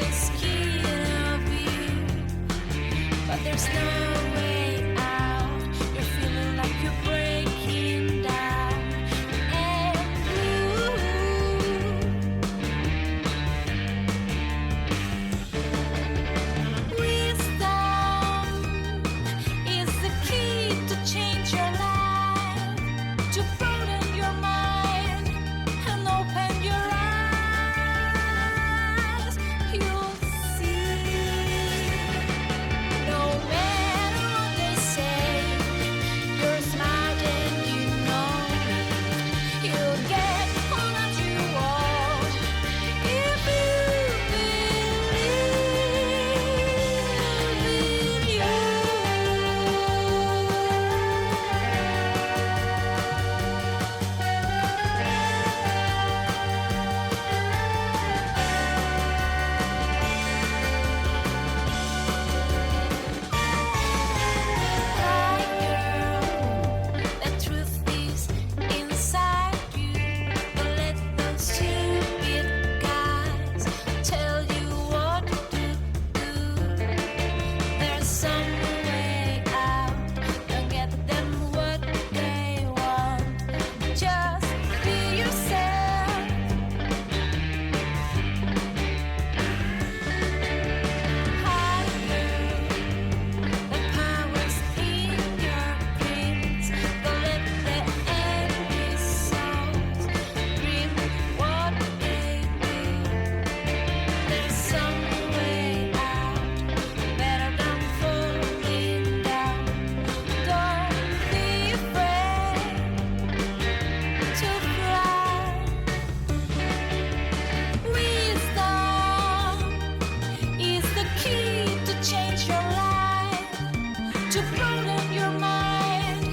the skin of it, but there's no way out. You're feeling like you're breaking down and blue. Wisdom is the key to change your life, to broaden your mind and open your eyes. You'll see, no matter what they say, you're smart and you know it. You'll get all that you want if you believe in you. The truth is inside you. Don't let those stupid guys tell you what to do. There's some way out. Don't get them what they want. Just be yourself. Higher. The power's in your dreams. Don't let the enemy souls dream what they do. There's some way out, better than falling down. Don't be afraid to fly. Wisdom is the key to change your life, to broaden your mind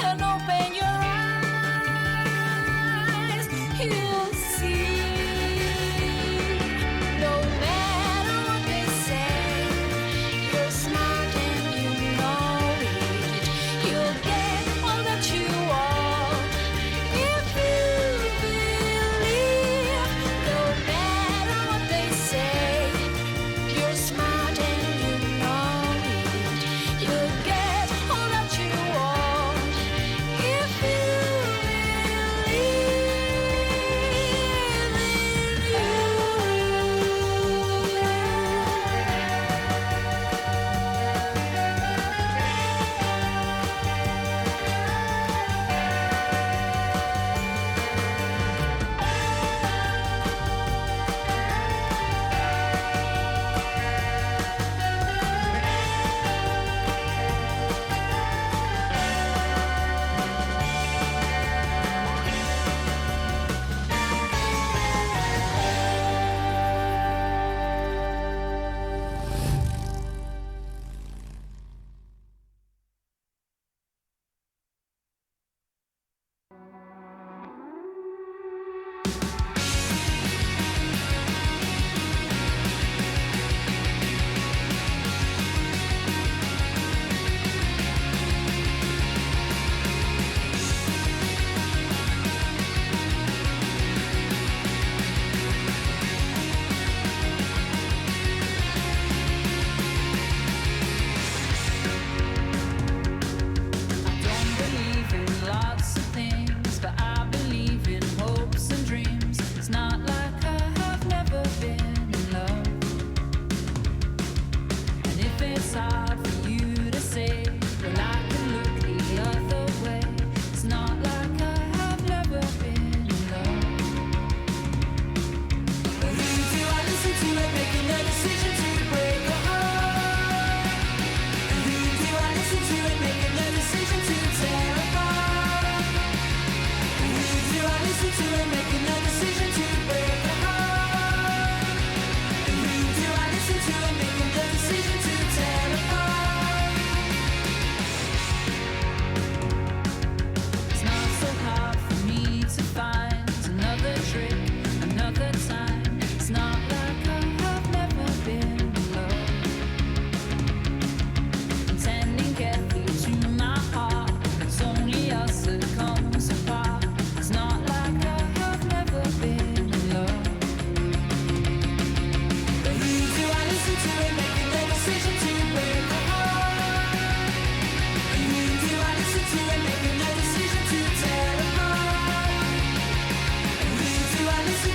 and open your eyes. You'll see, no matter what they say, you're smart and you know it. You'll get all that you want if you believe. No matter what they say, you're smart and you know it. You'll get all that you want if you believe.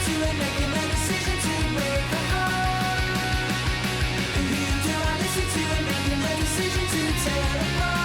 to and making a decision to break apart? And who do I listen to and making a decision to tear apart?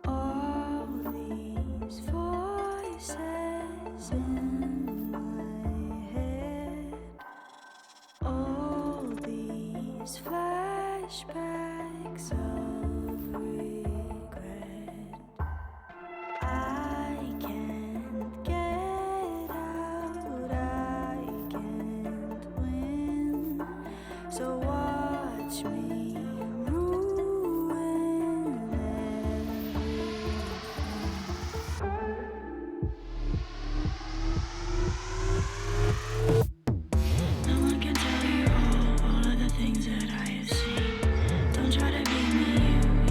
All these voices in my head, all these flashbacks of regret. I can't get out, I can't win. So watch me ruin everything. No one can tell you all of the things that I have seen. Don't try to be me,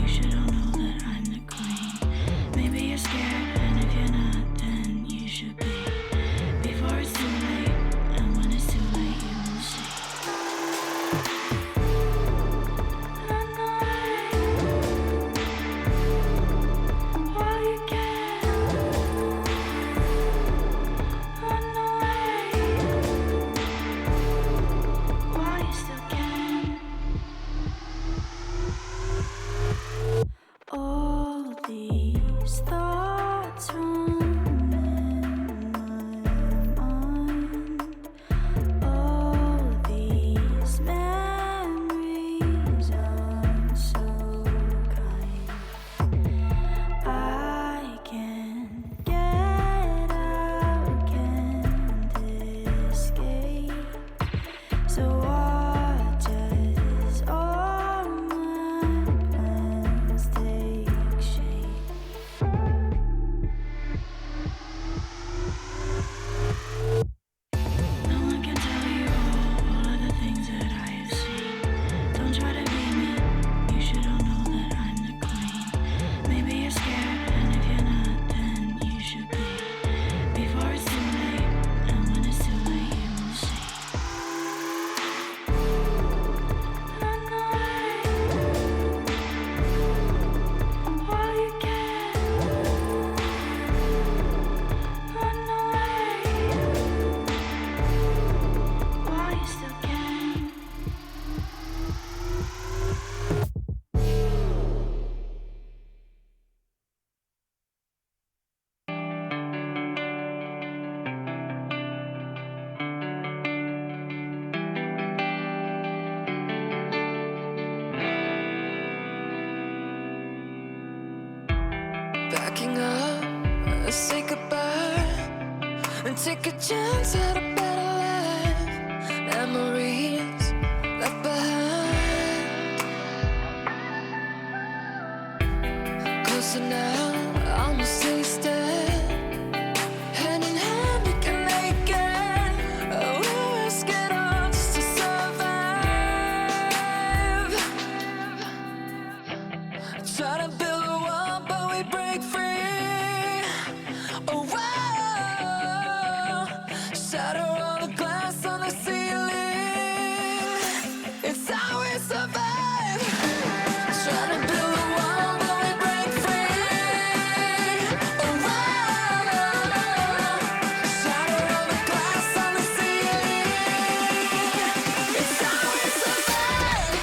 you should all know that I'm the queen. Maybe you're scared, and if you're not, then you should be. Before it's too late, and when it's too late, you will see. Run away while you can. Run away while you still can. All these thoughts run in my mind. All these memories aren't so kind. I can't get out, can't escape. So watch as all my plans take shape. No one can tell you all of the things that I have seen. Don't try to be me, you should all know that I'm the queen. Maybe you're scared, and if you're not, then you should be. Before it's too late, and when it's too late, you will see. Run away while you can. Run away while you still can. Backing up, say goodbye, and take a chance at a better life. Memories left behind. Closer now, almost tasted. Hand in hand, we can make it. Oh, we risk it all just to survive. Try to build a wall, but we break free. Oh, wow. Shatter all the glass on the ceiling. It's how we survive. Try to build a wall, but we break free. Oh, wow. Shatter all the glass on the ceiling. It's how we survive.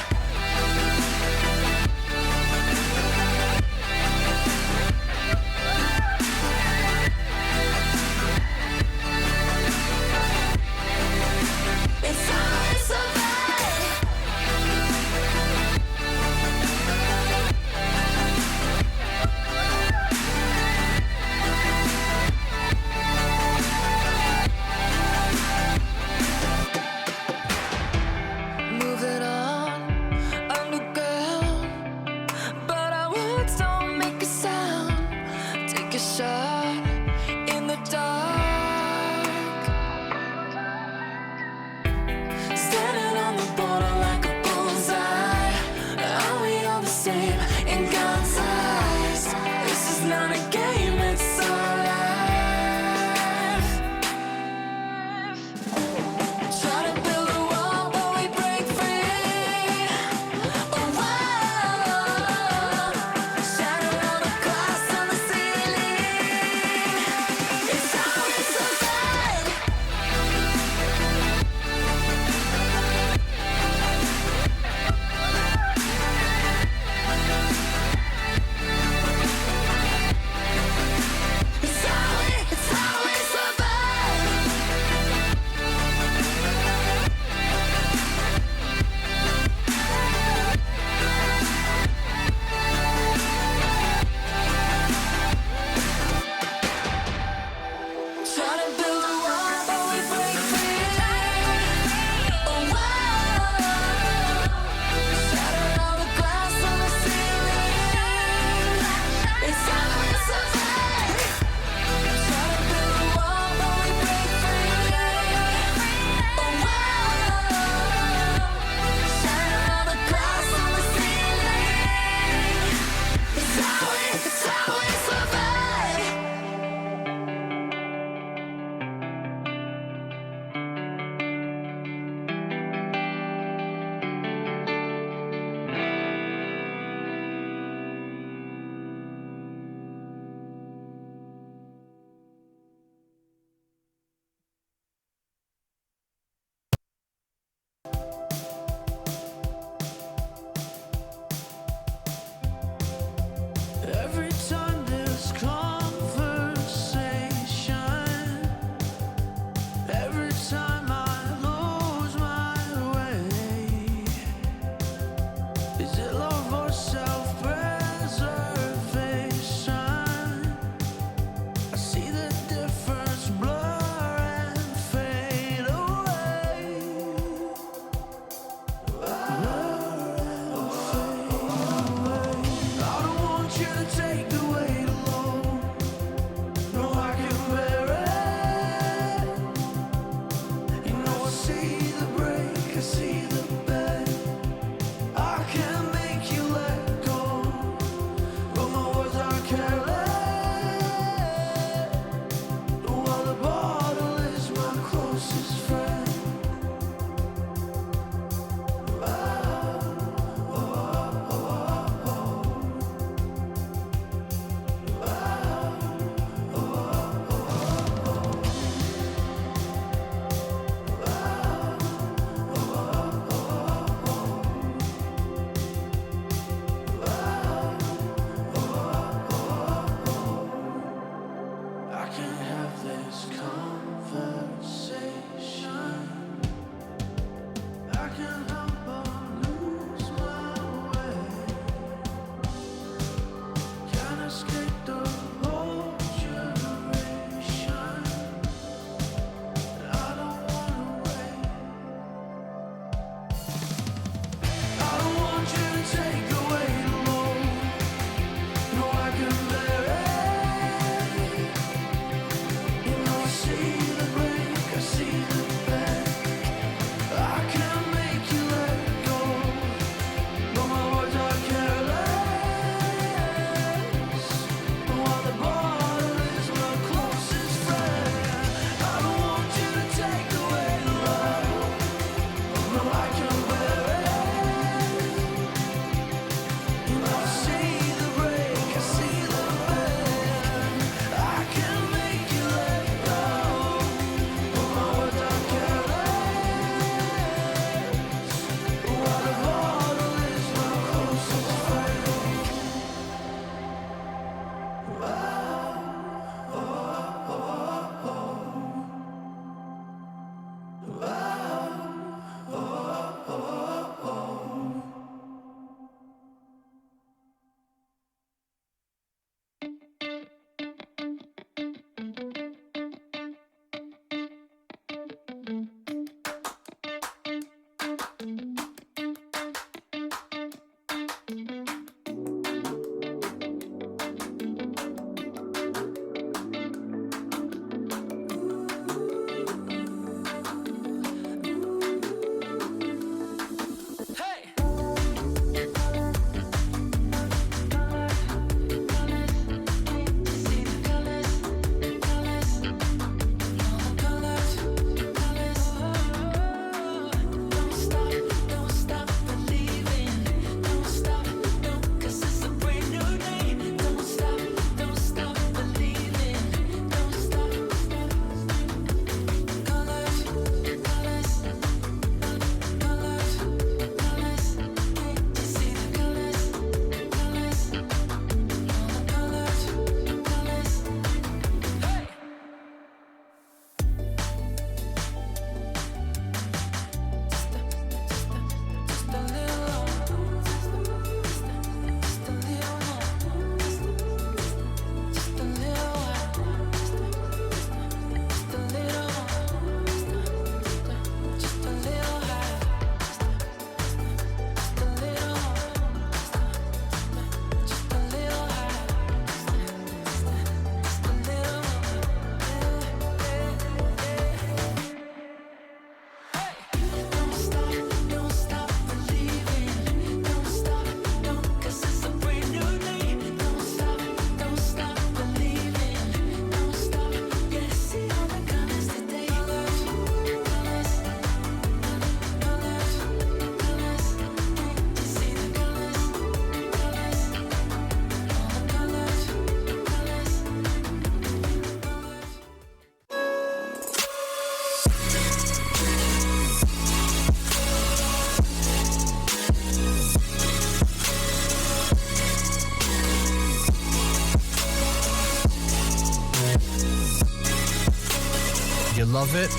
love it,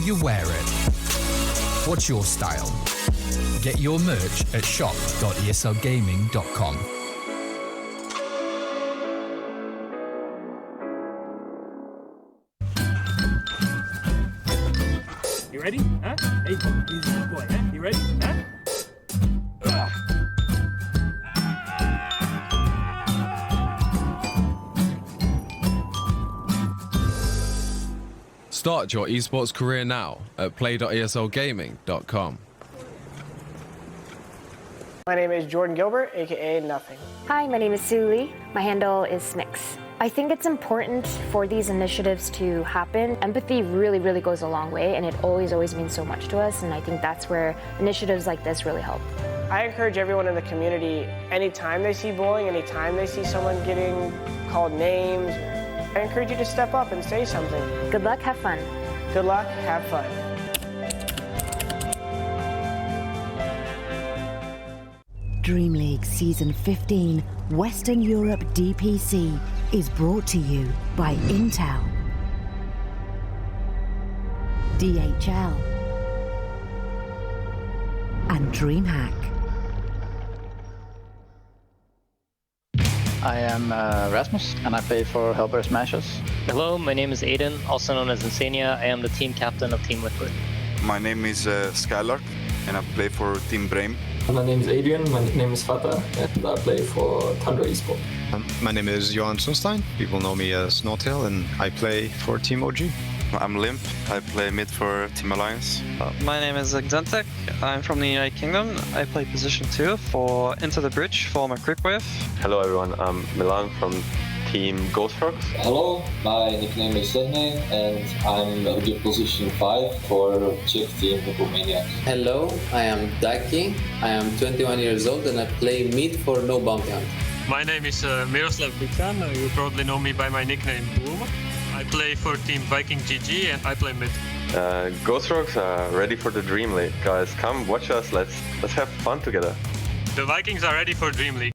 you wear it. What's your style? Get your merch at shop.eslgaming.com. You ready? Huh? Hey, easy boy, huh? You ready? Huh? Start your esports career now at play.eslgaming.com. My name is Jordan Gilbert, aka Nothing. Hi, my name is Sue Lee. My handle is Smix. I think it's important for these initiatives to happen. Empathy really, really goes a long way, and it always means so much to us, and I think that's where initiatives like this really help. I encourage everyone in the community, anytime they see bullying, anytime they see someone getting called names, I encourage you to step up and say something. Good luck, have fun. Good luck, have fun. DreamLeague Season 15 Western Europe DPC is brought to you by Intel, DHL, and DreamHack. I am Rasmus, and I play for Helper Smashers. Hello, my name is Aiden, also known as Insania. I am the team captain of Team Liquid. My name is Skylark, and I play for Team Brame. My name is Adrian, my nickname is Fata, and I play for Tundra Esport. My name is Johan Sunstein. People know me as Snowtail, and I play for Team OG. I'm Limp. I play mid for Team Alliance. My name is Xentek. I'm from the United Kingdom. I play position 2 for Into the Bridge for my quick wave. Hello everyone, I'm Milan from Team Ghost Frogs. Hello, my nickname is Sedney and I'm the position 5 for Czech team Romania. Hello, I am Daki. I am 21 years old and I play mid for No Bounty Hunt. My name is Miroslav Bican. You probably know me by my nickname Boom. I play for Team Viking GG and I play mid. Ghost Frogs are ready for the Dream League. Guys, come watch us. Let's have fun together. The Vikings are ready for Dream League.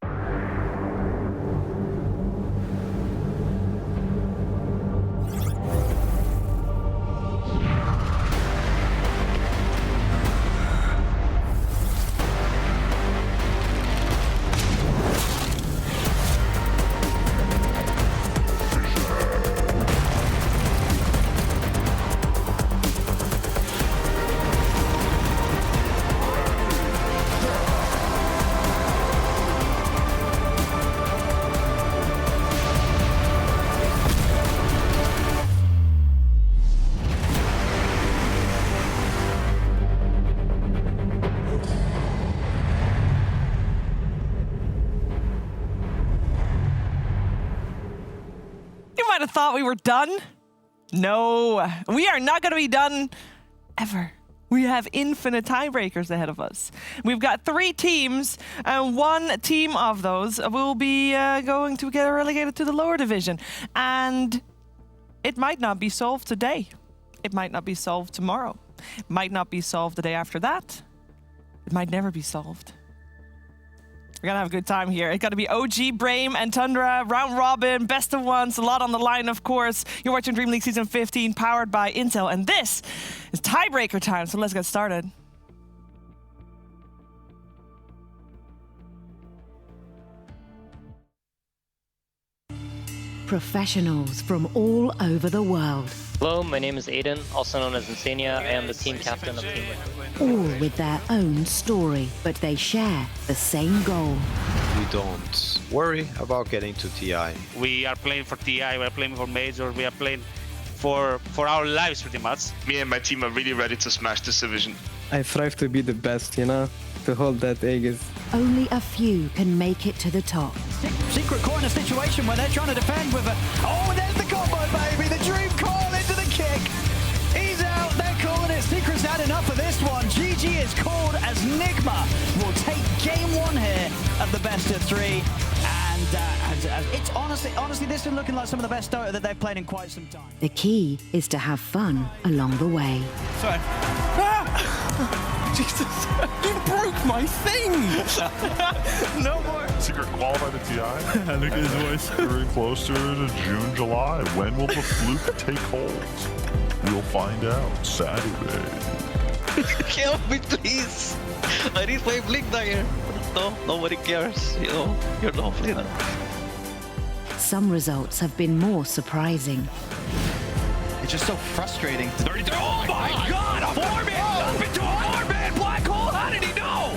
Might have thought we were done. No, we are not going to be done ever. We have infinite tiebreakers ahead of us. We've got 3 teams, and one team of those will be going to get relegated to the lower division. And it might not be solved today. It might not be solved tomorrow. It might not be solved the day after that. It might never be solved. We're gonna have a good time here. It's gotta be OG, Brame, and Tundra, round robin, best of ones, a lot on the line, of course. You're watching Dream League Season 15, powered by Intel, and this is tiebreaker time, so let's get started. Professionals from all over the world. Hello, my name is Aiden, also known as Insania. I am the team captain of Team Liquid. All with their own story, but they share the same goal. We don't worry about getting to TI. We are playing for TI, we are playing for Major, we are playing for our lives pretty much. Me and my team are really ready to smash this division. I strive to be the best, you know, to hold that Aegis. Only a few can make it to the top. Secret corner situation where they're trying to defend with a... Oh, there's the combo, baby! The dream call into the kick! He's out, they're calling it. Secret's had enough of this one. GG is called as Nigma will take game 1 here of the best of 3. And it's honestly, this is looking like some of the best Dota that they've played in quite some time. The key is to have fun along the way. Sorry. Jesus, you broke my thing! No more. Secret qualified to TI? Look at his voice. Very closer to June, July. When will the fluke take hold? We'll find out Saturday. Help me, please. I need my blink dagger. No, nobody cares. You know, you're lovely now. Some results have been more surprising. It's just so frustrating. Oh my God! A 4-man jump into a 4-man black hole. How did he know?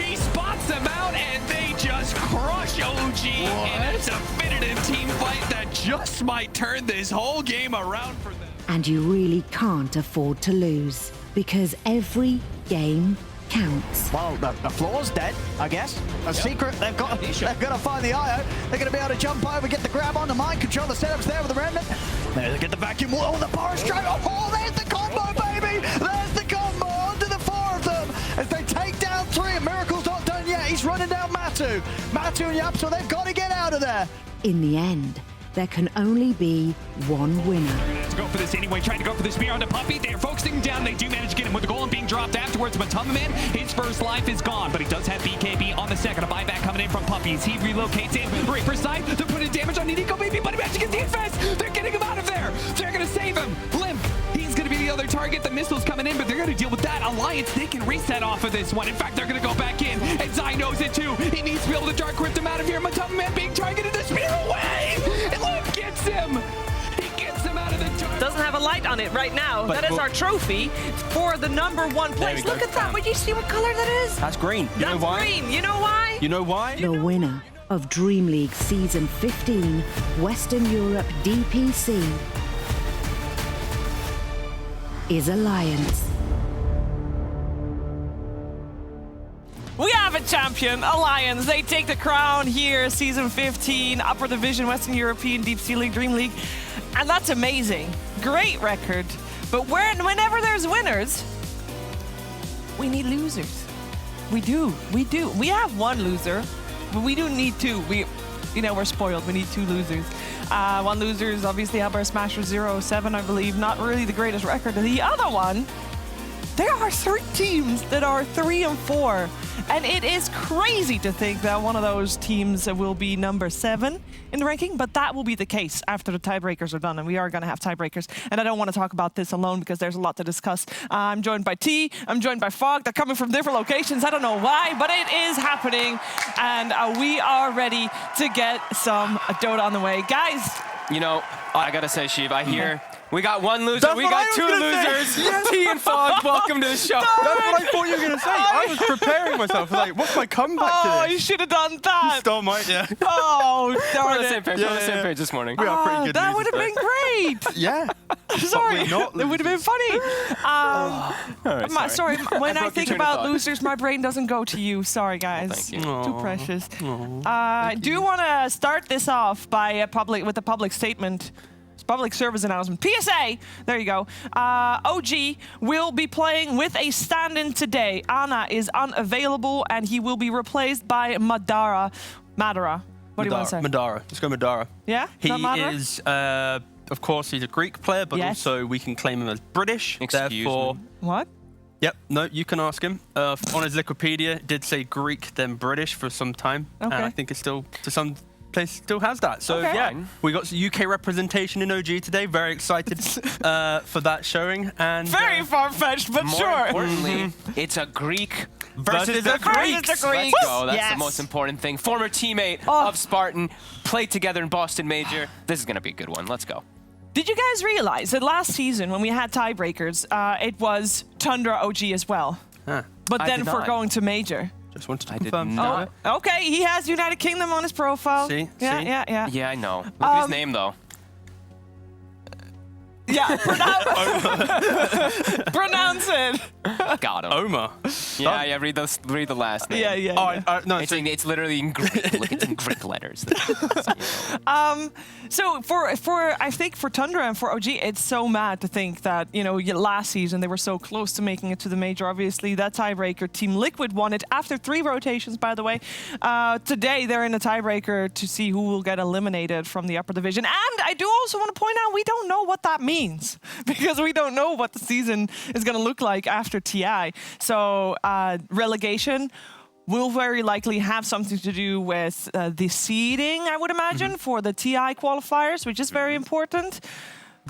He spots them out, and they just crush OG in a definitive team fight that just might turn this whole game around for them. And you really can't afford to lose, because every game counts. Well, the floor's dead, I guess. A secret, they've got to find the IO. They're going to be able to jump over, get the grab on the mind control. The setup's there with the remnant. There they get the vacuum wall, the power straight off. Oh, there's the combo, baby! There's the combo onto the 4 of them as they take down 3. And Miracle's not done yet. He's running down Matu. Matu and Yapso, they've got to get out of there. In the end, there can only be one winner. Let's go for this anyway, trying to go for the spear on the Puppy. They're focusing down. They do manage to get him with the golem being dropped afterwards. But Tumman, his first life is gone, but he does have BKB on the second. A buyback coming in from Puppies. He relocates in. Reaper's side. They're putting damage on Nico Baby, but he managed to get the infest. They're getting him out of there. They're going to save him. Limp. He's going to be the other target. The missile's coming in, but they're going to deal with that. Alliance, they can reset off of this one. In fact, they're going to go back in. And Zai knows it too. He needs to be able to Dark Crypt him out of here. Tumman being targeted. The spear away. And Limp gets him. He gets him out of the dark. Doesn't have a light on it right now. That is our trophy for the #1 place. Look at that. Would you see what color that is? That's green. You know why? Green. You know why? You know why? The winner of DreamLeague Season 15 Western Europe DPC is Alliance. We have a champion, Alliance. They take the crown here, Season 15, Upper Division, Western European, Deep Sea League, Dream League. And that's amazing. Great record. But whenever there's winners, we need losers. We do. We have 1 loser, but we do need 2. We're spoiled. We need 2 losers. 1 loser is obviously Albert Smasher 0-7, I believe. Not really the greatest record. The other one, there are 3 teams that are 3 and 4. And it is crazy to think that one of those teams will be number 7 in the ranking, but that will be the case after the tiebreakers are done, and we are going to have tiebreakers. And I don't want to talk about this alone because there's a lot to discuss. I'm joined by T, I'm joined by Fog. They're coming from different locations. I don't know why, but it is happening, and we are ready to get some Dota on the way. Guys. You know, I got to say, Shiv, I hear... We got 1 loser. We got 2 losers. Yes. T and Fog, welcome to the show. That's what I thought you were going to say. I was preparing myself. Like, what's my comeback to this? Oh, you should have done that. Stole mine, yeah. Oh, darn We're on the same page. We're on the same page this morning. We are pretty good that would have been great. Yeah. Sorry. It would have been funny. Right, sorry. When I think about losers, my brain doesn't go to you. Sorry, guys. Thank you. Too precious. I do want to start this off by with a public statement. Public service announcement. PSA! There you go. OG will be playing with a stand-in today. Ana is unavailable, and he will be replaced by Madara. What do you want to say? Madara. Let's go Madara. Yeah? He is, of course, he's a Greek player, but also we can claim him as British. Excuse me. What? Yep, no, you can ask him. On his Wikipedia, it did say Greek, then British for some time. Okay. And I think it's still, to some place, still has that. So, yeah, we got UK representation in OG today. Very excited for that showing. And very far-fetched, but more sure. Importantly, it's a Greek versus the Greeks. Let's go. That's the most important thing. Former teammate of Spartan, played together in Boston Major. This is going to be a good one. Let's go. Did you guys realize that last season when we had tiebreakers, it was Tundra OG as well? But then for going to Major. Just wanted to confirm. Oh, okay. He has United Kingdom on his profile. See? Yeah. Yeah, I know. Look at his name, though. Yeah, pronounce it. Got him. Omar. Yeah. Read the last name. Yeah. No, it's literally in Greek. Look, it's in Greek letters. So I think for Tundra and for OG, it's so mad to think that last season they were so close to making it to the Major. Obviously, that tiebreaker, Team Liquid won it after 3 rotations. By the way, today they're in a tiebreaker to see who will get eliminated from the upper division. And I do also want to point out we don't know what that means. Because we don't know what the season is going to look like after TI. So relegation will very likely have something to do with the seeding, I would imagine, for the TI qualifiers, which is very important.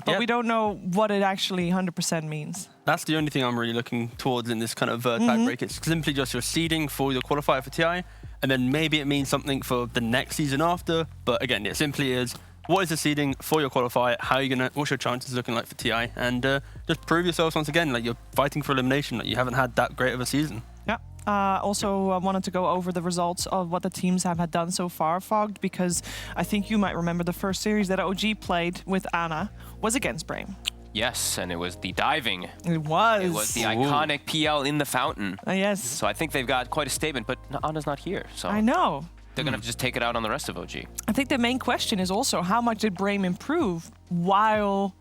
But we don't know what it actually 100% means. That's the only thing I'm really looking towards in this kind of tiebreak. It's simply just your seeding for your qualifier for TI, and then maybe it means something for the next season after. But again, it simply is, what is the seeding for your qualifier? How are you gonna? What's your chances looking like for TI? And just prove yourselves once again, like you're fighting for elimination. Like you haven't had that great of a season. Yeah. Also wanted to go over the results of what the teams have done so far, Fogged, because I think you might remember the first series that OG played with Anna was against Brame. Yes, and it was the diving. It was. It was the iconic PL in the fountain. Yes. So I think they've got quite a statement, but Anna's not here. So I know. They're going to just take it out on the rest of OG. I think the main question is also, how much did Brame improve while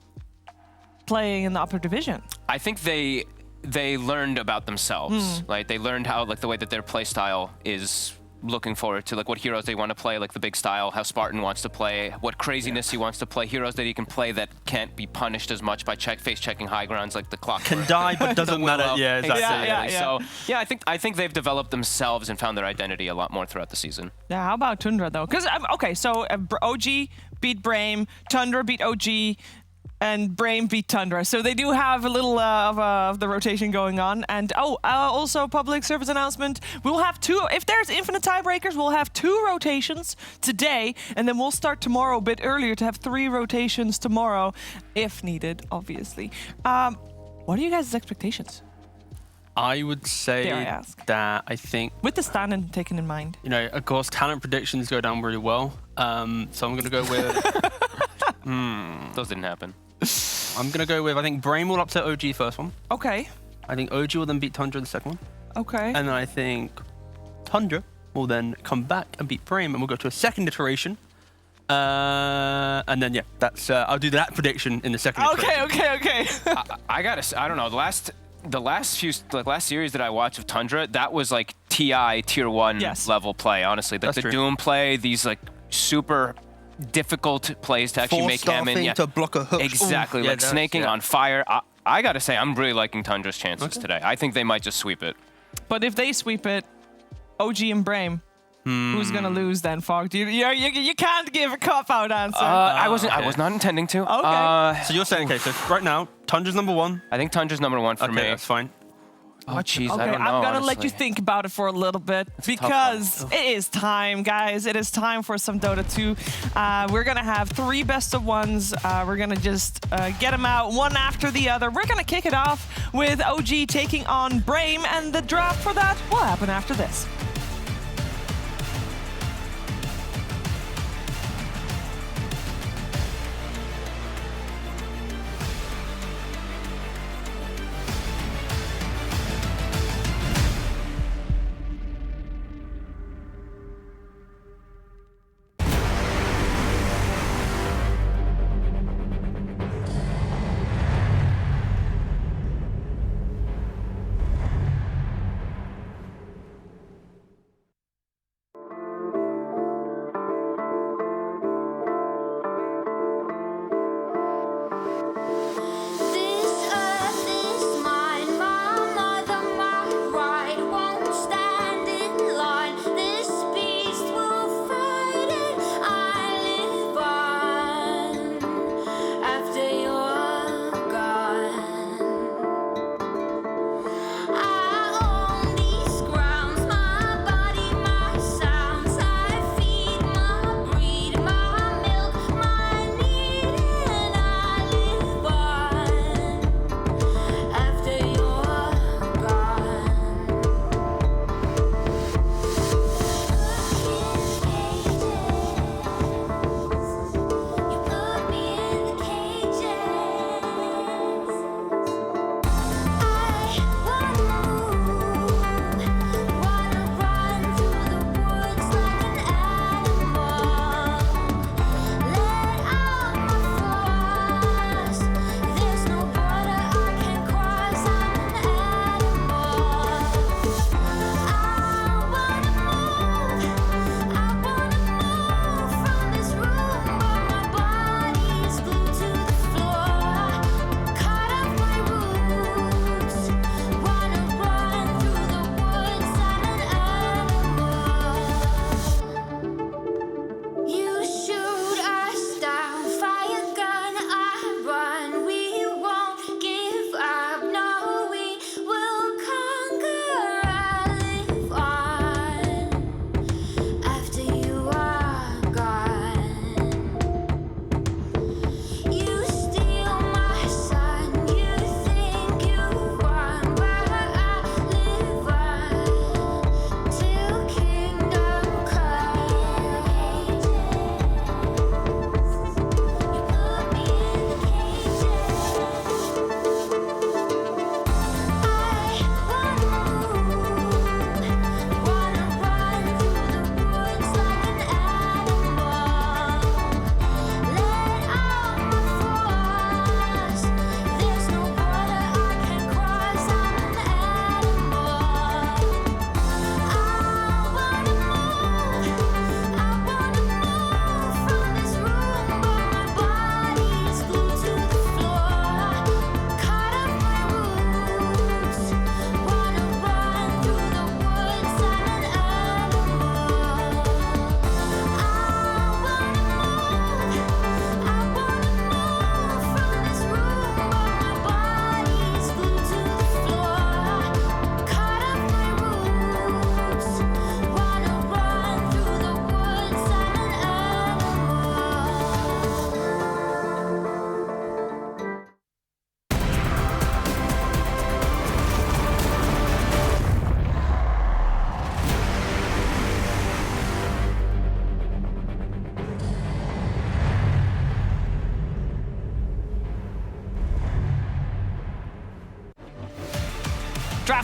playing in the upper division? I think they learned about themselves. Like they learned how, like the way that their play style is looking forward to, like what heroes they want to play, like the big style, how Spartan wants to play, what craziness he wants to play, heroes that he can play that can't be punished as much by face checking high grounds like the clock. Can die but doesn't matter. Yeah, exactly. So yeah, I think they've developed themselves and found their identity a lot more throughout the season. Yeah, how about Tundra though? Because okay, so OG beat Brame, Tundra beat OG, and Brame beat Tundra. So they do have a little of the rotation going on. And also public service announcement. We'll have if there's infinite tiebreakers, we'll have 2 rotations today. And then we'll start tomorrow a bit earlier to have 3 rotations tomorrow, if needed, obviously. What are you guys' expectations? I would say that I think... With the stand taken in mind. You know, of course, talent predictions go down really well. So I'm going to go with... Those didn't happen. I'm going to go with, I think Brame will upset OG first one. Okay. I think OG will then beat Tundra the second one. Okay. And then I think Tundra will then come back and beat Brame, and we'll go to a second iteration. And then, yeah, that's I'll do that prediction in the second iteration. Okay. I don't know, the last series that I watched of Tundra, that was like TI tier 1 level play, honestly. Like the Doom play, these like super difficult plays to actually make him in. To block a hook. Exactly, like snaking on fire. I gotta say, I'm really liking Tundra's chances today. I think they might just sweep it. But if they sweep it, OG and Brame, who's gonna lose then, Fog? You can't give a cop-out answer. I was not intending to. Okay. So you're saying, okay, so right now, Tundra's number 1. I think Tundra's number 1 for me. Okay, that's fine. Oh, jeez, okay, I don't know, I'm gonna honestly. let you think about it for a little bit because it is time, guys. It is time for some Dota 2. We're gonna have 3 best of ones. We're gonna just get them out one after the other. We're gonna kick it off with OG taking on Brame, and the draft for that will happen after this.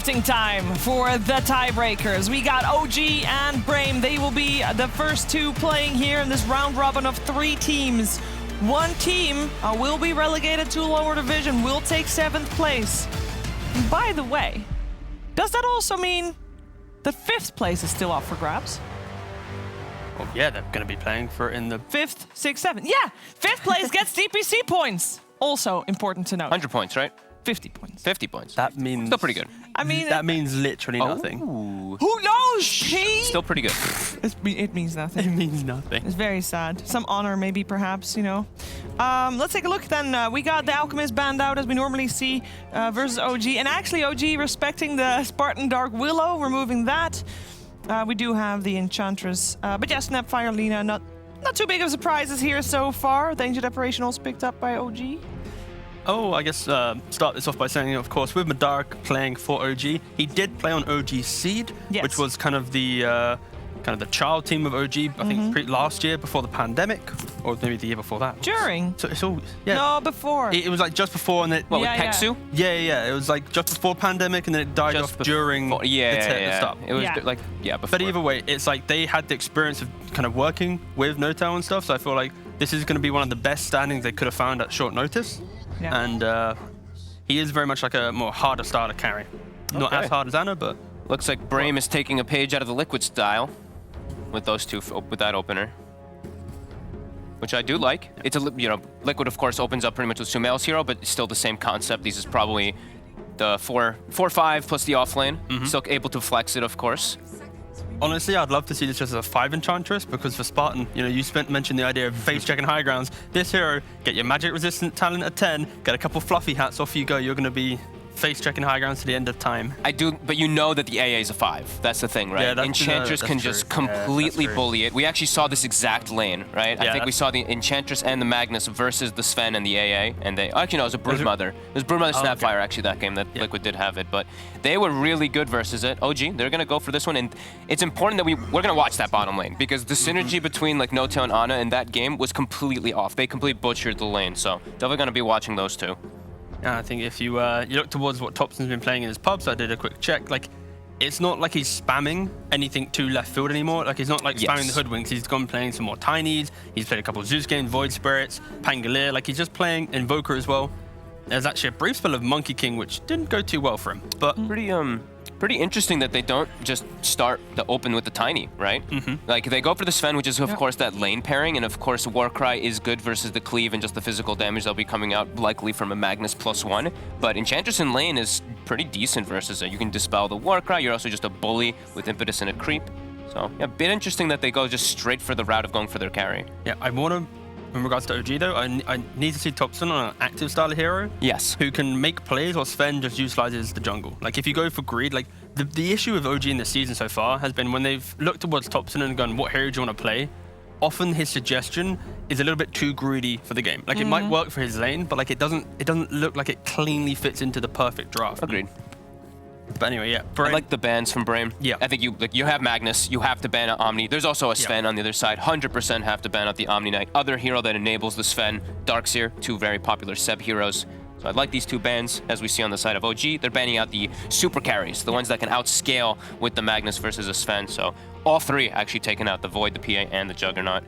drafting time for the tiebreakers. We got OG and Brame. They will be the first two playing here in this round robin of 3 teams. One team will be relegated to a lower division, will take 7th place. And by the way, does that also mean the 5th place is still up for grabs? Well, yeah, they're going to be playing for it in the 5th, 6th, 7th. Yeah, 5th place gets DPC points. Also important to note. 100 points, right? 50 points. 50 points. That means still pretty good. I mean, that means literally nothing. Who knows? Still pretty good. It means nothing. It means nothing. It's very sad. Some honor, maybe, perhaps, you know. Let's take a look then. We got the Alchemist banned out, as we normally see, versus OG. And actually, OG respecting the Spartan Dark Willow, removing that. We do have the Enchantress. But yeah, Snapfire Lina, not too big of surprises here so far. The Ancient Apparition also picked up by OG. Oh, I guess start this off by saying, of course, with Madark playing for OG, he did play on OG Seed, which was kind of the child team of OG. I think last year before the pandemic, or maybe the year before that. During. So it's all No, before. It was like just before, and then with Peksu? Yeah. It was like just before pandemic, and then it died off during the start. It was before. But either way, it's like they had the experience of kind of working with Notel and stuff. So I feel like this is going to be one of the best standings they could have found at short notice. Yeah. And he is very much like a more harder starter carry. Not as hard as Anna, but... Looks like Brame is taking a page out of the Liquid style with those two, with that opener. Which I do like. It's Liquid, of course, opens up pretty much with Sumail's hero, but it's still the same concept. This is probably the 4/5 plus the offlane. Still able to flex it, of course. Honestly, I'd love to see this just as a 5 Enchantress, because for Spartan, you mentioned the idea of face checking high grounds. This hero, get your magic resistant talent at 10, get a couple fluffy hats, off you go. You're going to be face checking high grounds to the end of time. I do, but you know that the AA is a 5. That's the thing, right? Yeah, Enchantress can just completely bully it. We actually saw this exact lane, right? I think we saw the Enchantress and the Magnus versus the Sven and the AA, and they actually no, it was a Broodmother. It was Broodmother Snapfire actually that game that Liquid did have it, but they were really good versus it. OG, they're gonna go for this one, and it's important that we're gonna watch that bottom lane because the synergy between like Notel and Ana in that game was completely off. They completely butchered the lane, so definitely gonna be watching those two. Yeah, I think if you look towards what Topson's been playing in his pubs, I did a quick check. Like, it's not like he's spamming anything to left field anymore. Like, he's not like spamming the Hoodwinks. He's gone playing some more Tinies. He's played a couple of Zeus games, Void Spirits, Pangolier. Like, he's just playing Invoker as well. There's actually a brief spell of Monkey King, which didn't go too well for him. But pretty interesting that they don't just start the open with the Tiny, right? Like, they go for the Sven, which is, of course, that lane pairing, and, of course, Warcry is good versus the Cleave and just the physical damage that'll be coming out likely from a Magnus +1. But Enchantress in lane is pretty decent versus it. You can dispel the Warcry. You're also just a bully with Impetus and a Creep. So, yeah, a bit interesting that they go just straight for the route of going for their carry. Yeah, I want to... In regards to OG, though, I need to see Topson on an active style of hero. Yes. Who can make plays while Sven just utilizes the jungle. Like, if you go for greed, like, the issue with OG in this season so far has been when they've looked towards Topson and gone, what hero do you want to play? Often his suggestion is a little bit too greedy for the game. Like, it might work for his lane, but, like, it doesn't look like it cleanly fits into the perfect draft. Agreed. But anyway, yeah. I like the bans from Brame. Yeah. I think you have Magnus, you have to ban out Omni. There's also a Sven on the other side. 100% have to ban out the Omni Knight. Other hero that enables the Sven, Darkseer, 2 very popular Seb heroes. So I like these 2 bans. As we see on the side of OG, they're banning out the super carries, the ones that can outscale with the Magnus versus a Sven. So all 3 actually taken out, the Void, the PA, and the Juggernaut.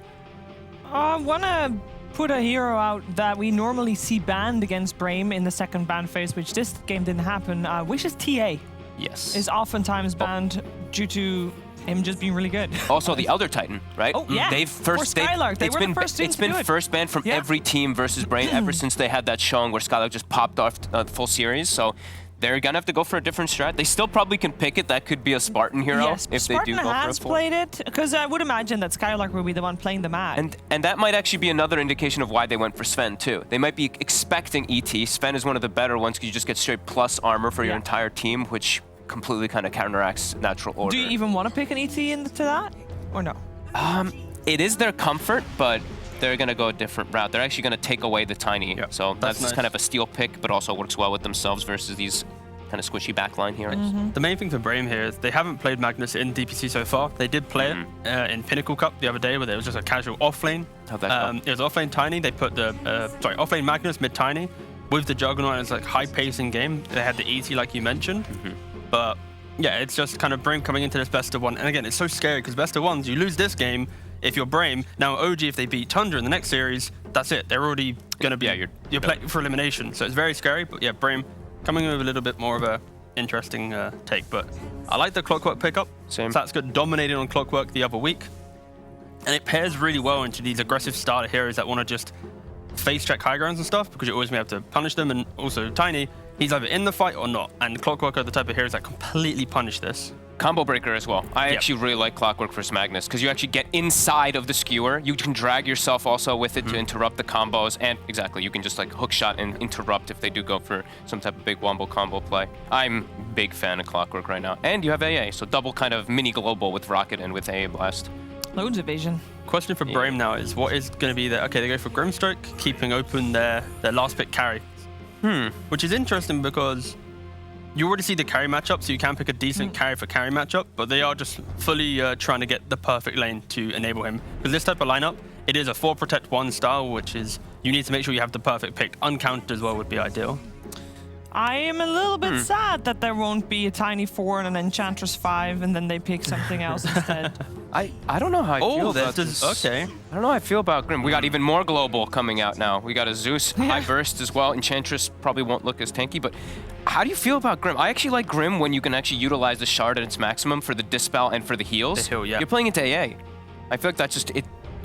I want to put a hero out that we normally see banned against Brame in the second ban phase, which this game didn't happen, which is TA. Yes. Is oftentimes banned due to him just being really good. Also, the Elder Titan, right? Oh, yeah. They've first... Skylark. They were the first team It's been first banned from every team versus Brame ever since they had that showing where Skylark just popped off the full series. So they're going to have to go for a different strat. They still probably can pick it. That could be a Spartan hero if Spartan they do go for a has played it, because I would imagine that Skylark will be the one playing the mag. And that might actually be another indication of why they went for Sven, too. They might be expecting ET. Sven is one of the better ones because you just get straight plus armor for your entire team, which completely kind of counteracts natural order. Do you even want to pick an ET into that, or no? It is their comfort, but they're going to go a different route. They're actually going to take away the Tiny. So that's nice. Kind of a steal pick, but also works well with themselves versus these kind of squishy backline heroes. The main thing for Brame here is they haven't played Magnus in DPC so far. They did play it in Pinnacle Cup the other day, where it was just a casual offlane. How'd that go? It was offlane Tiny. They put the offlane Magnus mid Tiny with the Juggernaut. It's like high pacing game. They had the ET like you mentioned. But yeah, it's just kind of Brame coming into this best of one. And again, it's so scary because best of ones, you lose this game if you're Brame. Now OG, if they beat Tundra in the next series, that's it. They're already going to be, you're playing for elimination. So it's very scary. But yeah, Brame coming in with a little bit more of a interesting take. But I like the Clockwork pickup. Same. So that's good. Dominated on Clockwork the other week. And it pairs really well into these aggressive starter heroes that want to just face check high grounds and stuff, because you always may have to punish them. And also Tiny, he's either in the fight or not. And Clockwork are the type of heroes that completely punish this. Combo breaker as well. I actually really like Clockwork versus Magnus because you actually get inside of the skewer. You can drag yourself also with it to interrupt the combos, and exactly, you can just like hook shot and interrupt if they do go for some type of big wombo combo play. I'm a big fan of Clockwork right now. And you have AA, so double kind of mini global with Rocket and with AA Blast. Loads of vision. Question for Brame now is, what is going to be the... Okay, they go for Grimstroke, keeping open their last pick carry. Which is interesting because you already see the carry matchup, so you can pick a decent carry for carry matchup, but they are just fully trying to get the perfect lane to enable him. Because this type of lineup, it is a 4 protect 1 style, which is you need to make sure you have the perfect pick. Uncounted as well would be ideal. I am a little bit sad that there won't be a Tiny 4 and an Enchantress 5, and then they pick something else instead. I don't know how I feel about this. Okay. I don't know how I feel about Grim. We got even more global coming out now. We got a Zeus high burst as well. Enchantress probably won't look as tanky, but how do you feel about Grim? I actually like Grim when you can actually utilize the shard at its maximum for the dispel and for the heals. The heal, yeah. You're playing into AA. I feel like that just, it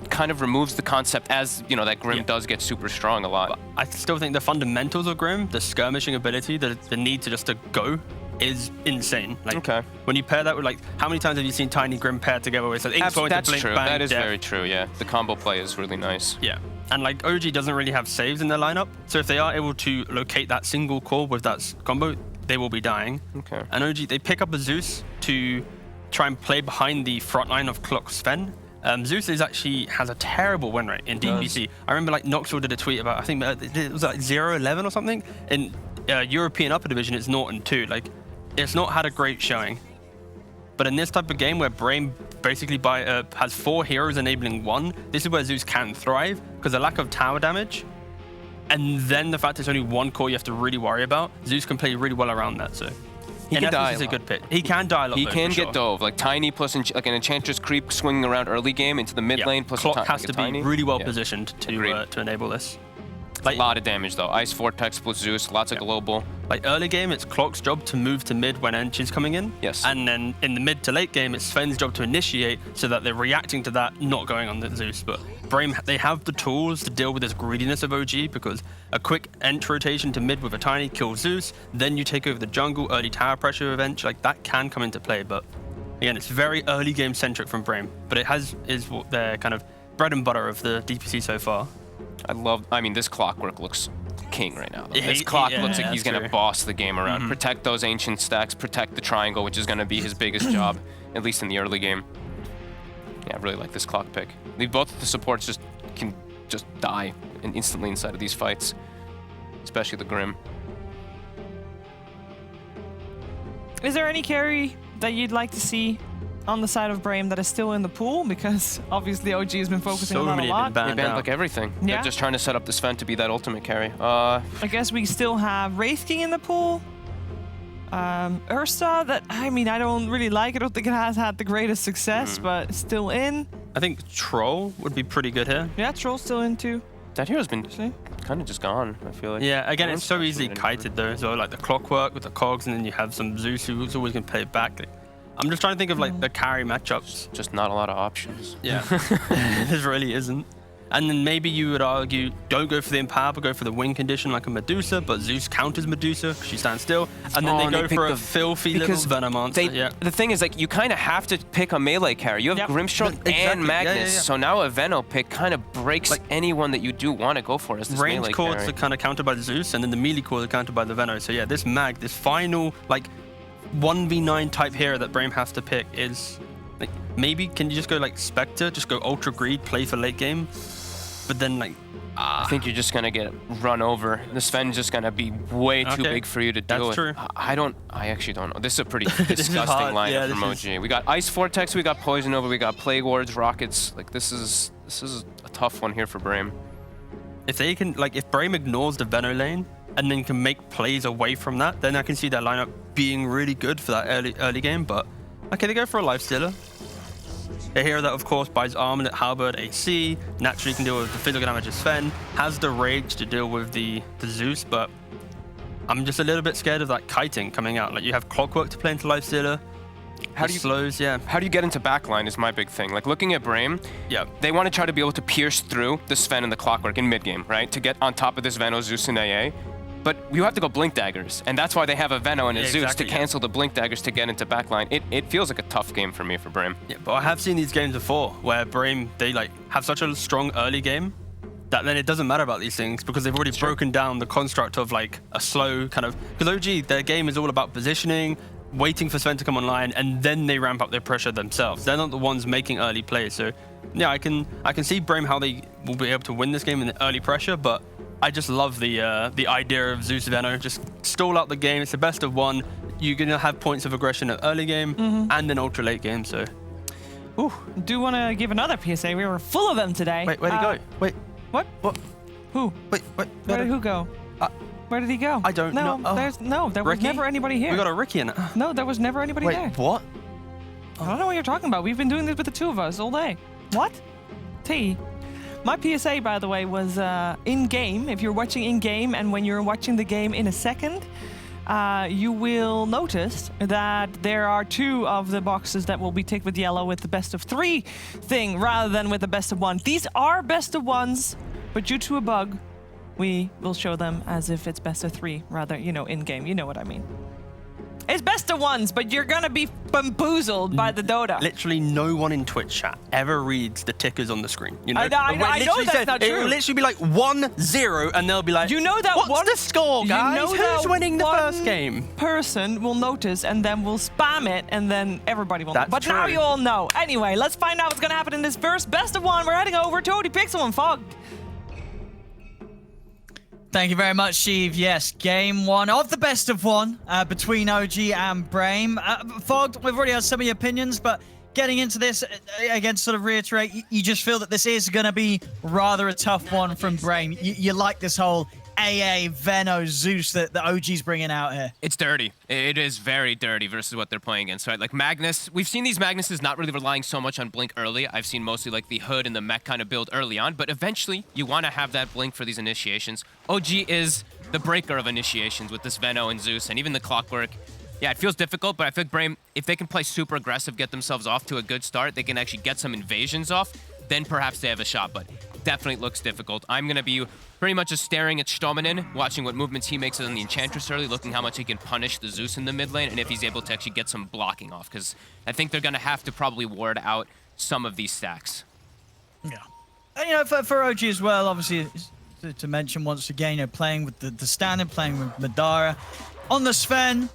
kind of removes the concept as, you know, that Grim does get super strong a lot. But I still think the fundamentals of Grim, the skirmishing ability, the need to just to go, is insane. Like, when you pair that with, like, how many times have you seen Tiny Grim paired together where it's like ink going to blink, true. bang, That is death. very true, yeah. The combo play is really nice. Yeah. And like OG doesn't really have saves in their lineup, so if they are able to locate that single core with that combo, they will be dying. Okay. And OG, they pick up a Zeus to try and play behind the front line of Clock Sven. Zeus has a terrible win rate in DPC. I remember like Knoxville did a tweet about, I think it was like 0-11 or something. In European upper division, it's 0-2. Like, it's not had a great showing. But in this type of game where Brame basically has 4 heroes enabling 1, this is where Zeus can thrive, because the lack of tower damage, and then the fact it's only 1 core you have to really worry about, Zeus can play really well around that. So He can die a good pick. He can die a lot. He though, can for get sure. dove, like Tiny plus like an Enchantress creep swinging around early game into the mid lane. Plus Clock has to be Tiny. really well positioned to enable this. Like, a lot of damage though. Ice Vortex plus Zeus, lots of global. Like early game, it's Clock's job to move to mid when Ench is coming in. Yes. And then in the mid to late game, it's Sven's job to initiate so that they're reacting to that, not going on the Zeus. But Brame, they have the tools to deal with this greediness of OG, because a quick Ench rotation to mid with a Tiny kills Zeus, then you take over the jungle, early tower pressure of Ench, like that can come into play. But again, it's very early game centric from Brame, but it is what their kind of bread and butter of the DPC so far. I mean, this Clockwork looks king right now. This Clock looks like he's going to boss the game around. Protect those ancient stacks, protect the triangle, which is going to be his biggest job, at least in the early game. Yeah, I really like this Clock pick. Both of the supports can just die instantly inside of these fights, especially the Grim. Is there any carry that you'd like to see on the side of Brame that is still in the pool? Because obviously OG has been focusing on that a lot. They banned like everything. Yeah. They're just trying to set up the Sven to be that ultimate carry. I guess we still have Wraith King in the pool. Ursa, that, I mean, I don't really like. I don't think it has had the greatest success, but still in. I think Troll would be pretty good here. Yeah, Troll's still in too. That hero's been kind of just gone, I feel like. Yeah, again, it's so easily kited though. So like the Clockwork with the cogs, and then you have some Zeus who's always going to play it back. I'm just trying to think of like the carry matchups. Just not a lot of options. Yeah, there really isn't. And then maybe you would argue, don't go for the Empower, but go for the win condition like a Medusa, but Zeus counters Medusa because she stands still. And then they go for a filthy little Venom monster. The thing is, like, you kind of have to pick a melee carry. You have Grimstroke and Magnus, so now a Veno pick kind of breaks like, anyone that you do want to go for as this range melee cores carry. are kind of countered by the Zeus, and then the melee cores are countered by the Veno. So yeah, this this final, like, 1v9 type hero that Brame has to pick is, like, maybe can you just go like Spectre, just go Ultra Greed, play for late game? But then, like, I think you're just gonna get run over. The Sven's just gonna be way too big for you to deal with. True. I actually don't know. This is a pretty disgusting lineup from OG. We got Ice Vortex, we got Poison Over, we got Plague Wards, Rockets. Like, this is a tough one here for Brame. If they can, like, if Brame ignores the Veno lane and then can make plays away from that, then I can see their lineup being really good for that early game. But okay, they go for a lifestealer. A hero that, of course, buys Armlet, Halberd, AC, naturally can deal with the physical damage of Sven, has the Rage to deal with the Zeus, but I'm just a little bit scared of that kiting coming out. Like, you have Clockwork to play into lifestealer. How do you slows? Yeah. How do you get into backline is my big thing. Like, looking at Brame, they want to try to be able to pierce through the Sven and the Clockwork in mid game, right? To get on top of this Veno, Zeus, and AA. But you have to go Blink Daggers, and that's why they have a Veno and a Zeus to cancel the Blink Daggers to get into backline. It feels like a tough game for me for Brame. Yeah, but I have seen these games before where Brame, they like have such a strong early game that then it doesn't matter about these things because they've already broken down the construct of like a slow kind of... Because OG, their game is all about positioning, waiting for Sven to come online, and then they ramp up their pressure themselves. They're not the ones making early plays. So yeah, I can see Brame how they will be able to win this game in the early pressure, but I just love the idea of Zeus Veno. Just stall out the game. It's the best of one. You're going to have points of aggression at early game and then ultra late game. So, do want to give another PSA. We were full of them today. Wait, where'd he go? Wait. What? Who? Wait. Where did who go? Where did he go? I don't know. There was never anybody here. We got a Ricky in it. No, there was never anybody there. Wait, what? I don't know what you're talking about. We've been doing this with the two of us all day. What? T. My PSA, by the way, was in-game. If you're watching in-game and when you're watching the game in a second, you will notice that there are 2 of the boxes that will be ticked with yellow with the best of 3 thing rather than with the best of 1. These are best of 1s, but due to a bug, we will show them as if it's best of 3 rather, in-game. You know what I mean. It's best of 1s, but you're gonna be bamboozled by the Dota. Literally no one in Twitch chat ever reads the tickers on the screen. You know, I know that's not true. It will literally be like 1-0, and they'll be like, you know that what's the score, guys? Who's winning the first game? Person will notice and then will spam it, and then everybody will know. But true. Now you all know. Anyway, let's find out what's gonna happen in this first best of 1. We're heading over to OD Pixel and Fog. Thank you very much, Sheev. Yes, game 1 of the best of 1 between OG and Brame. Fog, we've already had some of your opinions, but getting into this, again, to sort of reiterate, you just feel that this is going to be rather a tough one from Brame. You like this whole AA, Veno, Zeus that the OG's bringing out here. It's dirty. It is very dirty versus what they're playing against, right? Like Magnus, we've seen these Magnuses not really relying so much on Blink early. I've seen mostly like the Hood and the Mech kind of build early on, but eventually you want to have that Blink for these initiations. OG is the breaker of initiations with this Veno and Zeus and even the Clockwork. Yeah, it feels difficult, but I feel like Brame, if they can play super aggressive, get themselves off to a good start, they can actually get some invasions off, then perhaps they have a shot, but definitely looks difficult. I'm going to be pretty much just staring at Stominen, watching what movements he makes on the Enchantress early, looking how much he can punish the Zeus in the mid lane, and if he's able to actually get some blocking off, because I think they're going to have to probably ward out some of these stacks. Yeah. And, for OG as well, obviously, to mention once again, playing with the standard, playing with Madara. On the Sven,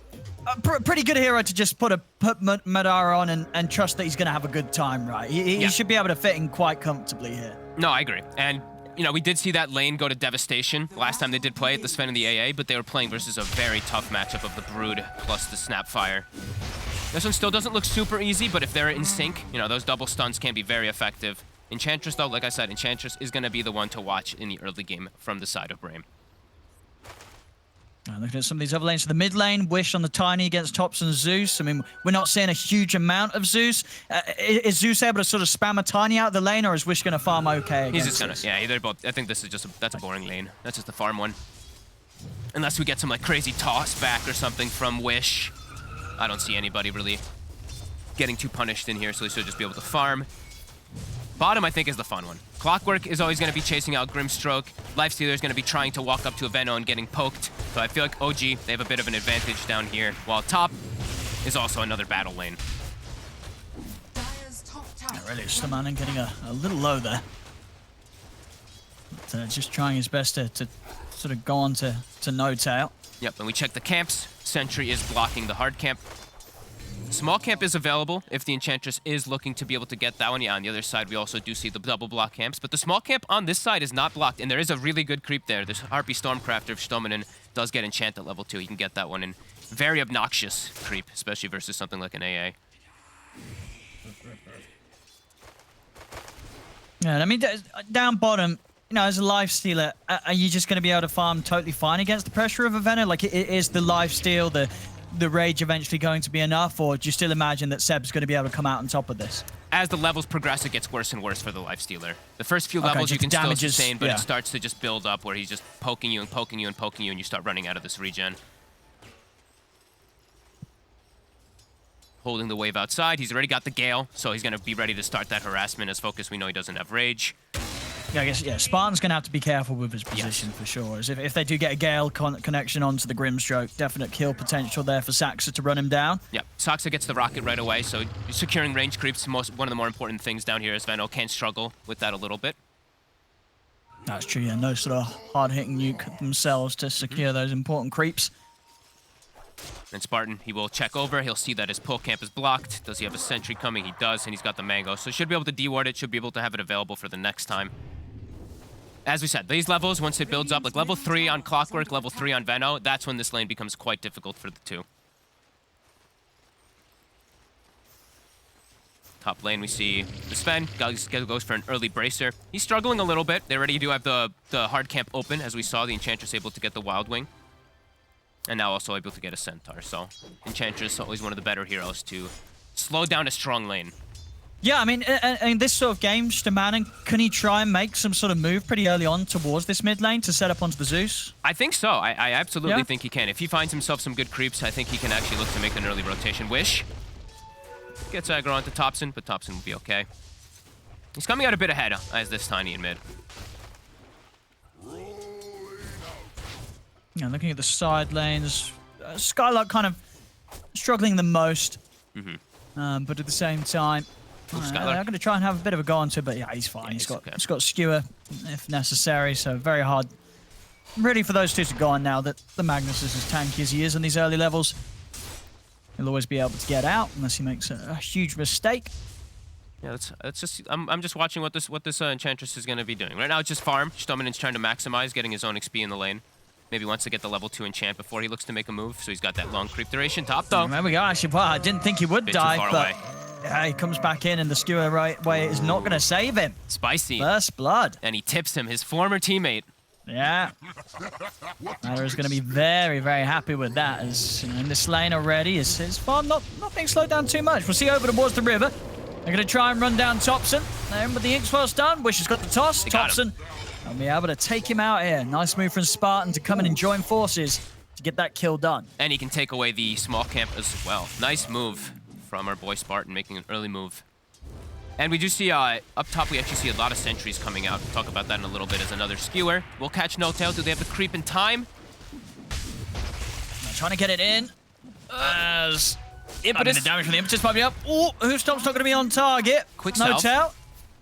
pretty good hero to just put Madara on and trust that he's going to have a good time, right? He should be able to fit in quite comfortably here. No, I agree. And, we did see that lane go to Devastation last time they did play it, the Sven and the AA, but they were playing versus a very tough matchup of the Brood plus the Snapfire. This one still doesn't look super easy, but if they're in sync, those double stuns can be very effective. Enchantress, though, like I said, Enchantress is going to be the one to watch in the early game from the side of Brame. Looking at some of these other lanes. The mid lane, Wish on the Tiny against Tops and Zeus. I mean, we're not seeing a huge amount of Zeus. Is Zeus able to sort of spam a Tiny out of the lane, or is Wish going to farm okay against He's just going to, they're both. I think this is just that's a boring lane. That's just the farm one. Unless we get some, like, crazy toss back or something from Wish. I don't see anybody really getting too punished in here, so they should just be able to farm. Bottom, I think, is the fun one. Clockwork is always going to be chasing out Grimstroke. Lifestealer is going to be trying to walk up to a Veno and getting poked. So I feel like OG, they have a bit of an advantage down here, while top is also another battle lane. Really, Stominen getting a little low there. But, just trying his best to sort of go on to no tail. Yep, and we check the camps. Sentry is blocking the hard camp. Small camp is available if the Enchantress is looking to be able to get that one. Yeah, on the other side, we also do see the double block camps. But the small camp on this side is not blocked, and there is a really good creep there. This Harpy Stormcrafter, if Stominen does get enchant at level 2, he can get that one in. Very obnoxious creep, especially versus something like an AA. Yeah, I mean, down bottom, you know, as a lifestealer, are you just going to be able to farm totally fine against the pressure of a Venom? Like, is the lifesteal, the rage eventually going to be enough, or do you still imagine that Seb's going to be able to come out on top of this? As the levels progress, it gets worse and worse for the lifestealer. The first few levels you can still sustain, but it starts to just build up where he's just poking you and poking you and poking you, and you start running out of this regen. Holding the wave outside. He's already got the Gale, so he's going to be ready to start that harassment as Focus. We know he doesn't have rage. Yeah, I guess, yeah, Spartan's going to have to be careful with his position for sure. As if they do get a Gale connection onto the Grimstroke, definite kill potential there for Saxa to run him down. Yeah, Saxa gets the rocket right away, so securing range creeps one of the more important things down here, as Veno can struggle with that a little bit. That's true, yeah, no sort of hard-hitting nuke themselves to secure those important creeps. And Spartan, he will check over. He'll see that his pull camp is blocked. Does he have a sentry coming? He does, and he's got the Mango. So should be able to deward it, should be able to have it available for the next time. As we said, these levels, once it builds up, like level 3 on Clockwork, level 3 on Veno, that's when this lane becomes quite difficult for the two. Top lane, we see the Sven goes for an early bracer. He's struggling a little bit. They already do have the hard camp open, as we saw. The Enchantress able to get the Wild Wing. And now also able to get a Centaur. So Enchantress, always one of the better heroes to slow down a strong lane. Yeah, I mean, in this sort of game, Stamanen, can he try and make some sort of move pretty early on towards this mid lane to set up onto the Zeus? I think so. I absolutely think he can. If he finds himself some good creeps, I think he can actually look to make an early rotation. Wish gets aggro onto Thompson, but Thompson will be okay. He's coming out a bit ahead as this Tiny in mid. Yeah, looking at the side lanes, Skylark kind of struggling the most. But at the same time, I'm going to try and have a bit of a go onto, but yeah, he's fine. Yeah, he's got skewer if necessary, so very hard. Really for those two to go on now that the Magnus is as tanky as he is in these early levels. He'll always be able to get out unless he makes a huge mistake. Yeah, that's just. I'm just watching what this Enchantress is going to be doing. Right now, it's just farm. Stominen's trying to maximize, getting his own XP in the lane. Maybe wants to get the level 2 enchant before he looks to make a move, so he's got that long creep duration. Top though. There we go. Actually, well, I didn't think he would die, but yeah, he comes back in, and the skewer right way is not going to save him. Spicy. First blood. And he tips him, his former teammate. Yeah. Matter is going to be very, very happy with that, as you know, in this lane already, his farm not being slowed down too much. We'll see over towards the river. They're going to try and run down Thompson. But the Inkswell's done. Wish has got the toss. Thompson. And be able to take him out here. Nice move from Spartan to come in and join forces to get that kill done. And he can take away the small camp as well. Nice move from our boy Spartan, making an early move. And we do see, up top, we actually see a lot of sentries coming out. We'll talk about that in a little bit as another skewer. We'll catch No Tail. Do they have the creep in time? Trying to get it in. As Impetus. The damage from the Impetus might be up. Oh, Hoofstomp's not going to be on target. Quick No salve. Tail.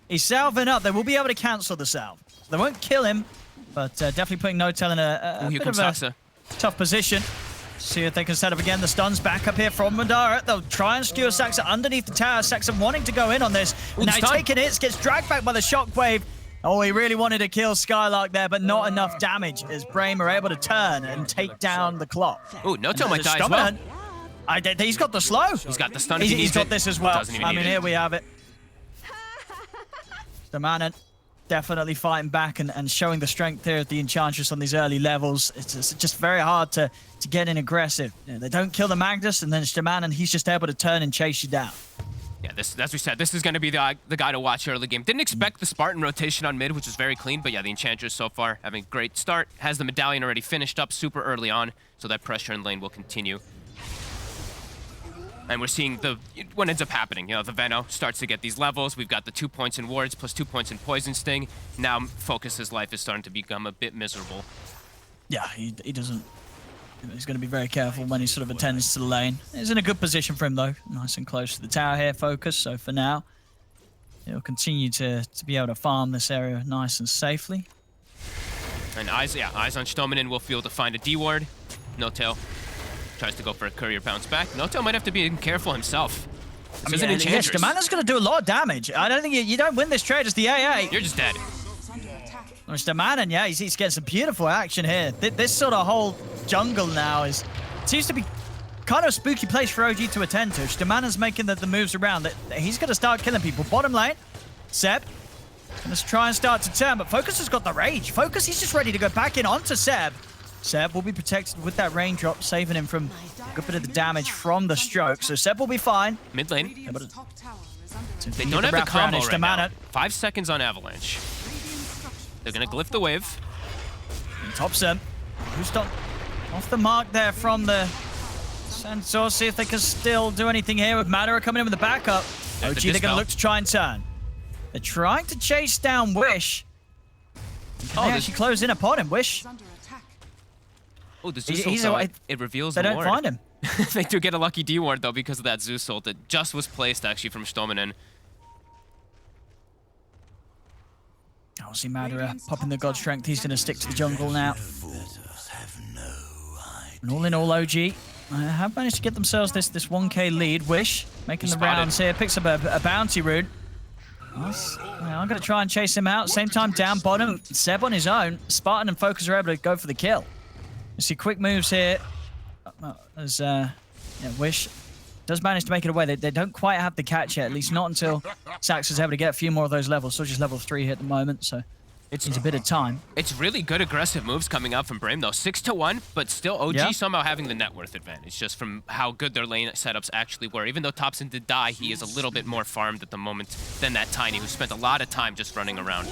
He's salving up. They will be able to cancel the salve. They won't kill him, but definitely putting No Tail in a bit of a tough position. See if they can set up again. The stun's back up here from Madara. They'll try and skewer Saxa underneath the tower. Saxa wanting to go in on this. Now he's taking hits, gets dragged back by the shockwave. Oh, he really wanted to kill Skylark there, but not enough damage as Brame are able to turn and take down the clock. Oh, No Tail might die as well. He's got the slow. He's got the stun. He's got this as well. I mean, here we have it. Stamanen definitely fighting back and showing the strength here of the Enchantress on these early levels. It's just very hard to get in aggressive. You know, they don't kill the Magnus, and then Stamanen, he's just able to turn and chase you down. Yeah, as we said, this is going to be the guy to watch early game. Didn't expect the Spartan rotation on mid, which was very clean, but yeah, the Enchantress so far having a great start. Has the medallion already finished up super early on, so that pressure in lane will continue. And we're seeing what ends up happening. You know, the Veno starts to get these levels. We've got the 2 points in wards plus 2 points in poison sting. Now Focus's life is starting to become a bit miserable. Yeah, he doesn't. He's going to be very careful when he sort of attends to the lane. He's in a good position for him though, nice and close to the tower here. Focus. So for now, he'll continue to be able to farm this area nice and safely. And eyes on Stominen will be able to find a D ward. No Tail tries to go for a courier bounce back. No Tail might have to be careful himself. This isn't Enchantress. Stamanen's going to do a lot of damage. I don't think you don't win this trade as the AA. You're just dead. Stamanen, yeah, he's getting some beautiful action here. This sort of whole jungle now seems to be kind of a spooky place for OG to attend to. Stamanen's making the moves around. He's going to start killing people. Bottom lane, Seb Let's try and start to turn, but Focus has got the rage. Focus, he's just ready to go back in onto Seb. Seb will be protected with that raindrop, saving him from a good bit of the damage from the stroke. So Seb will be fine. Mid lane. Yeah, but They don't have the combo right now. 5 seconds on Avalanche. They're going to glyph the wave. Thompson, who's off the mark there from the Centaur. See if they can still do anything here with Madara coming in with the backup. OG, they're going to look to try and turn. They're trying to chase down Wish. Can they actually close in upon him? Wish. Oh, the Zeus ult, though, it reveals the ward. They don't find him. They do get a lucky D ward, though, because of that Zeus ult that just was placed, actually, from Stominen. I'll see Madara popping the God Strength. He's going to stick to the jungle now. And all in all, OG have managed to get themselves this 1k lead. Wish making the rounds here. Picks up a bounty rune. I'm going to try and chase him out. Same time down bottom. Seb on his own. Spartan and Focus are able to go for the kill. You see quick moves here. As Wish does manage to make it away. They don't quite have the catch yet, at least not until Sax is able to get a few more of those levels. So just level 3 here at the moment, so it's a bit of time. It's really good aggressive moves coming out from Brame, though. 6-1, but still OG somehow having the net worth advantage, just from how good their lane setups actually were. Even though Thompson did die, he is a little bit more farmed at the moment than that Tiny, who spent a lot of time just running around.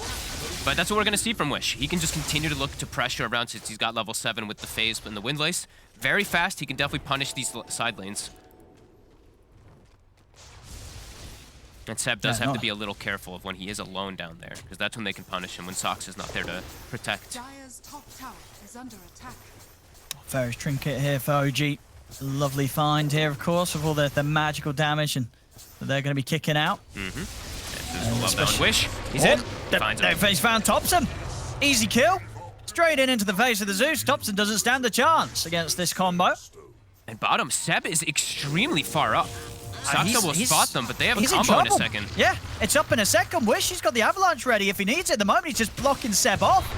But that's what we're going to see from Wish. He can just continue to look to pressure around since he's got level 7 with the phase and the Windlace. Very fast, he can definitely punish these side lanes. And Seb does have to be a little careful of when he is alone down there, because that's when they can punish him, when Sox is not there to protect. Dire's top tower is under attack. Ferris Trinket here for OG. Lovely find here, of course, with all the magical damage and they're going to be kicking out. Love that one. Wish, he's in. He's found Thompson. Easy kill. Straight into the face of the Zeus. Thompson doesn't stand a chance against this combo. And bottom, Seb is extremely far up. Saksa will spot them, but they have a combo in a second. Yeah, it's up in a second. Wish, he's got the Avalanche ready if he needs it. At the moment, he's just blocking Seb off.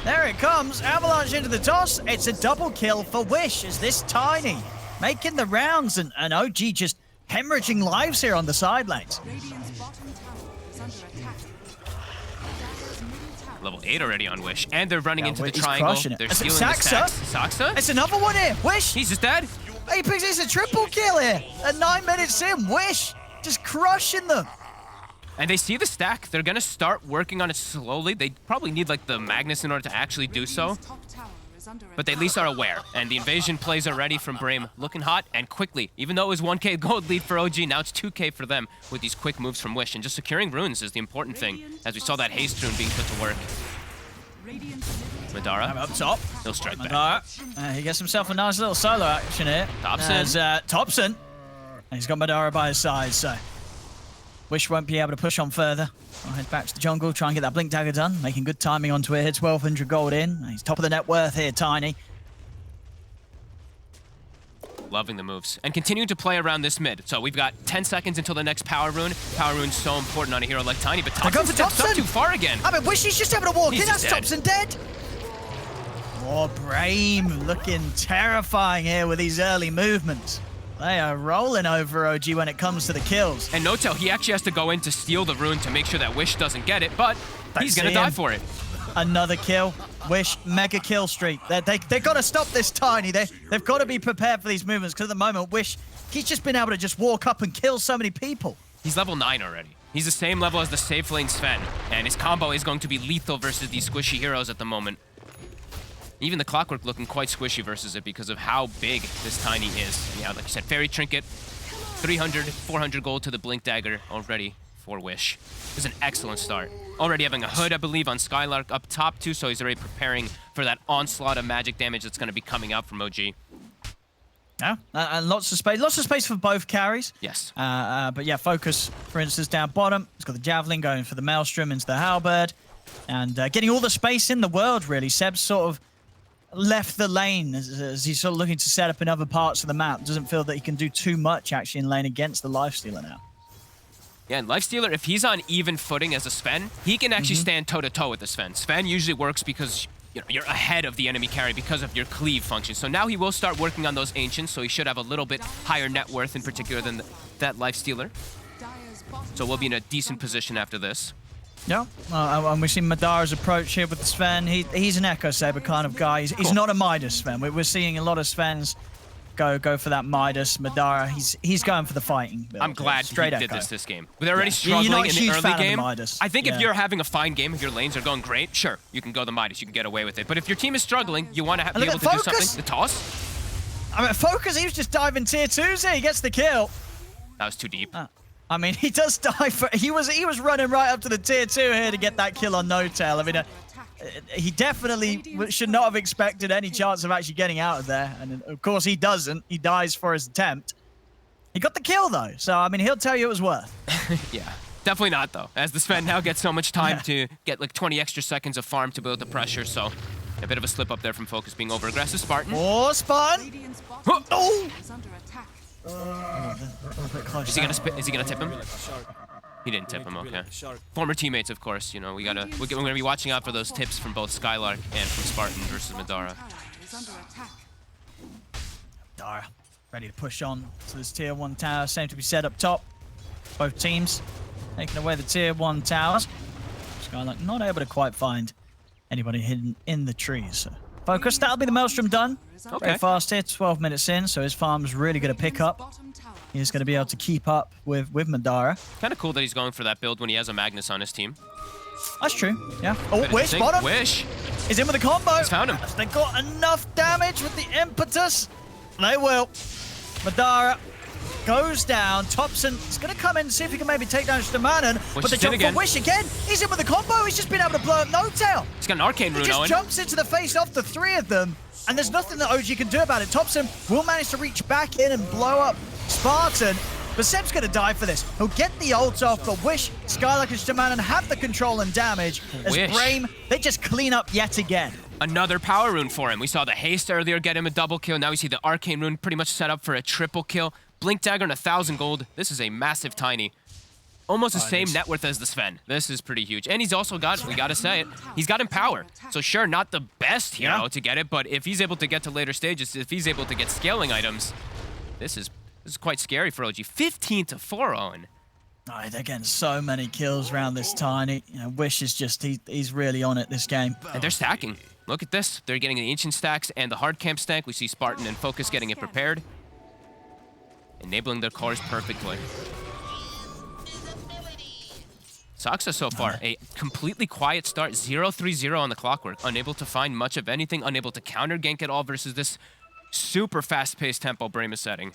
There it comes. Avalanche into the toss. It's a double kill for Wish as this Tiny making the rounds and OG just hemorrhaging lives here on the side lanes. Level 8 already on Wish, and they're running into the triangle. They're stealing the stacks. Saksa? It's another one here. Wish. He's just dead. Apex is a triple kill here. At 9 minutes in, Wish just crushing them. And they see the stack. They're going to start working on it slowly. They probably need like the Magnus in order to actually do so. But they at least are aware. And the invasion plays are ready from Brame. Looking hot and quickly. Even though it was 1k gold lead for OG, now it's 2k for them with these quick moves from Wish. And just securing runes is the important thing, as we saw that haste rune being put to work. Madara up top. He'll strike back. He gets himself a nice little solo action here. Thompson. And he's got Madara by his side, so Wish won't be able to push on further. I'll head back to the jungle, try and get that Blink Dagger done. Making good timing onto it. Hits 1,200 gold in. He's top of the net worth here, Tiny. Loving the moves. And continuing to play around this mid. So we've got 10 seconds until the next power rune. Power rune's so important on a hero like Tiny, but Thompson steps up too far again. I mean, Wish he's just able to walk in. That's Thompson dead. Oh, Brame looking terrifying here with these early movements. They are rolling over OG when it comes to the kills. And Notel, he actually has to go in to steal the rune to make sure that Wish doesn't get it, but he's going to die for it. Another kill. Wish, mega kill streak. They've got to stop this Tiny. They've got to be prepared for these movements, because at the moment, Wish, he's just been able to just walk up and kill so many people. He's level 9 already. He's the same level as the safe lane Sven, and his combo is going to be lethal versus these squishy heroes at the moment. Even the Clockwork looking quite squishy versus it because of how big this Tiny is. Yeah, like you said, Fairy Trinket, 300, 400 gold to the Blink Dagger already for Wish. This is an excellent start. Already having a hood, I believe, on Skylark up top too, so he's already preparing for that onslaught of magic damage that's going to be coming out from OG. Yeah, and lots of space for both carries. Yes. But yeah, Focus, for instance, down bottom. He's got the Javelin going for the Maelstrom into the Halberd. And getting all the space in the world, really. Seb's sort of left the lane as he's sort of looking to set up in other parts of the map. Doesn't feel that he can do too much actually in lane against the Lifestealer now. Yeah, and Lifestealer, if he's on even footing as a Sven, he can actually stand toe-to-toe with the Sven. Sven usually works because you're ahead of the enemy carry because of your cleave function. So now he will start working on those Ancients, so he should have a little bit higher net worth in particular than that Lifestealer. So we'll be in a decent position after this. Yeah, and we've seen Madara's approach here with the Sven. He's an Echo Saber kind of guy. He's not a Midas Sven. We're seeing a lot of Svens go for that Midas. Madara, he's going for the fighting build. I'm glad he did Echo. this game. They're already struggling in the early game. I think if you're having a fine game, if your lanes are going great, sure, you can go the Midas, you can get away with it. But if your team is struggling, you want to be able to do something. The toss? I mean, Focus, he was just diving tier 2s here. He gets the kill. That was too deep. I mean, he does die for... He was running right up to the tier 2 here to get that kill on No Tail. I mean, he definitely should not have expected any chance of actually getting out of there. And of course, he doesn't. He dies for his attempt. He got the kill, though. So, I mean, he'll tell you it was worth. Yeah, definitely not, though. As the Sven now gets so much time to get like 20 extra seconds of farm to build the pressure. So, a bit of a slip up there from Focus being over-aggressive. Spartan. Oh, Spartan. Oh! Is he gonna tip him? He didn't tip him, okay. Former teammates, of course. You know, we're gonna be watching out for those tips from both Skylark and from Spartan versus Madara. Madara, ready to push on to this tier 1 tower. Same to be set up top. Both teams taking away the tier 1 towers. Skylark not able to quite find anybody hidden in the trees. So Focus, that'll be the Maelstrom done. Okay. Very fast here, 12 minutes in, so his farm's really going to pick up. He's going to be able to keep up with Madara. Kind of cool that he's going for that build when he has a Magnus on his team. That's true, yeah. Oh, Wish, bottom. Wish. He's in with the combo. He's found him. They got enough damage with the impetus. They will. Madara goes down. Thompson is going to come in and see if he can maybe take down Stamanen. But the jump for Wish again. He's in with the combo. He's just been able to blow up No Tail. He's got an arcane rune, He just Owen. jumps into the face of the 3 of them. And there's nothing that OG can do about it. Thompson will manage to reach back in and blow up Spartan. But Seb's going to die for this. He'll get the ult off, but Wish, Skylark, and Stamanen have the control and damage. As Brame, they just clean up yet again. Another power rune for him. We saw the haste earlier get him a double kill. Now we see the arcane rune pretty much set up for a triple kill. Blink dagger and 1,000 gold. This is a massive tiny. Almost the same net worth as the Sven. This is pretty huge. And he's also got, we gotta say it, he's got Empower. So sure, not the best hero to get it, but if he's able to get to later stages, if he's able to get scaling items, this is quite scary for OG. 15-4, Owen. Oh, they're getting so many kills around this tiny. You know, Wish is just, he's really on it this game. And they're stacking. Look at this. They're getting the Ancient stacks and the Hard Camp stack. We see Spartan and Focus getting it prepared. Enabling their cores perfectly. Saksa so far, a completely quiet start, 0-3-0 on the clockwork, unable to find much of anything, unable to counter gank at all versus this super fast-paced tempo Brame is setting.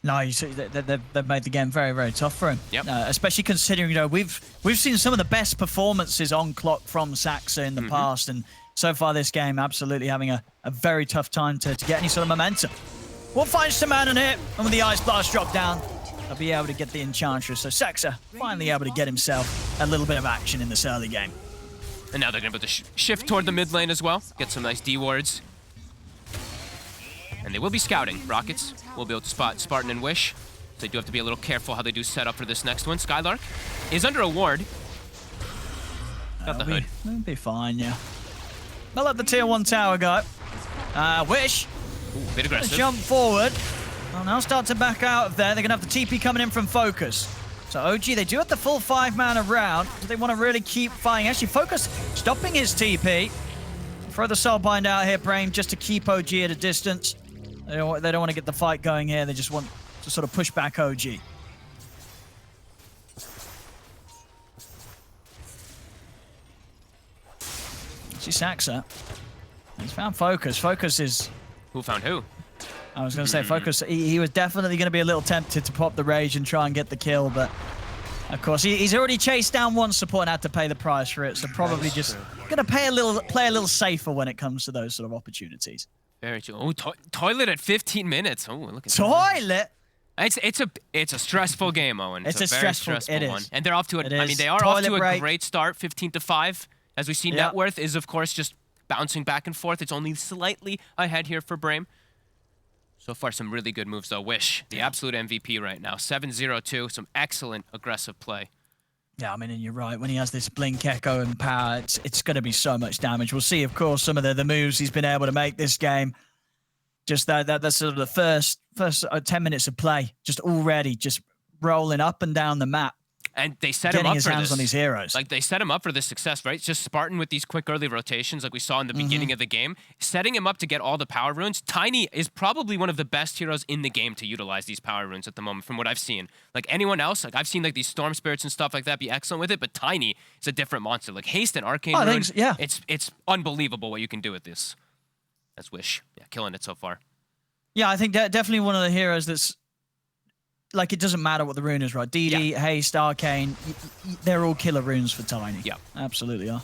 No, you see, they've made the game very, very tough for him. Yep. Especially considering, you know, we've seen some of the best performances on clock from Saksa in the past, and so far this game absolutely having a very tough time to get any sort of momentum. We'll find Stamanen here, and when the Ice Blast drop down, they'll be able to get the Enchantress. So Saksa finally able to get himself a little bit of action in this early game. And now they're going to put the shift toward the mid lane as well. Get some nice D-wards. And they will be scouting. Rockets will be able to spot Spartan and Wish. So they do have to be a little careful how they do set up for this next one. Skylark is under a ward. Got the hood. They'll be fine, yeah. They'll let the tier 1 tower go. Wish. Ooh, bit aggressive. Jump forward. Well, now start to back out of there. They're going to have the TP coming in from Focus. So OG, they do have the full 5-man around. Do they want to really keep fighting? Actually, Focus stopping his TP. Throw the Soulbind out here, Brame, just to keep OG at a distance. They don't want to get the fight going here. They just want to sort of push back OG. See Saksa. He's found Focus. Focus is... Who found who? I was going to say Focus. He was definitely going to be a little tempted to pop the rage and try and get the kill, but of course he's already chased down one support and had to pay the price for it. So probably just going to play a little safer when it comes to those sort of opportunities. Very true. Oh, toilet at 15 minutes. Oh, look at Toilet. That. It's a stressful game, Owen. It's a very stressful one. And they're off to a. I mean, they are off to a great start. 15-5. As we see, net worth is of course just bouncing back and forth. It's only slightly ahead here for Brame. So far, some really good moves, though. Wish, the absolute MVP right now. 7-0-2, some excellent aggressive play. Yeah, I mean, and you're right. When he has this Blink Echo and power, it's going to be so much damage. We'll see, of course, some of the moves he's been able to make this game. Just that's sort of the first 10 minutes of play, just already just rolling up and down the map. And they set him getting up his for hands this. on these heroes. Like, they set him up for this success, right? It's just Spartan with these quick early rotations like we saw in the beginning of the game. Setting him up to get all the power runes. Tiny is probably one of the best heroes in the game to utilize these power runes at the moment from what I've seen. Like, anyone else, like, I've seen, like, these Storm Spirits and stuff like that be excellent with it, but Tiny is a different monster. Like, Haste and Arcane Rune, yeah. it's unbelievable what you can do with this. That's Wish. Yeah, killing it so far. Yeah, I think definitely one of the heroes that's... Like, it doesn't matter what the rune is, right? DD, Haste, Arcane, they're all killer runes for Tiny. Yeah. Absolutely are.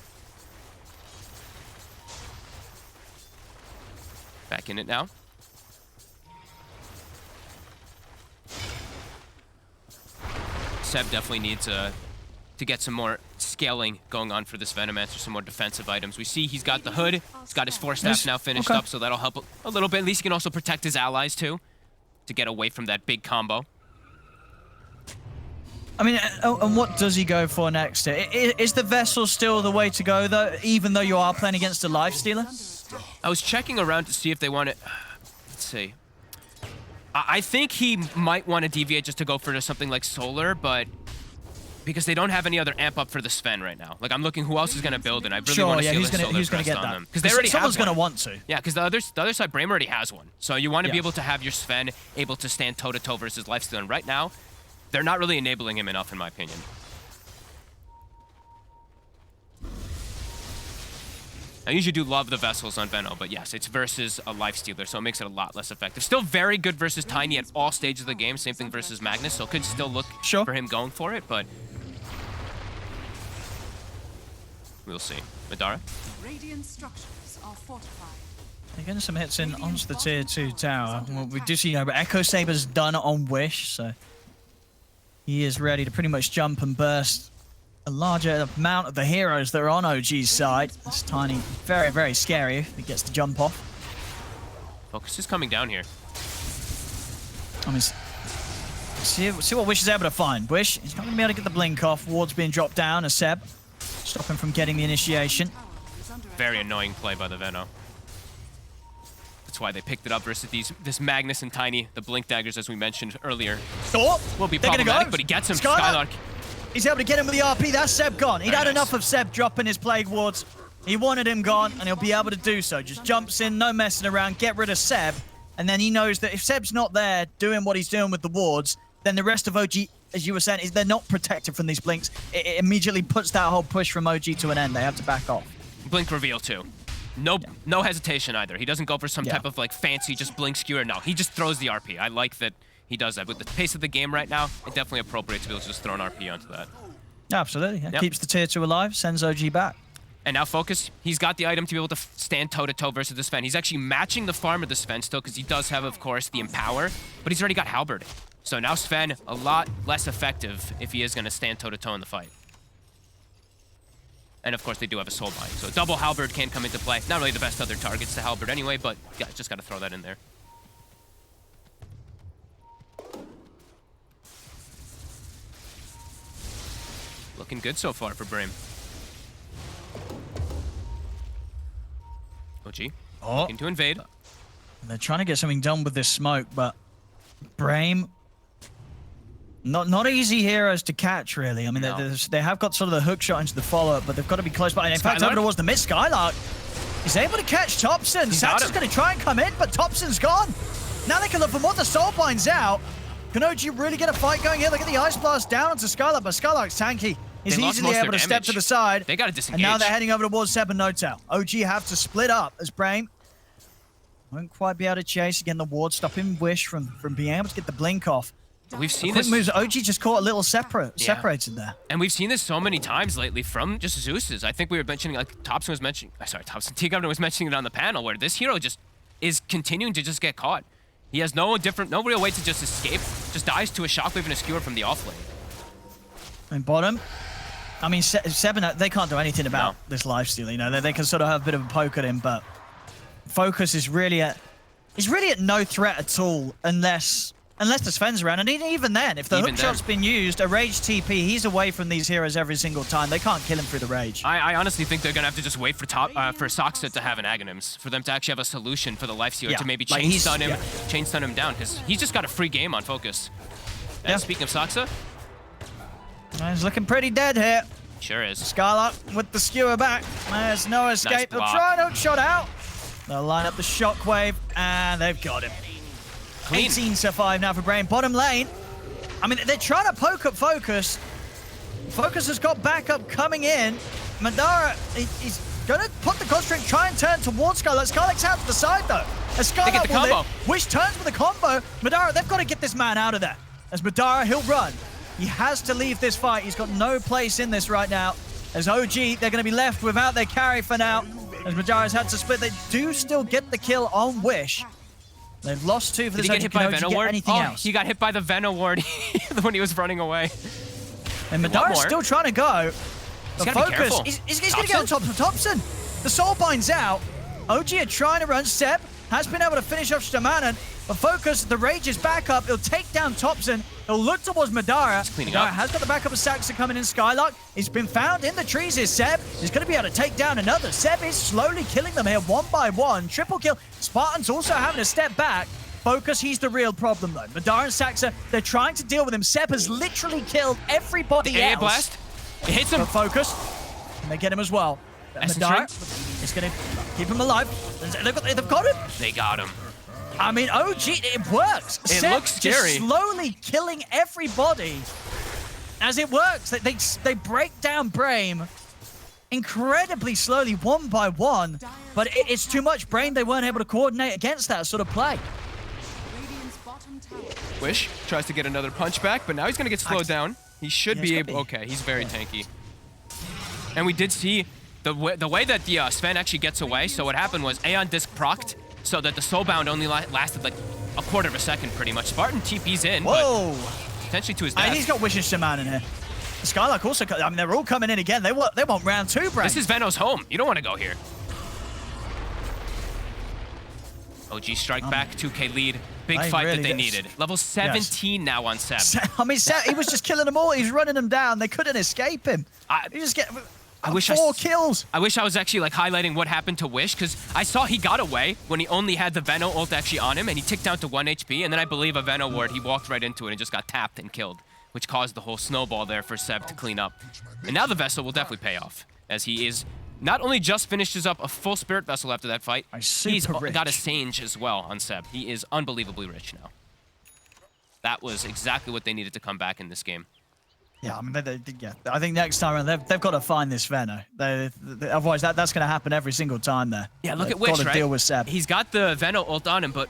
Back in it now. Seb definitely needs to get some more scaling going on for this Venomancer, some more defensive items. We see he's got the hood, he's got his Force Staff now finished up, so that'll help a little bit. At least he can also protect his allies, too, to get away from that big combo. I mean, and what does he go for next? Is the Vessel still the way to go, though, even though you are playing against a Lifestealer? I was checking around to see if they want to... Let's see. I think he might want to deviate just to go for something like Solar, but... Because they don't have any other amp up for the Sven right now. Like, I'm looking who else is going to build, and I really want to see who's going to get that? Because they already someone's have going to want to. Yeah, because the other side, Brame already has one. So you want to be able to have your Sven able to stand toe-to-toe versus Lifestealer. And right now, they're not really enabling him enough, in my opinion. I usually do love the Vessels on Veno, but yes, it's versus a Lifestealer, so it makes it a lot less effective. Still very good versus Tiny at all stages of the game. Same thing versus Magnus, so it could still look for him going for it, but... We'll see. Madara? Radiant structures are fortified. They're getting some hits in onto the tier 2 tower. Well, we do see, but Echo Saber's done on Wish, so he is ready to pretty much jump and burst a larger amount of the heroes that are on OG's side. It's Tiny, very, very scary if he gets to jump off. Focus is coming down here. I mean, see what Wish is able to find. Wish, he's not going to be able to get the blink off. Ward's being dropped down as Seb. Stop him from getting the initiation. Very annoying play by the Veno. That's why they picked it up versus this Magnus and Tiny, the Blink Daggers, as we mentioned earlier. Oh, will be problematic, but he gets him. Skylark. He's able to get him with the RP. That's Seb gone. He'd had enough of Seb dropping his Plague Wards. He wanted him gone, and he'll be able to do so. Just jumps in, no messing around, get rid of Seb, and then he knows that if Seb's not there doing what he's doing with the wards, then the rest of OG, as you were saying, is they're not protected from these blinks. It immediately puts that whole push from OG to an end. They have to back off. Blink reveal too. No hesitation either. He doesn't go for some type of like fancy just blink skewer. No, he just throws the RP. I like that he does that. With the pace of the game right now, it's definitely appropriate to be able to just throw an RP onto that. Absolutely. Yeah. Keeps the tier 2 alive, sends OG back. And now Focus, he's got the item to be able to stand toe-to-toe versus the Sven. He's actually matching the farm of the Sven still because he does have, of course, the Empower, but he's already got Halberd. So now Sven, a lot less effective if he is going to stand toe-to-toe in the fight. And of course, they do have a Soulbind, so double Halberd can come into play. Not really the best other targets to Halberd anyway, but yeah, just got to throw that in there. Looking good so far for Brim. OG, looking to invade. They're trying to get something done with this smoke, but Brame, not easy heroes to catch, really. I mean, they have got sort of the hook shot into the follow-up, but they've got to be close by. And in fact, over towards the mid, Skylark is able to catch Thompson. Satch is going to try and come in, but Thompson's gone. Now they can look for more. The Soulbind's out. Can OG really get a fight going here? Look at the Ice Blast down onto Skylark, but Skylark's tanky. He's easily able to step to the side. They got to disengage. And now they're heading over towards Seb and No-Tail. OG have to split up as Brame won't quite be able to chase. Again, the ward stopping Wish from being able to get the blink off. We've seen quick this. Moves. OG just caught a little separated there. And we've seen this so many times lately from just Zeus's. I think we were mentioning, like Thompson was mentioning, T-Governor was mentioning it on the panel, where this hero just is continuing to just get caught. He has no real way to just escape. Just dies to a shockwave and a skewer from the offlane. And bottom. I mean, Seven, they can't do anything about this lifesteal. You know, they can sort of have a bit of a poke at him, but Focus is really at no threat at all unless the Sven's around. And even then, if the hook shot's been used, a rage TP, he's away from these heroes every single time. They can't kill him through the rage. I honestly think they're gonna have to just wait for Soxa to have an Aghanims, for them to actually have a solution for the lifestealer to maybe chain stun him down, because he's just got a free game on Focus. And speaking of Soxa, He's looking pretty dead here. Sure is. Skylark with the skewer back. There's no escape. They'll try and shot out. They'll line up the shockwave, and they've got him. Clean. 18 to 5 now for Brain. Bottom lane. I mean, they're trying to poke up Focus. Focus has got backup coming in. Madara, he's going to put the God Strength, try and turn towards Skylark. Skylark's out to the side, though. As Skylark get the combo. live, Wish turns with a combo. Madara, they've got to get this man out of there. As Madara, he'll run. He has to leave this fight. He's got no place in this right now. As OG, they're going to be left without their carry for now. As Madara's had to split, they do still get the kill on Wish. They've lost 2 for this. Did he get hit by a Venom Ward? Anything else? He got hit by the Venom Ward when he was running away. And Madara's still trying to go. He's But gotta be Focus, careful. he's going to get on top of Thompson. The Soul Bind's out. OG are trying to run. Seb has been able to finish off Stamanen. But Focus, the Rage is back up. He'll take down Thompson. He'll look towards Madara. Madara has got the backup of Saxa coming in. Skylark, he's been found in the trees here. Seb is going to be able to take down another. Seb is slowly killing them here one by one. Triple kill. Spartan's also having to step back. Focus, he's the real problem, though. Madara and Saxa, they're trying to deal with him. Seb has literally killed everybody else. Blast. It hits him. But Focus, and they get him as well. Madara is going to keep him alive. They've got him. They got him. I mean, OG, it works. It Seb looks scary. just slowly killing everybody. As it works, they break down Brain incredibly slowly, one by one. But it's too much. Brain, they weren't able to coordinate against that sort of play. Wish tries to get another punch back, but now he's going to get slowed down. He should be able... Okay, he's very tanky. And we did see the way that the Sven actually gets away. So what happened was Aeon Disc procced so that the Soulbound only lasted like a quarter of a second pretty much. Spartan TP's in, Whoa. but potentially to his death. And he's got Wish and Shaman in here. Skylark also... I mean, they're all coming in again. They want round 2, Brain. This is Veno's home. You don't want to go here. OG strike back, 2K lead. Big fight that they needed. Level 17 now on Seb. I mean, Seb, he was just killing them all. He's running them down. They couldn't escape him. He just get 4 kills. I wish I was actually like highlighting what happened to Wish, because I saw he got away when he only had the Veno ult actually on him, and he ticked down to 1 HP, and then I believe a Veno ward, he walked right into it and just got tapped and killed, which caused the whole snowball there for Seb to clean up. And now the Vessel will definitely pay off, as he is not only just finishes up a full Spirit Vessel after that fight, he's got a Sage as well on Seb. He is unbelievably rich now. That was exactly what they needed to come back in this game. Yeah, I mean, yeah. I think next time around, they've got to find this Veno. Otherwise, that's going to happen every single time there. Yeah, look they've at Wish, got to deal with Seb. He's got the Veno ult on him, but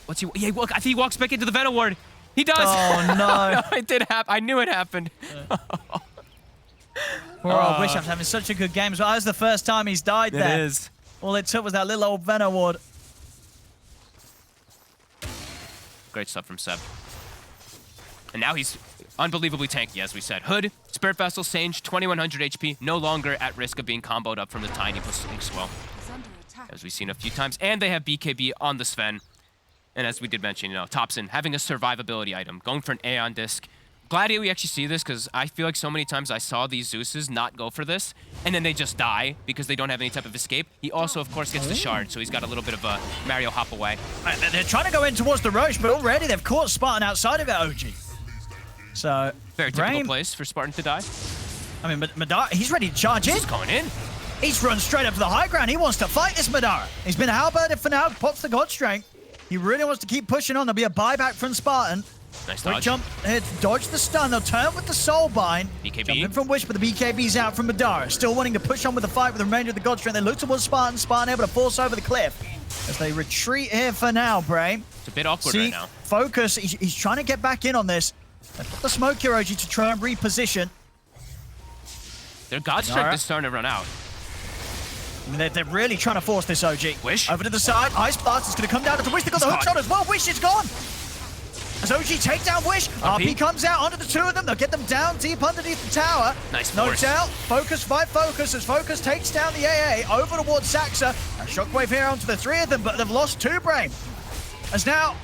what's he... Yeah, look, I think he walks back into the Veno ward. He does. Oh, no. It did happen. I knew it happened. Poor Wish, I'm having such a good game. So that was the first time he's died there. It is. All it took was that little old Veno ward. Great stuff from Seb. And now he's unbelievably tanky, as we said. Hood, Spirit Vessel, Sage, 2100 HP, no longer at risk of being comboed up from the Tiny plus Swell, as we've seen a few times. And they have BKB on the Sven. And as we did mention, you know, Thompson having a survivability item, going for an Aeon Disc. Glad we actually see this, because I feel like so many times I saw these Zeuses not go for this, and then they just die because they don't have any type of escape. He also, of course, gets the Shard, so he's got a little bit of a Mario hop away. They're trying to go in towards the Roche, but already they've caught Spartan outside of it, OG. So, very typical place for Spartan to die. I mean, Madara, he's ready to charge in. He's going in. He's run straight up to the high ground. He wants to fight this Madara. He's been halberded for now, pops the God Strength. He really wants to keep pushing on. There'll be a buyback from Spartan. Nice Quick dodge. jump here to dodge the stun. They'll turn with the Soul Bind. BKB. Jump in from Wish, but the BKB's out from Madara. Still wanting to push on with the fight with the remainder of the God Strength. They look towards Spartan. Spartan able to force over the cliff. As they retreat here for now, Bray. It's a bit awkward right now. Focus. He's trying to get back in on this. They've got the smoke here, OG, to try and reposition. Their God Strength is starting to run out. I mean, they're really trying to force this, OG. Wish. Over to the side. Ice Blast is going to come down to Wish. They've got the hook shot as well. Wish is gone. As OG take down Wish, RP comes out onto the two of them. They'll get them down deep underneath the tower. Nice No force. doubt. Focus, fight Focus, as Focus takes down the AA over towards Saxa. A shockwave here onto the three of them, but they've lost 2 Brain. As now,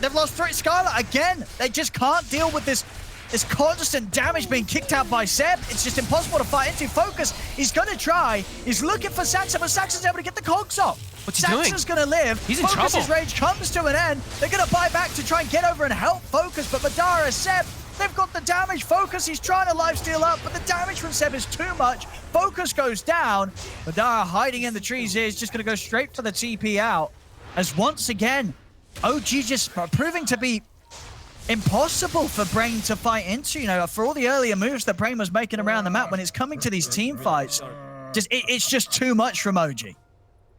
they've lost 3. Skylar, again, they just can't deal with this constant damage being kicked out by Seb. It's just impossible to fight into. Focus, he's going to try. He's looking for Saxa, but Saxa's able to get the cogs off. What's he doing? Saxa's going to live. He's in Focus's trouble. rage comes to an end. They're going to buy back to try and get over and help Focus, but Madara, Seb, They've got the damage. Focus, he's trying to lifesteal up, but the damage from Seb is too much. Focus goes down. Madara hiding in the trees here is just going to go straight for the TP out. As once again, OG just proving to be impossible for Brain to fight into. You know, for all the earlier moves that Brain was making around the map, when it's coming to these team fights, it's just too much from OG.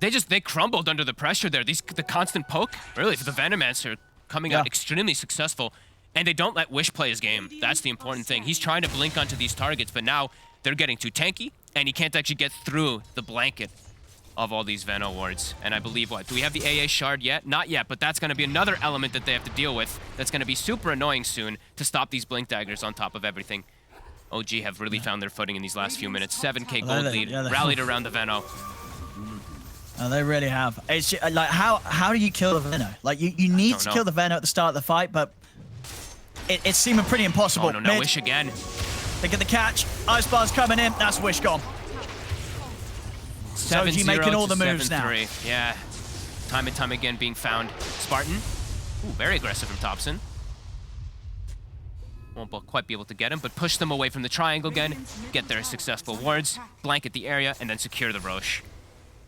They crumbled under the pressure there. The constant poke, really, for the Venomancer coming out extremely successful. And they don't let Wish play his game. That's the important thing. He's trying to blink onto these targets, but now they're getting too tanky, and he can't actually get through the blanket of all these Veno wards. And I believe, do we have the AA shard yet? Not yet, but that's going to be another element that they have to deal with that's going to be super annoying soon to stop these blink daggers on top of everything. OG have really found their footing in these last few minutes. 7k gold lead, rallied around the Veno. Oh, they really have. It's just, like, how do you kill the Veno? Like, you need to kill the Veno at the start of the fight, but it's seeming pretty impossible. Oh, no, now Wish again. They get the catch. Ice Bar's coming in. That's Wish gone. 7-0 making all the moves 7-3. Now. Yeah, time and time again being found. Spartan, very aggressive from Thompson. Won't quite be able to get him, but push them away from the triangle again, get their successful wards, blanket the area, and then secure the Roche.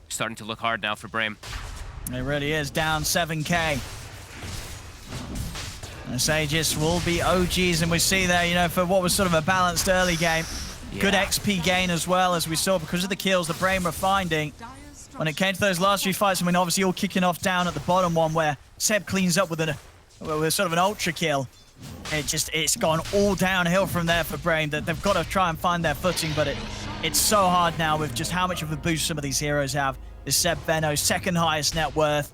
Starting to look hard now for Brame. It really is, down 7k. And Sages will be OGs, and we see there, you know, for what was sort of a balanced early game, good XP gain as well, as we saw, because of the kills that Brame were finding. When it came to those last few fights, I mean, obviously all kicking off down at the bottom one, where Seb cleans up with sort of an ultra kill. It's gone all downhill from there for Brame. That they've got to try and find their footing, but it's so hard now with just how much of a boost some of these heroes have. This Seb Veno, second highest net worth.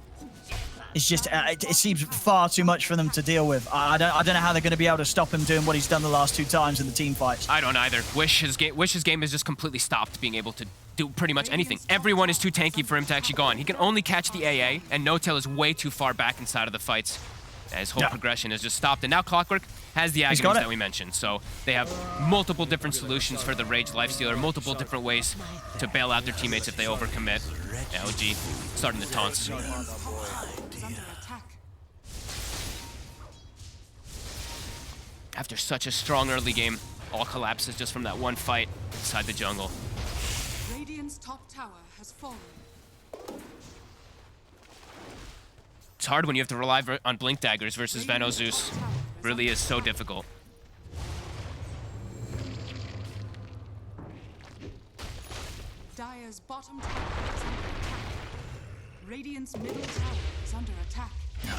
It's just, it seems far too much for them to deal with. I don't know how they're going to be able to stop him doing what he's done the last 2 times in the team fights. I don't either. Wish's game has just completely stopped being able to do pretty much anything. Everyone is too tanky for him to actually go on. He can only catch the AA, and No-Tail is way too far back inside of the fights. His whole progression has just stopped. And now Clockwork has the agonies that we mentioned. So they have multiple different solutions for the Rage Lifestealer, multiple different ways to bail out their teammates if they overcommit. OG starting the taunts. After such a strong early game, all collapses just from that one fight inside the jungle. Radiant's top tower has fallen. It's hard when you have to rely on Blink Daggers versus Veno Zeus. Really is so difficult. Dire's bottom tower is under attack. Radiant's middle tower is under attack.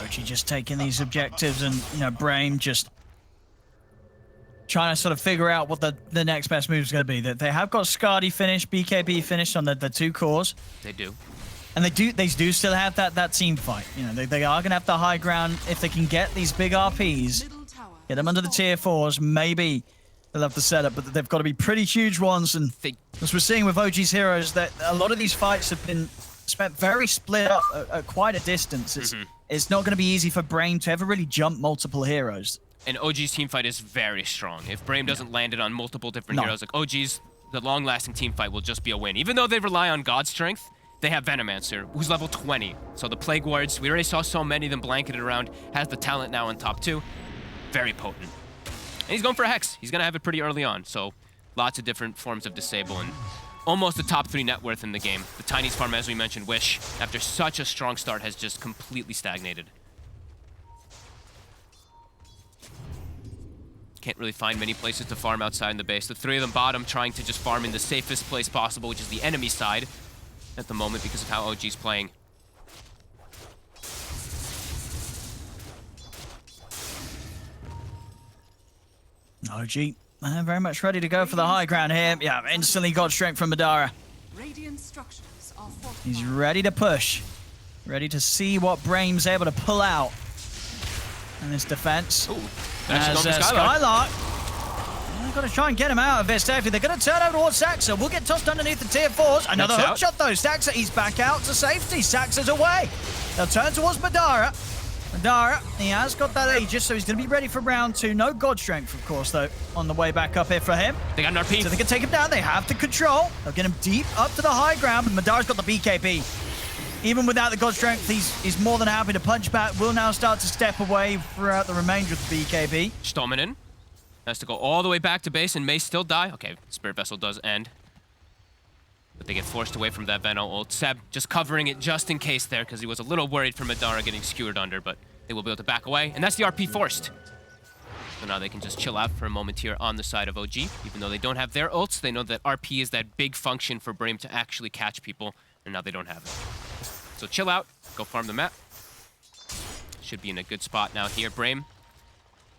OG just taking these objectives, and, you know, Brame just trying to sort of figure out what the next best move is going to be. That they have got Skadi finished, BKB finished on the 2 cores. They do. And they do still have that team fight. You know, they are going to have the high ground. If they can get these big RPs, get them under the tier 4s, maybe they'll have the setup, but they've got to be pretty huge ones. And as we're seeing with OG's heroes, that a lot of these fights have been spent very split up at quite a distance. It's not going to be easy for Brame to ever really jump multiple heroes. And OG's team fight is very strong. If Brame doesn't land it on multiple different heroes, like OG's, the long-lasting team fight will just be a win. Even though they rely on God Strength, they have Venomancer, who's level 20. So the Plague Wards, we already saw so many of them blanketed around, has the talent now on top 2. Very potent. And he's going for a Hex. He's going to have it pretty early on, so lots of different forms of disable, and almost the top 3 net worth in the game. The Tiny's farm, as we mentioned, Wish, after such a strong start, has just completely stagnated. Can't really find many places to farm outside in the base. The 3 of them bottom trying to just farm in the safest place possible, which is the enemy side at the moment because of how OG's playing. OG very much ready to go for the high ground here. Yeah, instantly got strength from Madara. Radiant structures are fortified. He's ready to push. Ready to see what Brame's able to pull out in this defense. As Skylark. They've got to try and get him out of this. They're going to turn over towards Saxa. We'll get tossed underneath the tier 4s. Another hook shot, though. Saxa, he's back out to safety. Saxa's away. They'll turn towards Madara. Madara, he has got that Aegis, so he's going to be ready for round 2. No God Strength, of course, though, on the way back up here for him. They got an RP. So they can take him down. They have the control. They'll get him deep up to the high ground, but Madara's got the BKB. Even without the God Strength, he's more than happy to punch back. Will now start to step away throughout the remainder of the BKB. Stominen. Has to go all the way back to base and may still die. Okay, Spirit Vessel does end. But they get forced away from that Veno ult. Seb just covering it just in case there because he was a little worried for Madara getting skewered under, but they will be able to back away. And that's the RP forced. So now they can just chill out for a moment here on the side of OG. Even though they don't have their ults, they know that RP is that big function for Brame to actually catch people, and now they don't have it. So chill out, go farm the map. Should be in a good spot now here. Brame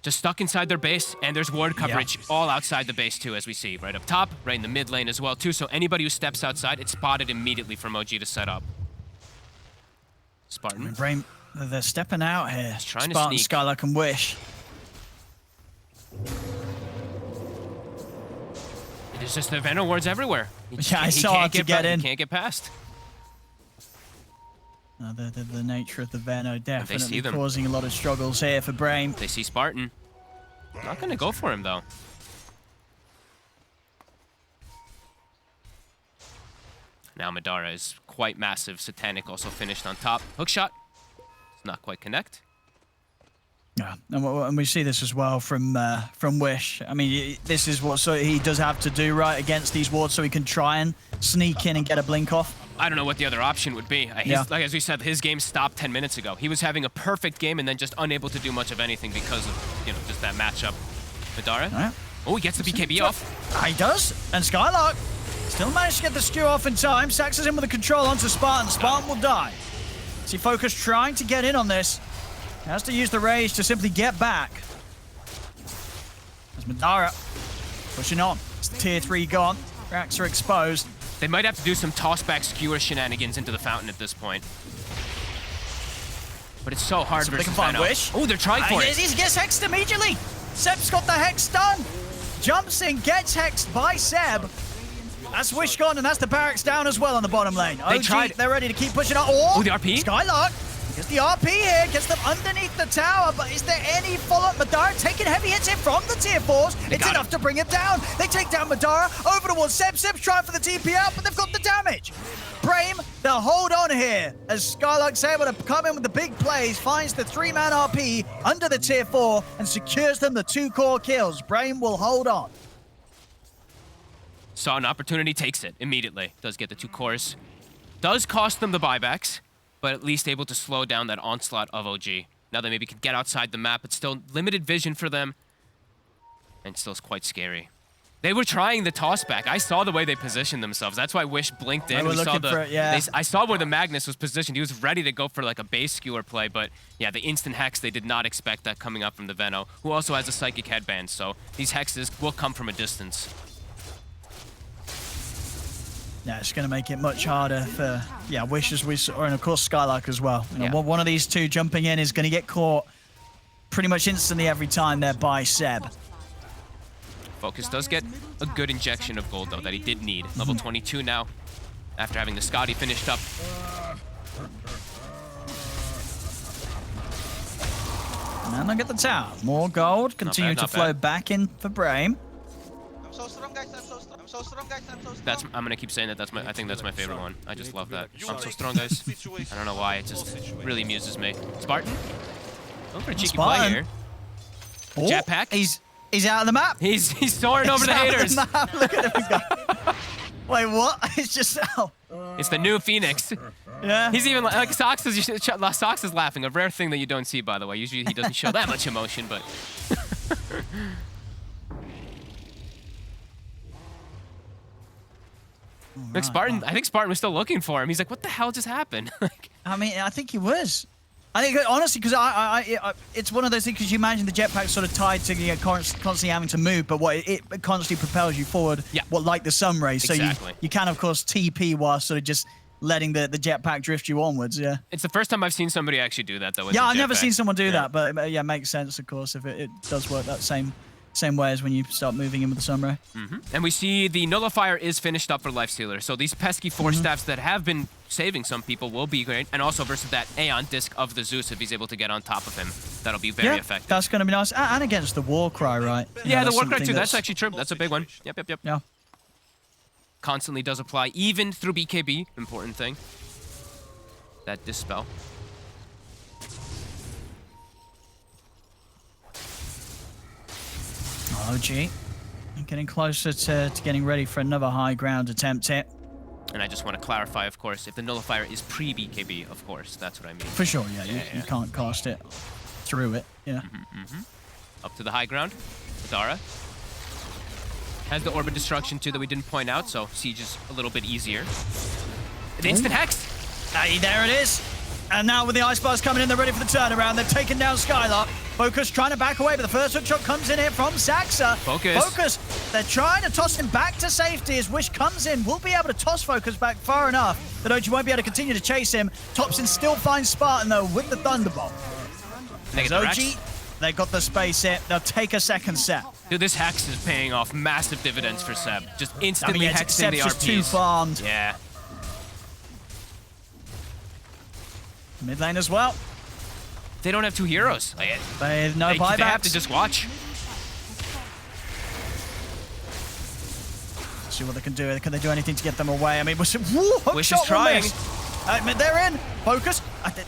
just stuck inside their base, and there's ward coverage all outside the base too, as we see. Right up top, right in the mid lane as well too, so anybody who steps outside, it's spotted immediately from OG to set up. Spartan. Brame, they're stepping out here. He's trying Spartan, to sneak. Skylark, and Wish. There's just the Venom wards everywhere. It's so hard to get in. He can't get past. No, the nature of the Veno see definitely them. causing a lot of struggles here for Brame. They see Spartan. Not gonna go for him though. Now Madara is quite massive. Satanic also finished on top. Hookshot. Does not quite connect. Yeah, and we see this as well from Wish. I mean, this is what he does have to do right against these wards, so he can try and sneak in and get a blink off. I don't know what the other option would be. Like as we said, his game stopped 10 minutes ago. He was having a perfect game and then just unable to do much of anything because of just that matchup. Madara. Right. Oh, he gets the BKB off. He does, and Skylark still managed to get the skew off in time. Saxes in with the control onto Spartan. Spartan will die. See Focus trying to get in on this. Has to use the rage to simply get back. There's Madara pushing on. It's tier 3 gone. Racks are exposed. They might have to do some toss-back skewer shenanigans into the fountain at this point. But it's so hard versus They can find Venom. Wish. Oh, they're trying for it. He gets hexed immediately. Seb's got the hex done. Jumps in, gets hexed by Seb. That's Wish gone, and that's the barracks down as well on the bottom lane. They OG, tried. They're ready to keep pushing on. Oh, the RP? Skylark gets the RP here, gets them underneath the tower, but is there any follow-up? Madara taking heavy hits here from the tier 4s. It's enough to bring it down. They take down Madara, over towards Seb. Seb's trying for the TP out, but they've got the damage. Brame, they'll hold on here as Skylark's able to come in with the big plays, finds the 3-man RP under the tier 4 and secures them the 2 core kills. Brame will hold on. Saw an opportunity, takes it immediately. Does get the 2 cores. Does cost them the buybacks, but at least able to slow down that onslaught of OG. Now they maybe can get outside the map, but still limited vision for them. And still is quite scary. They were trying the toss back. I saw the way they positioned themselves. That's why Wish blinked in. They were looking for it, yeah. I saw where the Magnus was positioned. He was ready to go for like a base skewer play, but yeah, the instant hex, they did not expect that coming up from the Veno, who also has a psychic headband, so these hexes will come from a distance. Yeah, it's going to make it much harder for, Wish as we saw, and of course Skylark as well. One of these two jumping in is going to get caught pretty much instantly every time they're by Seb. Focus does get a good injection of gold, though, that he did need. Level 22 now, after having the Scotty finished up. And look at the tower. More gold. Continue to flow back in for Brame. I'm so strong, guys. I'm so strong, guys. I'm so strong. I'm gonna keep saying that. I think that's my favorite one. I just love that. I'm so strong, guys. I don't know why. It just really amuses me. Spartan. Going for a cheeky play here. Oh, Jetpack. He's out of the map. He's soaring over the haters. Look at him go. Wait, what? It's just It's the new Phoenix. Yeah. He's even like Sox is laughing. A rare thing that you don't see, by the way. Usually he doesn't show that much emotion, but. Like Spartan, I think Spartan was still looking for him. He's like, "What the hell just happened?" I mean, I think he was. I think honestly, because it's one of those things. Because you imagine the jetpack sort of tied to constantly having to move, but it constantly propels you forward. Yeah. Like the sun rays. So Exactly. you can of course TP while sort of just letting the jetpack drift you onwards. Yeah. It's the first time I've seen somebody actually do that, though. With Yeah, the I've never jetpack. seen someone do that, but yeah, makes sense of course if it does work that same way as when you start moving in with the sunray. And we see the nullifier is finished up for Lifestealer. So these pesky 4 staffs that have been saving some people will be great. And also versus that Aeon disc of the Zeus, if he's able to get on top of him, that'll be very effective. That's going to be nice. And against the Warcry, right? Yeah, the Warcry too. That's actually true. That's a big one. Yep. Yeah. Constantly does apply, even through BKB. Important thing. That Dispel. OG getting closer to getting ready for another high ground attempt here. And I just want to clarify, of course, if the nullifier is pre-BKB, of course, that's what I mean. For sure, yeah. You can't cast it through it, yeah. Up to the high ground. Madara has the Orb of Destruction, too, that we didn't point out, so Siege is a little bit easier. The instant Hex! Hey, there it is. And now with the Ice Bars coming in, they're ready for the turnaround. They've taken down Skylark. Focus trying to back away, but the first hook shot comes in here from Saxa. Focus. They're trying to toss him back to safety as Wish comes in. We'll be able to toss Focus back far enough that OG won't be able to continue to chase him. Topson still finds Spartan, though, with the Thunderbolt. There's OG. They got the space here. They'll take a second set. Dude, this Hex is paying off massive dividends for Seb. Just instantly hexing the RPs. Just too farmed. Yeah. Mid lane as well. They don't have two heroes. They have no buybacks. They have to just watch. See what they can do. Can they do anything to get them away? I mean, Wish is trying. They're in. Focus.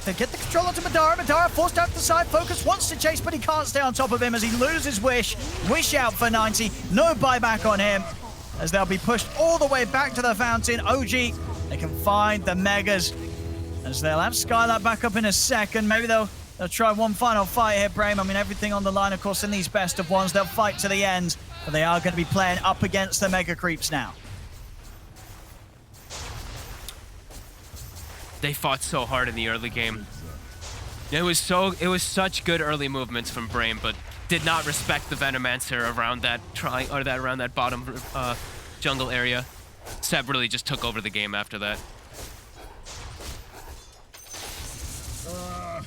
They get the control onto Madara. Madara forced out to the side. Focus wants to chase, but he can't stay on top of him as he loses Wish. Wish out for 90. No buyback on him as they'll be pushed all the way back to the fountain. OG, they can find the Megas as they'll have Skylark back up in a second. Maybe they'll try one final fight here, Brame. I mean, everything on the line, of course, in these best of ones. They'll fight to the end, but they are going to be playing up against the Mega Creeps now. They fought so hard in the early game. It was such good early movements from Brame, but did not respect the Venomancer around that bottom jungle area. Seb really just took over the game after that.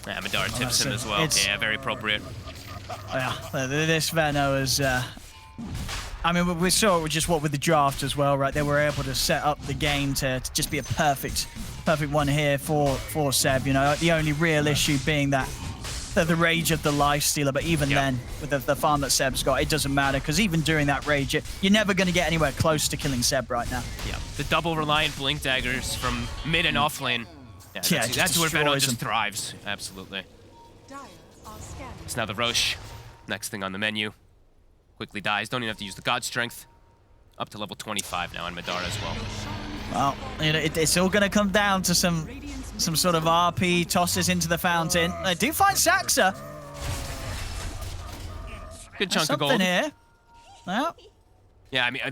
Yeah, Madara tips him as well. Yeah, very appropriate. Yeah, this Veno is... I mean, we saw it just with the draft as well, right? They were able to set up the game to just be a perfect one here for Seb. You know, the only real issue being that the rage of the Lifestealer, but even then, with the farm that Seb's got, it doesn't matter, because even during that rage, you're never going to get anywhere close to killing Seb right now. Yeah, the double reliant Blink Daggers from mid and off lane. Yeah, that's where Veno just thrives. Absolutely. It's now the Roche. Next thing on the menu. Quickly dies. Don't even have to use the God Strength. Up to level 25 now on Madara as well. Well, you know, it's all going to come down to some sort of RP tosses into the fountain. They do find Saxa. Good chunk of gold. Something here. Well. Yeah, I mean,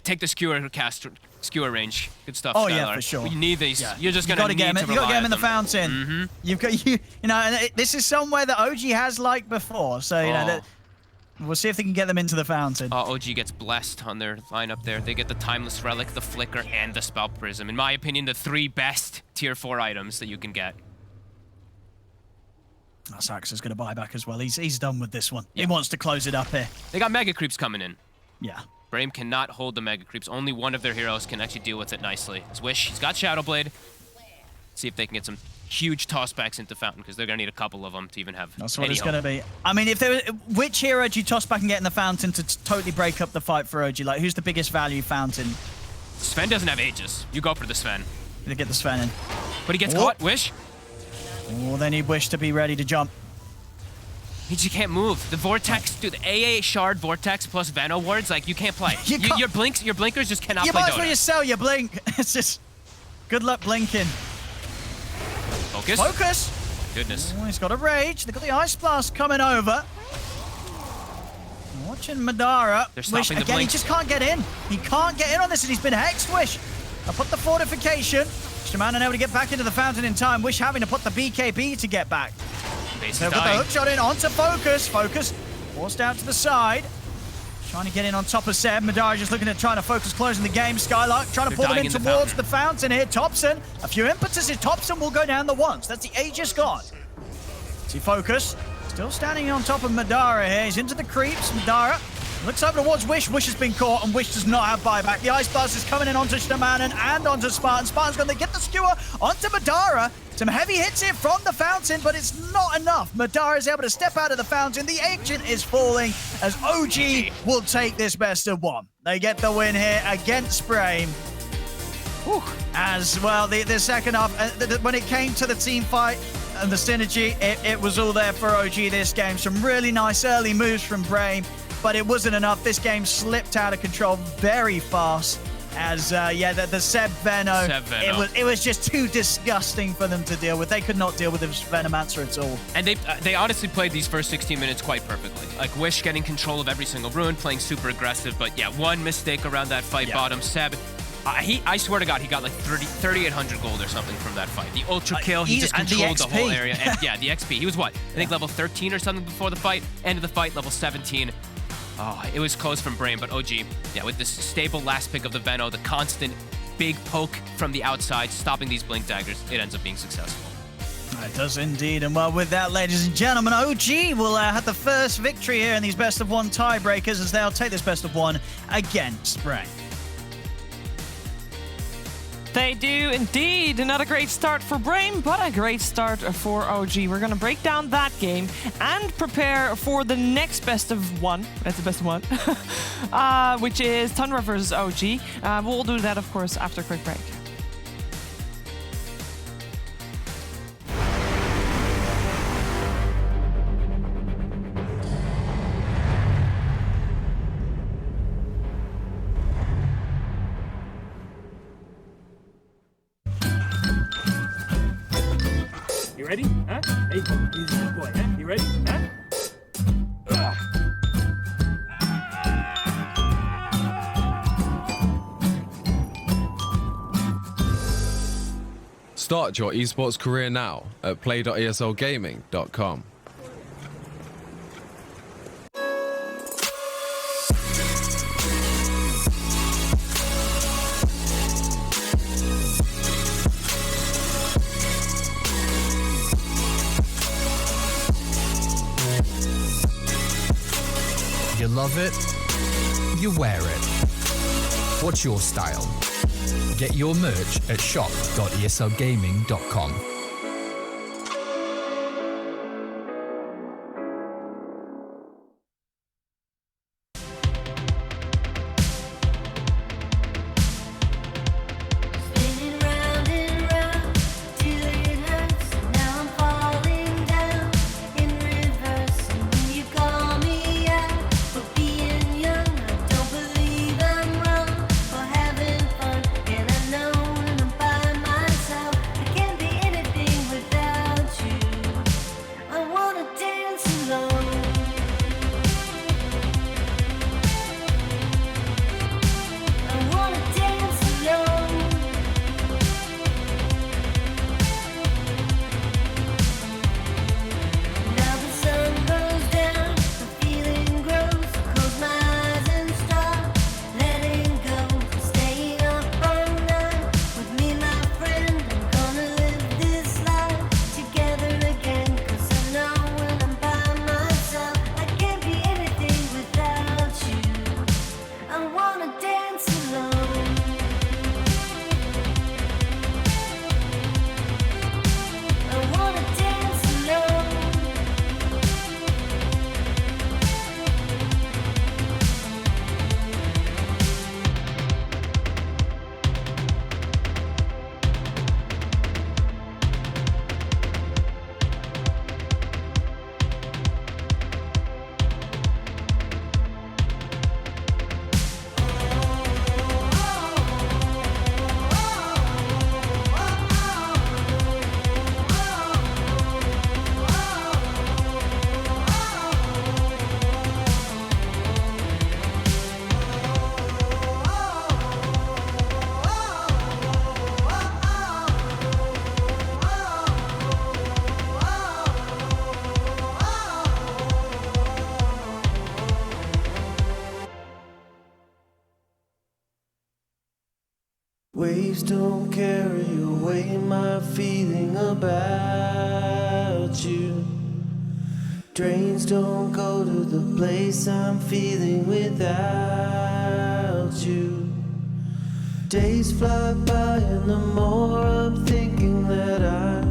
take the skewer range. Good stuff. Oh Skylar. yeah, for sure. You need these. Yeah. You're just gonna need to rely on them. You got to get him in the fountain. You've got you know, and this is somewhere that OG has liked before. So you know that. We'll see if they can get them into the fountain. OG gets blessed on their lineup there. They get the Timeless Relic, the Flicker, and the Spell Prism. In my opinion, the 3 best tier 4 items that you can get. Saxa's going to buy back as well. He's done with this one. He wants to close it up here. They got Mega Creeps coming in. Yeah. Brame cannot hold the Mega Creeps. Only one of their heroes can actually deal with it nicely. His Wish, he's got Shadow Blade. See if they can get some huge tossbacks into Fountain, because they're going to need a couple of them to even have That's what it's going to be. I mean, which hero do you toss back and get in the Fountain to totally break up the fight for OG? Like, who's the biggest value Fountain? Sven doesn't have Aegis. You go for the Sven. Gonna get the Sven in. But he gets caught. Wish. Oh, they need Wish to be ready to jump. He just can't move. The Vortex, dude, the AA Shard Vortex plus Veno wards, like, you can't play. Your blinkers just cannot play You might as well just sell your blink. It's just... Good luck blinking. Focus. Focus. Goodness. Oh, he's got a rage. They've got the Ice Blast coming over. Watching Madara. They're stopping the again, blink. He just can't get in. He can't get in on this, and he's been hexed. Wish. I put the fortification. Shaman unable to get back into the fountain in time. Wish having to put the BKB to get back. So put the hook shot in onto Focus. Focus forced out to the side. Trying to get in on top of Seb. Madara just looking at trying to focus closing the game. Skylark trying to pull them in towards the fountain here. Topson, a few impetuses. Topson will go down the once. That's the Aegis God. See Focus. Still standing on top of Madara here. He's into the creeps. Madara looks over towards Wish. Wish has been caught, and Wish does not have buyback. The Ice Blast is coming in onto Shamanan and onto Spartan. Spartan's going to get the skewer onto Madara. Some heavy hits here from the fountain, but it's not enough. Madara is able to step out of the fountain. The agent is falling as OG will take this best of one. They get the win here against Brame. As well, the second half, when it came to the team fight and the synergy, it was all there for OG this game. Some really nice early moves from Brame. but it wasn't enough. This game slipped out of control very fast. As the Seb Veno, it was just too disgusting for them to deal with. They could not deal with this Venomancer at all. And they honestly played these first 16 minutes quite perfectly. Like Wish getting control of every single rune, playing super aggressive. But yeah, one mistake around that fight bottom. Seb, I swear to God, he got like 3,800 gold or something from that fight. The ultra kill, he just controlled the whole area. And yeah, the XP. He was what? I think level 13 or something before the fight. End of the fight, level 17. Oh, it was close from Brain, but OG, yeah, with this stable last pick of the Veno, the constant big poke from the outside, stopping these Blink Daggers, it ends up being successful. It does indeed. And well, with that, ladies and gentlemen, OG will have the first victory here in these best of one tiebreakers as they'll take this best of one against Brain. They do indeed. Not a great start for Brain, but a great start for OG. We're going to break down that game and prepare for the next best of one. That's the best of one. Which is Tundra versus OG. We'll do that, of course, after a quick break. You ready? Huh? Hey, he's a good boy, huh? You ready? Huh? Start your esports career now at play.eslgaming.com. You love it, you wear it. What's your style? Get your merch at shop.eslgaming.com. Waves don't carry away my feeling about you. Trains don't go to the place I'm feeling without you. Days fly by and the more I'm thinking that I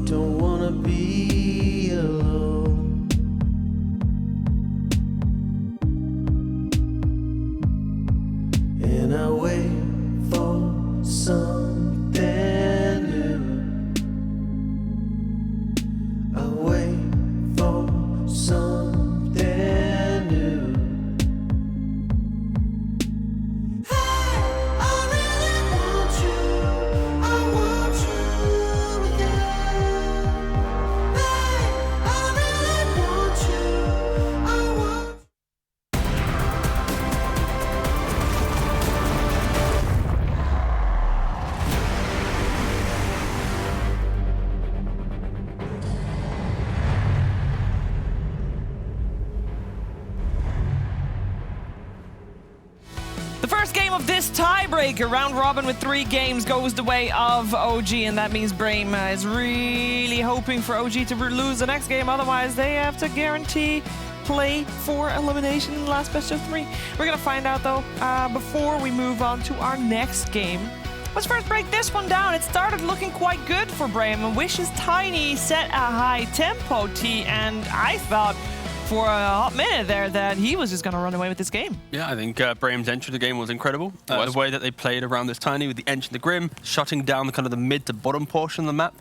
don't wanna be alone. And I wait for something new. I wait for something new. of this tiebreaker. Round robin with 3 games goes the way of OG, and that means Brame is really hoping for OG to lose the next game. Otherwise, they have to guarantee play for elimination in the last best of 3. We're gonna find out though before we move on to our next game. Let's first break this one down. It started looking quite good for Brame. Wish's Tiny set a high tempo T, and I thought for a hot minute there that he was just going to run away with this game. Yeah, I think Brame's entry to the game was incredible. The way that they played around this Tiny with the Ench and the Grim, shutting down the kind of the mid to bottom portion of the map.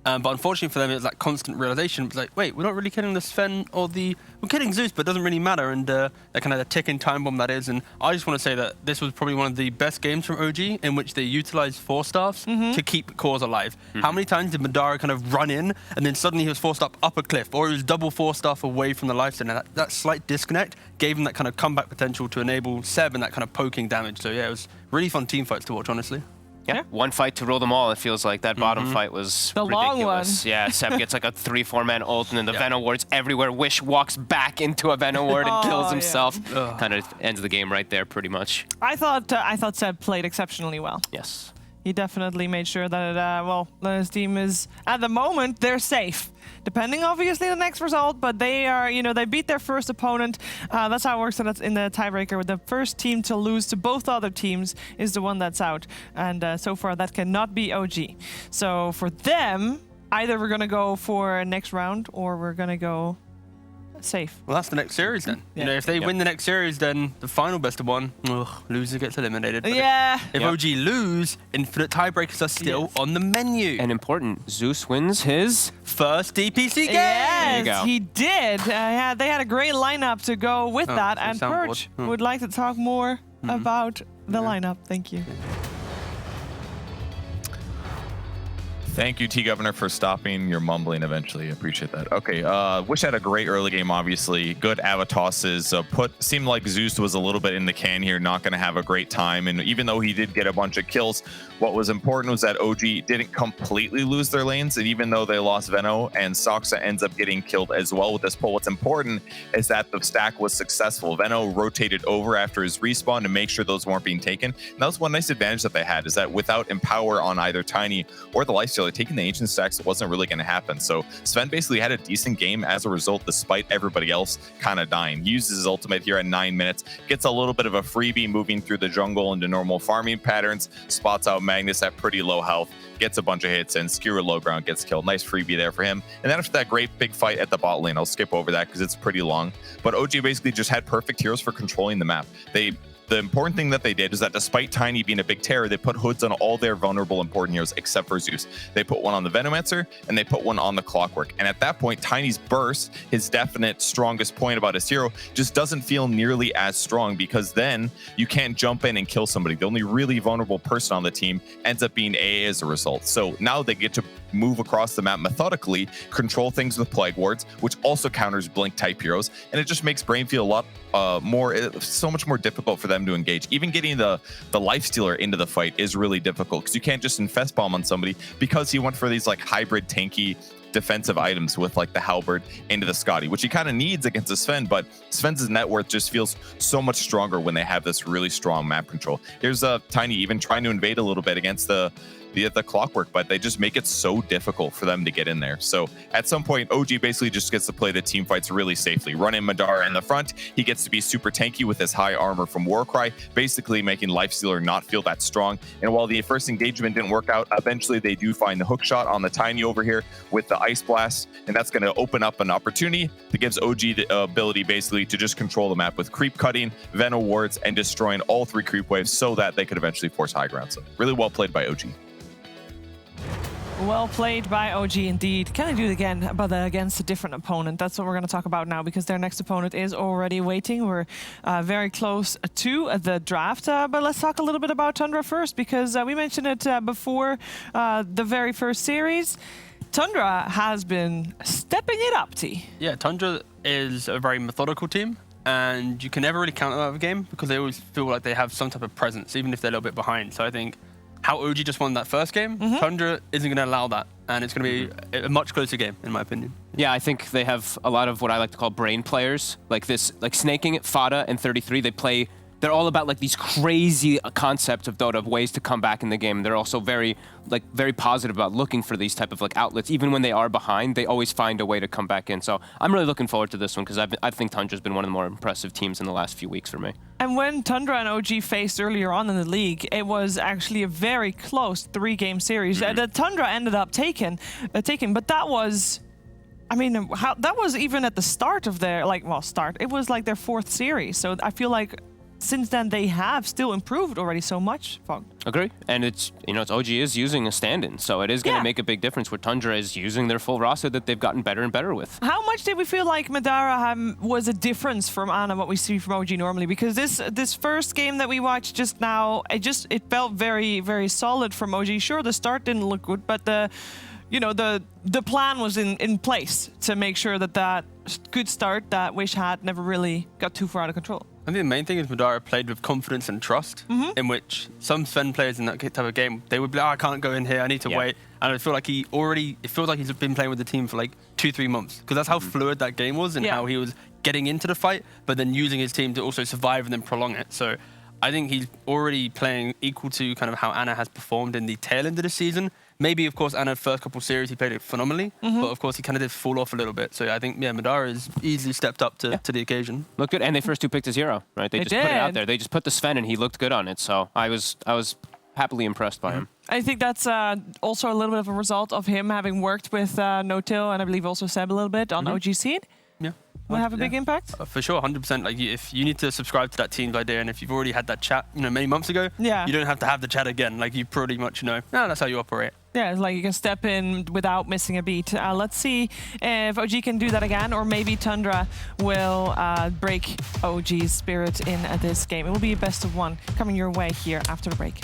But unfortunately for them, it was that constant realization. It was like, wait, we're not really killing the Sven or the... We're killing Zeus, but it doesn't really matter. And that kind of the ticking time bomb that is. And I just want to say that this was probably one of the best games from OG in which they utilized 4 staffs to keep cores alive. How many times did Madara kind of run in and then suddenly he was forced up a cliff, or he was double 4 staff away from the life center? That slight disconnect gave him that kind of comeback potential to enable Seb and that kind of poking damage. So yeah, it was really fun team fights to watch, honestly. Yeah, one fight to rule them all. It feels like that bottom fight was the ridiculous. long one. Yeah, Seb gets like a 3-4 man ult, and then the Venom wards everywhere. Wish walks back into a Venom ward and kills himself. Kind of ends the game right there, pretty much. I thought Seb played exceptionally well. Yes. He definitely made sure that, that his team is, at the moment, they're safe. Depending, obviously, the next result, but they are, they beat their first opponent. That's how it works in the tiebreaker. With the first team to lose to both other teams is the one that's out. And so far, that cannot be OG. So for them, either we're going to go for next round or we're going to go safe. Well, that's the next series then. You know, if they win the next series, then the final best of 1, loser gets eliminated. But if OG lose, infinite tiebreakers are still on the menu. And important, Zeus wins his first DPC game. Yes, he did. They had a great lineup to go with that, and Perch would like to talk more about the lineup. Thank you. Thank you, T-Governor, for stopping your mumbling eventually. Appreciate that. Okay, Wish had a great early game, obviously. Good Avatosses. Seemed like Zeus was a little bit in the can here, not going to have a great time. And even though he did get a bunch of kills, what was important was that OG didn't completely lose their lanes. And even though they lost Veno and Soxa ends up getting killed as well with this pull, what's important is that the stack was successful. Veno rotated over after his respawn to make sure those weren't being taken. And that was one nice advantage that they had, is that without Empower on either Tiny or the Lifestealer, taking the ancient stacks wasn't really going to happen. So Sven basically had a decent game as a result, despite everybody else kind of dying. He uses his ultimate here at 9 minutes, gets a little bit of a freebie moving through the jungle into normal farming patterns, spots out Magnus at pretty low health, gets a bunch of hits, and Skewer low ground gets killed. Nice freebie there for him. And then after that great big fight at the bot lane, I'll skip over that because it's pretty long, but OG basically just had perfect heroes for controlling the map. The important thing that they did is that despite Tiny being a big terror, they put hoods on all their vulnerable important heroes except for Zeus. They put one on the Venomancer and they put one on the Clockwork. And at that point, Tiny's burst, his definite strongest point about his hero, just doesn't feel nearly as strong, because then you can't jump in and kill somebody. The only really vulnerable person on the team ends up being AA as a result. So now they get to move across the map methodically, control things with Plague Wards, which also counters Blink type heroes, and it just makes Brain feel a lot so much more difficult for them to engage. Even getting the Lifestealer into the fight is really difficult, because you can't just Infest Bomb on somebody, because he went for these like hybrid tanky defensive items with like the Halberd into the Scotty, which he kind of needs against the Sven, but Sven's net worth just feels so much stronger when they have this really strong map control. Here's Tiny even trying to invade a little bit against the Clockwork, but they just make it so difficult for them to get in there. So at some point, OG basically just gets to play the team fights really safely. Run in Madara in the front. He gets to be super tanky with his high armor from Warcry, basically making Lifestealer not feel that strong. And while the first engagement didn't work out, eventually they do find the hook shot on the Tiny over here with the Ice Blast, and that's going to open up an opportunity that gives OG the ability basically to just control the map with creep cutting, Veno wards, and destroying all 3 creep waves so that they could eventually force high ground. So really well played by OG. Well played by OG indeed. Can I do it again, but against a different opponent? That's what we're going to talk about now, because their next opponent is already waiting. We're very close to the draft, but let's talk a little bit about Tundra first, because we mentioned it before the very first series. Tundra has been stepping it up, T. Yeah, Tundra is a very methodical team, and you can never really count them out of a game because they always feel like they have some type of presence, even if they're a little bit behind. So I think how OG just won that first game, Tundra isn't going to allow that, and it's going to be a much closer game, in my opinion. Yeah, I think they have a lot of what I like to call brain players, like this, like Snaking, Fada, and 33. They play they're all about like these crazy concepts of Dota, of ways to come back in the game. They're also very positive about looking for these type of like outlets. Even when they are behind, they always find a way to come back in. So I'm really looking forward to this one because I think Tundra's been one of the more impressive teams in the last few weeks for me. And when Tundra and OG faced earlier on in the league, it was actually a very close 3-game series that Tundra ended up taking. But that was, I mean, that was even at the start of their, it was like their 4th series. So I feel like since then they have still improved already so much. Agree. And it's OG is using a stand-in, so it is going to make a big difference where Tundra is using their full roster that they've gotten better and better with. How much did we feel like Madara was a difference from Ana, what we see from OG normally? Because this first game that we watched just now, it felt very, very solid from OG. Sure, the start didn't look good, but the plan was in place to make sure that good start that Wish had never really got too far out of control. I think the main thing is Madara played with confidence and trust, in which some Sven players in that type of game, they would be like, I can't go in here, I need to wait. And I feel like it feels like he's been playing with the team for like 2-3 months, because that's how fluid that game was and how he was getting into the fight, but then using his team to also survive and then prolong it. So I think he's already playing equal to kind of how Ana has performed in the tail end of the season. Maybe, of course, Anna's first couple series, he played it phenomenally, but of course, he kind of did fall off a little bit. So I think, Madara has easily stepped up to the occasion. Looked good, and they first 2 picked his hero, right? They just put it out there. They just put the Sven, and he looked good on it. So I was happily impressed by him. I think that's also a little bit of a result of him having worked with No-Till, and I believe also Seb a little bit on OG Seed. Yeah. Will have a big impact? For sure, 100%. Like, if you need to subscribe to that team's idea, and if you've already had that chat, many months ago, you don't have to have the chat again. Like, you pretty much know, that's how you operate. Yeah, it's like you can step in without missing a beat. Let's see if OG can do that again, or maybe Tundra will break OG's spirit in this game. It will be a best of 1 coming your way here after the break.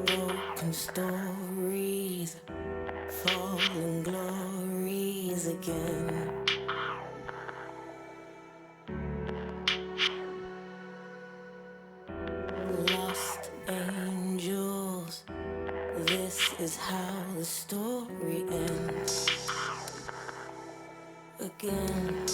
Broken stories, fallen glories again. Lost angels, this is how the story ends. Again.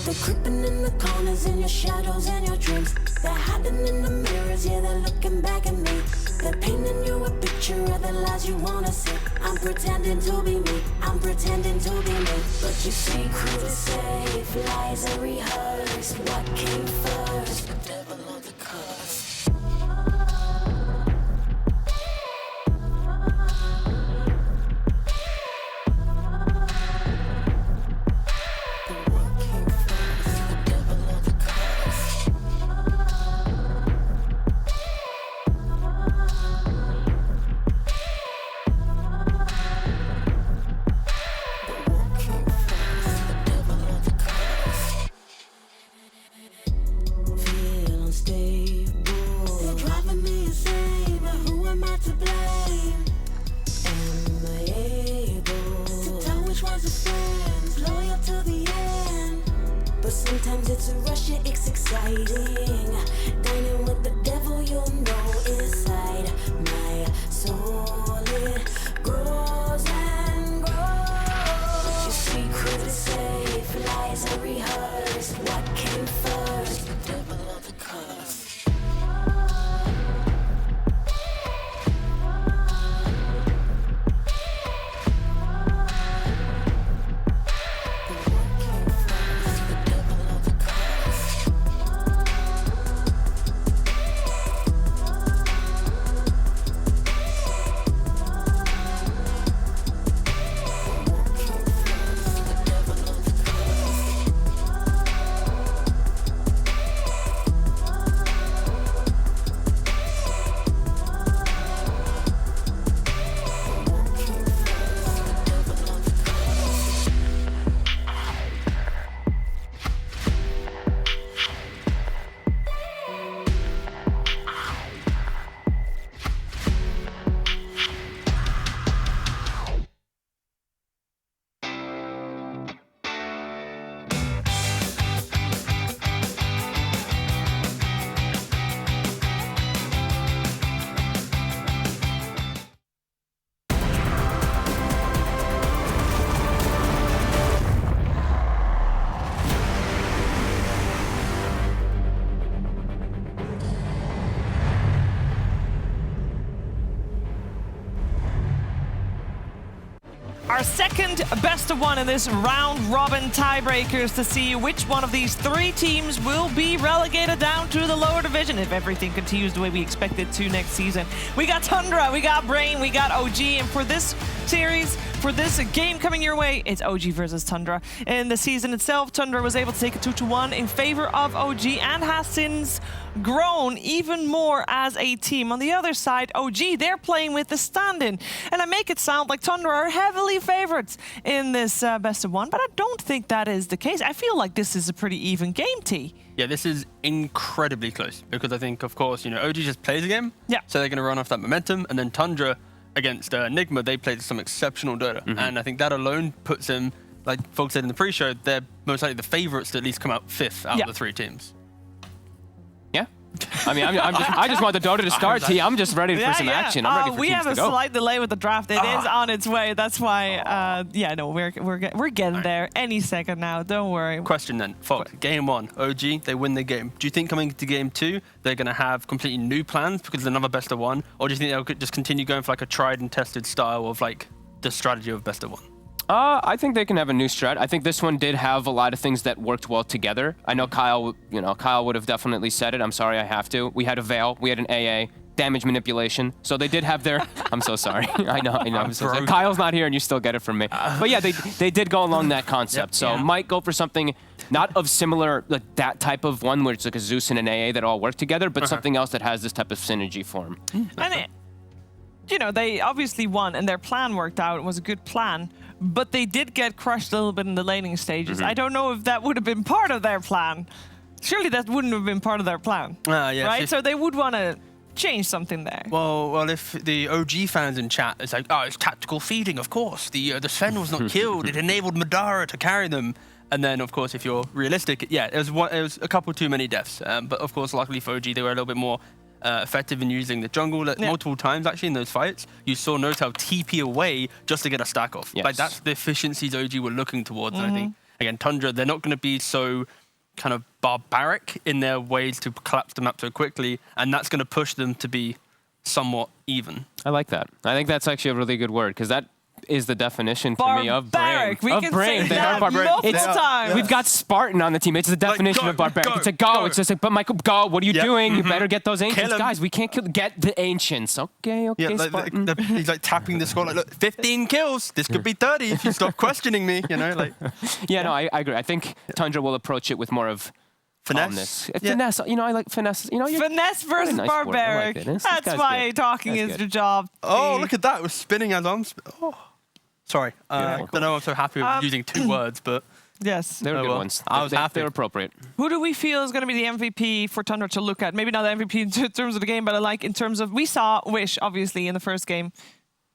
They're creeping in the corners, in your shadows and your dreams. They're hiding in the mirrors, yeah, they're looking back at me. They're painting you a picture of the lies you wanna see. I'm pretending to be me, I'm pretending to be me. But you secret is safe, lies are rehearsed. What came first, the devil or the curse? Feel our second best of one in this round robin tiebreakers to see which one of these 3 teams will be relegated down to the lower division if everything continues the way we expect it to next season. We got Tundra, we got Brain, we got OG, and for this series, for this game coming your way, it's OG versus Tundra. In the season itself, Tundra was able to take a 2-1 in favor of OG and has since grown even more as a team. On the other side, OG, they're playing with the stand-in, and I make it sound like Tundra are heavily favorites in this best of one, but I don't think that is the case. I feel like this is a pretty even game, T. Yeah, this is incredibly close because I think, of course, you know, OG just plays a game, so they're going to run off that momentum, and then Tundra against Enigma, they played some exceptional Dota, and I think that alone puts them, like folks said in the pre-show, they're most likely the favorites to at least come out 5th out of the 3 teams. Yeah. I mean, I just want the Dota to start, T. I'm just ready for some action. I'm ready for we teams have to a go. slight delay with the draft. It is on its way. That's why, yeah, no, we're getting there any second now. Don't worry. Question then, Fog. Game 1, OG, they win the game. Do you think coming to game 2, they're going to have completely new plans because it's another best of 1, or do you think they'll just continue going for like a tried and tested style of like the strategy of best of 1? I think they can have a new strat. I think this one did have a lot of things that worked well together. I know Kyle would have definitely said it. I'm sorry, I have to. We had a Veil, we had an AA, damage manipulation. So they did have their... I'm so sorry. I know. I'm so sorry. Kyle's not here and you still get it from me. But yeah, they did go along that concept. So might go for something not of similar, like that type of one where it's like a Zeus and an AA that all work together, but something else that has this type of synergy for them. And you know, they obviously won and their plan worked out. It was a good plan. But they did get crushed a little bit in the laning stages. I don't know if that would have been part of their plan. Surely that wouldn't have been part of their plan, right? So they would want to change something there. Well, if the OG fans in chat, it's like, oh, it's tactical feeding, of course. The Sven was not killed. It enabled Madara to carry them. And then, of course, if you're realistic, yeah, it was a couple too many deaths. But of course, luckily for OG, they were a little bit more effective in using the jungle multiple times actually in those fights. You saw Notal TP away just to get a stack off. Like that's the efficiencies OG were looking towards. And I think again, Tundra, they're not going to be so kind of barbaric in their ways to collapse the map so quickly, and that's going to push them to be somewhat even. I like that. I think that's actually a really good word because that is the definition for me of brain. We can say that multiple times. We've got Spartan on the team. It's the definition of barbaric. It's a go. It's just like, but Michael, go. What are you doing? You better get those ancients, guys. We can't kill. Get the ancients. Okay, Spartan. He's like tapping the score. Like, look, 15 kills. This could be 30 if you stop questioning me. You know, like. Yeah, no, I agree. I think Tundra will approach it with more of finesse. Finesse. You know, I like finesse. You know, finesse versus barbaric. That's why talking is your job. Oh, look at that. It was spinning as I'm. Sorry, I don't know. I'm so happy with using 2 words, but yes, they were good ones. I was happy. They were appropriate. Who do we feel is going to be the MVP for Tundra to look at? Maybe not the MVP in terms of the game, but I like in terms of we saw Wish obviously in the first game.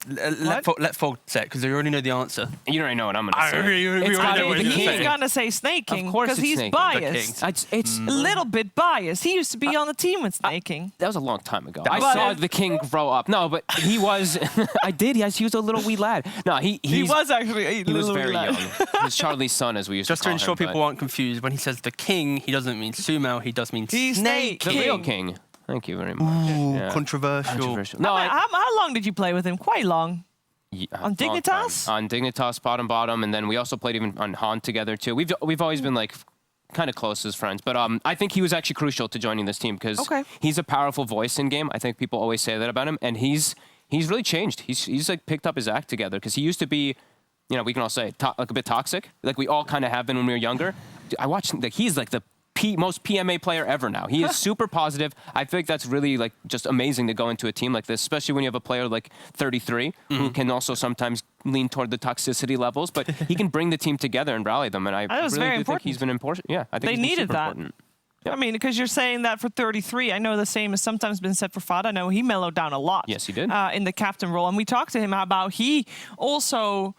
Let Fog say it because you already know the answer. You already know what I'm going to say. He's going to say Snake King because he's biased. It's a little bit biased. He used to be on the team with Snake King. That was a long time ago. I saw the King grow up. No, but he was. I did. Yes, he was a little wee lad. No, he was actually a he was little very wee lad. young. He was Charlie's son, as we used Just to call him. Just to ensure people aren't confused, when he says the King, he doesn't mean Sumo. He does mean Snake King. The real King. Thank you very much. Ooh, controversial. No, how long did you play with him? Quite long. Yeah, on Dignitas? On Dignitas, bottom, and then we also played even on Han together too. We've always been like kind of close as friends, but I think he was actually crucial to joining this team because he's a powerful voice in game. I think people always say that about him, and he's really changed. He's like picked up his act together because he used to be, you know, we can all say like a bit toxic, like we all kind of have been when we were younger. I watched like he's like the most PMA player ever now. He is super positive. I think that's really like just amazing to go into a team like this, especially when you have a player like 33 who can also sometimes lean toward the toxicity levels, but he can bring the team together and rally them. And I really do think he's been important. Yeah, I think they needed that. I mean, because you're saying that for 33, I know the same has sometimes been said for Fad. I know he mellowed down a lot. Yes, he did. In the captain role. And we talked to him about he also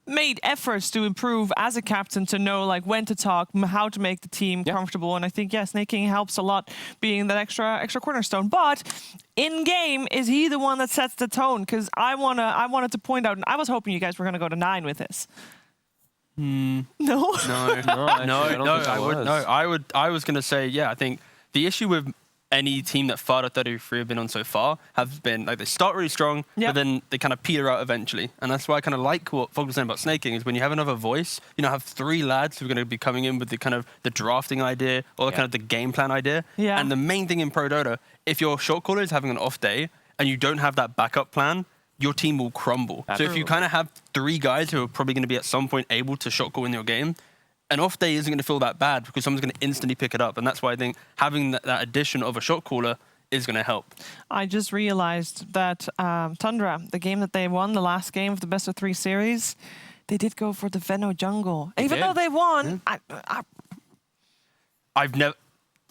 made efforts to improve as a captain to know like when to talk, how to make the team comfortable. And I think, Snake King helps a lot being that extra cornerstone. But in game, is he the one that sets the tone? Because I wanted to point out, and I was hoping you guys were going to go to 9 with this. No? I was going to say, I think the issue with any team that Fada 33 have been on so far have been like they start really strong, but then they kind of peter out eventually. And that's why I kind of like what Fog was saying about snaking is when you have another voice, you know, have 3 lads who are going to be coming in with the kind of the drafting idea or kind of the game plan idea. Yeah. And the main thing in Pro Dota, if your shot caller is having an off day and you don't have that backup plan, your team will crumble. So if you kind of have 3 guys who are probably going to be at some point able to shot call in your game, an off day isn't going to feel that bad because someone's going to instantly pick it up. And that's why I think having that addition of a shot caller is going to help. I just realized that Tundra, the game that they won, the last game of the best of 3 series, they did go for the Veno jungle. Even though they won, I've never...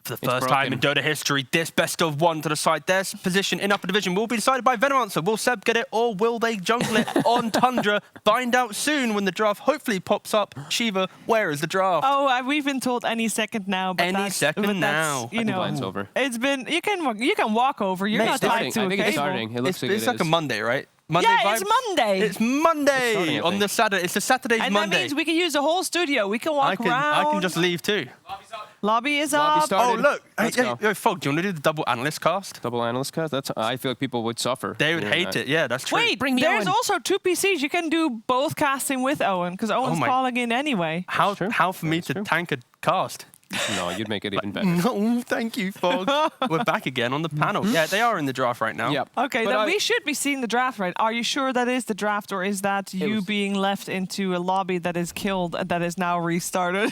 For the first time in Dota history, this best of 1 to decide their position in upper division will be decided by Venomancer. Will Seb get it or will they jungle it on Tundra? Find out soon when the draft hopefully pops up. Shiva, where is the draft? Oh, we've been told any second now. But any second now. You know, blind's over. It's been, you can walk over. You're not tied to a think cable. it's starting. It looks like it's like a Monday, right? Monday yeah, vibes? it's Monday. It's Monday on the Saturday. It's the Saturday's and Monday. that means we can use the whole studio. We can walk around. I can just leave too. Lobby is up. Oh, look. Hey, Fog, do you want to do the double analyst cast? Double analyst cast? I feel like people would suffer. They would hate it. Yeah, that's true. Wait, there's also 2 PCs. You can do both casting with Owen because Owen's calling in anyway. How for me to tank a cast? No, you'd make it even better. No, thank you, Fog. We're back again on the panel. Yeah, they are in the draft right now. Yep. Okay, then we should be seeing the draft, right? Are you sure that is the draft, or is that you being left into a lobby that is killed that is now restarted?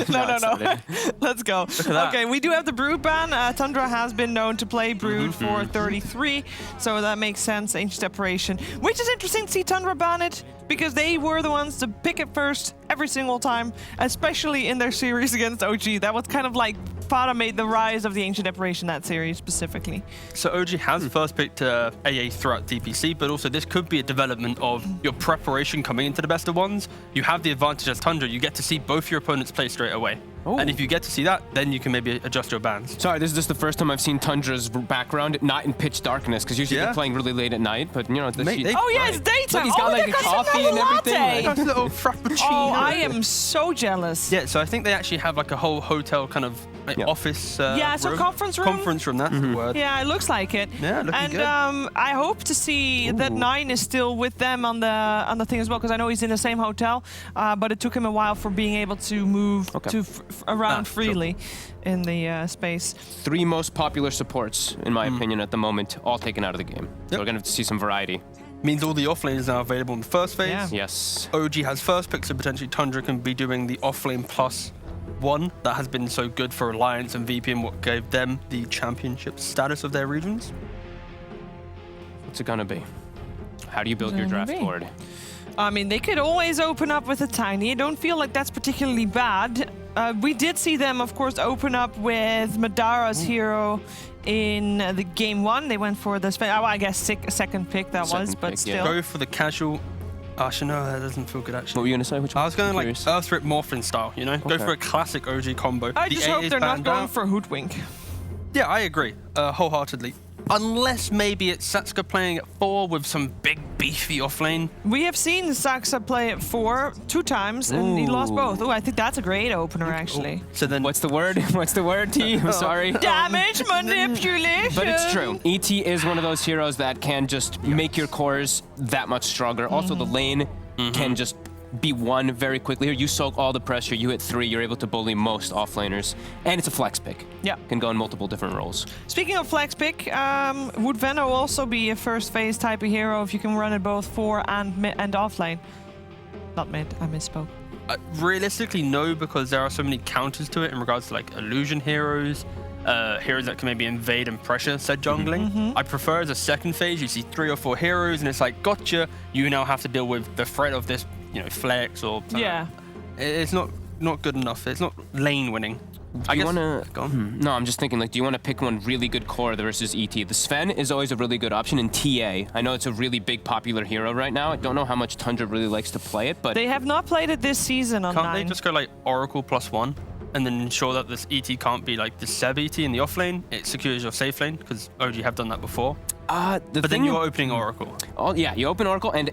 No. Let's go. Okay, we do have the Brood ban. Tundra has been known to play Brood for 33, so that makes sense. Ancient Separation, which is interesting to see Tundra ban it, because they were the ones to pick it first every single time, especially in their series against OG. That was kind of like Fada made the rise of the Ancient Separation, that series specifically. So OG has first picked AA throughout DPC, but also this could be a development of your preparation coming into the best of 1s. You have the advantage as Tundra. You get to see both your opponents play straight away. Ooh. And if you get to see that, then you can maybe adjust your bans. Sorry, this is just the first time I've seen Tundra's background not in pitch darkness, because usually they're playing really late at night, but you know... it's daytime! He's got like a coffee and everything. Like a little frappuccino. Oh, I am so jealous. Yeah, so I think they actually have like a whole hotel kind of office so room. conference room? Conference room, that's the word. Yeah, it looks like it. Yeah, looking good. And I hope to see that 9 is still with them on the thing as well, because I know he's in the same hotel, but it took him a while for being able to move around freely in the space. 3 most popular supports, in my opinion, at the moment, all taken out of the game. So we're going to see some variety. Means all the offlane is now available in the first phase. Yeah. Yes. OG has first pick, so potentially Tundra can be doing the offlane +1 that has been so good for Alliance and VP and what gave them the championship status of their regions. What's it gonna be? How do you build your draft board? I mean, they could always open up with a tiny. I don't feel like that's particularly bad. We did see them, of course, open up with Madara's hero in the game 1. They went for the, I guess, second pick but still. Go for the casual. Actually, no, that doesn't feel good, actually. What were you going to say? Which one? I was going like Earthrick Morphin style, you know? Go for a classic OG combo. I just hope they're not going for Hoodwink. Yeah, I agree, wholeheartedly. Unless maybe it's Satsuka playing at 4 with some big, beefy offlane. We have seen Satsuka play at 4 2 times, and he lost both. Oh, I think that's a great opener, actually. So then, what's the word? What's the word, T? I'm sorry. Damage manipulation. But it's true. ET is one of those heroes that can just make your cores that much stronger. Also, the lane can just be won very quickly. Here, you soak all the pressure, you hit 3, you're able to bully most offlaners. And it's a flex pick. Yeah. Can go in multiple different roles. Speaking of flex pick, would Veno also be a first phase type of hero if you can run it both 4 and offlane? Not mid, I misspoke. Realistically, no, because there are so many counters to it in regards to like illusion heroes, heroes that can maybe invade and pressure said jungling. I prefer as a second phase, you see 3 or 4 heroes and it's like, gotcha, you now have to deal with the threat of this, you know, flex or something. Yeah. It's not good enough. It's not lane winning. Do you want to... No, I'm just thinking, like, do you want to pick one really good core versus ET? The Sven is always a really good option in TA. I know it's a really big popular hero right now. I don't know how much Tundra really likes to play it, but... They have not played it this season on 9. Can't they just go, like, Oracle +1 and then ensure that this ET can't be, like, the Seb ET in the offlane? It secures your safe lane, because OG have done that before. But then you're opening Oracle. Oh, yeah, you open Oracle, and...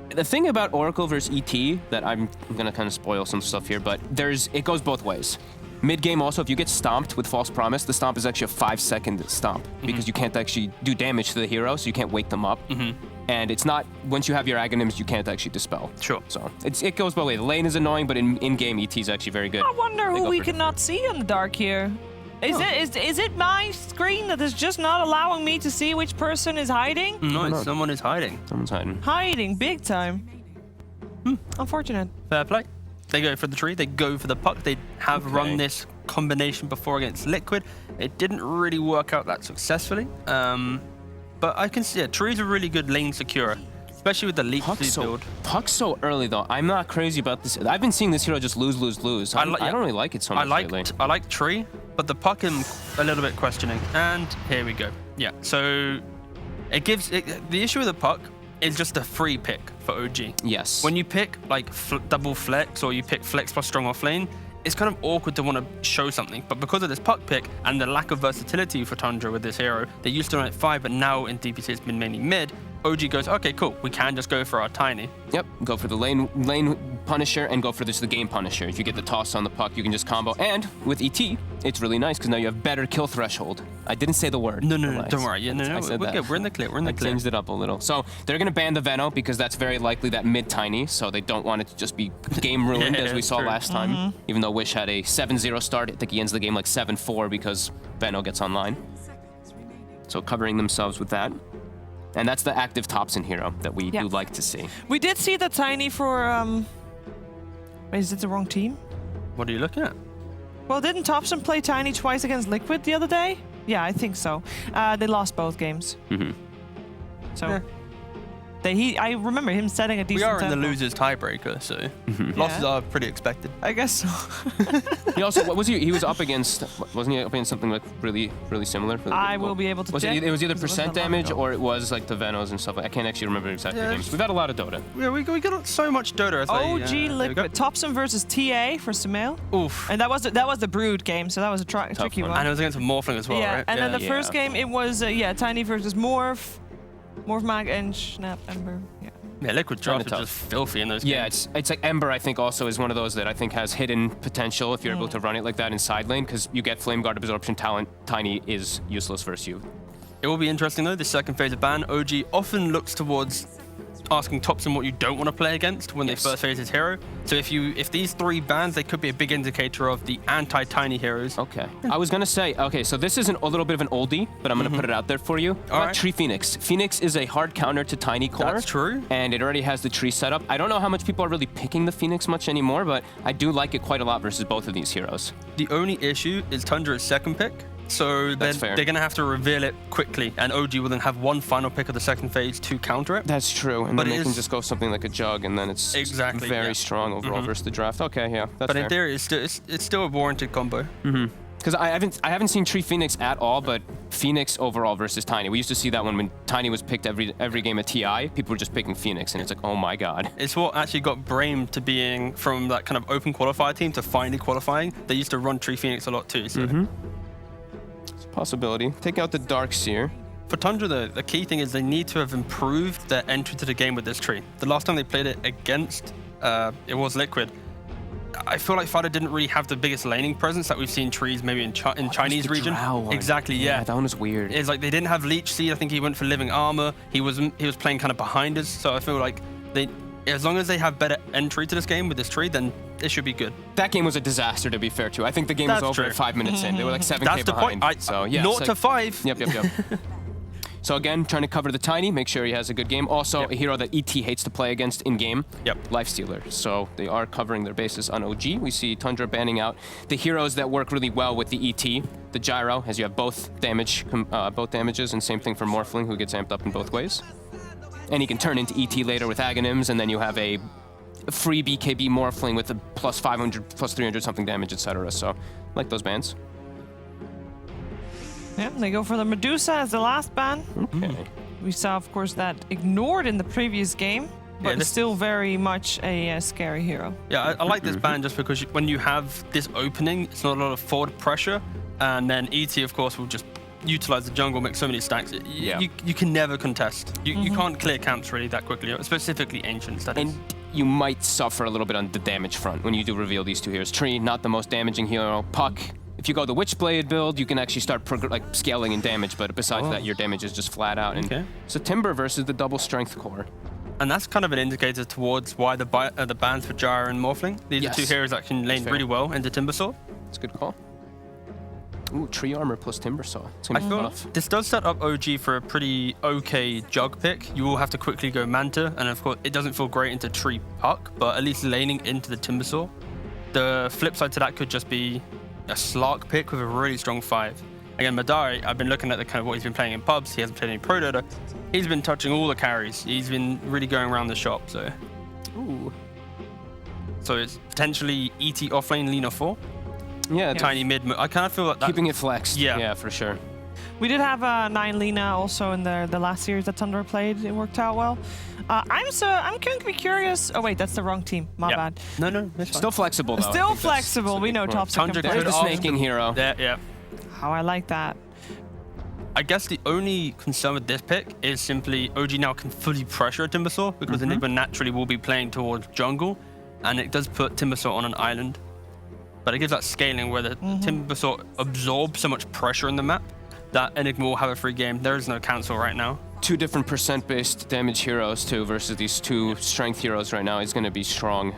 The thing about Oracle versus ET that I'm going to kind of spoil some stuff here, but it goes both ways. Mid game also, if you get stomped with False Promise, the stomp is actually a 5-second stomp because you can't actually do damage to the hero, so you can't wake them up. And it's not, once you have your Aghanims, you can't actually dispel. Sure. So it goes both ways. The lane is annoying, but in game, ET is actually very good. I wonder who we cannot see in the dark here. Is it my screen that is just not allowing me to see which person is hiding? No, someone is hiding. Someone's hiding. Hiding, big time. Unfortunate. Fair play. They go for the tree, they go for the puck. They have run this combination before against Liquid. It didn't really work out that successfully. But I can see tree's a really good lane securer, especially with the leech build. Puck's so early though. I'm not crazy about this. I've been seeing this hero just lose. I don't really like it so much lately. I like tree, but the puck I'm a little bit questioning. And here we go. Yeah, so it gives the issue with the puck is just a free pick for OG. Yes. When you pick like double flex or you pick flex plus strong offlane, it's kind of awkward to want to show something. But because of this puck pick and the lack of versatility for Tundra with this hero, they used to run at 5, but now in DPC it's been mainly mid. OG goes, okay, cool, we can just go for our Tiny. Yep, go for the lane Punisher and go for the game Punisher. If you get the toss on the puck, you can just combo. And with ET, it's really nice because now you have better kill threshold. I didn't say the word. No, don't worry. Yeah, no, we're good. We're in the clear. I changed it up a little. So they're going to ban the Veno because that's very likely that mid Tiny, so they don't want it to just be game ruined as we saw last time. Even though Wish had a 7-0 start, I think he ends the game like 7-4 because Veno gets online. So covering themselves with that. And that's the active Thompson hero that we do like to see. We did see the Tiny for, wait, is it the wrong team? What are you looking at? Well, didn't Thompson play Tiny twice against Liquid the other day? Yeah, I think so. They lost both games. So, I remember him setting a decent We are in the tempo. losers tiebreaker, so losses are pretty expected. I guess so. He also, what was he was up against, wasn't he up against something like really similar? For the I will be able to check. It was either percent damage or it was like the Venos and stuff. I can't actually remember exactly games. We've had a lot of Dota. Yeah, we got so much Dota. OG Liquid. Thompson versus TA for Sumail. Oof. And that was the Brood game, so that was a tricky one. And it was against Morphling as well, right? And then the first game, it was, Tiny versus Morph Mag and Snap Ember. Yeah, Liquid draft is just filthy in those games. Yeah, it's like Ember, I think, also is one of those that I think has hidden potential if you're able to run it like that in side lane, because you get Flame Guard Absorption talent. Tiny is useless versus you. It will be interesting, though, the second phase of ban. OG often looks towards asking Thompson what you don't want to play against when they first phase his hero. So if these 3 bans, they could be a big indicator of the anti-Tiny heroes. Okay. I was going to say, okay, so this is a little bit of an oldie, but I'm going to put it out there for you. Tree Phoenix. Phoenix is a hard counter to Tiny Core. That's true. And it already has the tree setup. I don't know how much people are really picking the Phoenix much anymore, but I do like it quite a lot versus both of these heroes. The only issue is Tundra's second pick. So they're going to have to reveal it quickly, and OG will then have one final pick of the second phase to counter it. That's true, and then they can just go something like a Jug, and then it's very strong overall versus the draft. Okay, yeah, that's fair. In theory, it's still a warranted combo. Because I haven't seen Tree Phoenix at all, but Phoenix overall versus Tiny. We used to see that when Tiny was picked every game at TI, people were just picking Phoenix, and it's like, oh my god. It's what actually got Brame to being from that kind of open qualifier team to finally qualifying. They used to run Tree Phoenix a lot too. So. Possibility. Take out the Dark Seer. For Tundra, though, the key thing is they need to have improved their entry to the game with this tree. The last time they played it against, it was Liquid. I feel like Fighter didn't really have the biggest laning presence that we've seen trees maybe in Chinese region. Exactly, yeah. That one was weird. It's like they didn't have Leech Seed. I think he went for Living Armor. He was playing kind of behind us. So I feel like as long as they have better entry to this game with this tree, then it should be good. That game was a disaster, to be fair, too. I think the game was over at 5 minutes in. They were like 7K That's the behind. Point. So, yeah, 0 to 5. Yep. So again, trying to cover the Tiny, make sure he has a good game. Also, a hero that ET hates to play against in-game, Lifestealer. So they are covering their bases on OG. We see Tundra banning out the heroes that work really well with the ET. The Gyro, as you have both damages, and same thing for Morphling, who gets amped up in both ways. And he can turn into ET later with Aghanims, and then you have a free BKB Morphling with a plus 500, plus 300 something damage, etc. So, like those bans. Yeah, they go for the Medusa as the last ban. Okay. We saw, of course, that ignored in the previous game, but still very much a scary hero. Yeah, I like this ban just because when you have this opening, it's not a lot of forward pressure, and then ET, of course, will just utilize the jungle, make so many stacks. You can never contest. You can't clear camps really that quickly, specifically Ancients. That is. you might suffer a little bit on the damage front when you do reveal these two heroes. Tree, not the most damaging hero. Puck, if you go the Witchblade build, you can actually start scaling in damage, but besides that, your damage is just flat out. And so Timber versus the double strength core. And that's kind of an indicator towards why the bans for Gyre and Morphling. These are two heroes that can lane really well into Timbersaw. It's a good call. Ooh, Tree Armor plus Timbersaw. It's gonna be tough. This does set up OG for a pretty okay Jug pick. You will have to quickly go Manta, and of course, it doesn't feel great into Tree Puck, but at least laning into the Timbersaw. The flip side to that could just be a Slark pick with a really strong 5. Again, Madari, I've been looking at the kind of what he's been playing in pubs. He hasn't played any Pro Dota. He's been touching all the carries. He's been really going around the shop, so. Ooh. So it's potentially ET offlane, Lina 4. Yeah, tiny mid. I kind of feel like that. Keeping it flexed. Yeah, for sure. We did have 9 Lina also in the last series that Thunder played. It worked out well. I'm going to be curious. Oh wait, that's the wrong team. My bad. No, still flexible though. Still flexible. We know Top's a There's the snaking hero. Yeah. How I like that. I guess the only concern with this pick is simply OG now can fully pressure a Timbersaw because Enigma naturally will be playing towards jungle, and it does put Timbersaw on an island. But it gives that scaling where the Timbersaw absorbs so much pressure in the map that Enigma will have a free game. There is no cancel right now. 2 different percent-based damage heroes too versus these 2 strength heroes right now is going to be strong.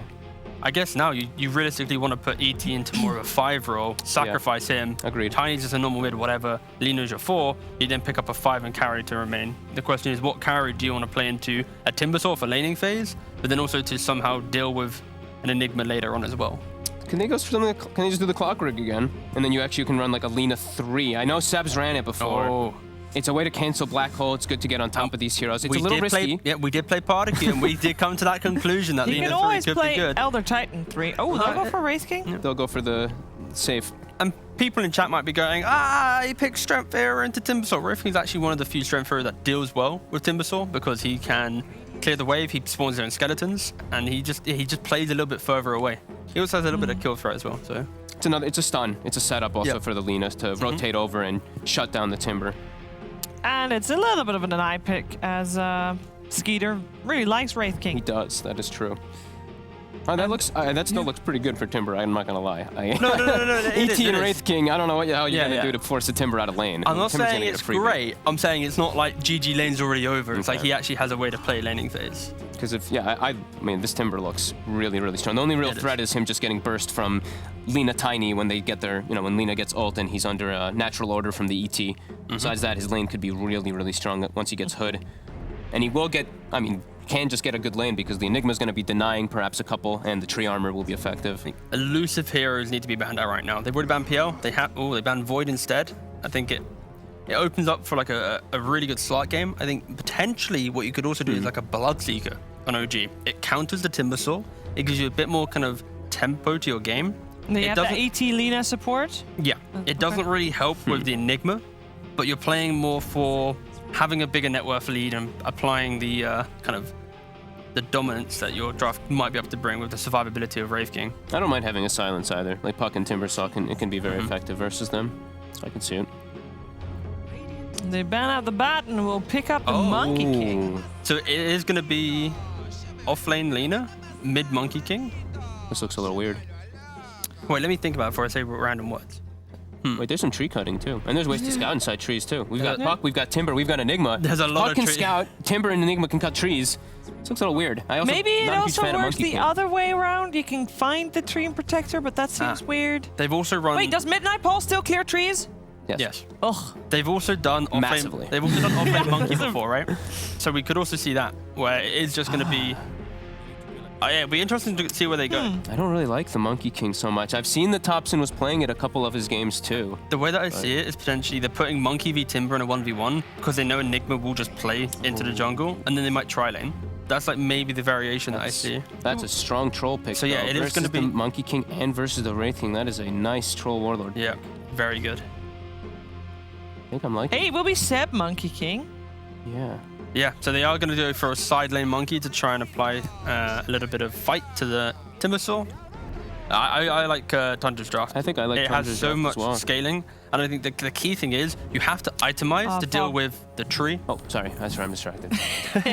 I guess now you realistically want to put ET into more of a 5 role, sacrifice him. Agreed. Tiny's just a normal mid, whatever. Lina's your 4. You then pick up a 5 and carry to remain. The question is, what carry do you want to play into a Timbersaw for laning phase, but then also to somehow deal with an Enigma later on as well? Can they go for something? Can they just do the clock rig again? And then you actually can run like a Lina 3. I know Seb's ran it before. Oh. It's a way to cancel Black Hole. It's good to get on top of these heroes. It's a little risky. We did play Particle, and we did come to that conclusion that Lina 3 could be good. Elder Titan 3. Oh, they'll go for Wraith King? Yeah. They'll go for the safe. And people in chat might be going, he picked Strength Hero into Timbersaw. Wraith King's actually one of the few Strength Heroes that deals well with Timbersaw because he can clear the wave, he spawns his own skeletons, and he just plays a little bit further away. He also has a little bit of kill threat as well, so. It's a stun. It's a setup also for the Linas to rotate over and shut down the Timber. And it's a little bit of an eye pick as Skeeter really likes Wraith King. He does, that is true. That still looks pretty good for Timber, I'm not going to lie. No. ET and Wraith King, I don't know how you're going to do to force the Timber out of lane. I'm not Timber's saying it's great. I'm saying it's not like GG lane's already over. It's like he actually has a way to play laning phase. Because I mean, this Timber looks really, really strong. The only real threat is him just getting burst from Lina Tiny when they get their, when Lina gets ult and he's under a natural order from the ET. Besides that, his lane could be really, really strong once he gets Hood. And he will get, can just get a good lane because the Enigma's going to be denying perhaps a couple, and the Tree Armor will be effective. Elusive heroes need to be banned out right now. They've already banned PL. They banned Void instead. I think it opens up for like a really good slot game. I think potentially what you could also do is like a Bloodseeker on OG. It counters the Timbersaw. It gives you a bit more kind of tempo to your game. And they have the AT Lina support? Yeah. It doesn't really help with the Enigma, but you're playing more for having a bigger net worth lead and applying the kind of the dominance that your draft might be able to bring with the survivability of Wraith King. I don't mind having a silence either. Like Puck and Timbersaw, it can be very effective versus them. I can see it. They ban out the bat and we'll pick up the Monkey King. So it is going to be offlane Lina, mid Monkey King. This looks a little weird. Wait, let me think about it before I say random words. Wait, there's some tree cutting too. And there's ways to scout inside trees too. We've got Puck, we've got Timber, we've got Enigma. There's a lot Puck of can trees. scout, Timber and Enigma can cut trees. This looks a little weird. Maybe it also works the other way around. You can find the tree protector, but that seems weird. They've also run... Wait, does Midnight Pole still clear trees? Yes. Ugh. They've also done massively. They've also done offlane Monkey before, right? So we could also see that, where it is just going to be... it'd be interesting to see where they go. I don't really like the Monkey King so much. I've seen that Thompson was playing it a couple of his games too. The way that I see it is potentially they're putting Monkey v Timber in a 1v1 because they know Enigma will just play into the jungle, and then they might tri lane. That's like maybe the variation that I see. That's a strong troll pick. So yeah, it is going to be the Monkey King and versus the Wraith King. That is a nice troll warlord. Yeah, very good. I think I'm liking it. Hey, will be Seb Monkey King. Yeah. Yeah, so they are going to go for a side lane Monkey to try and apply a little bit of fight to the Timbersaw. I like Tundra's draft. I think I like it Tundra's has so draft much as well. scaling, and I think the key thing is you have to itemize to deal with the tree. Oh, sorry, that's where I'm distracted.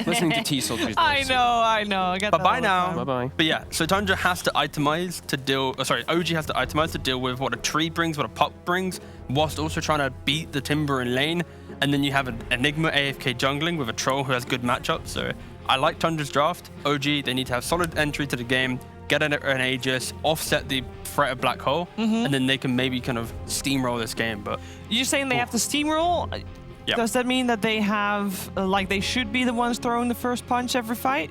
Listening to T-Soldier's I know. I get that Bye-bye all the now. time. Bye-bye. But yeah, so Tundra has to itemize to deal... OG has to itemize to deal with what a tree brings, what a pop brings, whilst also trying to beat the Timber in lane. And then you have an Enigma AFK jungling with a Troll who has good matchups. So I like Tundra's draft. OG, they need to have solid entry to the game, get an Aegis, offset the threat of Black Hole, and then they can maybe kind of steamroll this game. But You're saying they have to steamroll? Yeah. Does that mean that they have, they should be the ones throwing the first punch every fight?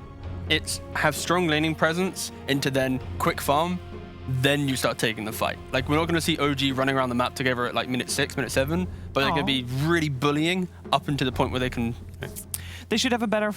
it's have strong laning presence into then quick farm, then you start taking the fight. Like, we're not going to see OG running around the map together at like minute 6, minute 7, but they're going to be really bullying up until the point where they can... They should have a better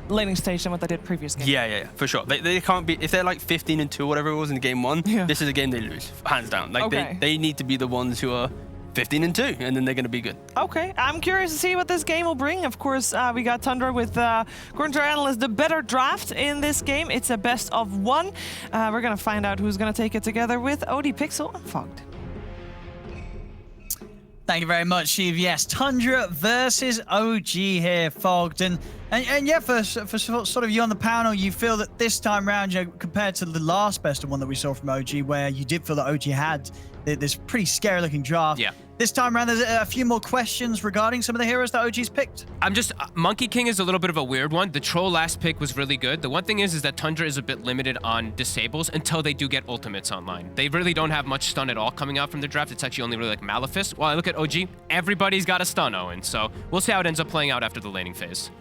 laning stage than what they did previous game. Yeah, for sure. They can't be... If they're like 15-2 or whatever it was in game 1, this is a game they lose, hands down. Like, they need to be the ones who are 15-2, and then they're going to be good. Okay, I'm curious to see what this game will bring. Of course, we got Tundra with, according to our analyst, the better draft in this game. It's a best of 1. We're going to find out who's going to take it together with OD Pixel and Fogged. Thank you very much, Steve. Yes, Tundra versus OG here, Fogged. And yeah, for sort of you on the panel, you feel that this time round, you know, compared to the last best of 1 that we saw from OG, where you did feel that OG had this pretty scary looking draft. Yeah. This time around, there's a few more questions regarding some of the heroes that OG's picked. Monkey King is a little bit of a weird one. The Troll last pick was really good. The one thing is that Tundra is a bit limited on disables until they do get ultimates online. They really don't have much stun at all coming out from the draft. It's actually only really like Malefice. While I look at OG, everybody's got a stun, Owen. So we'll see how it ends up playing out after the laning phase.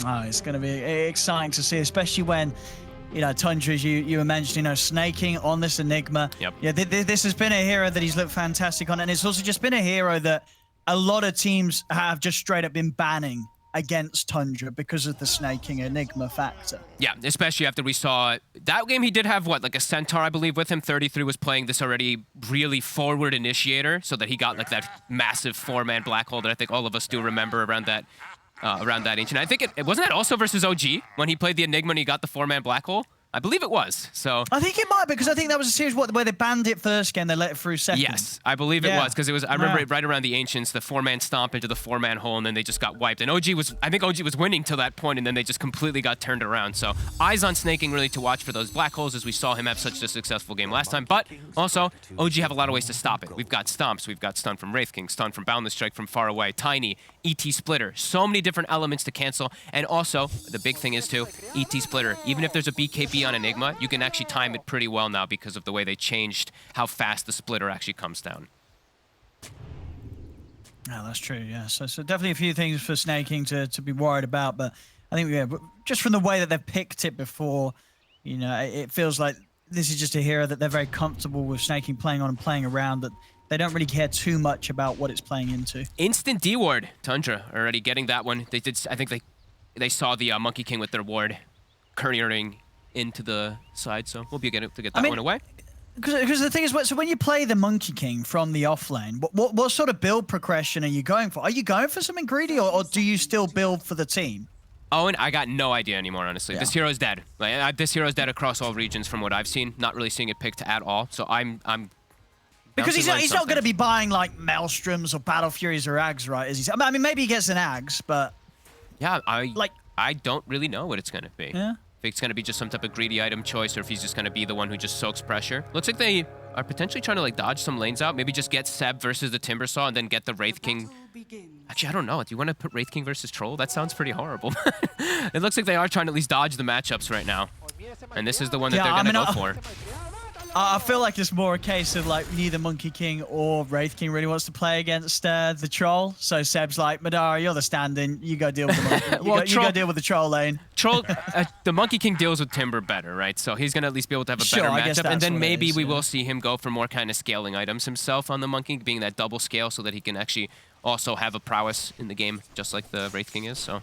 Oh, it's going to be exciting to see, especially when, you know, Tundra, as you were mentioning, you know, snaking on this Enigma. Yep. Yeah, this has been a hero that he's looked fantastic on, and it's also just been a hero that a lot of teams have just straight up been banning against Tundra because of the snaking Enigma factor. Yeah, especially after we saw that game. He did have what, like a Centaur, I believe, with him. 33 was playing this already really forward initiator, so that he got like that massive 4-man black hole that I think all of us do remember around that ancient. I think it wasn't that also versus OG when he played the Enigma and he got the 4-man black hole. I believe it was. So I think it might, because I think that was a series where they banned it first game, they let it through second. Yes, I believe it was, because it was. I remember it right around the Ancients, the 4-man stomp into the 4-man hole, and then they just got wiped. And I think OG was winning till that point, and then they just completely got turned around. So eyes on snaking really to watch for those black holes, as we saw him have such a successful game last time. But also, OG have a lot of ways to stop it. We've got stomps, we've got stun from Wraith King, stun from Boundless Strike from far away, Tiny, ET Splitter, so many different elements to cancel. And also, the big thing is too, ET Splitter. Even if there's a BKB on Enigma, you can actually time it pretty well now because of the way they changed how fast the splitter actually comes down. Yeah, that's true, yeah. So definitely a few things for snaking to be worried about, but I think, yeah, just from the way that they've picked it before, you know, it feels like this is just a hero that they're very comfortable with snaking, playing on and playing around, that they don't really care too much about what it's playing into. Instant D ward, Tundra already getting that one. They did. I think they saw the Monkey King with their ward couriering into the side, so we'll be able to get that one away. Because the thing is, so when you play the Monkey King from the off lane, what sort of build progression are you going for? Are you going for something greedy, or do you still build for the team? Owen, I got no idea anymore, honestly. Yeah. This hero's dead. Like, this hero's dead across all regions from what I've seen. Not really seeing it picked at all, so I'm because he's not going to be buying like Maelstroms or Battle Furies or Ags, right? Is he? I mean, maybe he gets an Ags, but yeah, I don't really know what it's going to be. Yeah. If it's going to be just some type of greedy item choice, or if he's just going to be the one who just soaks pressure. Looks like they are potentially trying to like dodge some lanes out. Maybe just get Seb versus the Timbersaw and then get the Wraith King. Actually, I don't know. Do you want to put Wraith King versus Troll? That sounds pretty horrible. It looks like they are trying to at least dodge the matchups right now. And this is the one that they're going to go for. I feel like it's more a case of like neither Monkey King or Wraith King really wants to play against the Troll. So Seb's like, Madara, you're the stand-in. You go deal with the monkey. You go deal with the Troll lane. Troll, the Monkey King deals with Timber better, right? So he's gonna at least be able to have a better matchup, and then maybe we will see him go for more kind of scaling items himself on the Monkey, being that double scale, so that he can actually also have a prowess in the game, just like the Wraith King is. So.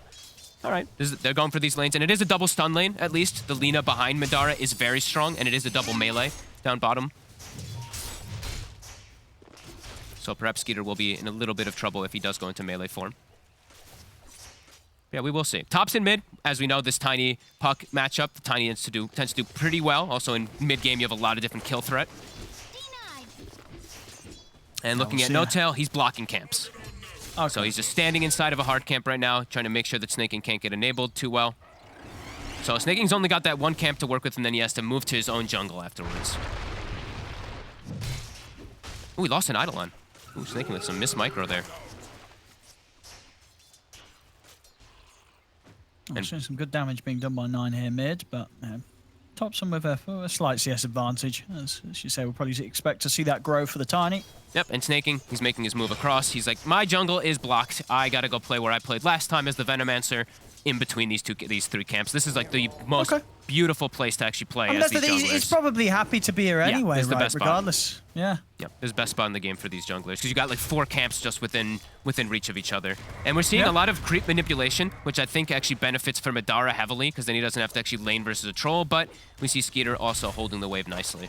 All right, they're going for these lanes, and it is a double stun lane, at least. The Lina behind Madara is very strong, and it is a double melee down bottom. So perhaps Skeeter will be in a little bit of trouble if he does go into melee form. Yeah, we will see. Tops in mid, as we know, this Tiny Puck matchup, the Tiny tends to do pretty well. Also in mid game, you have a lot of different kill threat. And looking at No Tail, he's blocking camps. Okay. So he's just standing inside of a hard camp right now, trying to make sure that Snaking can't get enabled too well. So Snaking's only got that one camp to work with, and then he has to move to his own jungle afterwards. Ooh, he lost an Eidolon. Ooh, Snaking with some miss micro there. And some good damage being done by 9 here mid, but Topson with a slight CS advantage. As you say, we'll probably expect to see that grow for the Tiny. Yep, and Snaking, he's making his move across. He's like, my jungle is blocked. I gotta go play where I played last time as the Venomancer in between these three camps. This is like the most beautiful place to actually play as these junglers. He's probably happy to be here anyway, this is the best regardless. Spot. Yeah. Yep, this is the best spot in the game for these junglers because you got like 4 camps just within reach of each other. And we're seeing a lot of creep manipulation, which I think actually benefits for Madara heavily because then he doesn't have to actually lane versus a troll, but we see Skeeter also holding the wave nicely.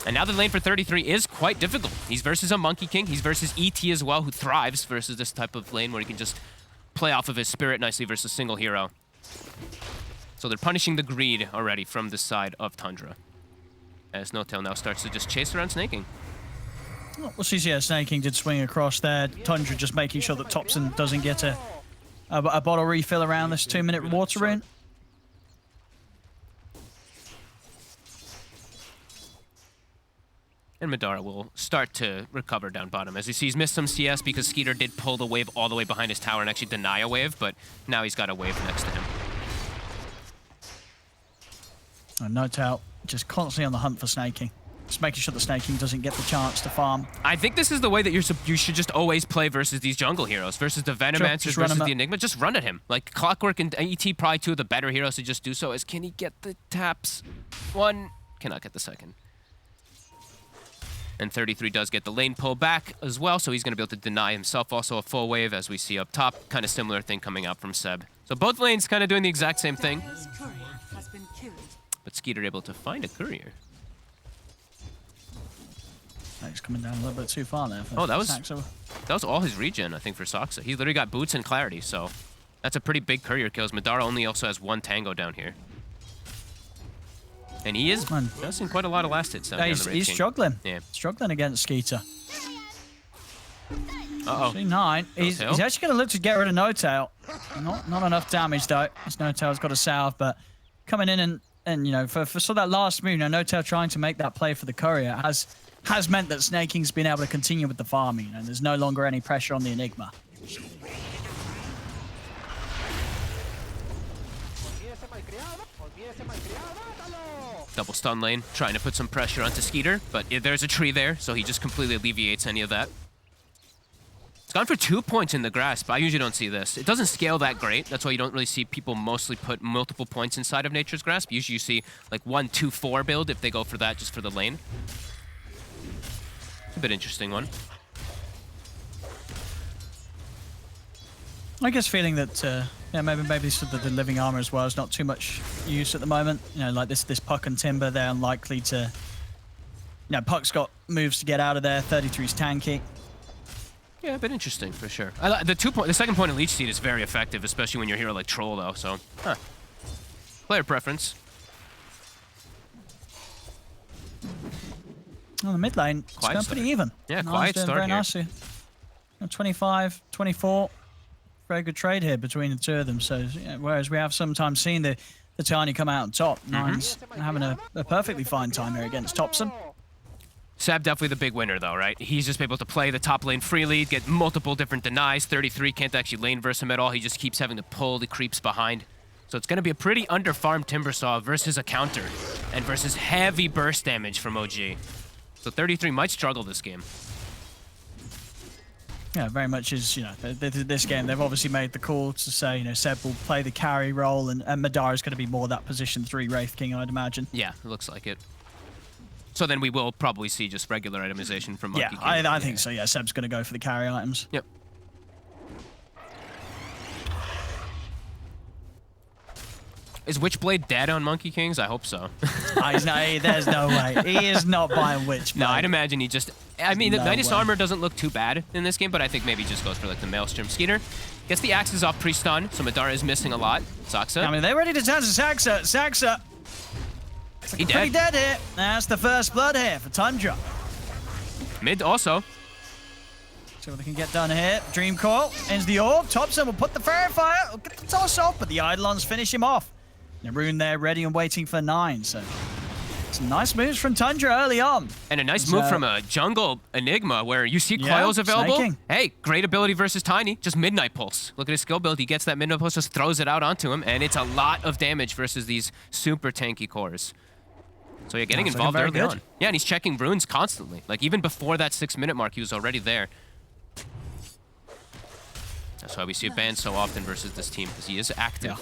And now the lane for 33 is quite difficult. He's versus a Monkey King. He's versus ET as well, who thrives versus this type of lane where he can just play off of his spirit nicely versus single hero. So they're punishing the greed already from this side of Tundra. As No Tail now starts to just chase around Snaking. Well, CCS Snaking did swing across there. Tundra just making sure that Topson doesn't get a bottle refill around this 2-minute water rune. And Madara will start to recover down bottom. As you see, he's missed some CS because Skeeter did pull the wave all the way behind his tower and actually deny a wave, but now he's got a wave next to him. And No Tail just constantly on the hunt for Snaking. Just making sure that Snaking doesn't get the chance to farm. I think this is the way that you should just always play versus these jungle heroes, versus the Venomancers, versus the Enigma. Just run at him. Like Clockwork and ET, probably 2 of the better heroes to just do so. Is can he get the taps? 1, cannot get the second. And 33 does get the lane pull back as well, so he's going to be able to deny himself also a full wave, as we see up top. Kind of similar thing coming out from Seb. So both lanes kind of doing the exact same thing. But Skeeter able to find a courier. He's coming down a little bit too far there. Oh, that was all his regen, I think, for Soxa. He literally got boots and clarity, so that's a pretty big courier kills. Madara only also has 1 tango down here. And he is doing quite a lot of last hits down here. He's struggling. Yeah. Struggling against Skeeter. Uh-oh. C9. He's actually going to look to get rid of No Tail. Not enough damage, though. As No Tail's got a salve, but coming in and you know, for sort of that last move, No Tail trying to make that play for the courier has meant that Snaking's been able to continue with the farming, and there's no longer any pressure on the Enigma. Double stun lane, trying to put some pressure onto Skeeter, but there's a tree there, so he just completely alleviates any of that. It's gone for 2 points in the grasp. I usually don't see this. It doesn't scale that great. That's why you don't really see people mostly put multiple points inside of Nature's Grasp. Usually you see like 1, 2, 4 build if they go for that just for the lane. It's a bit interesting one. I guess feeling that yeah, maybe sort of the living armor as well is not too much use at the moment. You know, like this Puck and Timber, they're unlikely to. You know, Puck's got moves to get out of there. 33's tanky. Yeah, a bit interesting for sure. The second point of Leech Seed is very effective, especially when you're a hero like Troll, though. So, player preference. On the mid lane, it's going pretty even. Yeah, quiet start very here. Nicely. 25, 24. Very good trade here between the two of them. So, you know, whereas we have sometimes seen the Tiny come out on top, Nine's having a perfectly fine time here against Topson. Sab definitely the big winner, though, right? He's just able to play the top lane freely, get multiple different denies. 33 can't actually lane verse him at all. He just keeps having to pull the creeps behind. So it's going to be a pretty underfarmed Timbersaw versus a counter, and versus heavy burst damage from OG. So 33 might struggle this game. Yeah, very much is, you know, this game, they've obviously made the call to say, you know, Seb will play the carry role, and Madara's going to be more that position 3 Wraith King, I'd imagine. Yeah, it looks like it. So then we will probably see just regular itemization from Monkey King. I think so, yeah. Seb's going to go for the carry items. Yep. Is Witchblade dead on Monkey Kings? I hope so. There's no way. He is not buying Witchblade. No, I'd imagine he just I mean, the No Nidus way. armor doesn't look too bad in this game, but I think maybe he just goes for like the Maelstrom Skeeter. Gets the axes off pre-stun, so Madara is missing a lot. Saxa. I mean, they're ready to turn to Saxa. Saxa. He Pretty dead. dead here. That's the first blood here for Tundra. Mid also. See what they can get done here. Dream Coil ends the orb. Thompson will put the Fairy Fire. Will get the toss off, but the Eidolons finish him off. Naroon there ready and waiting for 9. So some nice moves from Tundra early on. And a nice move from a jungle Enigma where you see Yeah, coils available. snaking. Hey, great ability versus Tiny. Just Midnight Pulse. Look at his skill build. He gets that Midnight Pulse, just throws it out onto him, and it's a lot of damage versus these super tanky cores. So you're getting That's involved looking early very on. good. Yeah, and he's checking runes constantly. Like even before that 6-minute mark, he was already there. That's why we see a ban so often versus this team, because he is active.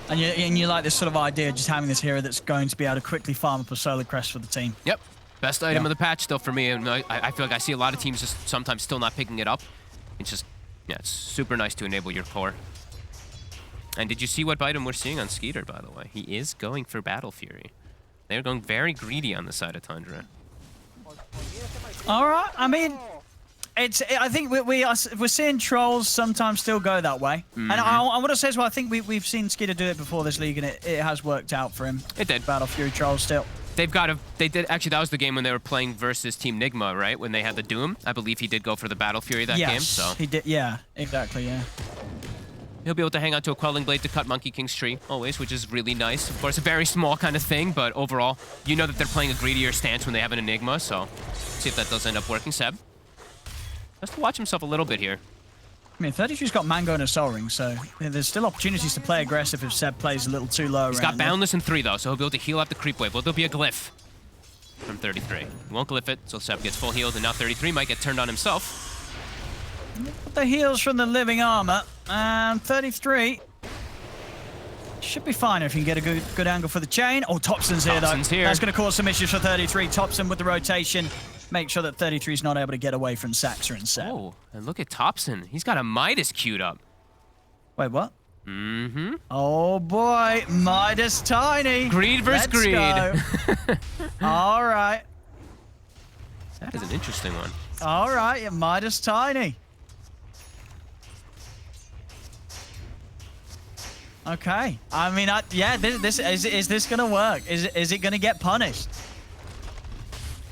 And you like this sort of idea, just having this hero that's going to be able to quickly farm up a Solar Crest for the team. Yep. Best item of the patch still for me, and I feel like I see a lot of teams just sometimes still not picking it up. It's just, yeah, it's super nice to enable your core. And did you see what item we're seeing on Skeeter, by the way? He is going for Battle Fury. They're going very greedy on the side of Tundra. All right. I mean, I think we're seeing trolls sometimes still go that way. And I want to say as well, I think we've seen Skeeter do it before this league, and it has worked out for him. It did. Battle Fury trolls still. They did, actually, that was the game when they were playing versus Team Nigma, right? When they had the Doom. I believe he did go for the Battle Fury that game, so. He did, yeah, exactly, yeah. He'll be able to hang on to a Quelling Blade to cut Monkey King's tree, always, which is really nice. Of course, a very small kind of thing, but overall, you know that they're playing a greedier stance when they have an Enigma, so see if that does end up working. Seb has to watch himself a little bit here. I mean, 33's got Mango and a Soul Ring, so there's still opportunities to play aggressive if Seb plays a little too low. He's got Boundless in 3, though, so he'll be able to heal out the creep wave. Will there be a glyph from 33? He won't glyph it, so Seb gets full healed, and now 33 might get turned on himself. The heals from the living armor, and 33 should be fine if he can get a good angle for the chain. Oh, Thompson's here, though. Thompson's here. That's going to cause some issues for 33. Thompson with the rotation. Make sure that 33's not able to get away from Saxa and Seb. Oh, and look at Thompson. He's got a Midas queued up. Wait, what? Mm-hmm. Oh, boy. Midas Tiny. Greed versus greed. Go. All right. That is an interesting one. All right, yeah, Midas Tiny. Okay. I mean, yeah, this is this gonna work? Is it gonna get punished?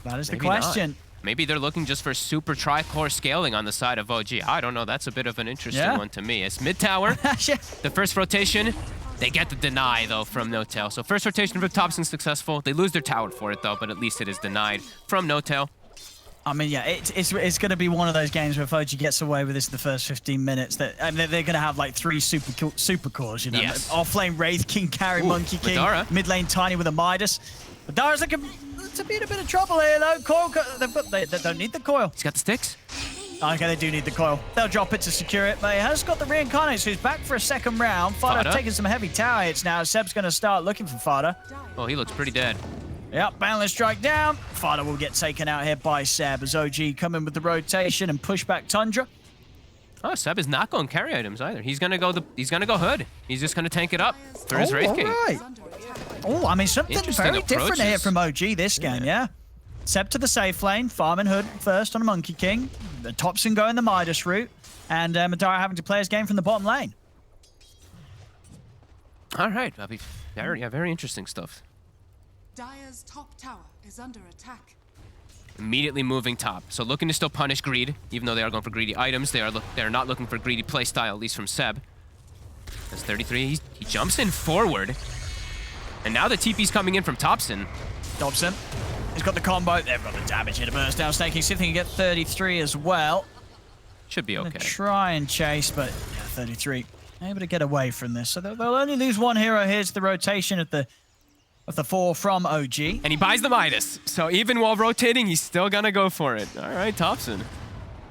That is the question. Not. Maybe they're looking just for super tri-core scaling on the side of OG. I don't know. That's a bit of an interesting one to me. It's mid tower. The first rotation, they get the deny though from No-Tail. So first rotation for Thompson successful. They lose their tower for it though, but at least it is denied from No-Tail. I mean, yeah, it's going to be one of those games where if OG gets away with this in the first 15 minutes, that they're going to have like 3 super cores, you know. Yes. Off-lane Wraith King, carry Monkey King, Madara. mid-lane Tiny with a Midas. Madara's looking to be in a bit of trouble here, though. Coil, they don't need the coil. He's got the sticks. Okay, they do need the coil. They'll drop it to secure it, but he has got the reincarnate, so he's back for a second round. Fada's taking some heavy tower hits now. Seb's going to start looking for Fada. Oh, he looks pretty dead. Yep, Boundless Strike down. Fada will get taken out here by Seb as OG come in with the rotation and push back Tundra. Oh, Seb is not going carry items either. He's gonna go hood. He's just gonna tank it up for his Wraith King. Right. Oh, I mean something very different here from OG this game, yeah. Seb to the safe lane, farming hood first on a Monkey King. The Thompson going the Midas route, and Madara having to play his game from the bottom lane. All right, Bobby. Very interesting stuff. Dire's top tower is under attack. Immediately moving top. So looking to still punish greed, even though they are going for greedy items. They are not looking for greedy playstyle, at least from Seb. That's 33. He jumps in forward. And now the TP's coming in from Thompson. Thompson. He's got the combo. They've got the damage here to burst down. Snaking. See if they can get 33 as well. Should be okay. Try and chase, but yeah, 33. Able to get away from this. So they'll only lose one hero. Here's the rotation of the 4 from OG. And he buys the Midas. So even while rotating, he's still gonna go for it. All right, Thompson.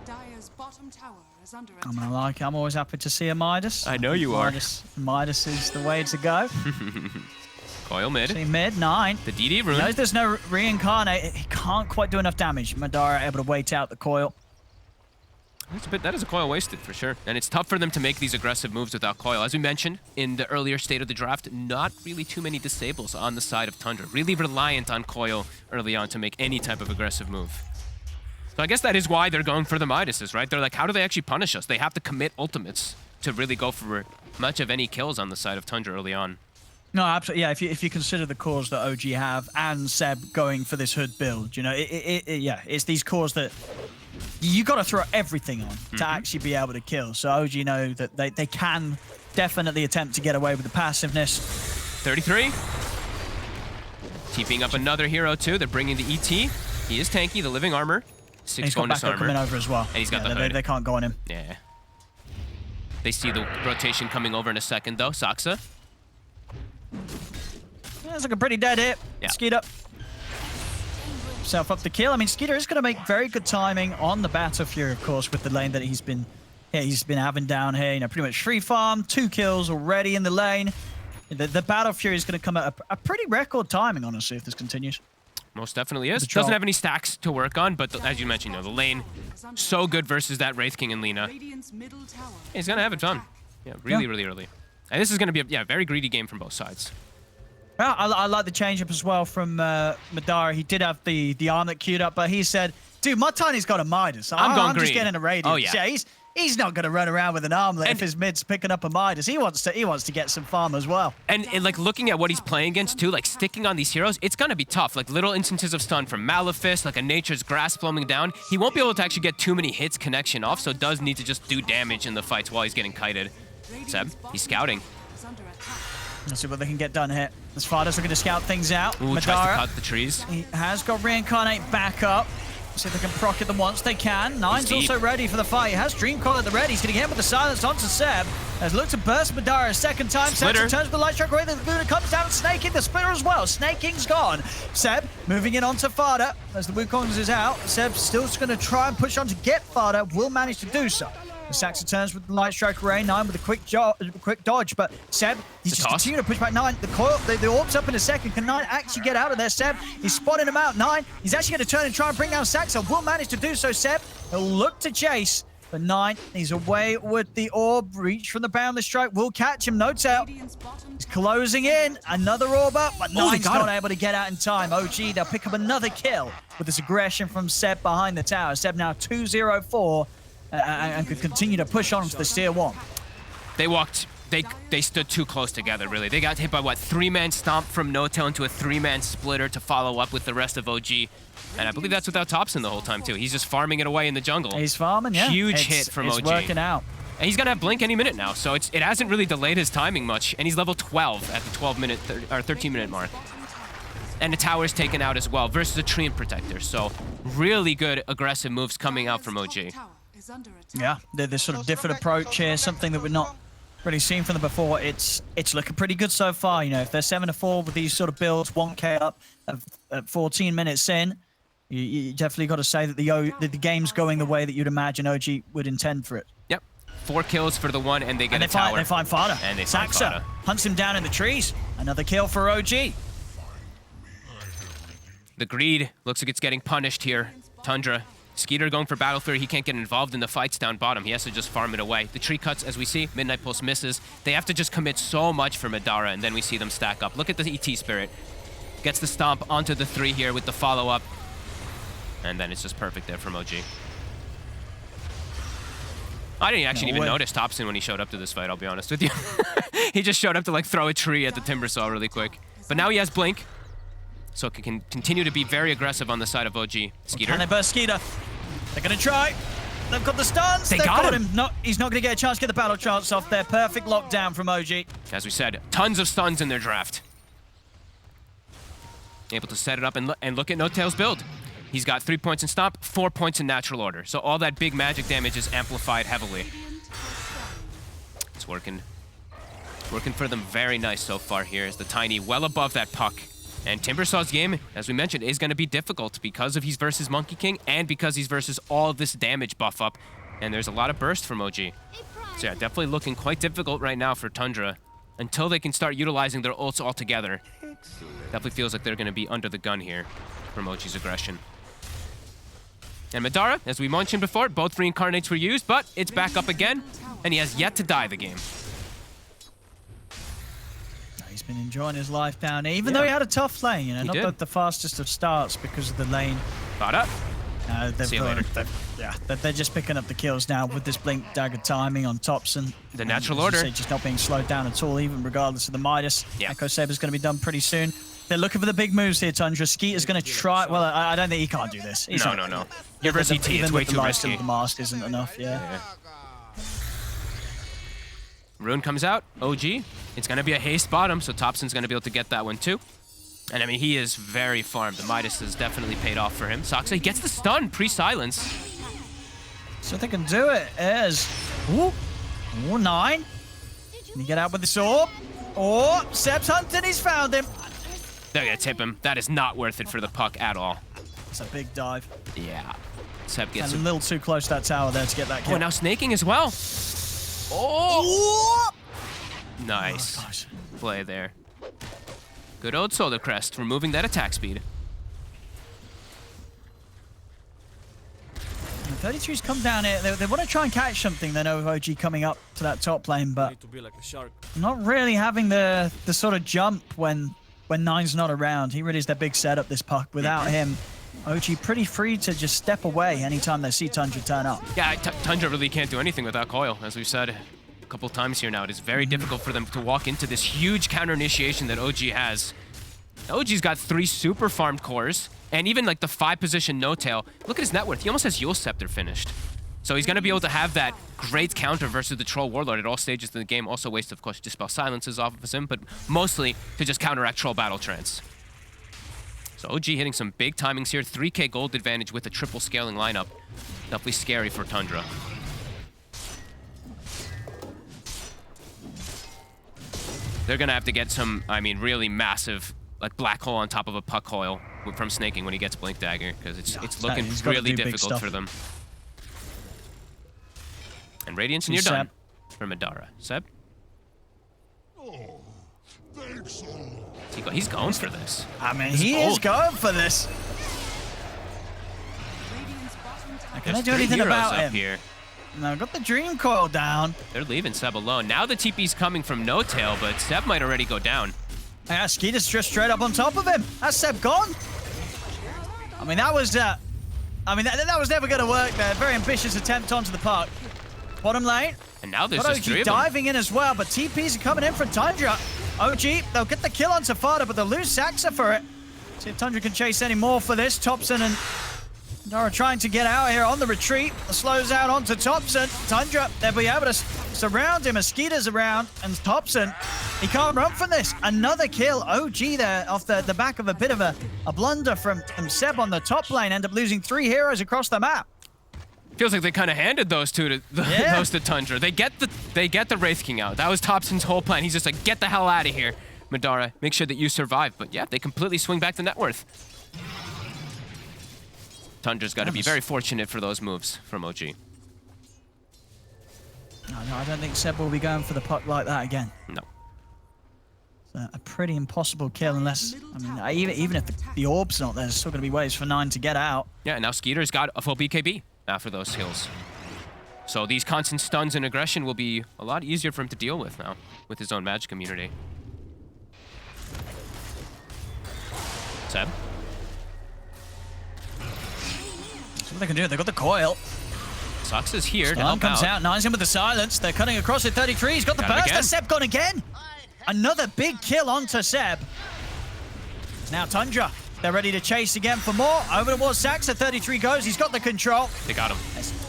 Dire's bottom tower is under attack. I'm always happy to see a Midas. I know you are. Midas is the way to go. Coil mid. See mid, 9. The DD rune. He knows there's no reincarnate. He can't quite do enough damage. Madara able to wait out the coil. That is a coil wasted for sure. And it's tough for them to make these aggressive moves without coil. As we mentioned in the earlier state of the draft, not really too many disables on the side of Tundra. Really reliant on coil early on to make any type of aggressive move. So I guess that is why they're going for the Midases, right? They're like, how do they actually punish us? They have to commit ultimates to really go for much of any kills on the side of Tundra early on. No, absolutely. Yeah, if you consider the cores that OG have and Seb going for this hood build, you know, it's these cores that you got to throw everything on to actually be able to kill. So OG know that they can definitely attempt to get away with the passiveness. 33. TPing up another hero too. They're bringing the ET. He is tanky, the living armor. 6 bonus armor. Coming over as well. And he's got the hood. They can't go on him. Yeah. They see the rotation coming over in a second though. Saksa. That's like a pretty dead hit. Yeah. Skeeter. Self up the kill. I mean, Skeeter is going to make very good timing on the Battle Fury, of course, with the lane that he's been having down here. You know, pretty much free farm, 2 kills already in the lane. The Battle Fury is going to come at a pretty record timing, honestly, if this continues. Most definitely is. Doesn't have any stacks to work on, but as you mentioned, the lane so good versus that Wraith King and Lina. He's going to have it done. Yeah, really early. And this is going to be a very greedy game from both sides. Well, I like the change-up as well from Madara. He did have the arm that queued up, but he said, dude, my Tiny's got a Midas. I'm just getting a radius. Oh, yeah. He's not going to run around with an armlet if his mid's picking up a Midas. He wants to get some farm as well. And like looking at what he's playing against too, like sticking on these heroes, it's going to be tough. Like little instances of stun from Malefice, like a Nature's Grasp flowing down. He won't be able to actually get too many hits connection off, so does need to just do damage in the fights while he's getting kited. Seb, he's scouting. Let's see what they can get done here. As Farda's looking to scout things out. Ooh, Madara, tries to cut the trees. He has got Reincarnate back up. See if they can proc it them once they can. Nine's also ready for the fight. He has Dream Call at the ready. He's going to get him with the silence onto Seb. Has looked to burst Madara a second time. Seb turns with the light strike away. The Luna comes down. Snaking the splitter as well. Snaking's gone. Seb moving in onto Farda as the Wukong is out. Seb's still just going to try and push on to get Farda. Will manage to do so. Saxa turns with the light strike array. 9 with a quick dodge, but Seb, he's just continuing to push back 9. The coil, the orb's up in a second. Can 9 actually get out of there? Seb, he's spotting him out. 9, he's actually going to turn and try and bring down Saxa. Will manage to do so. Seb, he'll look to chase, but 9, he's away with the orb. Reach from the boundless strike. Will catch him. No tail. He's closing in. Another orb up, but 9's not able to get out in time. OG, they'll pick up another kill with this aggression from Seb behind the tower. Seb now 2-0-4. And could continue to push on to the tier 1. They stood too close together, really. They got hit by, what, 3-man stomp from No-Tail into a 3-man splitter to follow up with the rest of OG. And I believe that's without Thompson the whole time, too. He's just farming it away in the jungle. He's farming, yeah. Huge hit from OG. It's working out. And he's going to have Blink any minute now, so it hasn't really delayed his timing much. And he's level 12 at the 13-minute mark. And the tower's taken out as well versus a Treant Protector. So really good aggressive moves coming out from OG. Yeah, this sort of different approach here, something that we've not really seen from them before. It's looking pretty good so far. You know, if they're 7-4 with these sort of builds, 1k up at 14 minutes in, you definitely got to say that the game's going the way that you'd imagine OG would intend for it. Yep, 4 kills for the 1, and they get a tower. They find Farda. And they find Saxa Farda. hunts him down in the trees. Another kill for OG. The greed looks like it's getting punished here. Tundra. Skeeter going for Battle Fury. He can't get involved in the fights down bottom. He has to just farm it away. The tree cuts, as we see. Midnight Pulse misses. They have to just commit so much for Madara, and then we see them stack up. Look at the ET Spirit. Gets the stomp onto the 3 here with the follow-up. And then it's just perfect there from OG. I didn't actually even notice Thompson when he showed up to this fight, I'll be honest with you. He just showed up to like throw a tree at the Timbersaw really quick. But now he has Blink. So it can continue to be very aggressive on the side of OG. Skeeter. And they burst Skeeter. They're going to try. They've got the stuns. They've got him. No, he's not going to get a chance to get the battle chance off there. Perfect lockdown from OG. As we said, tons of stuns in their draft. Able to set it up and look at No-Tail's build. He's got 3 points in stomp, 4 points in natural order. So all that big magic damage is amplified heavily. It's working. Working for them very nice so far here as the Tiny well above that puck. And Timbersaw's game, as we mentioned, is going to be difficult because of he's versus Monkey King and because he's versus all this damage buff up. And there's a lot of burst from OG. So yeah, definitely looking quite difficult right now for Tundra until they can start utilizing their ults all together. Definitely feels like they're going to be under the gun here from OG's aggression. And Madara, as we mentioned before, both reincarnates were used, but it's back up again, and he has yet to die the game. He's been enjoying his life down here, even though he had a tough lane, you know, not the fastest of starts because of the lane. Caught up. See you later. They're just picking up the kills now with this blink dagger timing on Thompson. The natural As you order. say, just not being slowed down at all, even regardless of the Midas. Echo Saber's going to be done pretty soon. They're looking for the big moves here, Tundra. Skeeter's going to try. Well, I don't think he can't do this. No. Your versus ET, it's way too risky. The mask isn't enough, Rune comes out. OG. It's going to be a haste bottom, so Thompson's going to be able to get that one too. And I mean, he is very farmed. The Midas has definitely paid off for him. Soxa, he gets the stun pre-silence. So they can do it as... Ooh, 9. Can he get out with the sword? Or Seb's hunting, he's found him. They're going to tip him. That is not worth it for the puck at all. It's a big dive. Yeah. Seb gets a little too close to that tower there to get that kill. Oh, now snaking as well. Oh! Nice. Play there. Good old Solar Crest, removing that attack speed. 33's come down here. They want to try and catch something. They know OG coming up to that top lane, but not really having the sort of jump when Nine's not around. He really is their big setup, this puck. Without him, OG pretty free to just step away anytime they see Tundra turn up. Yeah, Tundra really can't do anything without Coil, as we've said a couple times here now. It is very difficult for them to walk into this huge counter initiation that OG has. OG's got 3 super farmed cores, and even like the 5-position no-tail. Look at his net worth. He almost has Yule Scepter finished. So he's going to be able to have that great counter versus the Troll Warlord at all stages of the game. Also waste, of course, Dispel Silences off of him, but mostly to just counteract Troll Battle Trance. So OG hitting some big timings here. 3k gold advantage with a triple scaling lineup. Definitely scary for Tundra. They're going to have to get some, I mean, really massive like black hole on top of a puck coil from snaking when he gets Blink Dagger, because it's looking really difficult for them. And Radiance, and you're done for Madara. Seb? He's going for this. I mean, he is going for this. Can I do anything about him? Here. No, got the Dream Coil down. They're leaving Seb alone. Now the TP's coming from No Tail, but Seb might already go down. Yeah, Skeeter's just straight up on top of him. That's Seb gone. I mean, that was that was never going to work there. Very ambitious attempt onto the puck. Bottom lane. And now there's just 3 of them. diving in as well, but TPs are coming in from Tundra. OG, they'll get the kill on Safada, but they'll lose Saxa for it. See if Tundra can chase any more for this. Thompson and Dara trying to get out here on the retreat. Slows out onto Thompson. Tundra, they'll be able to surround him. Skeeter's around, and Thompson, he can't run from this. Another kill. OG there off the back of a bit of a blunder from Seb on the top lane. End up losing 3 heroes across the map. Feels like they kind of handed those to Tundra. They get the Wraith King out. That was Thompson's whole plan. He's just like, get the hell out of here, Madara. Make sure that you survive. But yeah, they completely swing back the net worth. Tundra's got to be very fortunate for those moves from OG. No, I don't think Seb will be going for the puck like that again. No. It's a pretty impossible kill unless, I mean, even if the orb's not there, there's still going to be ways for 9 to get out. Yeah, now Skeeter's got a full BKB after those kills. So these constant stuns and aggression will be a lot easier for him to deal with now with his own magic immunity. Seb? What they can do, they've got the coil. Sox is here Stun to help comes out. 9's in with the silence. They're cutting across at 33. He's got the burst. Has Seb gone again? Another big kill onto Seb. Now Tundra, they're ready to chase again for more. Over towards Saxa, 33 goes. He's got the control. They got him.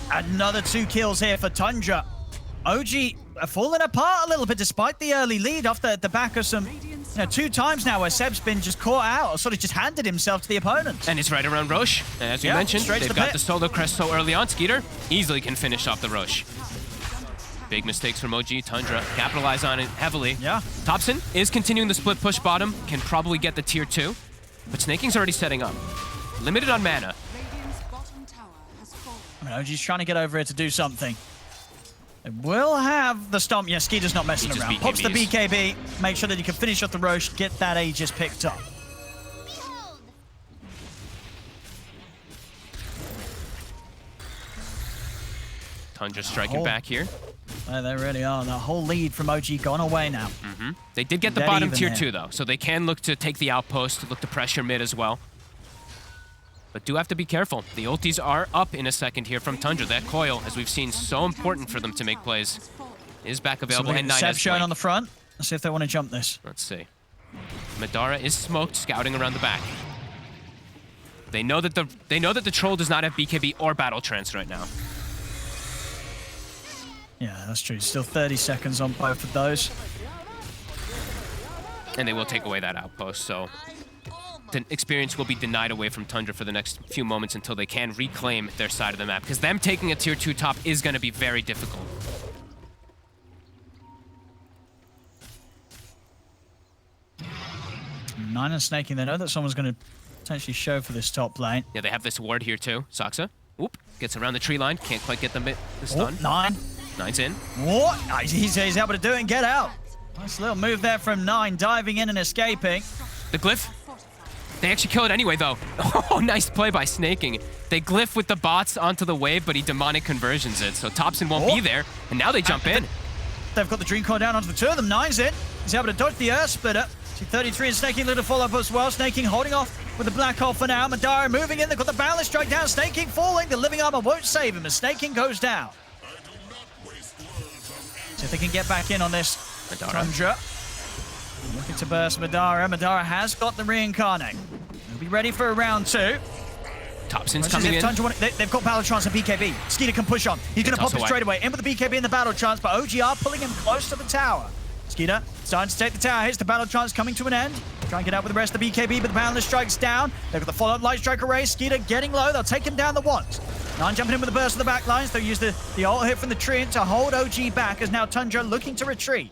Another 2 kills here for Tundra. OG falling apart a little bit despite the early lead off the back of some, 2 times now where Seb's been just caught out or sort of just handed himself to the opponent. And it's right around Roche. And as you mentioned, they've got the Solar Crest so early on. Skeeter easily can finish off the Roche. Big mistakes from OG. Tundra capitalize on it heavily. Yeah. Thompson is continuing the split push bottom. Can probably get the tier 2. But Snaking's already setting up. Limited on mana. OG's trying to get over here to do something. They will have the stomp. Yeah, Skeeter's not messing around. Pops the BKB. Make sure that he can finish off the Roche. Get that Aegis picked up. Tundra striking back here. They really are. The whole lead from OG gone away now. They did get the Dead bottom even tier here. 2, though, so they can look to take the outpost, look to pressure mid as well. But do have to be careful. The ultis are up in a second here from Tundra. That coil, as we've seen, so important for them to make plays, is back available. And 9 Seb has showing Blink. on the front. Let's see if they want to jump this. Let's see. Madara is smoked, scouting around the back. They know that the troll does not have BKB or battle trance right now. Yeah, that's true. Still 30 seconds on both of those. And they will take away that outpost, so the experience will be denied away from Tundra for the next few moments until they can reclaim their side of the map, because them taking a tier 2 top is going to be very difficult. Nine and snaking. They know that someone's going to potentially show for this top lane. Yeah, they have this ward here too. Saksa, whoop, gets around the tree line, can't quite get the stun. Nine. Nine's in. What? He's able to do it and get out. Nice little move there from Nine, diving in and escaping. The glyph. They actually kill it anyway, though. Oh, nice play by snaking. They glyph with the bots onto the wave, but he demonic conversions it, so Topson won't be there, and now they jump in. They've got the Dream Core down onto the two of them. Nine's in. He's able to dodge the Earth Splitter. 33 and Snaking little follow-up as well. Snaking holding off with the Black Hole for now. Madara moving in. They've got the Balance Strike down. Snaking falling. The Living Armor won't save him as Snaking goes down. See if they can get back in on this. Tundra. Looking to burst Madara. Madara has got the Reincarnate. They'll be ready for a round 2. Topson's coming in. They've got Battle Trance and BKB. Skeeter can push on. He's going to pop it straight away. In with the BKB and the Battle Trance, but OG are pulling him close to the tower. Skeeter starting to take the tower. Here's the Battle Trance coming to an end. Try and get out with the rest of the BKB, but the Boundless Strike's down. They've got the follow-up Light Strike Array. Skeeter getting low. They'll take him down the once. Nine jumping in with the burst of the back lines. They'll use the ult hit from the tree to hold OG back as now Tundra looking to retreat.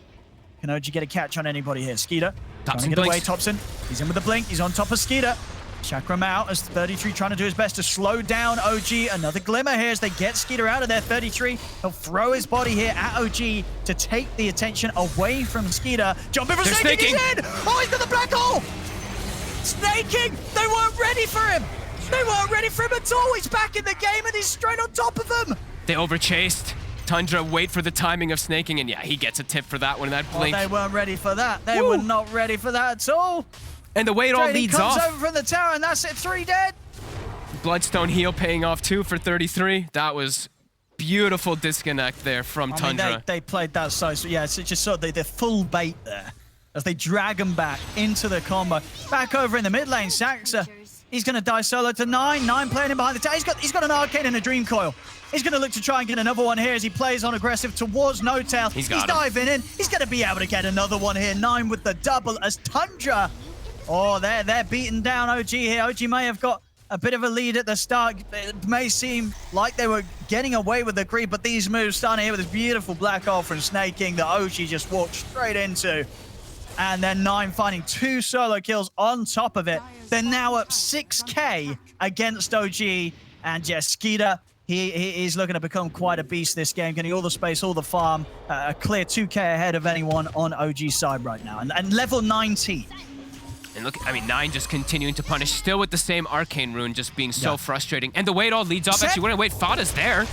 Can OG get a catch on anybody here? Skeeter trying to get away. Topson. He's in with the blink. He's on top of Skeeter. Chakram out as 33 trying to do his best to slow down OG. Another glimmer here as they get Skeeter out of there. 33, he'll throw his body here at OG to take the attention away from Skeeter. Jumping for Snaking, he's in! Oh, he's got the black hole! Snaking! They weren't ready for him! They weren't ready for him at all! He's back in the game and he's straight on top of them! They overchased. Tundra wait for the timing of Snaking, and yeah, he gets a tip for that one. That blink. Oh, they weren't ready for that. They were not ready for that at all. And the way it all leads off. Comes over from the tower, and that's it. 3 dead. Bloodstone heal paying off too for 33. That was beautiful disconnect there from Tundra. I mean, they played that so yeah, it's just sort of they're full bait there as they drag him back into the combo. Back over in the mid lane, Saxa. He's going to die solo to 9. 9 playing him behind the tower. He's got an Arcane and a Dream Coil. He's going to look to try and get another one here as he plays on aggressive towards No Tail. He's diving in. He's going to be able to get another one here. 9 with the double as Tundra. Oh, they're beating down OG here. OG may have got a bit of a lead at the start. It may seem like they were getting away with the creep, but these moves starting here with this beautiful black hole from Snaking that OG just walked straight into. And then 9 finding 2 solo kills on top of it. They're now up 6k against OG. And yes, Skeeter, he's looking to become quite a beast this game, getting all the space, all the farm, a clear 2k ahead of anyone on OG's side right now. And level 19. And look, I mean, 9 just continuing to punish, still with the same Arcane Rune, just being so frustrating. And the way it all leads off, actually, we're going to wait. Fada's there.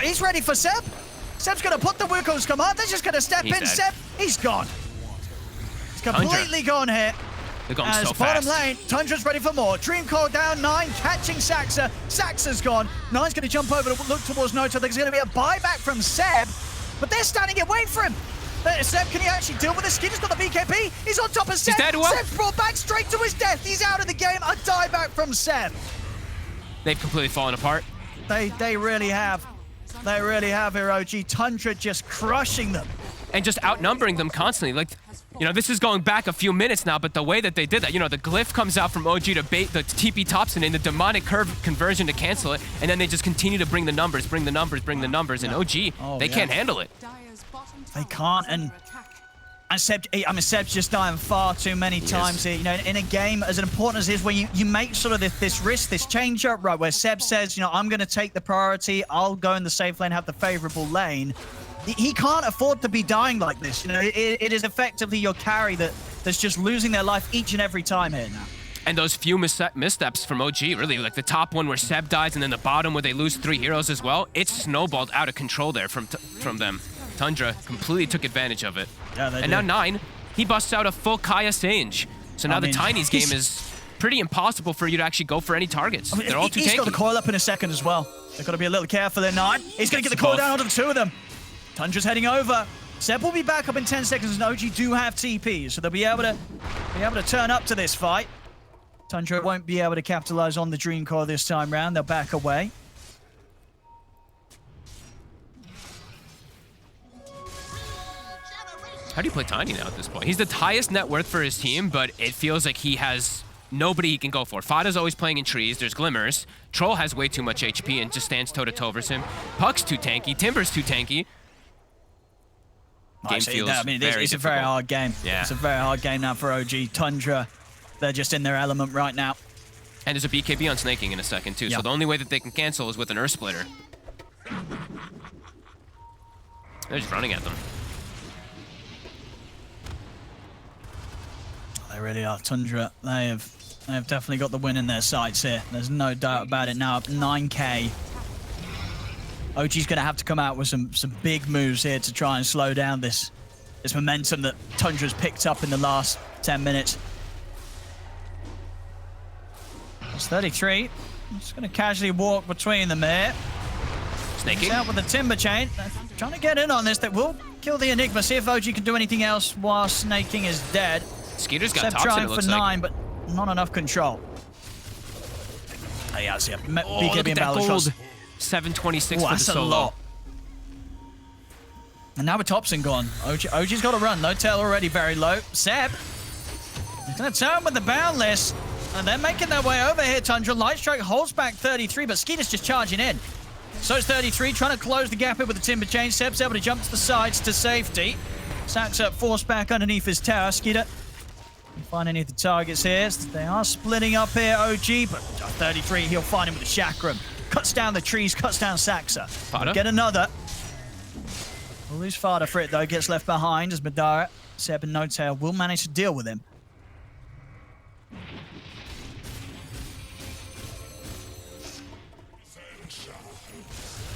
He's ready for Seb. Seb's going to put the Wuko's command. They're just going to step in. Dead. Seb, he's gone. He's completely gone here. They're going so bottom fast. lane, Tundra's ready for more. Dream Core down, 9 catching Saxa. Saxa's gone. 9's going to jump over to look towards Noto. There's going to be a buyback from Seb, but they're standing here waiting for him. Seb, can he actually deal with this? Skeeter's got the BKB. He's on top of Seb. He's dead, well. Seb's brought back straight to his death. He's out of the game. A dieback from Seb. They've completely fallen apart. They really have. They really have here, OG. Tundra just crushing them. And just outnumbering them constantly. Like, you know, this is going back a few minutes now, but the way that they did that, you know, the glyph comes out from OG to bait the TP Topson in the demonic curve conversion to cancel it, and then they just continue to bring the numbers, and OG, they can't handle it. They can't, and Seb, Seb's just dying far too many times here. You know, in a game as important as it is, where you make sort of this risk, this change up, right, where Seb says, you know, I'm going to take the priority, I'll go in the safe lane, have the favorable lane. He can't afford to be dying like this. You know, it is effectively your carry that's just losing their life each and every time here now. And those few missteps from OG, really, like the top one where Seb dies and then the bottom where they lose 3 heroes as well, it snowballed out of control there from them. Tundra completely took advantage of it. Yeah, they and did. now 9, he busts out a full Kaya Sange. So now the Tiny's game is pretty impossible for you to actually go for any targets. They're all too tanky. He's got the coil up in a second as well. They've got to be a little careful in 9. He's going to get the coil down onto the 2 of them. Tundra's heading over. Seb will be back up in 10 seconds, and OG do have TP, so they'll be able to turn up to this fight. Tundra won't be able to capitalize on the Dream Core this time round. They'll back away. How do you play Tiny now at this point? He's the highest net worth for his team, but it feels like he has nobody he can go for. Fada's always playing in trees. There's Glimmers. Troll has way too much HP and just stands toe-to-toe versus him. Puck's too tanky. Timber's too tanky. Game feels it's a very hard game. Yeah. It's a very hard game now for OG. Tundra, they're just in their element right now. And there's a BKB on snaking in a second, too. So the only way that they can cancel is with an Earth Splitter. They're just running at them. They really are. Tundra, they have definitely got the win in their sights here. There's no doubt about it now. Up 9K. OG's going to have to come out with some big moves here to try and slow down this momentum that Tundra's picked up in the last 10 minutes. It's 33. I'm just going to casually walk between them here. Snaking. He's out with the Timber Chain. They're trying to get in on this. They will kill the Enigma. See if OG can do anything else while snaking is dead. Skeeter's got Seb tops trying it looks for 9, like. but not enough control. Oh, yeah, I see. Look at that gold. 726 for the that's a solo. lot. And now with Thompson gone, OG's got to run. No tail already very low. Seb, he's going to turn with the Boundless. And they're making their way over here, Tundra. Lightstrike holds back 33, but Skeeter's just charging in. So it's 33, trying to close the gap here with the Timber Chain. Seb's able to jump to the sides to safety. Sacks up, forced back underneath his tower. Skeeter can find any of the targets here. They are splitting up here, OG, but 33, he'll find him with the Chakram. Cuts down the trees, cuts down Saxa. Fada. Get another. We'll lose Fada for it, though. Gets left behind as Madara, Seb, and No Tail will manage to deal with him.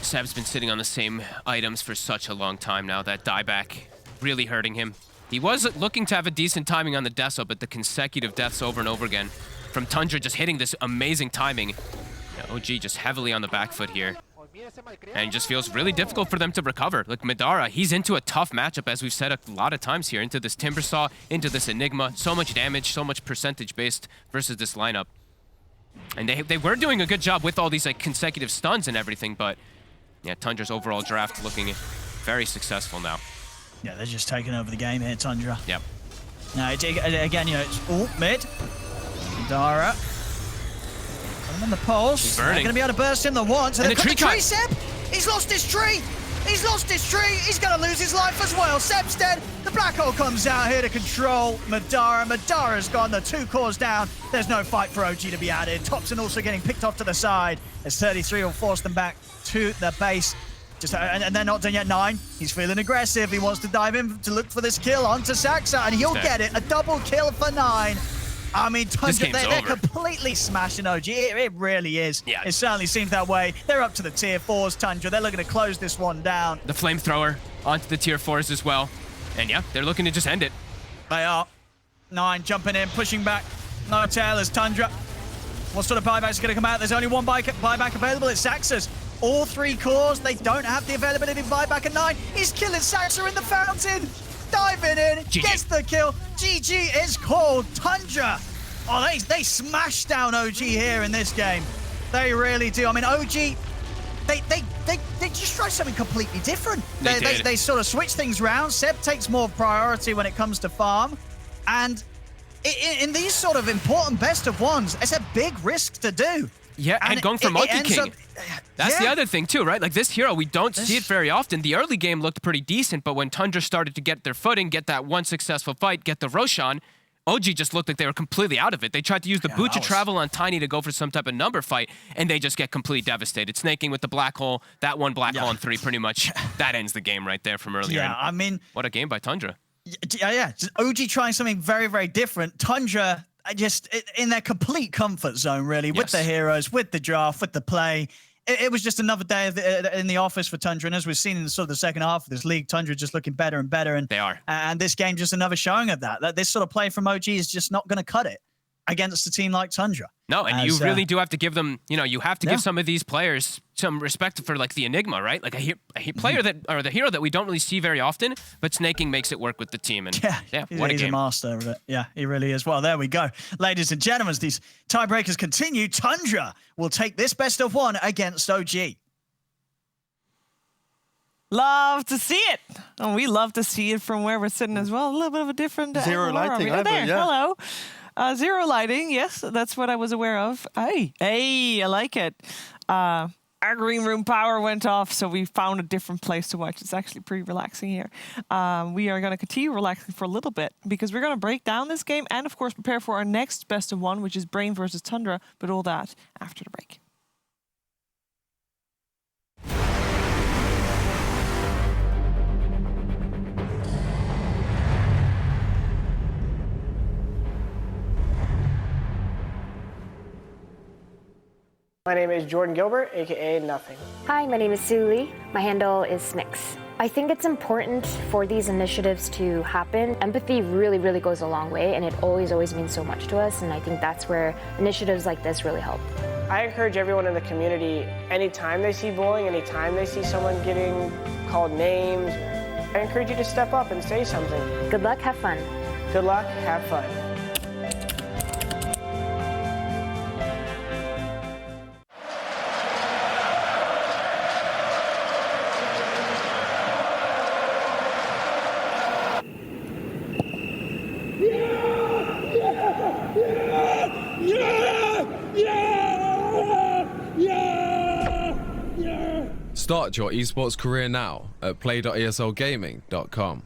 Seb's been sitting on the same items for such a long time now. That dieback really hurting him. He was looking to have a decent timing on the Deso, but the consecutive deaths over and over again from Tundra just hitting this amazing timing. Yeah, OG just heavily on the back foot here. And it just feels really difficult for them to recover. Like Madara, he's into a tough matchup, as we've said a lot of times here, into this Timbersaw, into this Enigma. So much damage, so much percentage based versus this lineup. And they were doing a good job with all these like consecutive stuns and everything, but yeah, Tundra's overall draft looking very successful now. Yeah, they're just taking over the game here, Tundra. Yep. Now, again, you know, it's all mid. Madara. Put him in the pulse. He's burning. They're going to be able to burst him the once. And the tree cut. Seb! He's lost his tree! He's lost his tree! He's going to lose his life as well. Seb's dead. The black hole comes out here to control Madara. Madara's gone. The 2 cores down. There's no fight for OG to be added. Thompson also getting picked off to the side as 33 will force them back to the base. And they're not done yet. 9. He's feeling aggressive. He wants to dive in to look for this kill onto Saxa, and he'll get it. A double kill for 9. I mean, Tundra, they're completely smashing OG. It really is. Yeah. It certainly seems that way. They're up to the tier 4s, Tundra. They're looking to close this one down. The flamethrower onto the tier 4s as well. And yeah, they're looking to just end it. They are. 9 jumping in, pushing back. No tail as Tundra. What sort of buyback's going to come out? There's only one buyback available. It's Saxa's. All 3 cores, they don't have the availability of buyback at 9. He's killing Saxa in the fountain. Diving in, GG. Gets the kill. GG is called. Tundra. Oh, they smash down OG here in this game. They really do. I mean, OG, they just try something completely different. They sort of switch things around. Seb takes more priority when it comes to farm. And in these sort of important best of ones, it's a big risk to do. Yeah, and going for Monkey King. That's the other thing too, right? Like this hero, we don't see it very often. The early game looked pretty decent, but when Tundra started to get their footing, get that one successful fight, get the Roshan, OG just looked like they were completely out of it. They tried to use the Bucha Travel on Tiny to go for some type of number fight, and they just get completely devastated. Snaking with the black hole, that one black hole on 3 pretty much, that ends the game right there from earlier. Yeah, I mean... What a game by Tundra. Yeah. OG trying something very, very different. Tundra, in their complete comfort zone, really, with the heroes, with the draft, with the play. It was just another day in the office for Tundra, and as we've seen in sort of the second half of this league, Tundra just looking better and better. And they are. And this game just another showing of that this sort of play from OG is just not going to cut it against a team like Tundra. No, and you really do have to give them, you have to give some of these players some respect for like the enigma, right? Like a player or the hero that we don't really see very often, but snaking makes it work with the team. And what a he's game. a master of it. Yeah, he really is. Well, there we go. Ladies and gentlemen, as these tiebreakers continue, Tundra will take this best of one against OG. Love to see it. Oh, we love to see it from where we're sitting as well. A little bit of a different zero lighting. There, hello. Zero lighting, yes, that's what I was aware of. Hey, I like it. Our green room power went off, so we found a different place to watch. It's actually pretty relaxing here. We are going to continue relaxing for a little bit because we're going to break down this game and, of course, prepare for our next best of one, which is Brain versus Tundra, but all that after the break. My name is Jordan Gilbert, aka Nothing. Hi, my name is Sue Lee. My handle is Smix. I think it's important for these initiatives to happen. Empathy really, really goes a long way, and it always means so much to us, and I think that's where initiatives like this really help. I encourage everyone in the community, anytime they see bullying, anytime they see someone getting called names, I encourage you to step up and say something. Good luck, have fun. Good luck, have fun. Start your esports career now at play.eslgaming.com.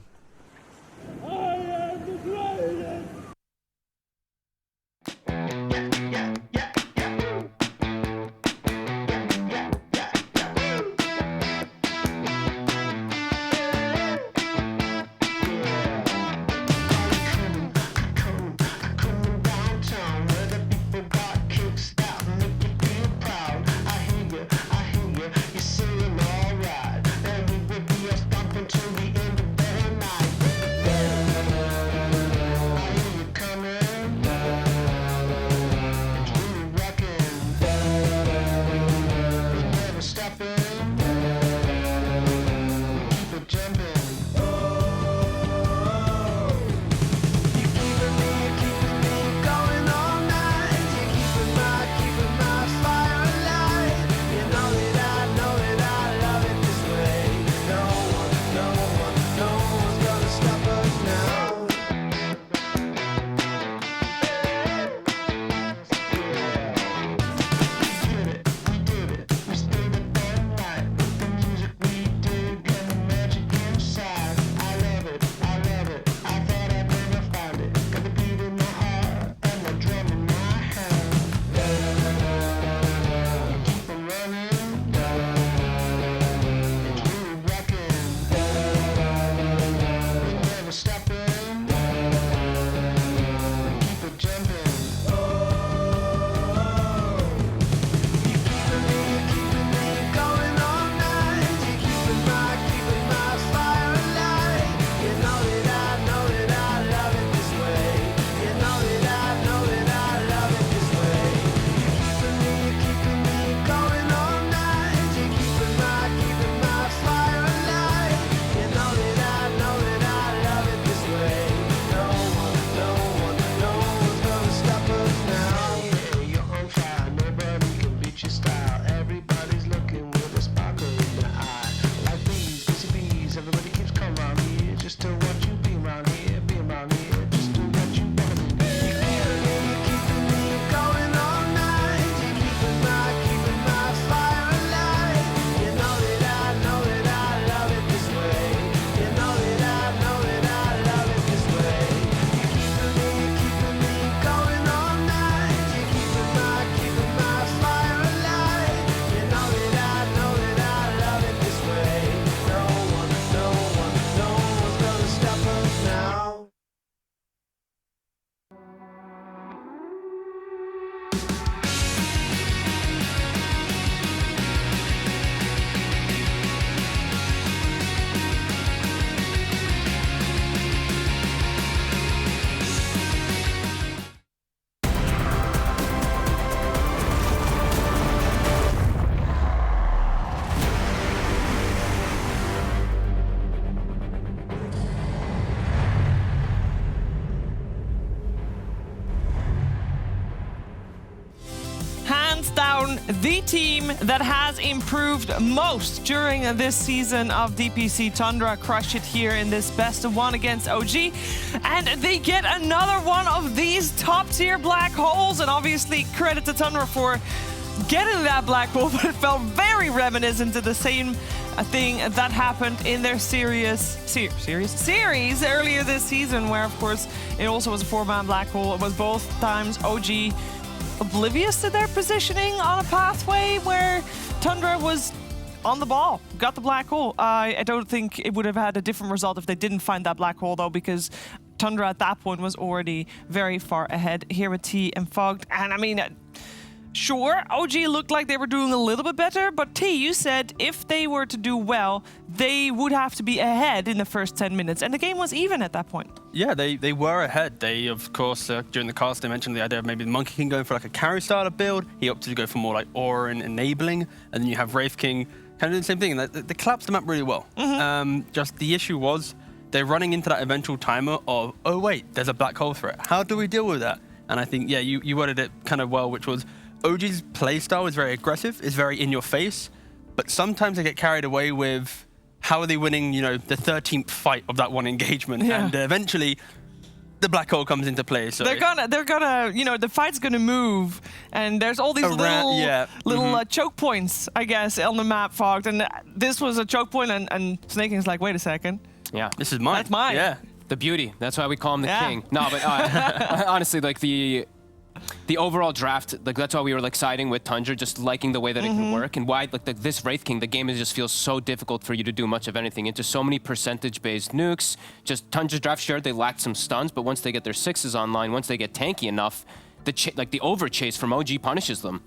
the team that has improved most during this season of DPC. Tundra crushed it here in this best of one against OG. And they get another one of these top-tier black holes. And obviously, credit to Tundra for getting that black hole, but it felt very reminiscent to the same thing that happened in their series earlier this season, where, of course, it also was a 4-man black hole. It was both times OG oblivious to their positioning on a pathway where Tundra was on the ball, got the black hole. I don't think it would have had a different result if they didn't find that black hole, though, because Tundra at that point was already very far ahead here with T and Fogged. And I mean, sure, OG looked like they were doing a little bit better, but T, you said if they were to do well, they would have to be ahead in the first 10 minutes, and the game was even at that point. Yeah, they were ahead. They, of course, during the cast, they mentioned the idea of maybe the Monkey King going for like a carry style of build. He opted to go for more like aura and enabling, and then you have Wraith King kind of doing the same thing, and they collapsed them up really well. Just the issue was they're running into that eventual timer of, oh wait, there's a black hole threat. How do we deal with that? And I think, yeah, you worded it kind of well, which was OG's playstyle is very aggressive, is very in your face, but sometimes they get carried away with how are they winning, you know, the 13th fight of that one engagement, and eventually the black hole comes into play. So they're gonna, you know, the fight's gonna move, and there's all these little choke points, I guess, on the map, Fogged, and this was a choke point, and Snake King's like, wait a second, this is mine. That's mine. Yeah, the beauty. That's why we call him the king. No, but honestly, like the overall draft, like that's why we were like siding with Tundra, just liking the way that it can work, and why like this Wraith King, the game just feels so difficult for you to do much of anything. Into so many percentage-based nukes. Just Tundra's draft, sure, they lacked some stuns, but once they get their 6s online, once they get tanky enough, the over chase from OG punishes them.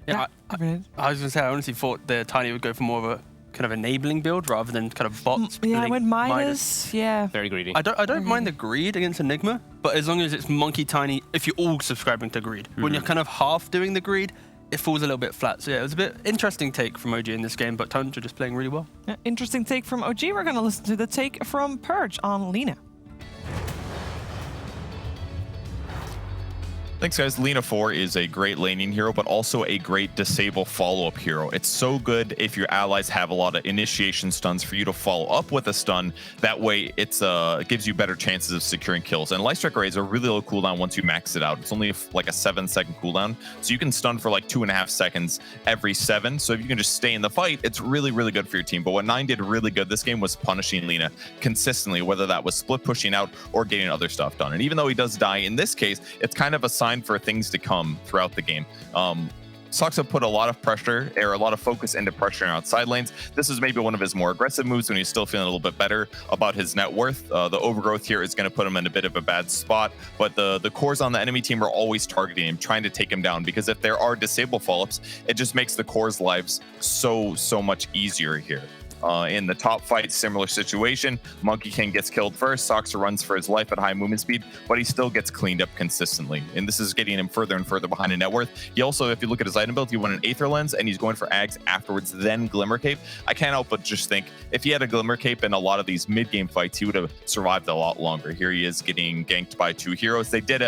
Yeah, I was gonna say I honestly thought the Tiny would go for more of a kind of enabling build rather than kind of bots. Yeah, I went Midas. Yeah. Very greedy. I don't mind the greed against Enigma, but as long as it's Monkey Tiny, if you're all subscribing to greed. When you're kind of half doing the greed, it falls a little bit flat. So yeah, it was a bit interesting take from OG in this game, but Tundra just playing really well. Yeah, interesting take from OG. We're going to listen to the take from Purge on Lina. Thanks, guys. Lina 4 is a great laning hero, but also a great disable follow-up hero. It's so good if your allies have a lot of initiation stuns for you to follow up with a stun. That way, it gives you better chances of securing kills. And Light Strike Array is a really low cooldown once you max it out. It's only like a 7-second cooldown, so you can stun for like 2.5 seconds every 7. So if you can just stay in the fight, it's really, really good for your team. But what 9 did really good this game was punishing Lina consistently, whether that was split pushing out or getting other stuff done. And even though he does die in this case, it's kind of a sign for things to come throughout the game. Sox have put a lot of pressure, or a lot of focus into pressuring outside lanes. This is maybe one of his more aggressive moves when he's still feeling a little bit better about his net worth. The overgrowth here is going to put him in a bit of a bad spot, but the cores on the enemy team are always targeting him, trying to take him down, because if there are disable follow-ups, it just makes the cores' lives so much easier here. In the top fight, similar situation. Monkey King gets killed first. Soxer runs for his life at high movement speed, but he still gets cleaned up consistently. And this is getting him further and further behind in net worth. He also, if you look at his item build, he won an Aether Lens, and he's going for Ags afterwards, then Glimmer Cape. I can't help but just think, if he had a Glimmer Cape in a lot of these mid-game fights, he would have survived a lot longer. Here he is getting ganked by 2 heroes. They did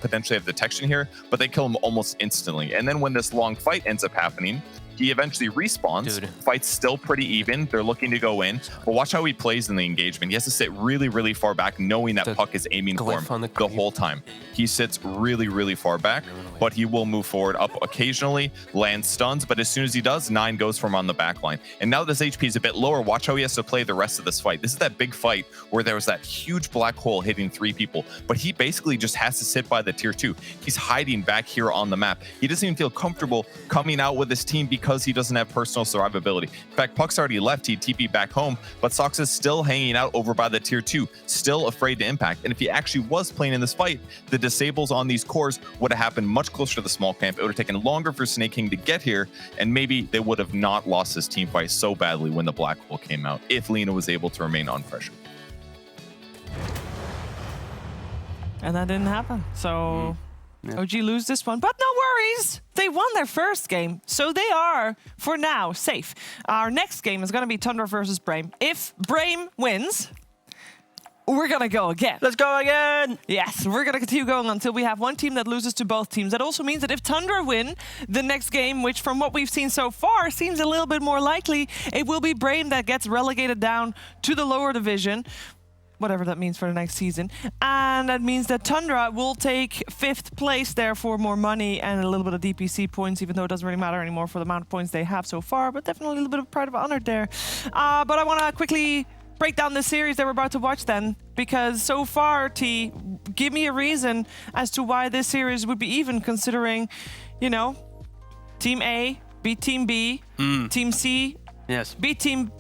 potentially have detection here, but they kill him almost instantly. And then when this long fight ends up happening, he eventually respawns. Fight's still pretty even. They're looking to go in, but watch how he plays in the engagement. He has to sit really, really far back, knowing that Puck is aiming for him the whole time. He sits really, really far back, but he will move forward up occasionally, land stuns, but as soon as he does, 9 goes from on the back line. And now that his HP is a bit lower, watch how he has to play the rest of this fight. This is that big fight where there was that huge black hole hitting 3 people, but he basically just has to sit by the tier 2. He's hiding back here on the map. He doesn't even feel comfortable coming out with his team because he doesn't have personal survivability. In fact, Puck's already left. He TP back home, but Sox is still hanging out over by the tier 2, still afraid to impact. And if he actually was playing in this fight, the disables on these cores would have happened much closer to the small camp. It would have taken longer for Snake King to get here, and maybe they would have not lost this team fight so badly when the black hole came out, if Lina was able to remain on pressure. And that didn't happen. So OG lose this one, but no worries. They won their first game, so they are, for now, safe. Our next game is going to be Tundra versus Brame. If Brame wins, we're going to go again. Let's go again. Yes, we're going to continue going until we have one team that loses to both teams. That also means that if Tundra win the next game, which from what we've seen so far seems a little bit more likely, it will be Brame that gets relegated down to the lower division, whatever that means for the next season. And that means that Tundra will take 5th place, therefore more money and a little bit of DPC points, even though it doesn't really matter anymore for the amount of points they have so far, but definitely a little bit of pride of honor there. But I want to quickly break down the series that we're about to watch then, because so far, T, give me a reason as to why this series would be even, considering, you know, Team A beat Team B, Team C beat Team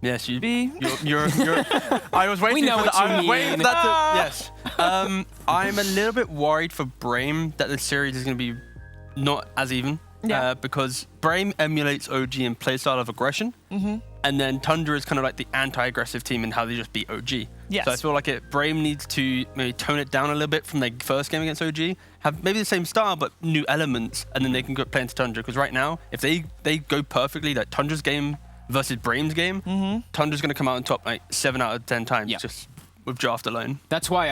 Yes, you're I was waiting know for what that. you I was waiting for that to, yes. I'm a little bit worried for Brame that the series is going to be not as even. Because Brame emulates OG in playstyle of aggression. And then Tundra is kind of like the anti-aggressive team in how they just beat OG. Yes. So I feel like Brame needs to maybe tone it down a little bit from their first game against OG, have maybe the same style but new elements, and then they can go play into Tundra. Because right now, if they go perfectly, like Tundra's game versus Brame's game, Tundra's going to come out on top like 7 out of 10 times just with draft alone. That's why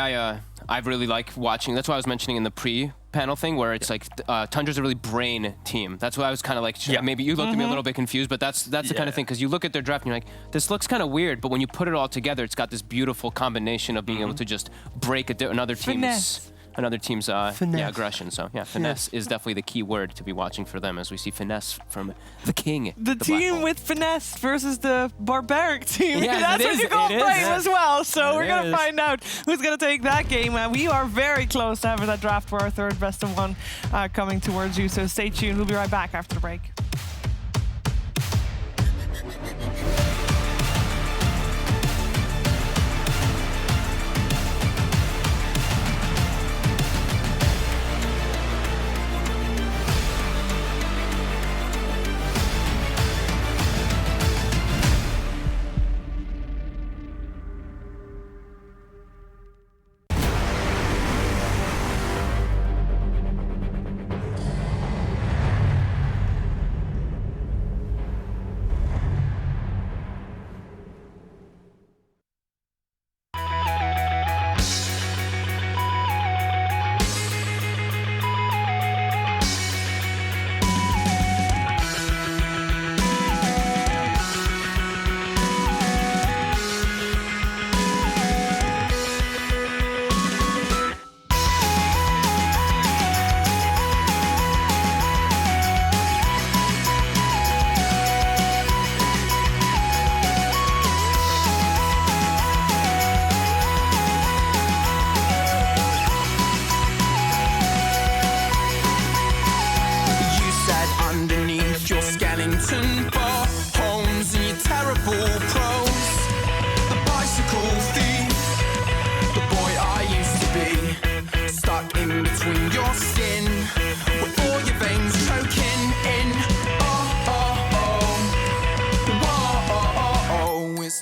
I really like watching. That's why I was mentioning in the pre-panel thing where it's like Tundra's a really brain team. That's why I was kind of like, maybe you looked at me a little bit confused, but that's the kind of thing, because you look at their draft and you're like, this looks kind of weird, but when you put it all together, it's got this beautiful combination of being able to just break another team's aggression. So finesse is definitely the key word to be watching for them, as we see finesse from the king. The team with finesse versus the barbaric team. Yeah, that's what you call Brame as well. So we're going to is. find out who's going to take that game. We are very close to having that draft for our third best of one coming towards you. So stay tuned. We'll be right back after the break.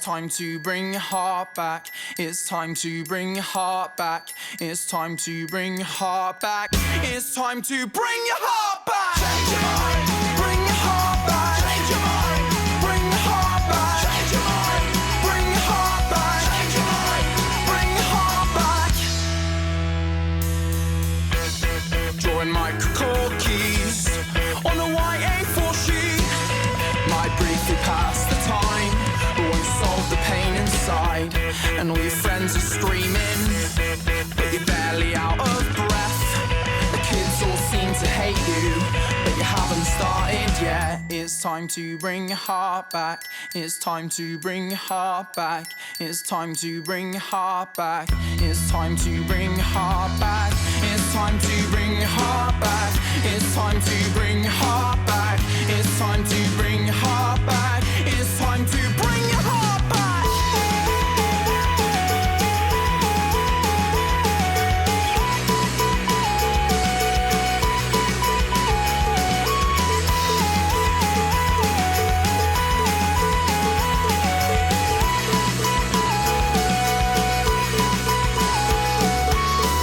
Time to bring your heart back. It's time to bring your heart back. It's time to bring your heart back. It's time to bring your heart back. Change your mind. Bring your heart back. Change your mind. Bring your heart back. Change your mind. Bring your heart back. Change your mind. Bring your heart back. Drawing my chord keys on a white A4 sheet. Might briefly pass the time, won't solve the pain inside. And all your friends are screaming, but you're barely out of breath. The kids all seem to hate you, but you haven't started yet. It's time to bring your heart back. It's time to bring your heart back. It's time to bring your heart back. It's time to bring your heart back. It's time to bring your heart back. It's time to bring your heart back. It's time to bring your heart back. It's time to bring your heart back.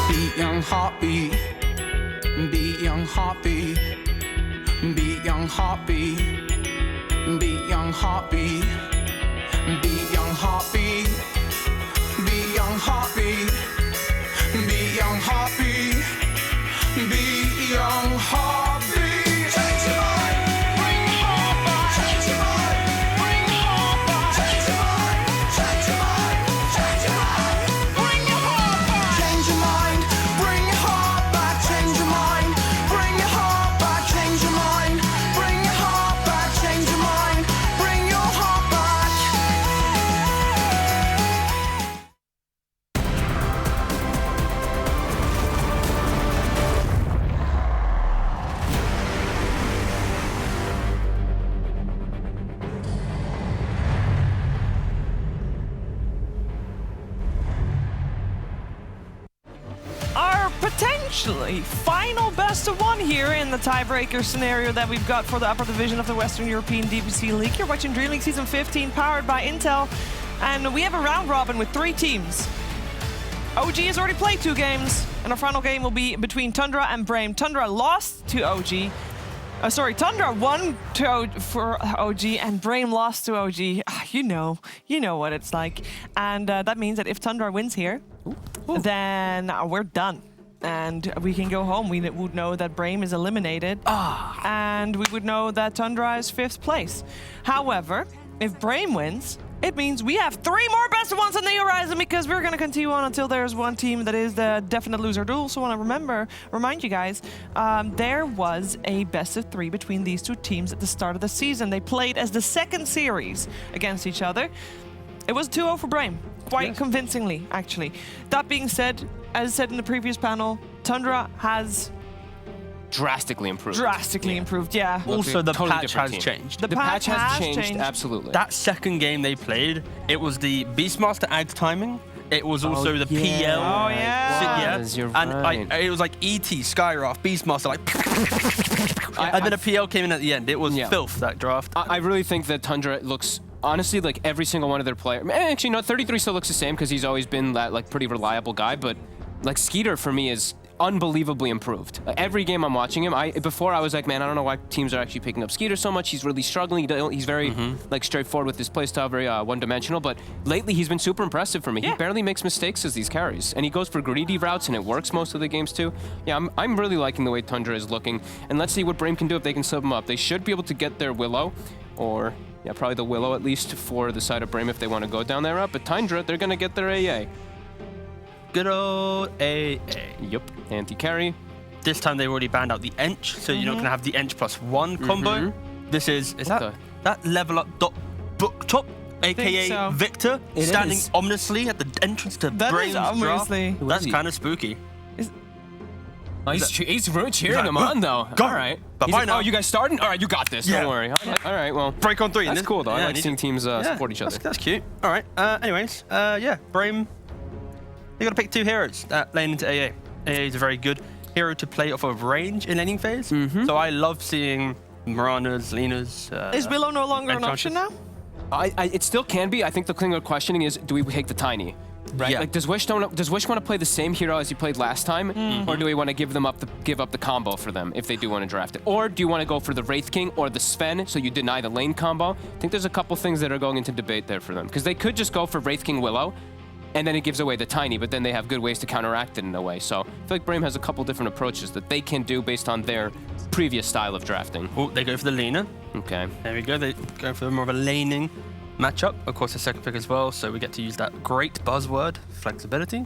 Beat young heartbeat. Beat young heartbeat. Beat young heartbeat. Beat young heartbeat. Beat young heartbeat. Beat young potentially final best of one here in the tiebreaker scenario that we've got for the upper division of the Western European DPC League. You're watching DreamLeague Season 15 powered by Intel, and we have a round robin with 3 teams. OG has already played 2 games, and our final game will be between Tundra and Brame. Tundra lost to OG. Tundra won for OG, and Brame lost to OG. You know what it's like. And that means that if Tundra wins here, then we're done. And we can go home. We would know that Brame is eliminated. And we would know that Tundra is 5th place. However, if Brame wins, it means we have 3 more best of ones on the horizon, because we're going to continue on until there's one team that is the definite loser duel. So I want to remind you guys, there was a best of 3 between these 2 teams at the start of the season. They played as the 2nd series against each other. It was 2-0 for Brame, quite convincingly, actually. That being said, as said in the previous panel, Tundra has drastically improved. Yeah. Also, the totally patch has team. changed. The patch has changed, absolutely. That second game they played, it was the Beastmaster Ags timing. It was also the PL. Oh, yeah. You're and it was like ET, Skyraft, Beastmaster, and then a PL came in at the end. It was filth, that draft. I really think that Tundra looks, honestly, like every single one of their players. Actually, no, 33 still looks the same because he's always been that like pretty reliable guy. But like Skeeter for me is unbelievably improved. Every game I'm watching him, before I was like, man, I don't know why teams are actually picking up Skeeter so much. He's really struggling. He's very like straightforward with his playstyle, very one-dimensional. But lately, he's been super impressive for me. He barely makes mistakes as these carries, and he goes for greedy routes, and it works most of the games too. Yeah, I'm really liking the way Tundra is looking, and let's see what Brame can do if they can sub him up. They should be able to get their Willow, or yeah, probably the Willow at least for the side of Brame if they want to go down that route. But Tundra, they're gonna get their AA. Good old AA. Yep, anti-carry. This time they've already banned out the Ench, so you're not going to have the Ench +1 combo. This is that level up book top, aka Victor, standing ominously at the entrance to Brame's draft. That's kind of spooky. He's really cheering him on, though. All right. Oh, you guys starting? All right, you got this. Don't worry. All right, well. Break on 3. That's cool, though. I like seeing teams support each other. That's cute. All right. Anyways, Brame, you got to pick 2 heroes that lane into AA. AA is a very good hero to play off of range in laning phase. So I love seeing Miranas, Linas. Is Willow no longer an option now? It still can be. I think the thing we're questioning is, do we take the Tiny? Right? Yeah. Like, does Wish want to play the same hero as he played last time, or do we want to give up the combo for them if they do want to draft it, or do you want to go for the Wraith King or the Sven so you deny the lane combo? I think there's a couple things that are going into debate there for them, because they could just go for Wraith King Willow, and then it gives away the Tiny, but then they have good ways to counteract it in a way. So I feel like Brame has a couple different approaches that they can do based on their previous style of drafting. Oh, they go for the Lina. Okay. There we go. They go for more of a laning matchup. Of course, the second pick as well, so we get to use that great buzzword, flexibility.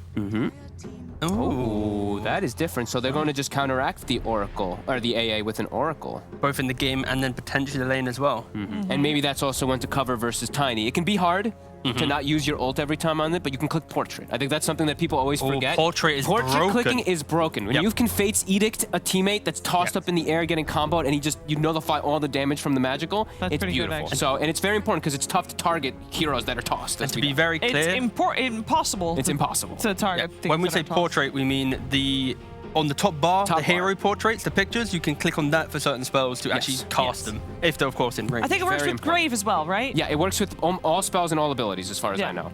Oh, that is different. So they're going to just counteract the Oracle, or the AA with an Oracle. Both in the game and then potentially the lane as well. And maybe that's also one to cover versus Tiny. It can be hard to not use your ult every time on it, but you can click Portrait. I think that's something that people always forget. Portrait is broken. Clicking is broken. When you can Fate's Edict a teammate that's tossed up in the air getting comboed, and you nullify all the damage from the magical, it's beautiful. So, and it's very important because it's tough to target heroes that are tossed. And to be very clear, it's impossible. It's impossible to target. When we say portrait, we mean on the top bar, the hero portraits, the pictures, you can click on that for certain spells to actually cast them, if they're, of course, in range. I think it works with Grave as well, right? Yeah, it works with all spells and all abilities, as far as I know.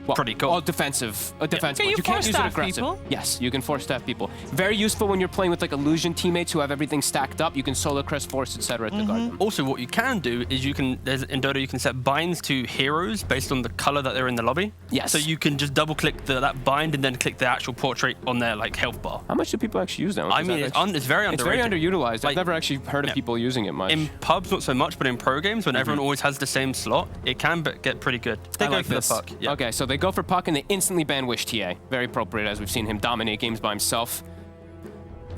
Well, pretty cool. All defensive. Defensive. Can you can't use it force staff aggressive. people? Yes, you can force staff people. Very useful when you're playing with like illusion teammates who have everything stacked up. You can solo crest force, etc. to guard them. Also, what you can do is in Dota you can set binds to heroes based on the color that they're in the lobby. Yes. So you can just double click that bind and then click the actual portrait on their like health bar. How much do people actually use that? I mean, it's very underrated. It's very underutilized. I've never actually heard of people using it much. In pubs, not so much, but in pro games, when everyone always has the same slot, it can get pretty good. They go for the puck. Yeah. Okay, so they go for puck and they instantly ban Wish TA. Very appropriate, as we've seen him dominate games by himself.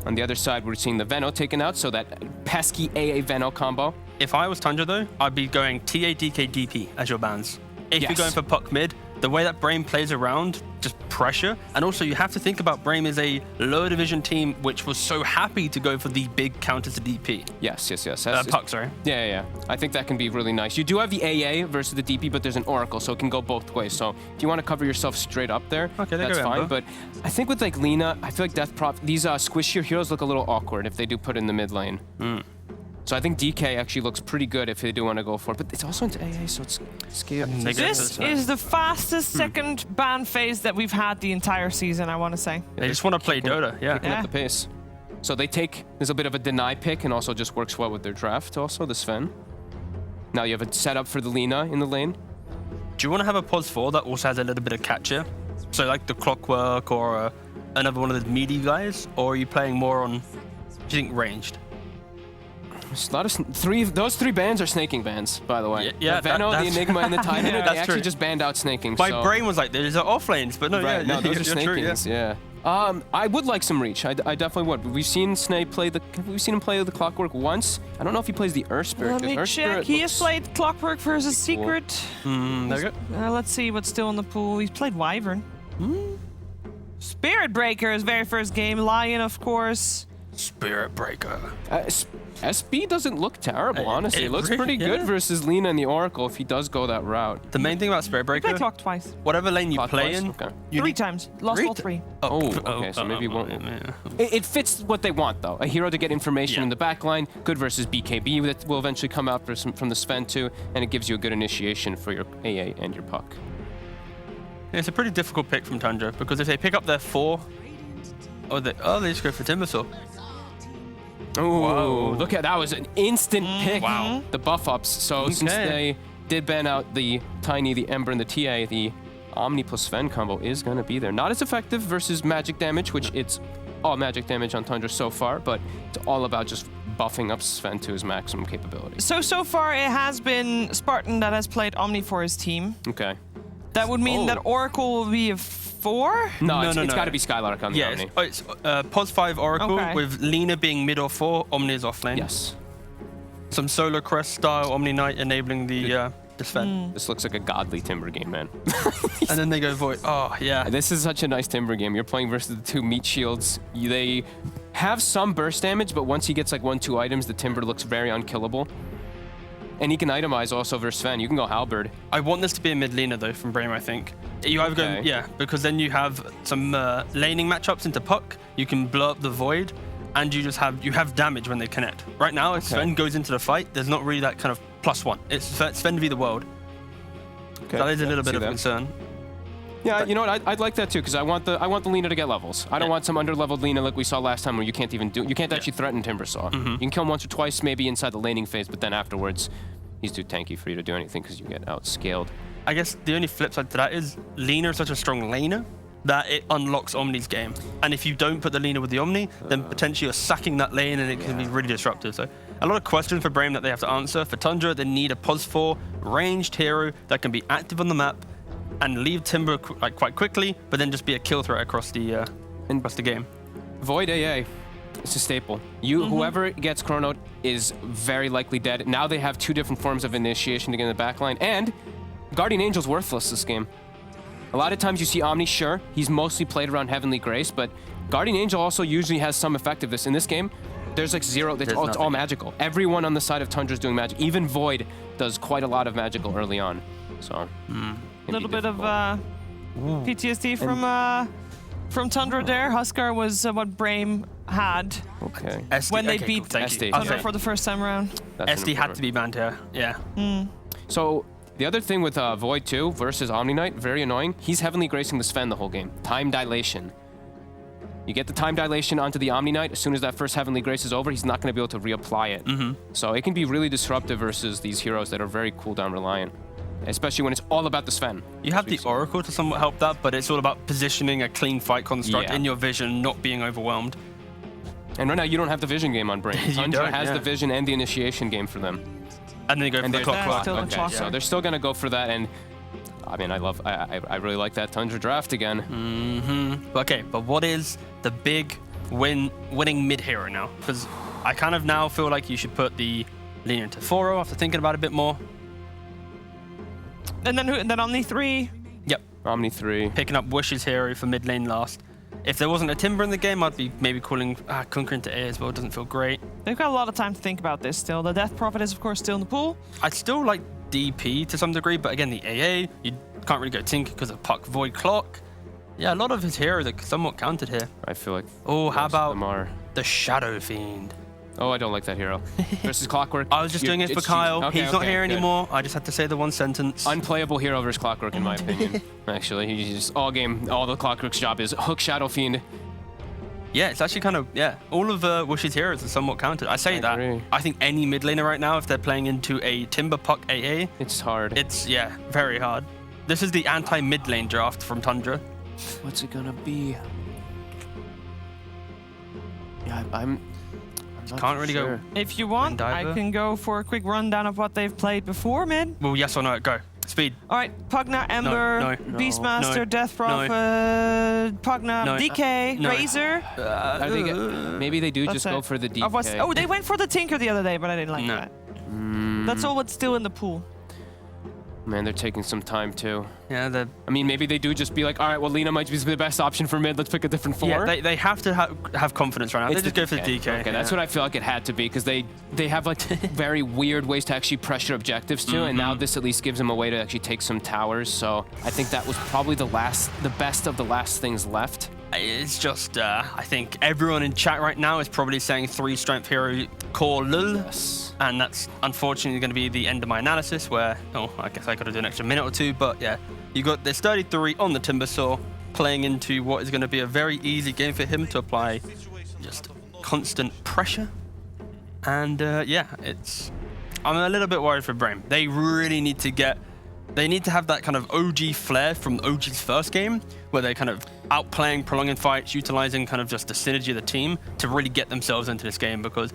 On the other side, we're seeing the Veno taken out, so that pesky AA Veno combo. If I was Tundra, though, I'd be going TA, DK, DP as your bans. If you're going for puck mid, the way that Brame plays around, just pressure. And also you have to think about Brame is a lower division team which was so happy to go for the big counter to DP. Yes. Puck, sorry. Yeah. I think that can be really nice. You do have the AA versus the DP, but there's an Oracle, so it can go both ways. So if you want to cover yourself straight up there, that's fine. But I think with like Lina, I feel like Death Prop, these squishier heroes look a little awkward if they do put in the mid lane. So I think DK actually looks pretty good if they do want to go for it, but it's also into AA, so it's scary. This is the fastest second ban phase that we've had the entire season, I want to say. They just want to play Dota, Picking up the pace. So they take, there's a bit of a deny pick and also just works well with their draft also, the Sven. Now you have a setup for the Lina in the lane. Do you want to have a pos 4 that also has a little bit of catcher? So like the Clockwork or another one of the meaty guys? Or are you playing more on, do you think, ranged? There's a lot of those three bans are snaking bans, by the way. Yeah, the Veno, the Enigma, and the Titan. Yeah, they actually just banned out snaking. My brain was like, there's off lanes, but no, right, no, those are snakings. Yeah. I would like some reach. I definitely would. We've seen Snake play the. We've seen him play the Clockwork once. I don't know if he plays the Earth Spirit. Let me check. He has played Clockwork versus Secret. There you go. Let's see what's still in the pool. He's played Wyvern. Spirit Breaker, his very first game. Lion, of course. Spirit Breaker. SB doesn't look terrible, honestly. It looks pretty good versus Lina and the Oracle if he does go that route. The main thing about Spirit Breaker... Play Clock twice. Whatever lane you play in... Okay. Three times. Lost all three. Okay, so maybe won't... It fits what they want, though. A hero to get information in the backline. Good versus BKB that will eventually come out from the Sven, too. And it gives you a good initiation for your AA and your Puck. Yeah, it's a pretty difficult pick from Tundra, because if they pick up their 4... they just go for Timbersaw. Oh, look at that! Was an instant pick. Wow. The buff ups. So since they did ban out the Tiny, the Ember, and the TA, the Omni plus Sven combo is going to be there. Not as effective versus magic damage, which it's all magic damage on Tundra so far, but it's all about just buffing up Sven to his maximum capability. So far it has been Spartan that has played Omni for his team. Okay. That would mean that Oracle will be a 4? No, it's got to be Skylark on the Omni. It's pos 5 Oracle with Lina being mid or 4, Omni is off lane. Yes. Some Solar Crest style Omni Knight enabling the Sven. This looks like a godly Timber game, man. And then they go Void. Oh, yeah. This is such a nice Timber game. You're playing versus the 2 meat shields. They have some burst damage, but once he gets like 1-2 items, the Timber looks very unkillable. And he can itemize also versus Sven. You can go Halberd. I want this to be a mid laner though from Brame, I think. You either go, because then you have some laning matchups into Puck. You can blow up the Void, and you have damage when they connect. Right now, if Sven goes into the fight, there's not really that kind of +1. It's Sven v the world. Okay. That is a little bit of a concern. Yeah, you know what? I'd like that too, because I want the Lina to get levels. I don't want some under-leveled Lina like we saw last time, where you can't actually threaten Timbersaw. You can kill him once or twice, maybe inside the laning phase, but then afterwards, he's too tanky for you to do anything because you get outscaled. I guess the only flip side to that is Lina is such a strong laner that it unlocks Omni's game. And if you don't put the Lina with the Omni, then potentially you're sacking that lane and it can be really disruptive. So a lot of questions for Brame that they have to answer. For Tundra, they need a pos 4 ranged hero that can be active on the map and leave Timber quite quickly, but then just be a kill threat across the game. Void AA. It's a staple. Whoever gets chronoed is very likely dead. Now they have 2 different forms of initiation to get in the backline, and Guardian Angel's worthless this game. A lot of times you see Omni, sure, he's mostly played around Heavenly Grace, but Guardian Angel also usually has some effectiveness. In this game, there's like 0, it's all magical. Everyone on the side of Tundra is doing magic. Even Void does quite a lot of magical early on. So, a little bit of PTSD from Tundra there. Huskar was what Brame had when they beat Tundra for the first time around. SD had to be banned here, So the other thing with Void 2 versus Omni Knight, very annoying, he's heavenly gracing the Sven the whole game. Time dilation. You get the time dilation onto the Omni Knight, as soon as that first heavenly grace is over, he's not going to be able to reapply it. So it can be really disruptive versus these heroes that are very cooldown reliant. Especially when it's all about the Sven. You have the Oracle to somewhat help that, but it's all about positioning a clean fight construct in your vision, not being overwhelmed. And right now, you don't have the vision game on Brame. Tundra has the vision and the initiation game for them. And they go for the clockwork. So they're still going to go for that, and I mean, I really like that Tundra draft again. Okay, but what is the big winning mid hero now? Because I kind of now feel like you should put the Lina into 4 after thinking about it a bit more. And then Omni 3. Yep. Omni 3. Picking up Wish's hero for mid lane last. If there wasn't a Timber in the game, I'd be maybe calling Kunkka into A as well. Doesn't feel great. They've got a lot of time to think about this still. The Death Prophet is, of course, still in the pool. I still like DP to some degree, but again, the AA, you can't really go Tinker because of Puck Void Clock. Yeah, a lot of his heroes are somewhat counted here. I feel like. Oh, how about the Shadow Fiend? Oh, I don't like that hero. Versus Clockwork. I was just doing it for Kyle. Okay, He's not here good. anymore. I just had to say the one sentence. Unplayable hero versus Clockwork, in my opinion. Actually, he's just all the Clockwork's job is hook Shadow Fiend. Yeah, it's actually kind of, all of Wish's heroes are somewhat counted. I say that. Agree. I think any mid laner right now, if they're playing into a Timber Puck AA, it's hard. It's, very hard. This is the anti-mid lane draft from Tundra. What's it gonna be? Yeah, I'm not Can't really sure. go. If you want, I can go for a quick rundown of what they've played before, mid. Well, yes or no, go. Speed. All right, Pugna, Ember, No, Beastmaster, no, Death no. Prophet, Pugna, No. DK, No. Razor. I think maybe they do That's just it. go for the DK. Oh, they went for the Tinker the other day, but I didn't like that. That's all what's still in the pool. Man, they're taking some time too. Yeah, I mean, maybe they do just be like, all right, well, Lina might be the best option for mid. Let's pick a different 4. Yeah, they have to have confidence right now. They just go for the DK. Okay, that's what I feel like it had to be, because they have like very weird ways to actually pressure objectives too, and now this at least gives them a way to actually take some towers. So I think that was probably the best of the last things left. It's just, I think everyone in chat right now is probably saying 3 strength hero core lul. Yes. And that's unfortunately going to be the end of my analysis where, I guess I got to do an extra minute or 2. But yeah, you got this 33 on the Timbersaw playing into what is going to be a very easy game for him to apply just constant pressure. And I'm a little bit worried for Brame. They really need to have that kind of OG flair from OG's first game, where they're kind of outplaying, prolonging fights, utilizing kind of just the synergy of the team to really get themselves into this game, because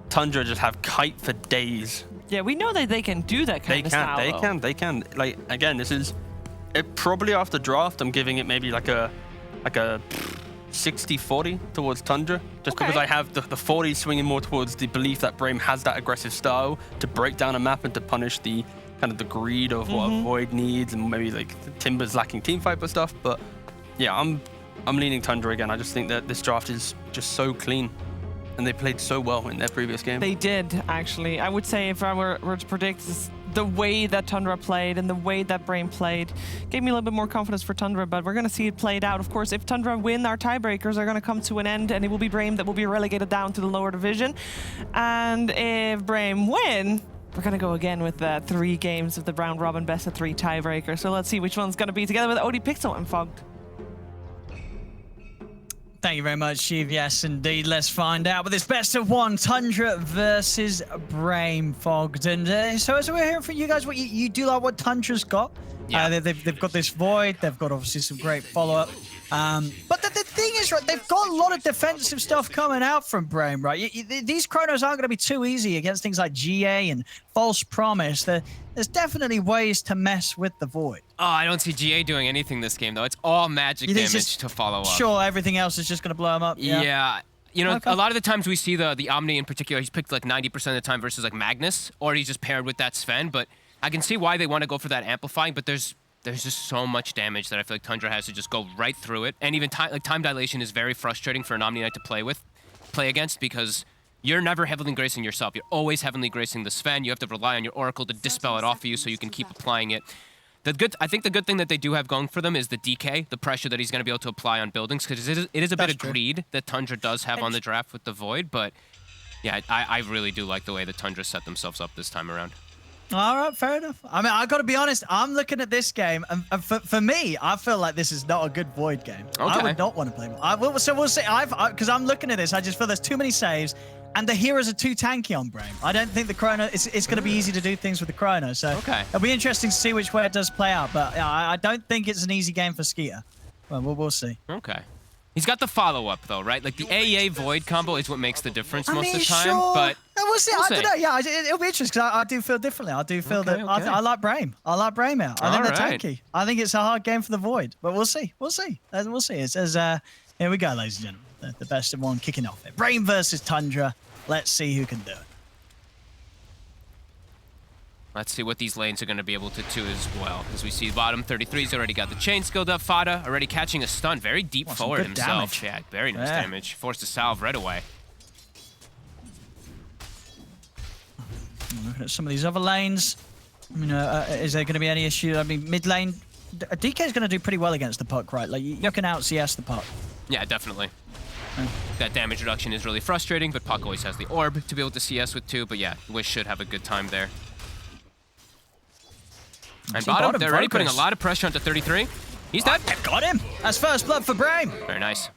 Tundra just have kite for days. Yeah, we know that they can do that kind of style. They can. Like, again, this is probably after draft, I'm giving it maybe like a 60-40 towards Tundra, just because I have the 40 swinging more towards the belief that Brame has that aggressive style to break down a map and to punish the kind of the greed of what Void needs, and maybe like the Timber's lacking team fight stuff. But yeah, I'm leaning Tundra again. I just think that this draft is just so clean, and they played so well in their previous game. They did, actually. I would say if I were to predict the way that Tundra played and the way that Brame played, gave me a little bit more confidence for Tundra, but we're going to see it played out. Of course, if Tundra win, our tiebreakers are going to come to an end, and it will be Brame that will be relegated down to the lower division. And if Brame win, we're going to go again with 3 games of the round robin best of 3 tiebreaker. So let's see which one's going to be together with OD Pixel and Fogged. Thank you very much, Shiv. Yes, indeed. Let's find out. But this best of 1, Tundra versus Brame, Fogged. And so as we're hearing from you guys, what you do like what Tundra's got. Yeah. They've got this Void. They've got obviously some great follow-up. But the thing is, right, they've got a lot of defensive stuff coming out from Brame, right? These Chronos aren't going to be too easy against things like GA and False Promise. There's definitely ways to mess with the Void. Oh, I don't see GA doing anything this game, though. It's all magic damage to follow up. Sure, everything else is just going to blow him up. Yeah. You know, a lot of the times we see the Omni in particular, he's picked like 90% of the time versus like Magnus, or he's just paired with that Sven, but I can see why they want to go for that amplifying, but there's just so much damage that I feel like Tundra has to just go right through it. And even time dilation is very frustrating for an Omni Knight to play against, because you're never heavily gracing yourself. You're always heavily gracing the Sven. You have to rely on your Oracle to dispel it off of you so you can keep applying it. I think the good thing that they do have going for them is the DK, the pressure that he's going to be able to apply on buildings, because it is a bit of greed that Tundra does have on the draft with the Void. But yeah, I really do like the way that Tundra set themselves up this time around. All right, fair enough. I mean, I got to be honest. I'm looking at this game, and for me, I feel like this is not a good Void game. Okay. I would not want to play it. So we'll see. Because I'm looking at this, I just feel there's too many saves, and the heroes are too tanky on Brame. I don't think the Chrono. It's going to be easy to do things with the Chrono. So it'll be interesting to see which way it does play out. But I don't think it's an easy game for Skeeter. Well, we'll see. Okay. He's got the follow-up, though, right? Like, the AA Void combo is what makes the difference most of the time, sure. but We'll see. I don't know. Yeah, it'll be interesting, because I do feel differently. I do feel that I like Brame. I like Brame out. I think they're tanky. I think it's a hard game for the Void, but we'll see. We'll see. We'll see. It says, here we go, ladies and gentlemen. The best of 1 kicking off. Brame versus Tundra. Let's see who can do it. Let's see what these lanes are going to be able to do as well. As we see bottom, 33's already got the chain skilled up. Fada already catching a stun. Very deep forward himself. Damage. Yeah, very nice damage. Forced to salve right away. Looking at some of these other lanes. I mean, is there going to be any issue? I mean, mid lane, DK is going to do pretty well against the puck, right? Like, you can out CS the puck. Yeah, definitely. That damage reduction is really frustrating, but Puck always has the orb to be able to CS with too. But yeah, Wish should have a good time there. And bottom, they're already putting a lot of pressure onto 33. He's dead. Got him. That's first blood for Brame. Very nice.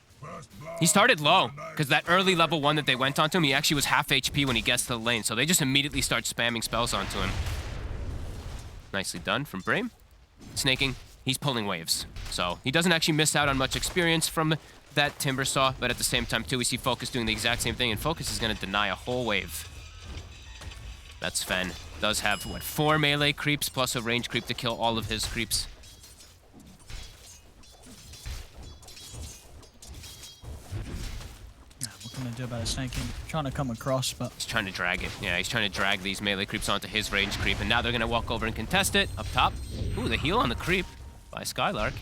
He started low, because that early level 1 that they went onto him, he actually was half HP when he gets to the lane. So they just immediately start spamming spells onto him. Nicely done from Brame. Snaking, he's pulling waves. So he doesn't actually miss out on much experience from that Timber Saw, but at the same time too, we see Focus doing the exact same thing, and Focus is going to deny a whole wave. That Sven does have, what, 4 melee creeps plus a range creep to kill all of his creeps. What can I do about a snaking? Trying to come across, but... He's trying to drag it. Yeah, he's trying to drag these melee creeps onto his range creep, and now they're going to walk over and contest it. Up top. Ooh, the heal on the creep by Skylark.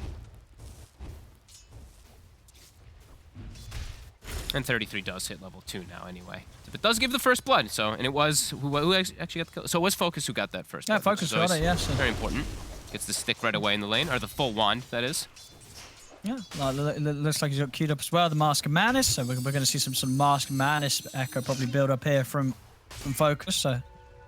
And 33 does hit level 2 now anyway. But does give the first blood, so, and it was, who actually got the kill? So it was Focus who got that first blood. Yeah, Focus got it, yes. Very important. Gets the stick right away in the lane, or the full wand, that is. Yeah, looks like he's got queued up as well, the Mask of Madness, so we're going to see some Mask of Madness echo probably build up here from Focus, so a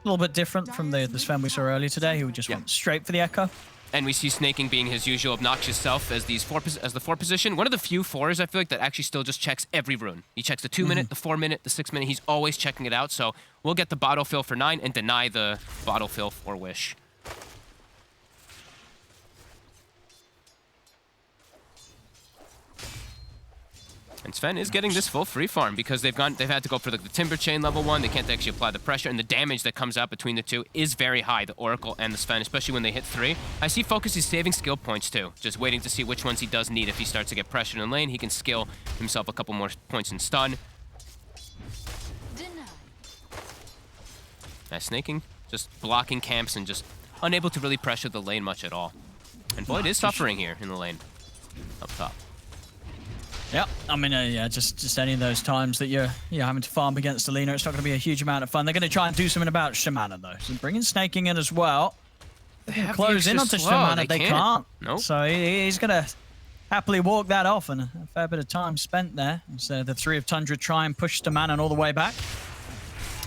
little bit different from the Sven we saw earlier today, who just went straight for the echo. And we see Snaking being his usual obnoxious self as the 4 position. One of the few 4s, I feel like, that actually still just checks every rune. He checks the 2-minute, the 4-minute, the 6-minute. He's always checking it out. So we'll get the bottle fill for 9 and deny the bottle fill for Wish. And Sven is getting this full free farm because they've had to go for the Timber Chain level 1. They can't actually apply the pressure, and the damage that comes out between the two is very high, the Oracle and the Sven, especially when they hit 3. I see Focus is saving skill points too, just waiting to see which ones he does need. If he starts to get pressured in lane, he can skill himself a couple more points in stun. Snaking, just blocking camps and just unable to really pressure the lane much at all. And Void is suffering here in the lane, up top. Yeah, I mean, yeah, just any of those times that you're having to farm against the leaner, it's not going to be a huge amount of fun. They're going to try and do something about Shamana, though. So bringing Snaking in as well. They can close in onto Shamana, they can't. Nope. So he's going to happily walk that off, and a fair bit of time spent there. So the 3 of Tundra try and push Shamana all the way back.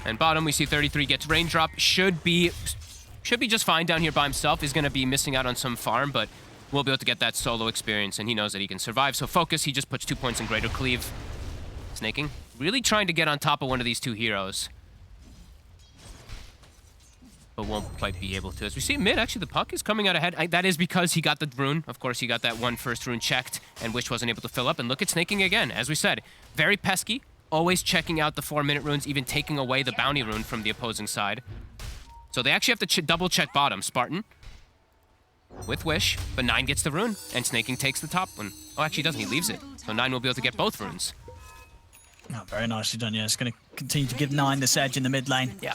And bottom, we see 33 gets raindrop. Should be just fine down here by himself. He's going to be missing out on some farm, but we'll be able to get that solo experience, and he knows that he can survive. So Focus, he just puts 2 points in Greater Cleave. Snaking, really trying to get on top of one of these 2 heroes. But won't quite be able to. As we see mid, actually, the puck is coming out ahead. That is because he got the rune. Of course, he got that one first rune checked, and Wish wasn't able to fill up. And look at Snaking again. As we said, very pesky, always checking out the 4-minute runes, even taking away the bounty rune from the opposing side. So they actually have to double check bottom. Spartan with Wish, but 9 gets the rune, and Snaking takes the top one. Oh, actually, he doesn't. He leaves it. So 9 will be able to get both runes. Oh, very nicely done, yeah. It's going to continue to give 9 this edge in the mid lane. Yeah.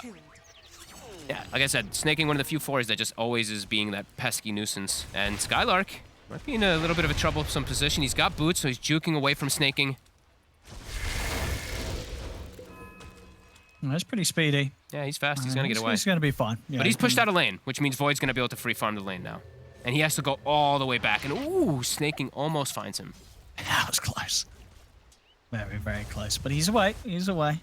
Yeah, like I said, Snaking, one of the few 4s that just always is being that pesky nuisance. And Skylark might be in a little bit of a troublesome position. He's got boots, so he's juking away from Snaking. That's pretty speedy. Yeah, he's fast. He's going to get away. He's going to be fine. Yeah, but he's pushed out of lane, which means Void's going to be able to free farm the lane now. And he has to go all the way back. And ooh, Snaking almost finds him. That was close. Very, very close. But he's away. He's away.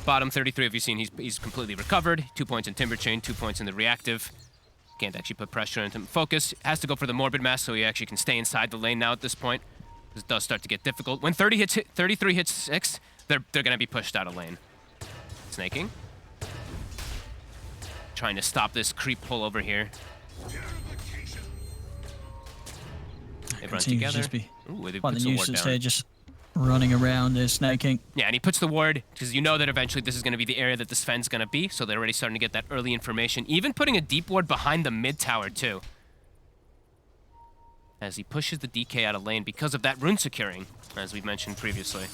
Bottom 33, have you seen? He's completely recovered. 2 points in Timber Chain, 2 points in the reactive. Can't actually put pressure on him. Focus has to go for the Morbid Mass, so he actually can stay inside the lane now at this point. This does start to get difficult. When 33 hits 6, they're going to be pushed out of lane. Snaking. Trying to stop this creep pull over here. They run together. Ooh, they put the ward down. Here, just running around there, Snaking. Yeah, and he puts the ward, because you know that eventually this is going to be the area that the Sven's going to be, so they're already starting to get that early information. Even putting a deep ward behind the mid tower, too. As he pushes the DK out of lane because of that rune securing, as we mentioned previously.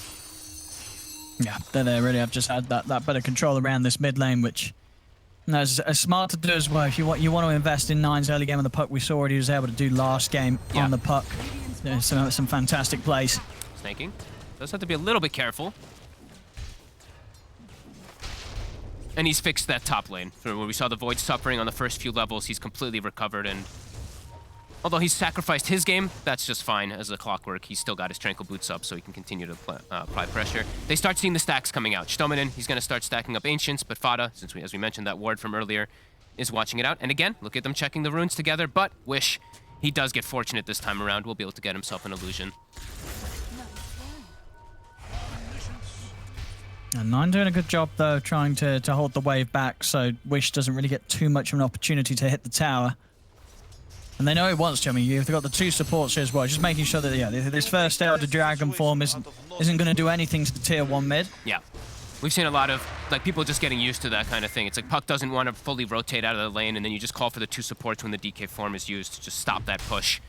Yeah, they really have just had that better control around this mid lane, which That's smart to do as well. If you want to invest in Nine's early game on the puck, we saw what he was able to do last game on the puck. Some fantastic plays. Snaking. Does have to be a little bit careful. And he's fixed that top lane. From where we saw the Void suffering on the first few levels, he's completely recovered. And although he's sacrificed his game, that's just fine as a clockwork. He's still got his Tranquil Boots up, so he can continue to apply pressure. They start seeing the stacks coming out. Stominen, he's going to start stacking up Ancients, but Fada, since as we mentioned that ward from earlier, is watching it out. And again, look at them checking the runes together, but Wish, he does get fortunate this time around. Will be able to get himself an illusion. And Nine doing a good job, though, trying to hold the wave back, so Wish doesn't really get too much of an opportunity to hit the tower. And they know he wants to. I mean, you've got the two supports here as well, just making sure that, this first Elder Dragon form isn't going to do anything to the tier 1 mid. Yeah. We've seen a lot of, people just getting used to that kind of thing. It's like Puck doesn't want to fully rotate out of the lane, and then you just call for the two supports when the DK form is used to just stop that push.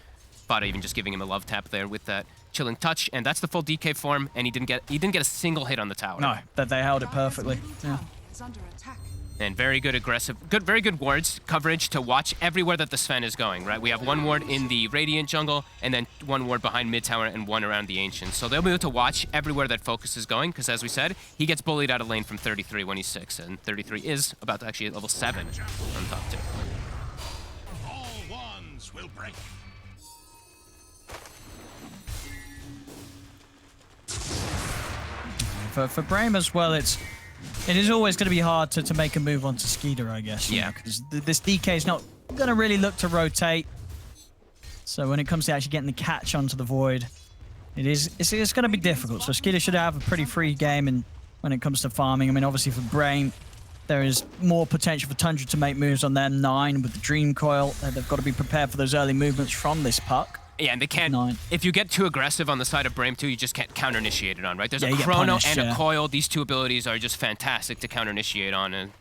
Fada even just giving him a love tap there with that Chilling Touch, and that's the full DK form, and he didn't get a single hit on the tower. No, that they held it perfectly. Yeah. And very good very good wards coverage to watch everywhere that the Sven is going, right? We have one ward in the Radiant jungle, and then one ward behind mid tower and one around the Ancient. So they'll be able to watch everywhere that Focus is going, because as we said, he gets bullied out of lane from 33 when he's 6, and 33 is about to actually at level 7 on top 2. All wands will break. For Brame as well, it is always going to be hard to make a move onto Skeeter, I guess. Yeah. Because this DK is not going to really look to rotate. So when it comes to actually getting the catch onto the Void, it's going to be difficult. So Skeeter should have a pretty free game when it comes to farming. I mean, obviously for Brame, there is more potential for Tundra to make moves on them. 9 with the Dream Coil. They've got to be prepared for those early movements from this puck. Yeah, and they can't. 9. If you get too aggressive on the side of Brame too, you just can't counter-initiate it on, right? There's a you get Chrono punished, and a Coil. These two abilities are just fantastic to counter-initiate on, and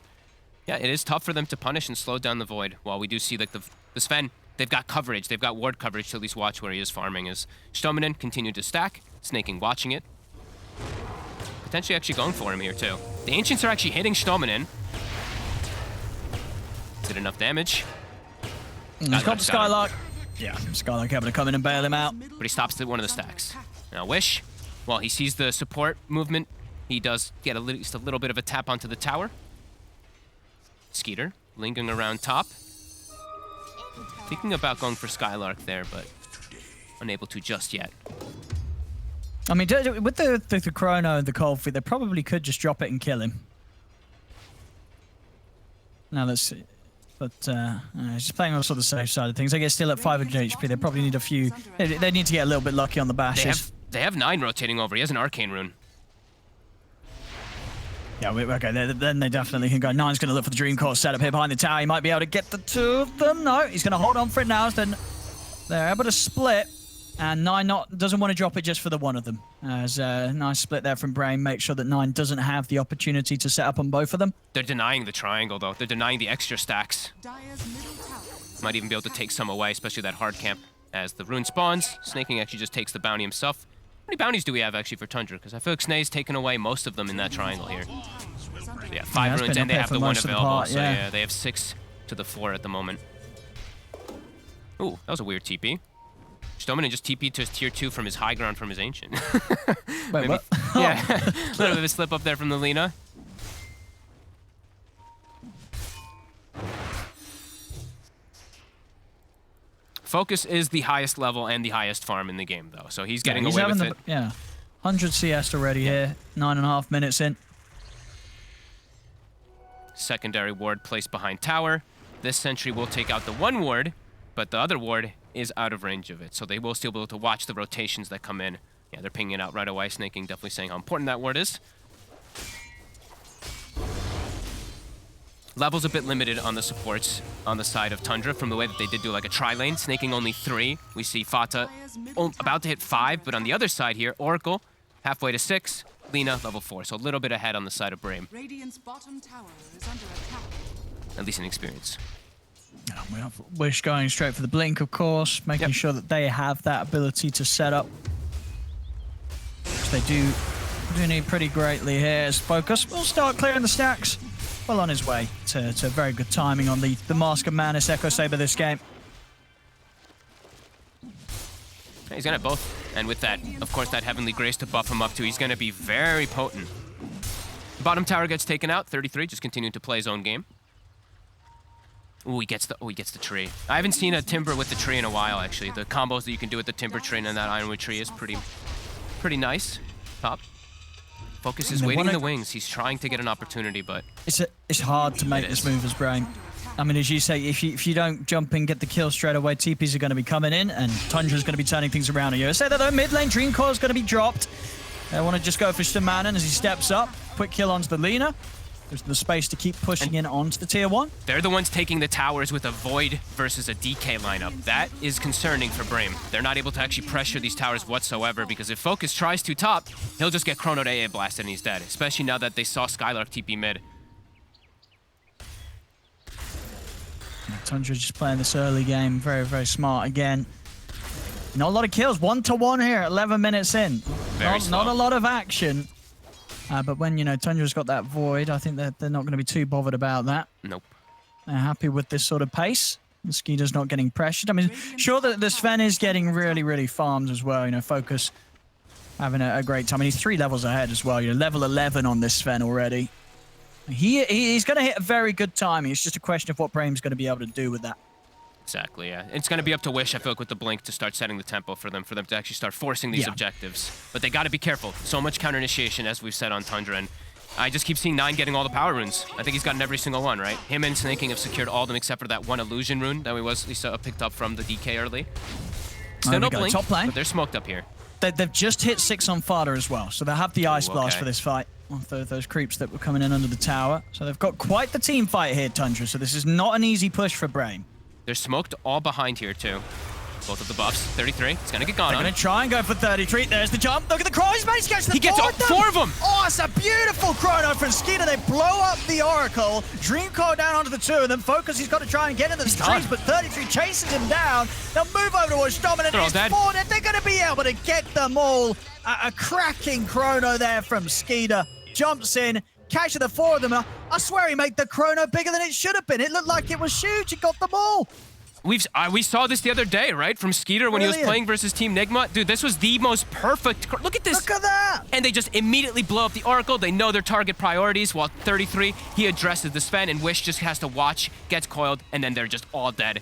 yeah, it is tough for them to punish and slow down the Void. While we do see like the Sven, they've got coverage, they've got ward coverage to at least watch where he is farming. As Stominen continued to stack, Snaking watching it, potentially actually going for him here too. The Ancients are actually hitting Stominen. Did enough damage. He's got the Skylark. Yeah, Skylark able to come in and bail him out. But he stops at one of the stacks. Now Wish, while he sees the support movement, he does get at least a little bit of a tap onto the tower. Skeeter lingering around top. Thinking about going for Skylark there, but unable to just yet. I mean, with the Chrono and the Cold Feet, they probably could just drop it and kill him. Now let's see. But just playing on sort of the safe side of things. I guess still at 500 HP. They probably need a few. They need to get a little bit lucky on the bashes. They have 9 rotating over. He has an Arcane Rune. Yeah, okay. Then they definitely can go. 9's going to look for the Dream Core setup here behind the tower. He might be able to get the 2 of them. No, he's going to hold on for it now. Then they're able to split. And 9 doesn't want to drop it just for the one of them. As a nice split there from Brame. Make sure that 9 doesn't have the opportunity to set up on both of them. They're denying the triangle, though. They're denying the extra stacks. Might even be able to take some away, especially that hard camp. As the rune spawns, Snaking actually just takes the bounty himself. How many bounties do we have, actually, for Tundra? Because I feel like Snake's taken away most of them in that triangle here. So yeah, 5 runes, and they have the 1 available. So yeah, they have 6 to the 4 at the moment. Ooh, that was a weird TP. Stominen just TP'd to his tier 2 from his high ground from his Ancient. Wait, what? Yeah, a little bit of a slip up there from the Lina. Focus is the highest level and the highest farm in the game, though, so he's getting away with it. Yeah, 100 CS already here, 9.5 minutes in. Secondary ward placed behind tower. This sentry will take out the 1 ward, but the other ward is out of range of it, so they will still be able to watch the rotations that come in. Yeah, they're pinging it out right away. Snaking definitely saying how important that ward is. Level's a bit limited on the supports on the side of Tundra from the way that they did do like a tri-lane, Snaking only 3. We see Fata about to hit 5, but on the other side here, Oracle halfway to 6, Lina level 4, so a little bit ahead on the side of Brame. Radiant's bottom tower is under attack. At least in experience. Yeah, we have Wish going straight for the blink, of course, making sure that they have that ability to set up. Which they do need pretty greatly here as Focus will start clearing the stacks. well on his way to very good timing on the Mask of Madness Echo Saber this game. He's gonna have both. And with that, of course, that Heavenly Grace to buff him up too, he's gonna be very potent. Bottom tower gets taken out, 33, just continuing to play his own game. Ooh, he gets the tree. I haven't seen a Timber with the tree in a while, actually. The combos that you can do with the Timber tree and that Ironwood tree is pretty nice. Top. Focus is waiting in the wings. He's trying to get an opportunity, but it's hard to make this move as Brain. I mean, as you say, if you don't jump in, get the kill straight away, TPs are going to be coming in, and Tundra's going to be turning things around here. I say that though, mid lane, Dream Core is going to be dropped. They want to just go for Shamanan as he steps up. Quick kill onto the Lina. There's the space to keep pushing in onto the tier 1. They're the ones taking the towers with a Void versus a DK lineup. That is concerning for Brame. They're not able to actually pressure these towers whatsoever, because if Focus tries to top, he'll just get Chrono AA blasted and he's dead, especially now that they saw Skylark TP mid. Tundra just playing this early game, very, very smart again. Not a lot of kills, 1-1 here, 11 minutes in. Not a lot of action. But when, you know, Tundra's got that Void, I think that they're not going to be too bothered about that. Nope. They're happy with this sort of pace. The Skeeter's not getting pressured. I mean, sure that the Sven is getting really, really farmed as well. You know, Focus having a great time. I mean, he's 3 levels ahead as well. You know, level 11 on this Sven already. He's going to hit a very good timing. It's just a question of what Brame's going to be able to do with that. Exactly, yeah. It's going to be up to Wish, I feel like, with the Blink to start setting the tempo for them to actually start forcing these objectives. But they got to be careful. So much counter initiation, as we've said on Tundra, and I just keep seeing 9 getting all the power runes. I think he's gotten every single one, right? Him and Snaking have secured all of them except for that one illusion rune that we picked up from the DK early. Still no Blink, top lane. But they're smoked up here. They've just hit 6 on Fada as well, so they have the Ice Blast for this fight. Those creeps that were coming in under the tower. So they've got quite the team fight here, Tundra, so this is not an easy push for Brame. They're smoked all behind here, too. Both of the buffs. 33. It's going to get gone on. They're going to try and go for 33. There's the jump. Look at the Chrono. He's managed to catch the He gets 4 of them. Oh, it's a beautiful Chrono from Skeeter. They blow up the Oracle. Dream Core down onto the 2, and then Focus, he's got to try and get into the trees, but 33 chases him down. They'll move over towards Dominant. He's forward, and they're going to be able to get them all. A cracking Chrono there from Skeeter. Jumps in. Catches the 4 of them. I swear he made the Chrono bigger than it should have been. It looked like it was huge. He got them all. We saw this the other day, right? From Skeeter when he was playing versus Team Nigma. Dude, this was the most perfect... Look at this. Look at that. And they just immediately blow up the Oracle. They know their target priorities. While 33, he addresses the Sven, and Wish just has to watch, gets coiled, and then they're just all dead.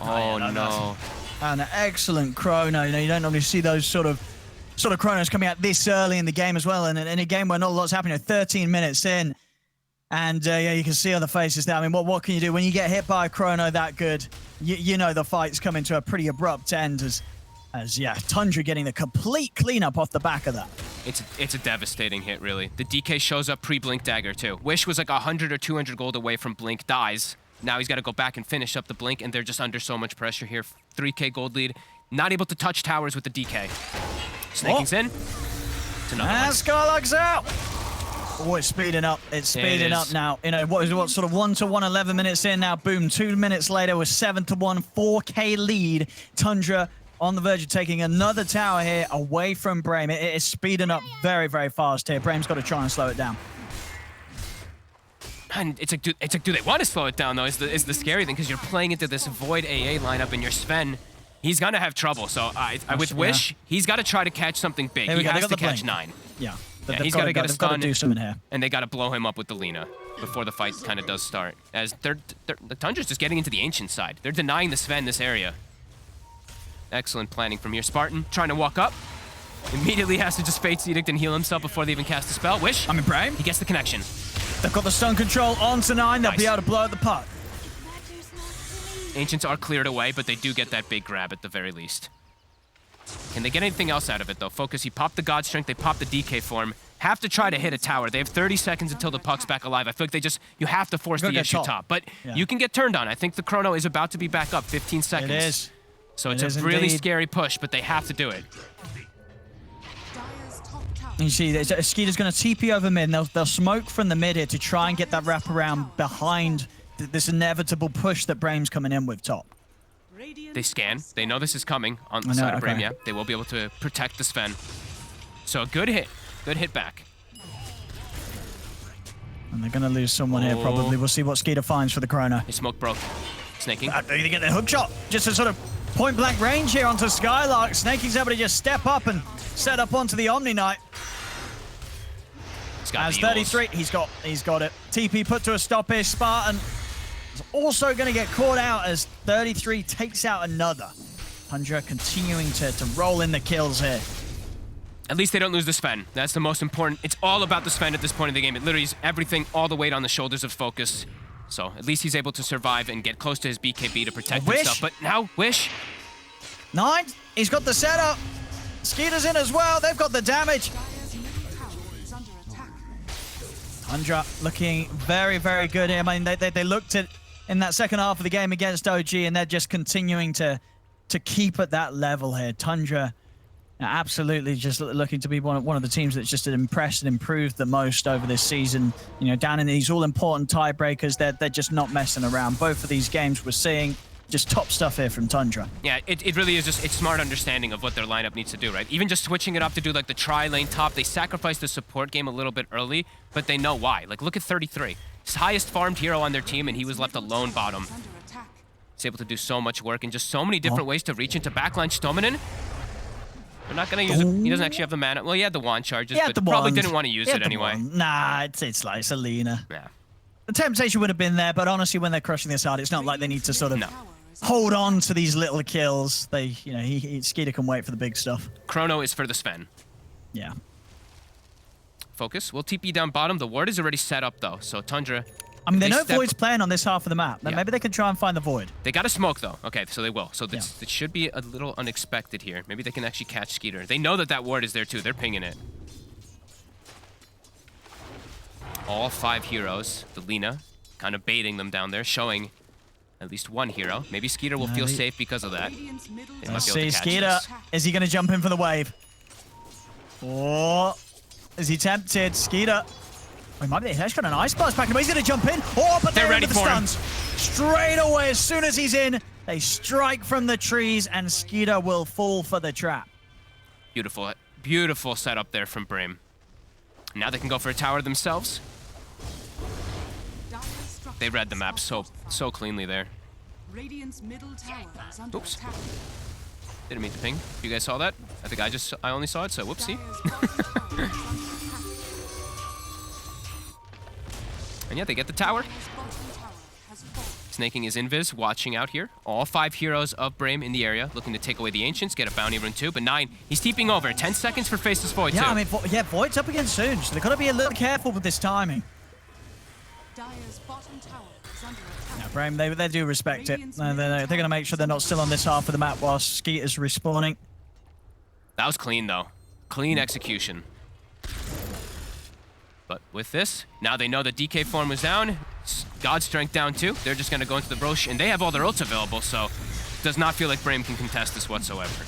Oh, no. An excellent Chrono. You know, you don't normally see those sort of Chronos coming out this early in the game as well. And in a game where not a lot's happening, 13 minutes in. And yeah, you can see on the faces there. I mean, what can you do when you get hit by a Chrono that good? You know the fight's coming to a pretty abrupt end as Tundra getting the complete cleanup off the back of that. It's a devastating hit, really. The DK shows up pre-Blink Dagger, too. Wish was like 100 or 200 gold away from Blink, dies. Now he's got to go back and finish up the Blink, and they're just under so much pressure here. 3K gold lead. Not able to touch towers with the DK. Snaking's in. It's another one. Skylark's out. Oh, it's speeding up. It's speeding up now. You know, what sort of 1-1, 11 minutes in now. Boom, 2 minutes later, we're 7-1, 4K lead. Tundra on the verge of taking another tower here away from Brame. It is speeding up very, very fast here. Brame's got to try and slow it down. And it's like, do they want to slow it down, though, is the scary thing, because you're playing into this Void AA lineup, and your Sven, he's going to have trouble. So with Wish, he's got to try to catch something big. He has to catch 9. Yeah. He's got to get a stun, do something here. And they got to blow him up with the Lina before the fight kind of does start. As the Tundra's just getting into the Ancient side. They're denying the Sven this area. Excellent planning from here. Spartan trying to walk up. Immediately has to just Fate's Edict and heal himself before they even cast a spell. Wish. I'm in Brame. He gets the connection. They've got the stun control onto 9. They'll be able to blow out the puck. Ancients are cleared away, but they do get that big grab at the very least. Can they get anything else out of it, though? Focus, he popped the God Strength, they popped the DK form. Have to try to hit a tower. They have 30 seconds until the puck's back alive. I feel like you have to force the issue top. But you can get turned on. I think the Chrono is about to be back up, 15 seconds. It is. So it's a really scary push, but they have to do it. And you see, Skeeter's going to TP over mid, and they'll smoke from the mid here to try and get that wraparound behind this inevitable push that Brame's coming in with top. They scan. They know this is coming on the side of Brame, yeah. They will be able to protect the Sven. So a good hit. Good hit back. And they're going to lose someone here, probably. We'll see what Skeeter finds for the Chrono. His smoke broke. Snaking. They get their hook shot. Just a sort of point-blank range here onto Skylark. Snaking's able to just step up and set up onto the Omni Knight. As 33, he's got it. TP put to a stop here. Spartan is also going to get caught out as 33 takes out another. Tundra continuing to roll in the kills here. At least they don't lose the Sven. That's the most important. It's all about the Sven at this point in the game. It literally is everything, all the weight on the shoulders of Focus. So at least he's able to survive and get close to his BKB to protect himself. But now, Wish. 9, he's got the setup. Skeeter's in as well. They've got the damage. Tundra looking very, very good here. I mean, they looked at in that second half of the game against OG, and they're just continuing to keep at that level here. Tundra absolutely just looking to be one of the teams that's just impressed and improved the most over this season. You know, down in these all-important tiebreakers, they're just not messing around. Both of these games we're seeing just top stuff here from Tundra. Yeah, it really is just, it's smart understanding of what their lineup needs to do, right? Even just switching it up to do like the tri-lane top, they sacrificed the support game a little bit early, but they know why. Like, look at 33. His highest farmed hero on their team, and he was left alone bottom. He's able to do so much work and just so many different ways to reach into backline. Stomanen, they're not going to use it. He doesn't actually have the mana. Well, he had the wand charges, but probably didn't want to use it anyway. Nah, it's like Selena. Yeah. The temptation would have been there, but honestly, when they're crushing this hard, it's not like they need to sort of hold on to these little kills. They, you know, Skeeter can wait for the big stuff. Chrono is for the Sven. Yeah. Focus. We'll TP down bottom. The ward is already set up, though, so Tundra... I mean, they know Void's playing on this half of the map. Yeah. Maybe they can try and find the Void. They got a smoke, though. Okay, so they will. So it should be a little unexpected here. Maybe they can actually catch Skeeter. They know that ward is there, too. They're pinging it. All 5 heroes. The Lina kind of baiting them down there, showing at least one hero. Maybe Skeeter will feel safe because of that. Let's see, Skeeter. Is he going to jump in for the wave? Oh, is he tempted? Skeeter. Oh, he might be. He's got an ice blast back him. He's going to jump in. Oh, but they're ready for the stuns. Straight away, as soon as he's in, they strike from the trees, and Skeeter will fall for the trap. Beautiful, beautiful setup there from Brim. Now they can go for a tower themselves. They read the map so cleanly there. Oops. Didn't mean to ping. You guys saw that? I think I only saw it, so whoopsie. And yeah, they get the tower. Snaking is invis, watching out here. All 5 heroes of Brame in the area, looking to take away the Ancients, get a bounty run too. But 9, he's TPing over. 10 seconds for Faceless Void too. Yeah, I mean, Void's up against Soon, so they've got to be a little careful with this timing. Yeah, Brame, they do respect it. They're going to make sure they're not still on this half of the map while Skeeter's respawning. That was clean, though. Clean execution. But with this, now they know the DK form was down. God's Strength down too. They're just going to go into the Broche, and they have all their ults available, so it does not feel like Brame can contest this whatsoever.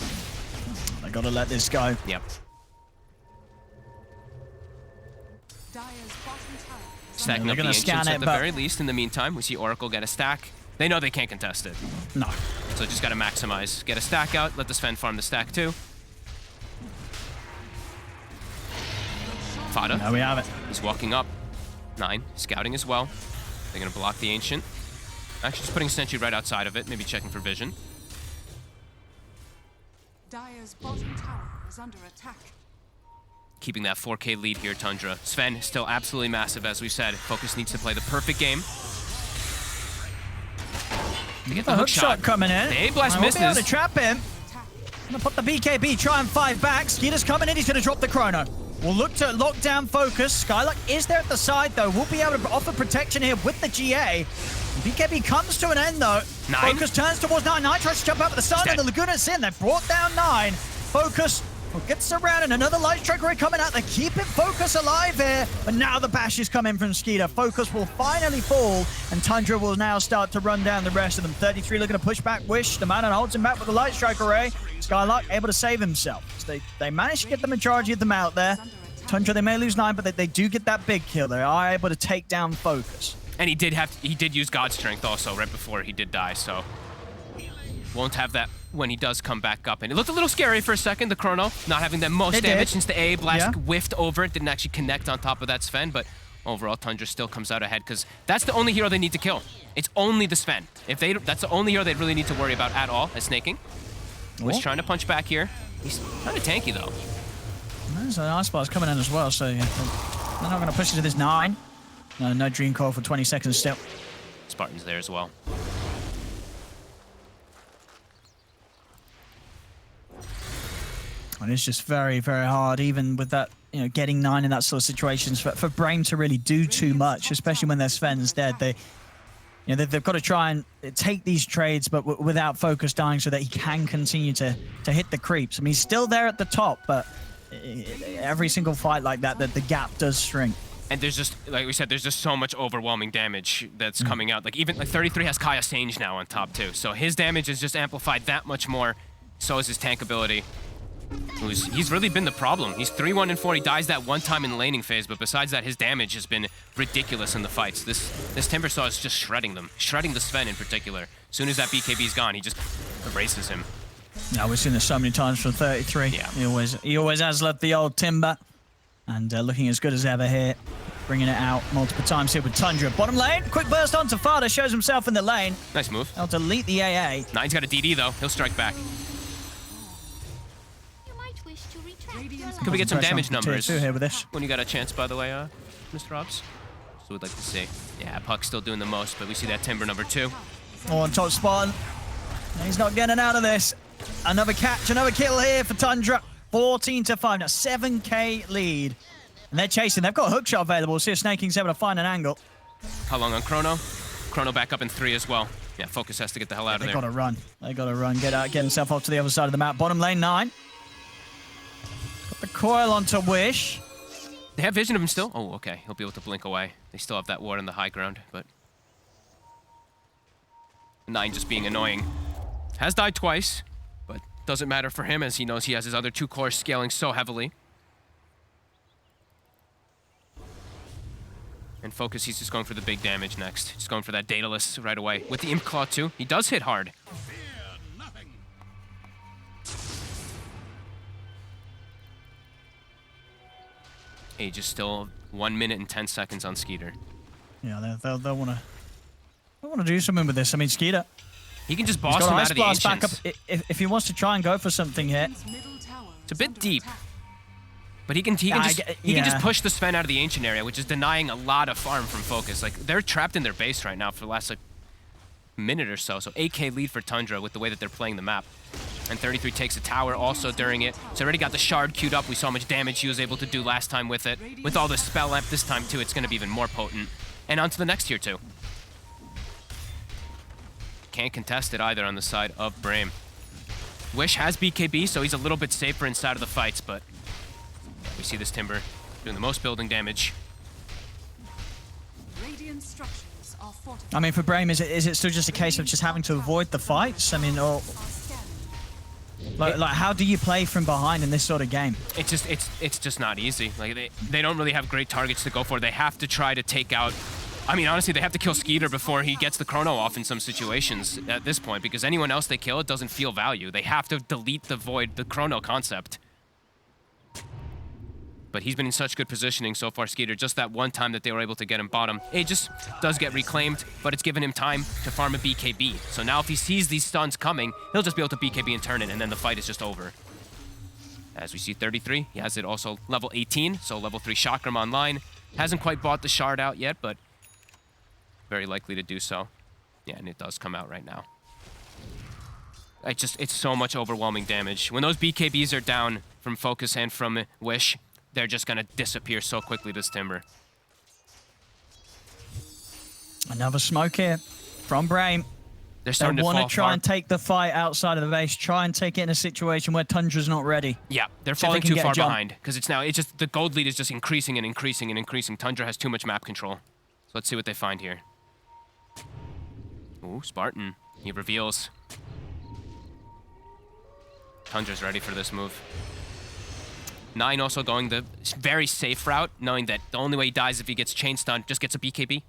They got to let this go. Yep. Stacking up the Ancients at the very least. In the meantime, we see Oracle get a stack. They know they can't contest it. No. So just got to maximize. Get a stack out, let the Sven farm the stack too. Fada. There we have it. He's walking up. 9, scouting as well. They're going to block the Ancient. Actually, just putting Sentry right outside of it, maybe checking for vision. Dire's bottom tower is under attack. Keeping that 4K lead here, Tundra. Sven, still absolutely massive, as we said. Focus needs to play the perfect game. They get the hook shot coming in. The A-Blast misses. Be able to trap him. Gonna put the BKB, try and 5 back. Skeeter's coming in, he's going to drop the Chrono. We'll look to lock down Focus. Skylark is there at the side, though. We'll be able to offer protection here with the GA. BKB comes to an end, though. 9. Focus turns towards 9. 9 tries to jump out with the sun, and the Laguna's in. They've brought down 9. Focus gets around, and another Light Strike Ray coming out. They're keeping Focus alive here, but now the bash is coming from Skeeter. Focus will finally fall, and Tundra will now start to run down the rest of them. 33 looking to push back Wish. The man holds him back with the Light Strike Array. Skylark able to save himself. So they managed to get the majority of them out there. Tundra, they may lose 9, but they do get that big kill. They are able to take down Focus. And he did use God's Strength also right before he did die, so won't have that when he does come back up. And it looked a little scary for a second, the Chrono, not having the most damage since the A blast whiffed over it, didn't actually connect on top of that Sven, but overall, Tundra still comes out ahead because that's the only hero they need to kill. It's only the Sven. That's the only hero they really need to worry about at all, is snaking. Wish trying to punch back here. He's kind of tanky, though. There's an Ice Blast coming in as well, so yeah, they're not going to push it to this 9. No Dream Coil for 20 seconds still. Spartan's there as well. And it's just very, very hard, even with that, getting 9 in that sort of situations, for Brame to really do too much, especially when their Sven's dead. They've got to try and take these trades, but without focus dying, so that he can continue to hit the creeps. I mean, he's still there at the top, but every single fight like that, the gap does shrink. And there's just, like we said, there's just so much overwhelming damage that's coming out. Like, even 33 has Kaya Sange now on top, too. So his damage is just amplified that much more. So is his tank ability. He's really been the problem. He's 3-1 and 4. He dies that one time in the laning phase, but besides that, his damage has been ridiculous in the fights. This Timbersaw is just shredding them. Shredding the Sven in particular. As soon as that BKB's gone, he just erases him. Yeah, we've seen this so many times from 33. Yeah. He always has loved the old Timber. And looking as good as ever here. Bringing it out multiple times here with Tundra. Bottom lane, quick burst onto Fada, shows himself in the lane. Nice move. He'll delete the AA. Nine's got a DD, though. He'll strike back. Could we get some damage numbers here with this? when you got a chance, by the way, Mr. Ops? So we'd like to see. Yeah, Puck's still doing the most, but we see that Timber number 2. On top Spartan. He's not getting out of this. Another catch, another kill here for Tundra. 14-5, now 7k lead. And they're chasing. They've got a hookshot available. See if Snaking's able to find an angle. How long on Chrono? Chrono back up in 3 as well. Yeah, Focus has to get the hell out of there. They gotta run. They gotta run. Get out, get himself off to the other side of the map. Bottom lane 9. Got the coil onto Wish. They have vision of him still? Oh, okay. He'll be able to blink away. They still have that ward on the high ground, but... 9 just being annoying. Has died twice, but doesn't matter for him as he knows he has his other 2 cores scaling so heavily. And Focus, he's just going for the big damage next. Just going for that Daedalus right away. With the Imp Claw too, he does hit hard. Age is still 1 minute and 10 seconds on Skeeter. Yeah, they'll want to do something with this. I mean, Skeeter. He can just boss him out of the Ancients. Back up if he wants to try and go for something here. It's a bit deep. But he can just push the Sven out of the Ancient area, which is denying a lot of farm from Focus. Like, they're trapped in their base right now for the last, minute or so. So 8k lead for Tundra with the way that they're playing the map. And 33 takes a tower also during it. So already got the shard queued up. We saw how much damage he was able to do last time with it. With all the spell amp this time, too, it's going to be even more potent. And on to the next tier, too. Can't contest it either on the side of Brame. Wish has BKB, so he's a little bit safer inside of the fights, but... we see this Timber doing the most building damage. I mean, for Brame, is it still just a case of just having to avoid the fights? I mean, or like how do you play from behind in this sort of game? It's just not easy. Like they don't really have great targets to go for. They have to try to take out. I mean, honestly, they have to kill Skeeter before he gets the Chrono off in some situations at this point, because anyone else they kill, it doesn't feel value. They have to delete the void, the Chrono concept. But he's been in such good positioning so far, Skeeter. Just that one time that they were able to get him bottom. It just does get reclaimed, but it's given him time to farm a BKB. So now if he sees these stuns coming, he'll just be able to BKB and turn it, and then the fight is just over. As we see 33, he has it also level 18, so level 3 Chakram online. Hasn't quite bought the shard out yet, but very likely to do so. Yeah, and it does come out right now. It's so much overwhelming damage. When those BKBs are down from Focus and from Wish, they're just going to disappear so quickly, this Timber. Another smoke here from Brame. They're starting to fall want to try far. and take the fight outside of the base. Try and take it in a situation where Tundra's not ready. Yeah, they're falling too far behind. Because it's just the gold lead is just increasing and increasing and increasing. Tundra has too much map control. So let's see what they find here. Ooh, Spartan. He reveals. Tundra's ready for this move. 9 also going the very safe route, knowing that the only way he dies if he gets chain stunned, just gets a BKB.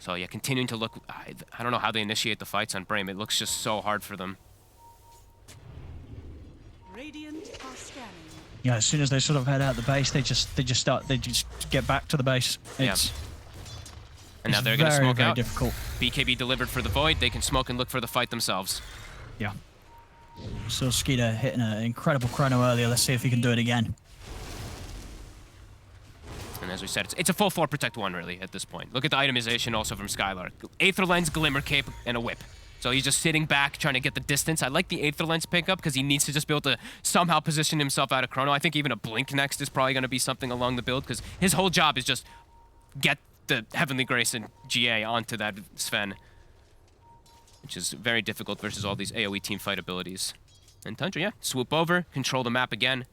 So yeah, continuing to look... I don't know how they initiate the fights on Brame. It looks just so hard for them. Radiant are scanning. Yeah, as soon as they sort of head out the base, they just get back to the base. It's And now they're going to smoke very out. difficult. BKB delivered for the Void. They can smoke and look for the fight themselves. Yeah. So Skeeter hitting an incredible chrono earlier. Let's see if he can do it again. And as we said, it's a full 4 Protect 1, really, at this point. Look at the itemization also from Skylar. Aether Lens, Glimmer Cape, and a Whip. So he's just sitting back, trying to get the distance. I like the Aether Lens pickup because he needs to just be able to somehow position himself out of chrono. I think even a Blink next is probably going to be something along the build because his whole job is just get the Heavenly Grace and GA onto that Sven, which is very difficult versus all these AoE team fight abilities. And Tundra, yeah, swoop over, control the map again.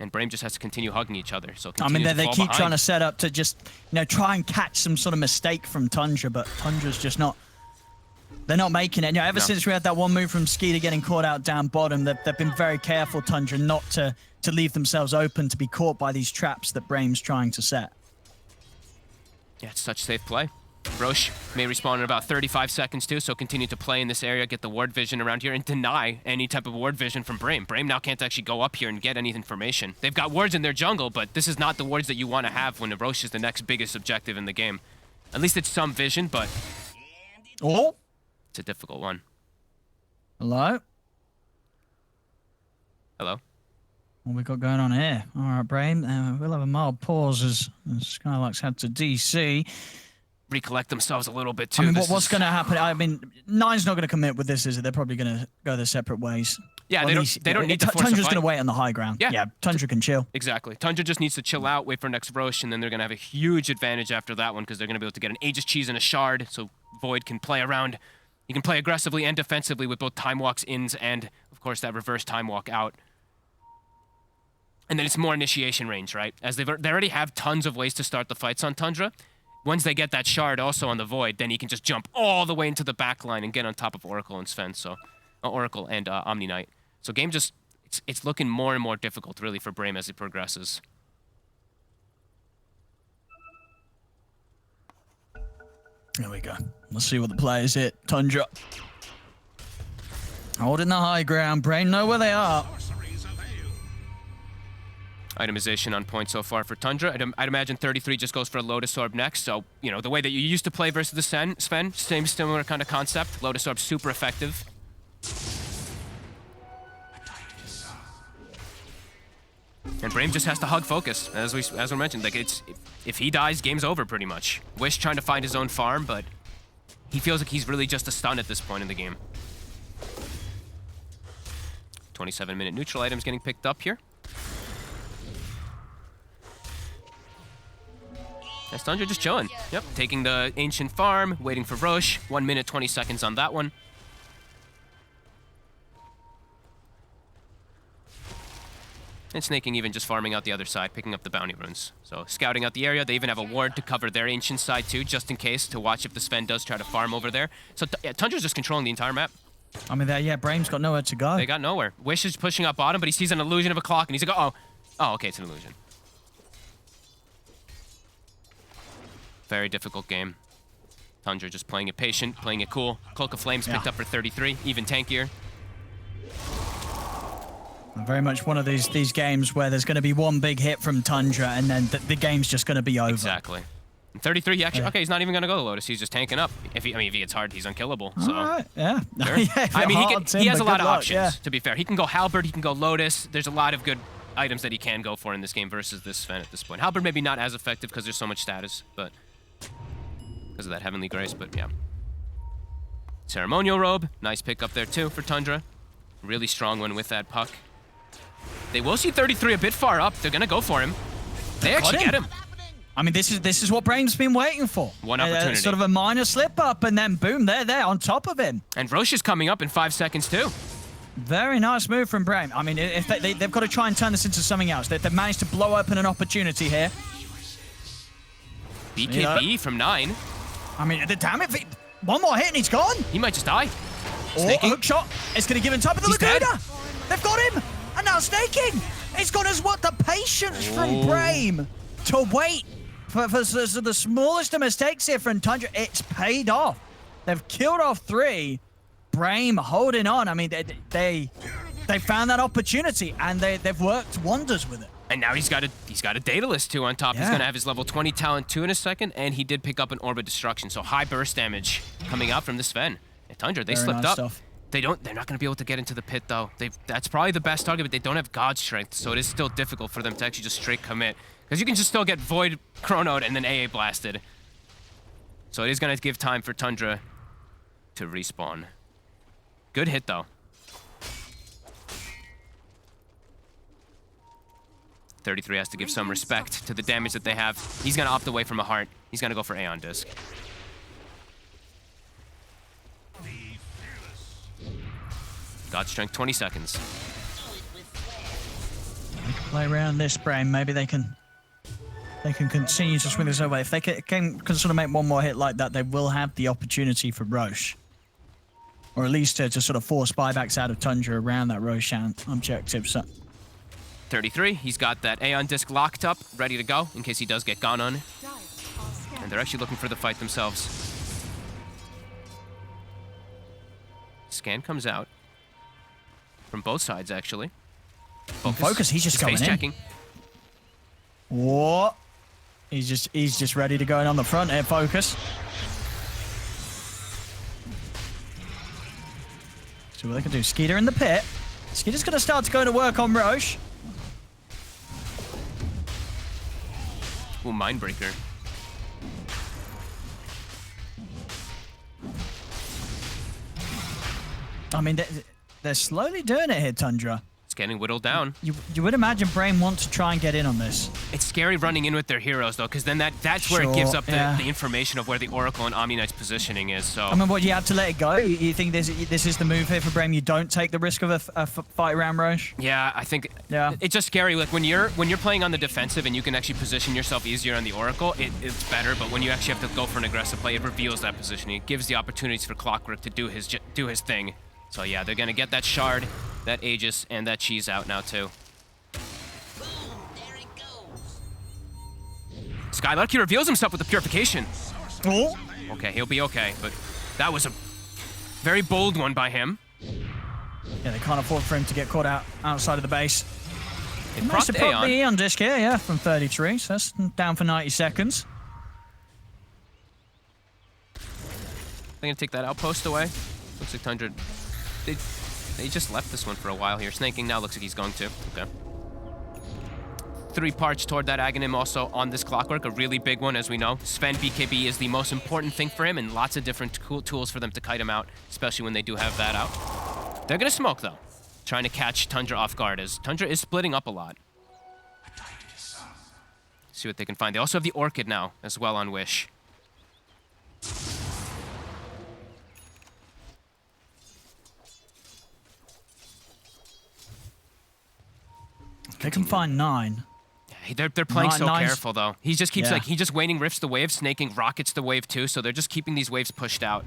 And Brame just has to continue hugging each other. So I mean, they keep trying to to set up to just, try and catch some sort of mistake from Tundra, but Tundra's just not. They're not making it. Ever since we had that one move from Skeeter getting caught out down bottom, they've been very careful, Tundra, not to leave themselves open to be caught by these traps that Brame's trying to set. Yeah, it's such safe play. Roche may respawn in about 35 seconds too, so continue to play in this area, get the ward vision around here, and deny any type of ward vision from Brame. Brame now can't actually go up here and get any information. They've got wards in their jungle, but this is not the wards that you want to have when Roche is the next biggest objective in the game. At least it's some vision, but it's a difficult one. Hello? Hello? What we got going on here? All right, Brame, we'll have a mild pause as Skylark's had to DC. Recollect themselves a little bit too. I mean, what's going to happen? I mean, Nine's not going to commit with this, is it? They're probably going to go their separate ways. Yeah, they don't need to force a Tundra's fight. going to wait on the high ground. Yeah, Tundra can chill. Exactly. Tundra just needs to chill out, wait for next Roche, and then they're going to have a huge advantage after that one because they're going to be able to get an Aegis Cheese and a Shard, so Void can play around. He can play aggressively and defensively with both Time Walks ins and, of course, that reverse Time Walk out. And then it's more initiation range, right? As they already have tons of ways to start the fights on Tundra. Once they get that Shard also on the Void, then he can just jump all the way into the back line and get on top of Oracle and Sven, so Oracle and Omni Knight. So game just, it's looking more and more difficult, really, for Brame as it progresses. There we go. Let's see what the players hit. Tundra. Holding the high ground. Brame know where they are. Itemization on point so far for Tundra. I'd imagine 33 just goes for a Lotus Orb next. So, the way that you used to play versus the Sven, same similar kind of concept. Lotus Orb super effective. And Brame just has to hug focus, as we mentioned. Like if he dies, game's over pretty much. Wish trying to find his own farm, but he feels like he's really just a stun at this point in the game. 27-minute neutral items getting picked up here. That's Tundra just chilling. Yep, taking the Ancient Farm, waiting for Roche. 1 minute, 20 seconds on that one. And Snaking even just farming out the other side, picking up the bounty runes. So scouting out the area. They even have a ward to cover their Ancient side too, just in case, to watch if the Sven does try to farm over there. So Tundra's just controlling the entire map. I mean, Brame's got nowhere to go. They got nowhere. Wish is pushing up bottom, but he sees an illusion of a clock, and he's like, oh, okay, it's an illusion. Very difficult game. Tundra just playing it patient, playing it cool. Cloak of Flames picked up for 33, even tankier. Very much one of these games where there's going to be one big hit from Tundra, and then the game's just going to be over. Exactly. And 33, he actually, okay, he's not even going to go to Lotus. He's just tanking up. If he gets hard, he's unkillable. So. All right, yeah. Sure. Yeah, I mean, he has a lot of luck, options, to be fair. He can go Halberd, he can go Lotus. There's a lot of good items that he can go for in this game versus this Sven at this point. Halberd maybe not as effective because there's so much status, but because of that Heavenly Grace, but yeah. Ceremonial Robe, nice pick up there too for Tundra. Really strong one with that puck. They will see 33 a bit far up. They're gonna go for him. They actually get him. I mean, this is what Brame's been waiting for. One opportunity. Sort of a minor slip up, and then boom, they're there on top of him. And Roche is coming up in 5 seconds too. Very nice move from Brame. I mean, if they've got to try and turn this into something else. They've managed to blow open an opportunity here. BKB from 9. I mean, damn it, one more hit and he's gone. He might just die. Snaking. Hook shot. It's going to give him top of the Laguna. Dead. They've got him. And now Snaking. It's gone as what? The patience from Brame to wait for the smallest of mistakes here from Tundra. It's paid off. They've killed off 3. Brame holding on. I mean, they they found that opportunity, and they've worked wonders with it. And now he's got a Daedalus too on top. Yeah. He's gonna have his level 20 talent 2 in a second, and he did pick up an Orb of Destruction, so high burst damage coming out from the Sven. And Tundra, they Very slipped nice up. stuff. They're not gonna be able to get into the pit though. That's probably the best target, but they don't have God Strength, so it is still difficult for them to actually just straight commit. Because you can just still get Void Chronoed and then AA blasted. So it is gonna give time for Tundra to respawn. Good hit though. 33 has to give some respect to the damage that they have. He's gonna opt away from a heart. He's gonna go for Aeon Disc. God Strength, 20 seconds. Play around this, Brain. Maybe they can continue to swing this away. If they can sort of make one more hit like that, they will have the opportunity for Roche. Or at least to sort of force buybacks out of Tundra around that Roshan objective. So 33, he's got that Aeon Disc locked up, ready to go, in case he does get gone on. And they're actually looking for the fight themselves. Scan comes out. From both sides, actually. Focus, he's just going face checking. What? He's just ready to go in on the front here, Focus. See what they can do. Skeeter in the pit. Skeeter's going to start to go to work on Roche. Ooh, Mindbreaker. I mean, they're slowly doing it here, Tundra. It's getting whittled down. You would imagine Brain wants to try and get in on this. It's scary running in with their heroes, though, because then that's where it gives up yeah. the information of where the Oracle and Omni Knight's positioning is, so... I mean, what, you have to let it go? You think this is the move here for Brain? You don't take the risk of a fight around Roche? Yeah, I think it's just scary. Like, when you're playing on the defensive and you can actually position yourself easier on the Oracle, it's better, but when you actually have to go for an aggressive play, it reveals that positioning. It gives the opportunities for Clockwork to do his thing. So yeah, they're gonna get that Shard, that Aegis, and that Cheese out now too. Skylark, he reveals himself with the Purification. Oh. Okay, he'll be okay, but that was a very bold one by him. Yeah, they can't afford for him to get caught outside of the base. They Nice to procced put Aeon. the Aeon Disc here, yeah, from 33, so that's down for 90 seconds. They're gonna take that outpost away. Looks like Tundra... They just left this one for a while here. Snaking now looks like he's going to. Okay. 3 parts toward that Aghanim also on this Clockwork, a really big one, as we know. Sven BKB is the most important thing for him, and lots of different cool tools for them to kite him out, especially when they do have that out. They're gonna smoke, though, trying to catch Tundra off guard, as Tundra is splitting up a lot. See what they can find. They also have the Orchid now, as well, on Wish. They can find 9. They're playing so Nice. careful, though. He just keeps Yeah. he just waiting rifts the wave, snaking rockets the wave too, so they're just keeping these waves pushed out.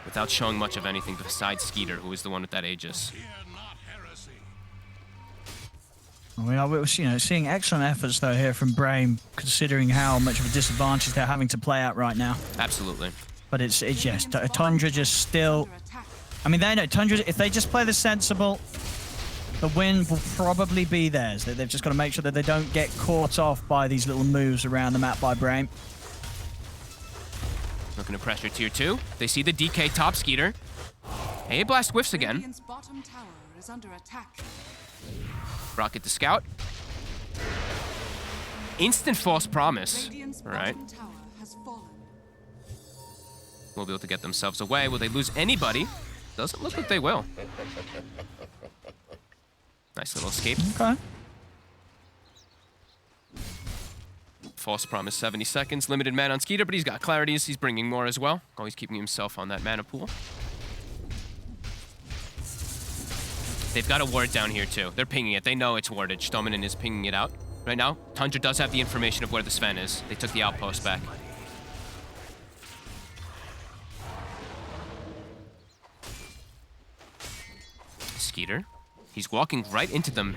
Without showing much of anything besides Skeeter, who is the one with that Aegis. We are, seeing excellent efforts though here from Brain, considering how much of a disadvantage they're having to play out right now. Absolutely. But it's yes, Tundra just still. I mean, they know Tundra. If they just play the sensible, the win will probably be theirs. They've just got to make sure that they don't get caught off by these little moves around the map by Brain. Looking to pressure tier 2. They see the DK top Skeeter. A blast whiffs again. Radiant's bottom tower is under attack. Rocket to scout. Instant false promise. Radiant's All right. bottom tower has fallen. Will be able to get themselves away. Will they lose anybody? Doesn't look like they will. Nice little escape. Okay. False promise, 70 seconds. Limited mana on Skeeter, but he's got clarities. He's bringing more as well. Always keeping himself on that mana pool. They've got a ward down here, too. They're pinging it. They know it's warded. Stoneman is pinging it out. Right now, Tundra does have the information of where the Sven is. They took the outpost back. Skeeter. He's walking right into them.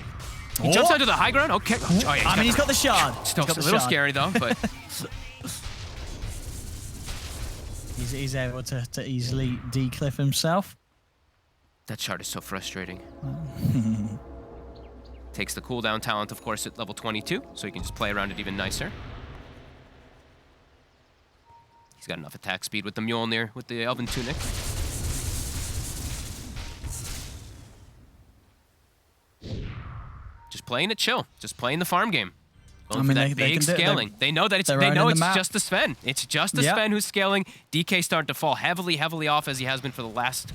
He jumps onto the high ground. Okay. Oh, yeah, I mean, he's got the shard. Still He's got a the little shard. scary, though, but... He's able to easily decliff himself. That chart is so frustrating. Takes the cooldown talent, of course, at level 22, so he can just play around it even nicer. He's got enough attack speed with the Mjolnir, with the Elven Tunic. Just playing it chill. Just playing the farm game. Going for that big scaling. They know that it's just the Sven. It's just the Sven who's scaling. DK starting to fall heavily off as he has been for the last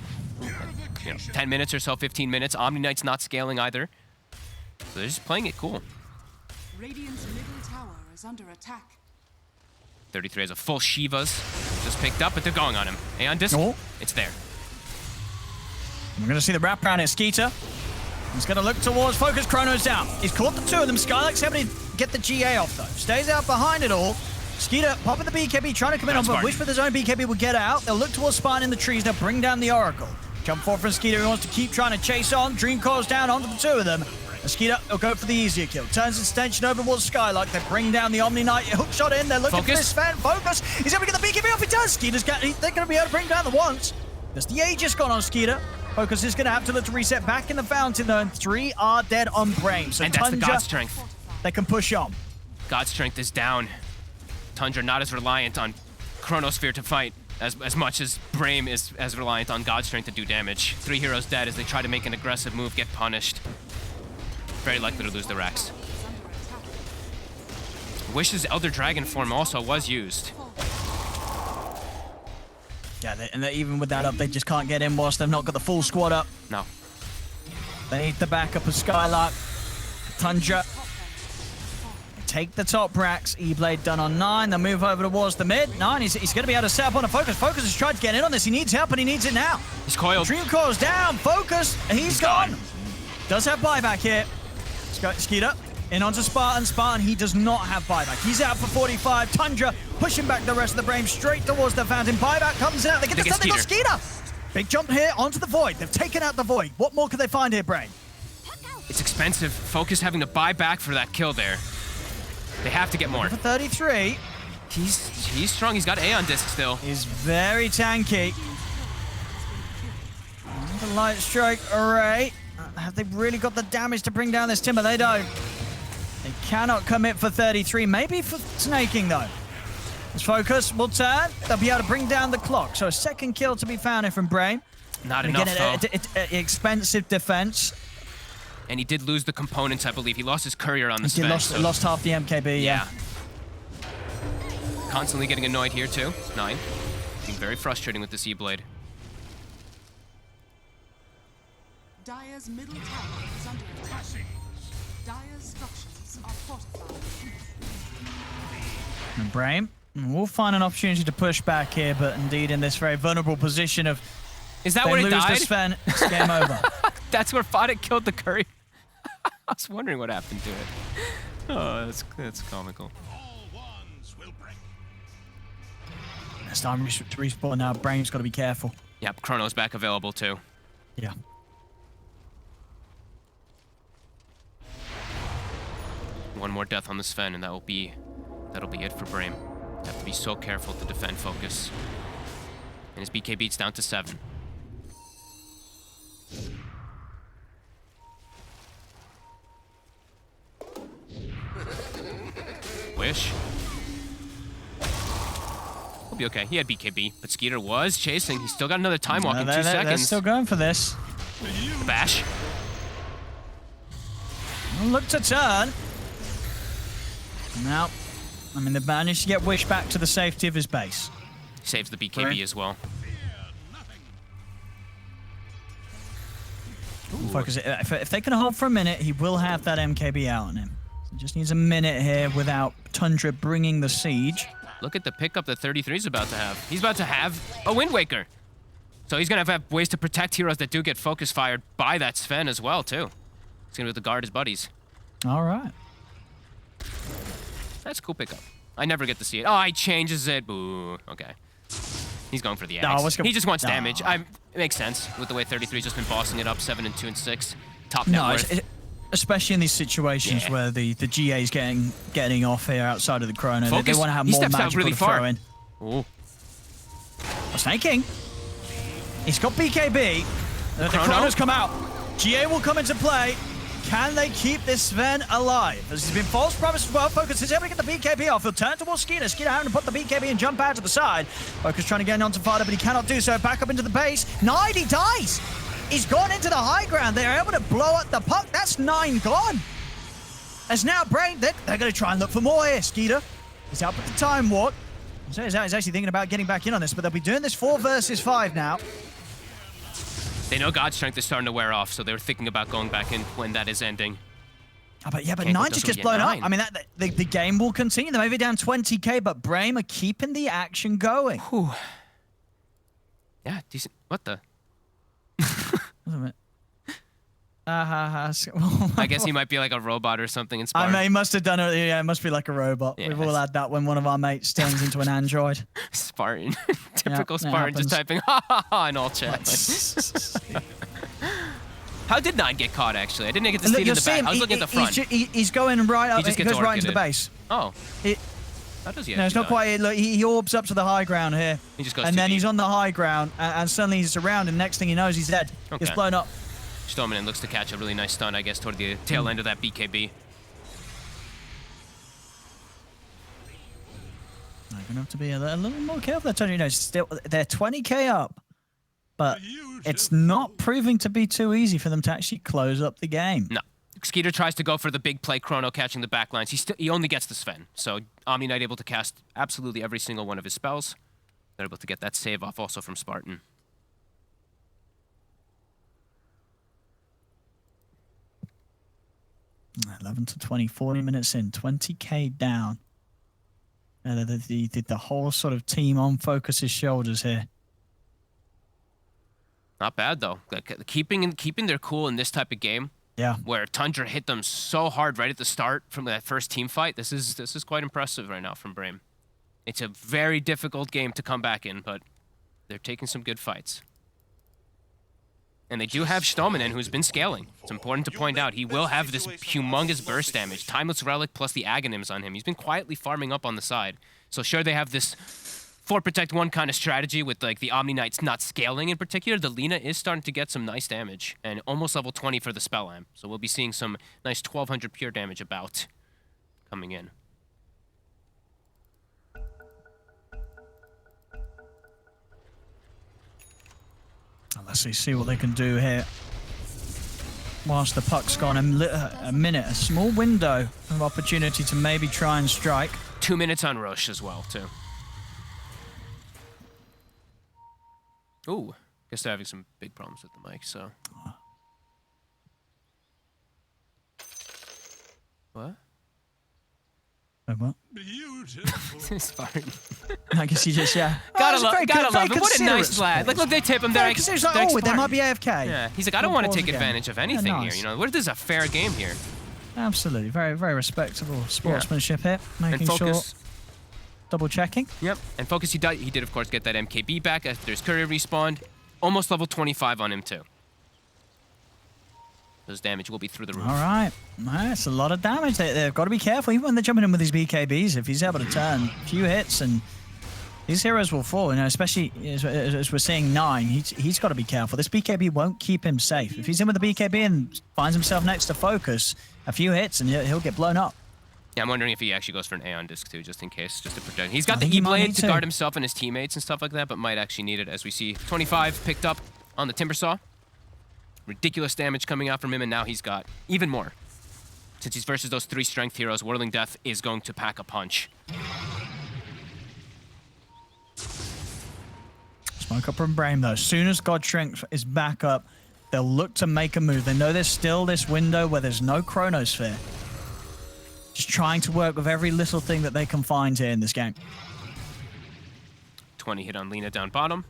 10 minutes or so, 15 minutes. Omni Knight's not scaling either. So they're just playing it cool. Radiant's middle tower is under attack. 33 has a full Shiva's just picked up, but they're going on him. Aeon Disc, it's there. We're going to see the wraparound at Skeeter. He's going to look towards Focus. Chrono's down. He's caught the two of them. Skylark's having to get the GA off, though. Stays out behind it all. Skeeter popping the BKB, trying to come in on, but wish with his own BKB will get out. They'll look towards Spartan in the trees. They'll bring down the Oracle. Jump forward from Skeeter. He wants to keep trying to chase on. Dream calls down onto the two of them. Skeeter will go for the easier kill. Turns his attention over towards Skylark. They bring down the Omni Knight. Hook shot in. They're looking for this fan. Focus. He's able to get the BKB off. He does. Skeeter's they're going to be able to bring down the once. There's the Aegis gone on Skeeter. Focus is going to have to look to reset back in the fountain, though, and 3 are dead on Brame. So and that's Tundra, the God Strength. They can push on. God Strength is down. Tundra not as reliant on Chronosphere to fight as much as Brame is as reliant on God Strength to do damage. 3 heroes dead as they try to make an aggressive move, get punished. Very likely to lose the Rex. Wish's Elder Dragon form also was used. Yeah, and even with that up, they just can't get in whilst they've not got the full squad up. No. They need the backup of Skylark. Tundra. They take the top racks. E-Blade done on 9. They'll move over towards the mid. 9, he's going to be able to set up on a Focus. Focus has tried to get in on this. He needs help, and he needs it now. He's coiled. Dream Coil's down. Focus, and he's gone. Does have buyback here. Skeeter in onto Spartan. Spartan, he does not have buyback. He's out for 45. Tundra pushing back the rest of the Brame straight towards the fountain. Buyback comes out. They get the stun. They got Skeeter. Big jump here onto the Void. They've taken out the Void. What more could they find here, Brame? It's expensive. Focus having to buy back for that kill there. They have to get more. For 33. He's strong. He's got Aeon Disc still. He's very tanky. The Light Strike Array. Have they really got the damage to bring down this Timber? They don't. They cannot commit for 33. Maybe for snaking, though. This Focus will turn. They'll be able to bring down the clock. So a second kill to be found here from Brame. Not enough, though. Expensive defense. And he did lose the components, I believe. He lost his courier on the Sven. He lost half the MKB, yeah. Constantly getting annoyed here, too. 9. Being very frustrating with this E-Blade. Dire's middle tower is under attack. Dire's structures are fortified. And Brame will find an opportunity to push back here, but indeed in this very vulnerable position of... Is that where it died? Sven, it's game over. That's where Foddick killed the courier. I was wondering what happened to it. Oh, that's comical. It's time to respawn now. Brame's got to be careful. Yep, Chrono's back available too. Yeah. One more death on the Sven, and that'll be it for Brame. Have to be so careful to defend Focus. And his BK beats down to 7. Wish. He'll be okay. He had BKB, but Skeeter was chasing. He's still got another time walk in 2 seconds. They're still going for this. Bash. Look to turn. Now, I mean, they've managed to get Wish back to the safety of his base. Saves the BKB as well. Focus. If they can hold for a minute, he will have that MKB out on him. So just needs a minute here without Tundra bringing the siege. Look at the pickup that 33 is about to have. He's about to have a Wind Waker. So he's going to have ways to protect heroes that do get focus fired by that Sven as well, too. He's going to be able to guard his buddies. All right. That's a cool pickup. I never get to see it. Oh, he changes it. Boo. Okay. He's going for the axe. He just wants damage. It makes sense with the way 33's just been bossing it up 7 and 2 and 6. Top net worth. Especially in these situations where the GA's getting off here outside of the chrono. They want to have more magical really to throw in. Ooh. Snaking. He's got BKB. The Chronos come out. GA will come into play. Can they keep this Sven alive? This has been false promise as well. Focus is able to get the BKB off. He'll turn towards Skeeter. Skeeter having to put the BKB and jump out to the side. Focus trying to get onto Fada, but he cannot do so. Back up into the base. 9, he dies. He's gone into the high ground. They're able to blow up the puck. That's 9 gone. As now Brain, they're going to try and look for more here. Skeeter is out with the time walk. So he's actually thinking about getting back in on this, but they'll be doing this 4 versus 5 now. They know God's strength is starting to wear off, so they were thinking about going back in when that is ending. Oh, but 9 just gets blown up. I mean, the game will continue. They may be down 20k, but Brame are keeping the action going. Whew. Yeah, decent. What the? I guess he might be like a robot or something in Spartan. I mean, he must have done it. Yeah, it must be like a robot. Yeah, we've all had that when one of our mates turns into an android. Spartan. Typical Spartan just typing ha ha ha in all chat. How did 9 get caught, actually? I didn't get to see it in the back. I was looking at the front. He's going right up. He goes right into the base. Oh. How does he No, it's not quite. Look, he orbs up to the high ground here. He just goes and then he's on the high ground, and suddenly he's around, and next thing he knows, he's dead. Okay. He's blown up. Storminen looks to catch a really nice stun, I guess, toward the tail end of that BKB. I'm gonna have to be a little more careful. You know, still they're 20k up, but it's not proving to be too easy for them to actually close up the game. No. Skeeter tries to go for the big play Chrono, catching the backlines. He only gets the Sven, so Omni Knight able to cast absolutely every single one of his spells. They're able to get that save off also from Spartan. Mm, 11 to 20, 40 minutes in, 20k down. The whole sort of team on Focus's shoulders here. Not bad though. Like, keeping their cool in this type of game. Yeah. Where Tundra hit them so hard right at the start from that first team fight. This is quite impressive right now from Brame. It's a very difficult game to come back in, but they're taking some good fights. And they do have Storminen, who's been scaling. It's important to point out, he will have this humongous burst damage. Timeless Relic plus the Aghanims on him. He's been quietly farming up on the side. So sure, they have this 4 protect 1 kind of strategy with like the Omni Knights not scaling in particular. The Lina is starting to get some nice damage, and almost level 20 for the Spell Amp. So we'll be seeing some nice 1200 pure damage about coming in. Let's see what they can do here. Whilst the puck's gone a minute, a small window of opportunity to maybe try and strike. 2 minutes on Roche as well, too. Ooh, guess they're having some big problems with the mic, so. What? What? Beautiful. Spartan. I guess he just, yeah. Gotta love him. What a nice lad. Like, look, they tip him. They're like, oh, they might be AFK. Yeah, he's like, I don't want to take advantage of anything here. You know, this is a fair game here. Absolutely, very, very respectable sportsmanship here. Making sure, double checking. Yep, and Focus, he did of course get that MKB back after there's courier respawned. Almost level 25 on him too. His damage will be through the roof. All right, that's a lot of damage. They've got to be careful, even when they're jumping in with these BKBs. If he's able to turn a few hits, and these heroes will fall. You know, especially as we're seeing 9, he's got to be careful. This BKB won't keep him safe. If he's in with the BKB and finds himself next to Focus, a few hits and he'll get blown up. Yeah, I'm wondering if he actually goes for an Aeon Disc too, just in case, just to protect. He's got the E-Blade to guard himself and his teammates and stuff like that, but might actually need it, as we see 25 picked up on the Timbersaw. Ridiculous damage coming out from him, and now he's got even more. Since he's versus those 3 strength heroes, Whirling Death is going to pack a punch. Smoke up from Brame, though. As soon as God Strength is back up, they'll look to make a move. They know there's still this window where there's no Chronosphere. Just trying to work with every little thing that they can find here in this game. 20 hit on Lina down bottom.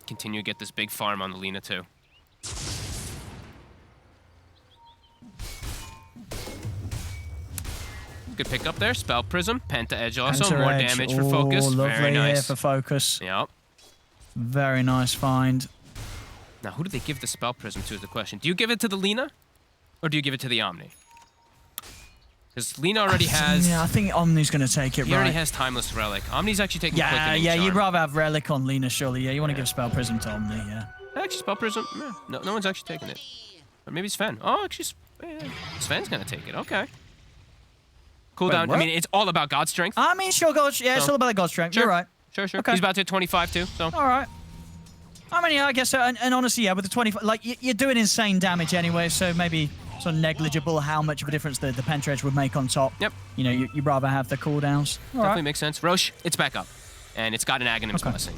Continue to get this big farm on the Lina, too. Good pick up there. Spell Prism. Penta Edge also. Penta More Edge. damage for Focus. Very nice. Here for Focus. Yep. Very nice find. Now, who do they give the Spell Prism to is the question. Do you give it to the Lina? Or do you give it to the Omni? Because Lina already has... Yeah, I think Omni's going to take it, He already has Timeless Relic. Omni's actually taking Quickening yeah, Charm. you'd rather have Relic on Lina, surely. Yeah, you want to give Spell Prism to Omni, yeah. Actually, Spell Prism. No one's actually taking it. Or maybe Sven. Oh, actually, Sven's gonna take it. Okay. Cooldown. Wait, I mean, it's all about God Strength. I mean, sure, God. Yeah, it's all about the God Strength. Sure. You're right. Sure. Okay. He's about to hit 25 too. So. All right. I mean, yeah, I guess so. And honestly, yeah, with the 25, like, you're doing insane damage anyway, so maybe sort of negligible how much of a difference the Pentredge would make on top. Yep. You know, you'd rather have the cooldowns. All Definitely right. makes sense. Roche, it's back up. And it's got an Aghanim's Blessing.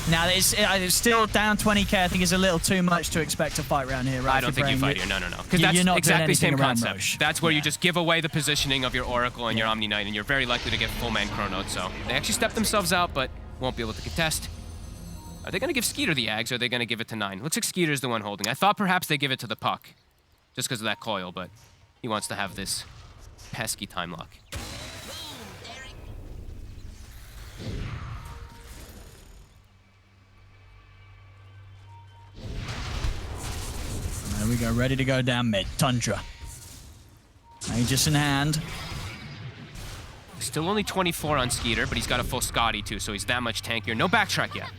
Now, it's still down 20k. I think it's a little too much to expect to fight around here, right? I don't think you fight here. No. Because You're that's not exactly the same concept. Roche. That's where you just give away the positioning of your Oracle and your Omni Knight, and you're very likely to get full man Chrono. So they actually step themselves out, but won't be able to contest. Are they going to give Skeeter the Ags, or are they going to give it to 9? Looks like Skeeter's the one holding. I thought perhaps they give it to the Puck, just because of that coil, but he wants to have this pesky time lock. There we go, ready to go down mid. Tundra. Aegis in hand. Still only 24 on Skeeter, but he's got a full Scotty too, so he's that much tankier. No backtrack yet.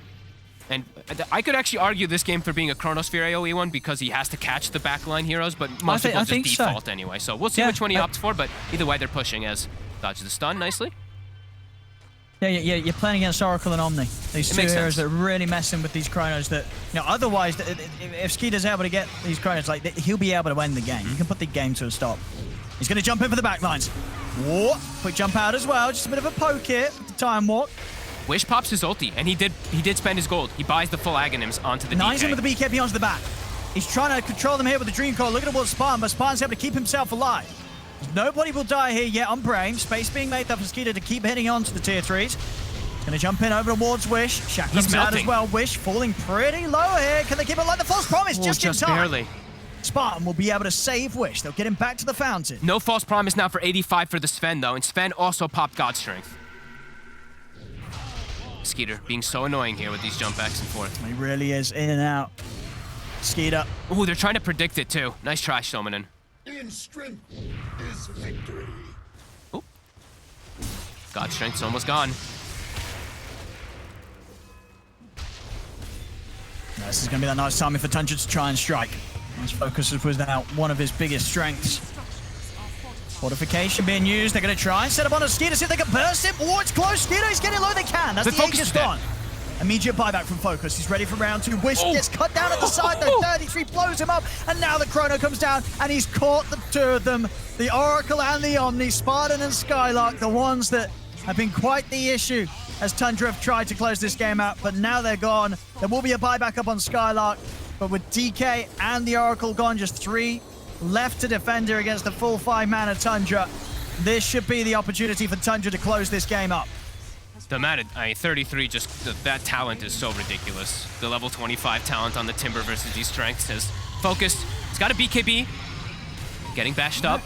And I could actually argue this game for being a Chronosphere AoE one because he has to catch the backline heroes, but most people just default anyway. So we'll see which one he opts for, but either way they're pushing as dodges the stun nicely. Yeah, you're playing against Oracle and Omni. These two heroes that are really messing with these Chronos that, you know, otherwise, if Skeeter's able to get these Chronos, like, he'll be able to win the game. You can put the game to a stop. He's going to jump in for the backlines. Whoa, quick jump out as well. Just a bit of a poke here with the time walk. Wish pops his ulti, and he did spend his gold. He buys the full Aghanims onto the Nice DK. in with the BKB onto the back. He's trying to control them here with the Dream Core. Looking towards Spartan, but Spartan's able to keep himself alive. Nobody will die here yet on Brame. Space being made up for Skeeter to keep hitting on to the tier 3s. Gonna jump in over towards Wish. Shackle's out as well. Wish falling pretty low here. Can they keep it like the false promise? Just in time. Barely. Spartan will be able to save Wish. They'll get him back to the fountain. No false promise now for 85 for the Sven, though, and Sven also popped God Strength. Skeeter being so annoying here with these jump backs and forth. He really is in and out. Skeeter. Ooh, they're trying to predict it, too. Nice try, Showmanin. In strength is victory. Ooh. God Strength's almost gone. This is going to be that nice timing for Tundra to try and strike. His focus was now one of his biggest strengths. Fortification being used. They're going to try and set up on a Skeeter, see if they can burst him. Oh, it's close. Skeeter is getting low. They can. That's the Aegis gone. Immediate buyback from Focus. He's ready for round 2. Wish gets cut down at the side. The 33 blows him up. And now the Chrono comes down and he's caught the two of them. The Oracle and the Omni. Spartan and Skylark, the ones that have been quite the issue as Tundra have tried to close this game out. But now they're gone. There will be a buyback up on Skylark. But with DK and the Oracle gone, just 3 left to defend her against the full 5-mana Tundra. This should be the opportunity for Tundra to close this game up. The amount of, 33, that talent is so ridiculous. The level 25 talent on the Timber versus these strengths has focused. He's got a BKB. Getting bashed up.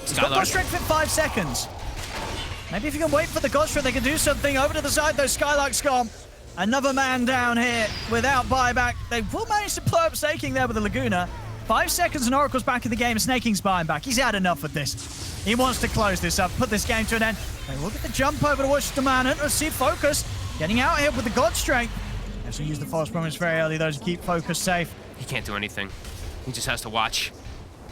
He's got God Strength in 5 seconds. Maybe if you can wait for the God Strength, they can do something. Over to the side, though, Skylark's gone. Another man down here without buyback. They will manage to pull up Snaking there with the Laguna. 5 seconds and Oracle's back in the game. Snaking's buying back. He's had enough of this. He wants to close this up, put this game to an end. They will get the jump over to Wish the Man and see Focus getting out here with the God Strength. Has to use the false promise very early, though, to keep Focus safe. He can't do anything. He just has to watch.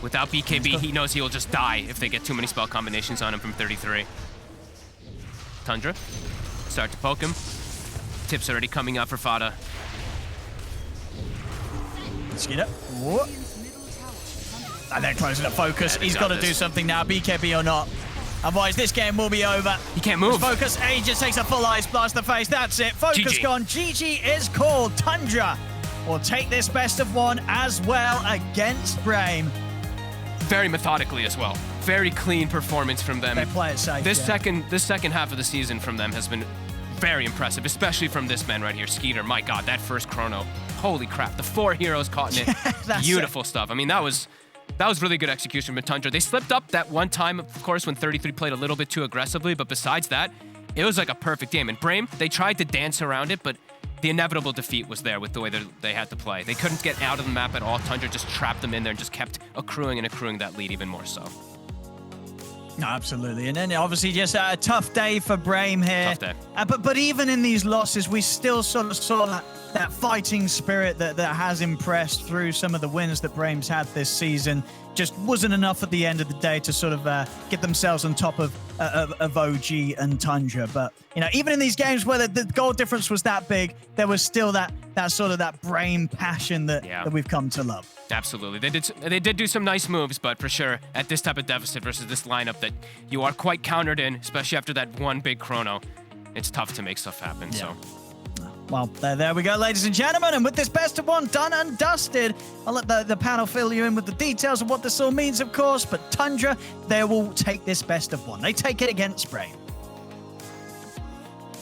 Without BKB, he knows he'll just die if they get too many spell combinations on him from 33. Tundra, start to poke him. Tip's already coming up for Fada. Skeeter. Whoa. And they're closing up Focus. He's got to do something now, BKB or not. Otherwise, this game will be over. He can't move. Focus, he just takes a full ice blast to the face. That's it. Focus gone. GG is called. Tundra will take this best of 1 as well against Brame. Very methodically as well. Very clean performance from them. They play it safe. This second half of the season from them has been very impressive, especially from this man right here, Skeeter. My God, that first chrono. Holy crap. The 4 heroes caught in it. Beautiful stuff. I mean, that was really good execution from Tundra. They slipped up that one time, of course, when 33 played a little bit too aggressively, but besides that, it was like a perfect game. And Brame, they tried to dance around it, but the inevitable defeat was there with the way that they had to play. They couldn't get out of the map at all. Tundra just trapped them in there and just kept accruing that lead even more so. No, absolutely. And then obviously just a tough day for Brame here. Tough day. But even in these losses, we still sort of saw that fighting spirit that has impressed through some of the wins that Braim's had this season just wasn't enough at the end of the day to sort of get themselves on top of OG and Tundra. But, you know, even in these games where the goal difference was that big, there was still that sort of that Braim passion that we've come to love. Absolutely. They did do some nice moves, but for sure, at this type of deficit versus this lineup that you are quite countered in, especially after that one big chrono, it's tough to make stuff happen. Yeah. So. Well, there we go, ladies and gentlemen. And with this best of one done and dusted, I'll let the panel fill you in with the details of what this all means, of course. But Tundra, they will take this best of one. They take it against Braim.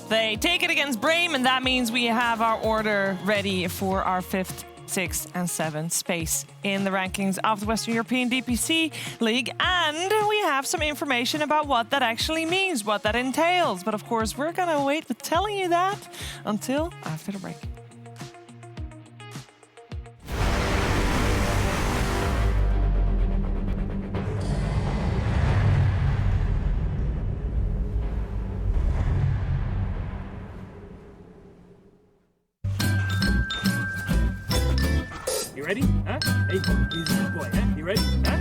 They take it against Braim, and that means we have our order ready for our 5th, 6th, and 7th space in the rankings of the Western European DPC League. And we have some information about what that actually means, what that entails. But of course, we're going to wait with telling you that until after the break. You ready? Huh? Hey, easy boy, huh? You ready? Huh?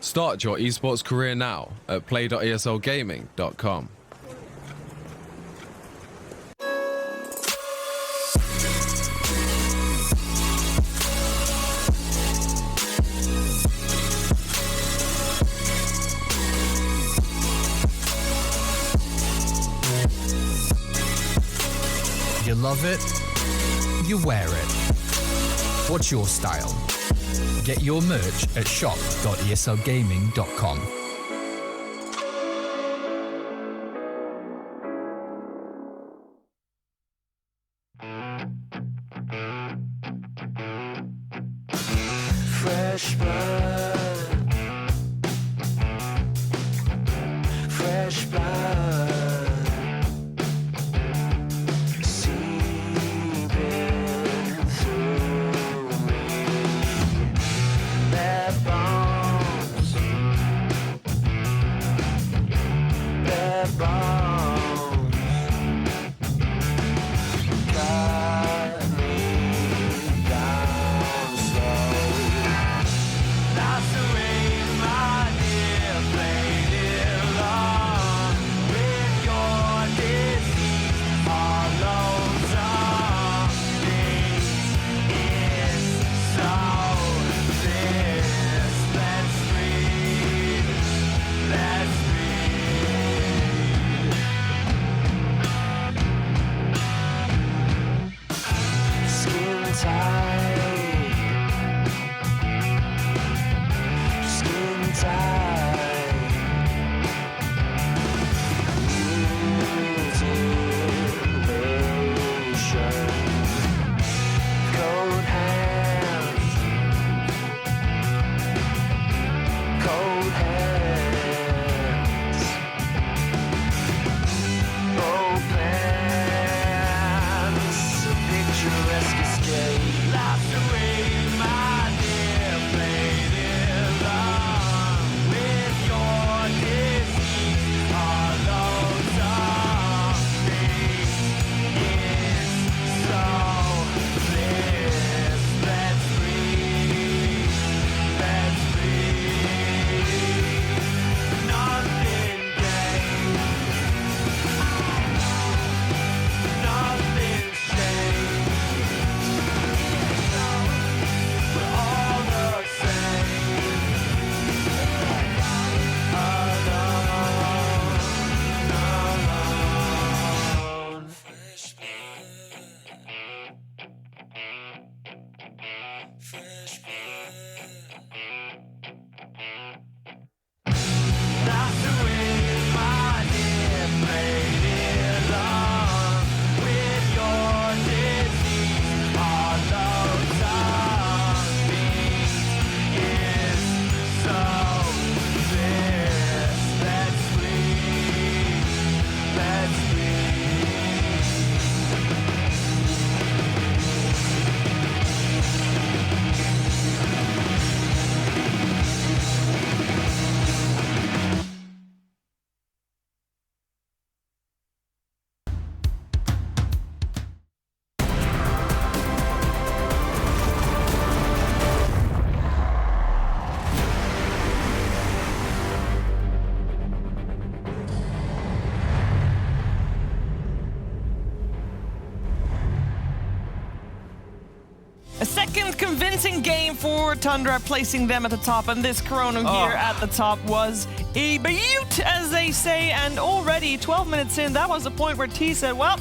Start your esports career now at play.eslgaming.com. You love it, you wear it. What's your style? Get your merch at shop.eslgaming.com. Fresh blood. Fresh blood. Seeping through me. That bones convincing game for Tundra, placing them at the top, and this Chrono here at the top was a beaut, as they say, and already 12 minutes in, that was the point where T said, well,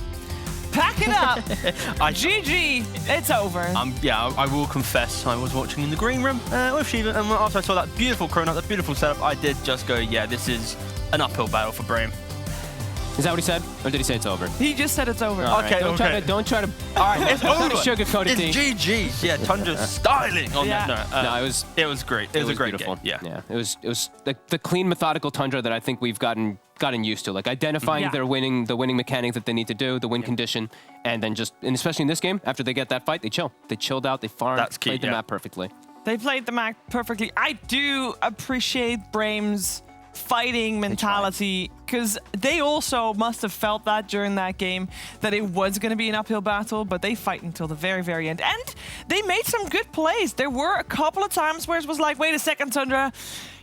pack it up. GG, it's over. Yeah, I will confess, I was watching in the green room with Shiva, and after I saw that beautiful Chrono, that beautiful setup, I did just go, yeah, this is an uphill battle for Brame. Is that what he said? Or did he say it's over? He just said it's over. All right, don't try to All right, it's over. Sugarcoat it. It's GG. Yeah, Tundra's styling on that. No, it was great. It was a great beautiful. game. Yeah. It was the clean, methodical Tundra that I think we've gotten used to, like identifying the winning mechanics that they need to do, the win condition, and then and especially in this game, after they get that fight, they chill. They chilled out, they farmed, played the map perfectly. They played the map perfectly. I do appreciate Brame's fighting mentality, because they also must have felt that during that game, that it was going to be an uphill battle, but they fight until the very, very end. And they made some good plays. There were a couple of times where it was like, wait a second, Tundra,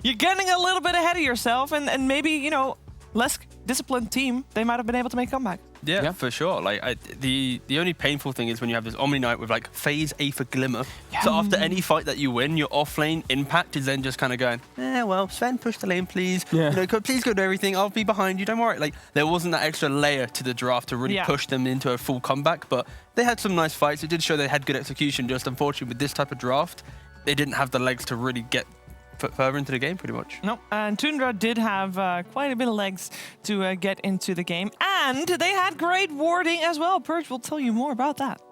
you're getting a little bit ahead of yourself, and maybe, you know, less disciplined team, they might have been able to make a comeback. Yeah, for sure. Like the only painful thing is when you have this Omni Knight with like phase Aether Glimmer. Yeah. So after any fight that you win, your offlane impact is then just kind of going, well, Sven, push the lane, please. Yeah. You know, please go do everything. I'll be behind you. Don't worry. Like there wasn't that extra layer to the draft to really push them into a full comeback. But they had some nice fights. It did show they had good execution. Just unfortunately with this type of draft, they didn't have the legs to really get further into the game, pretty much. No, and Tundra did have quite a bit of legs to get into the game, and they had great warding as well. Purge will tell you more about that.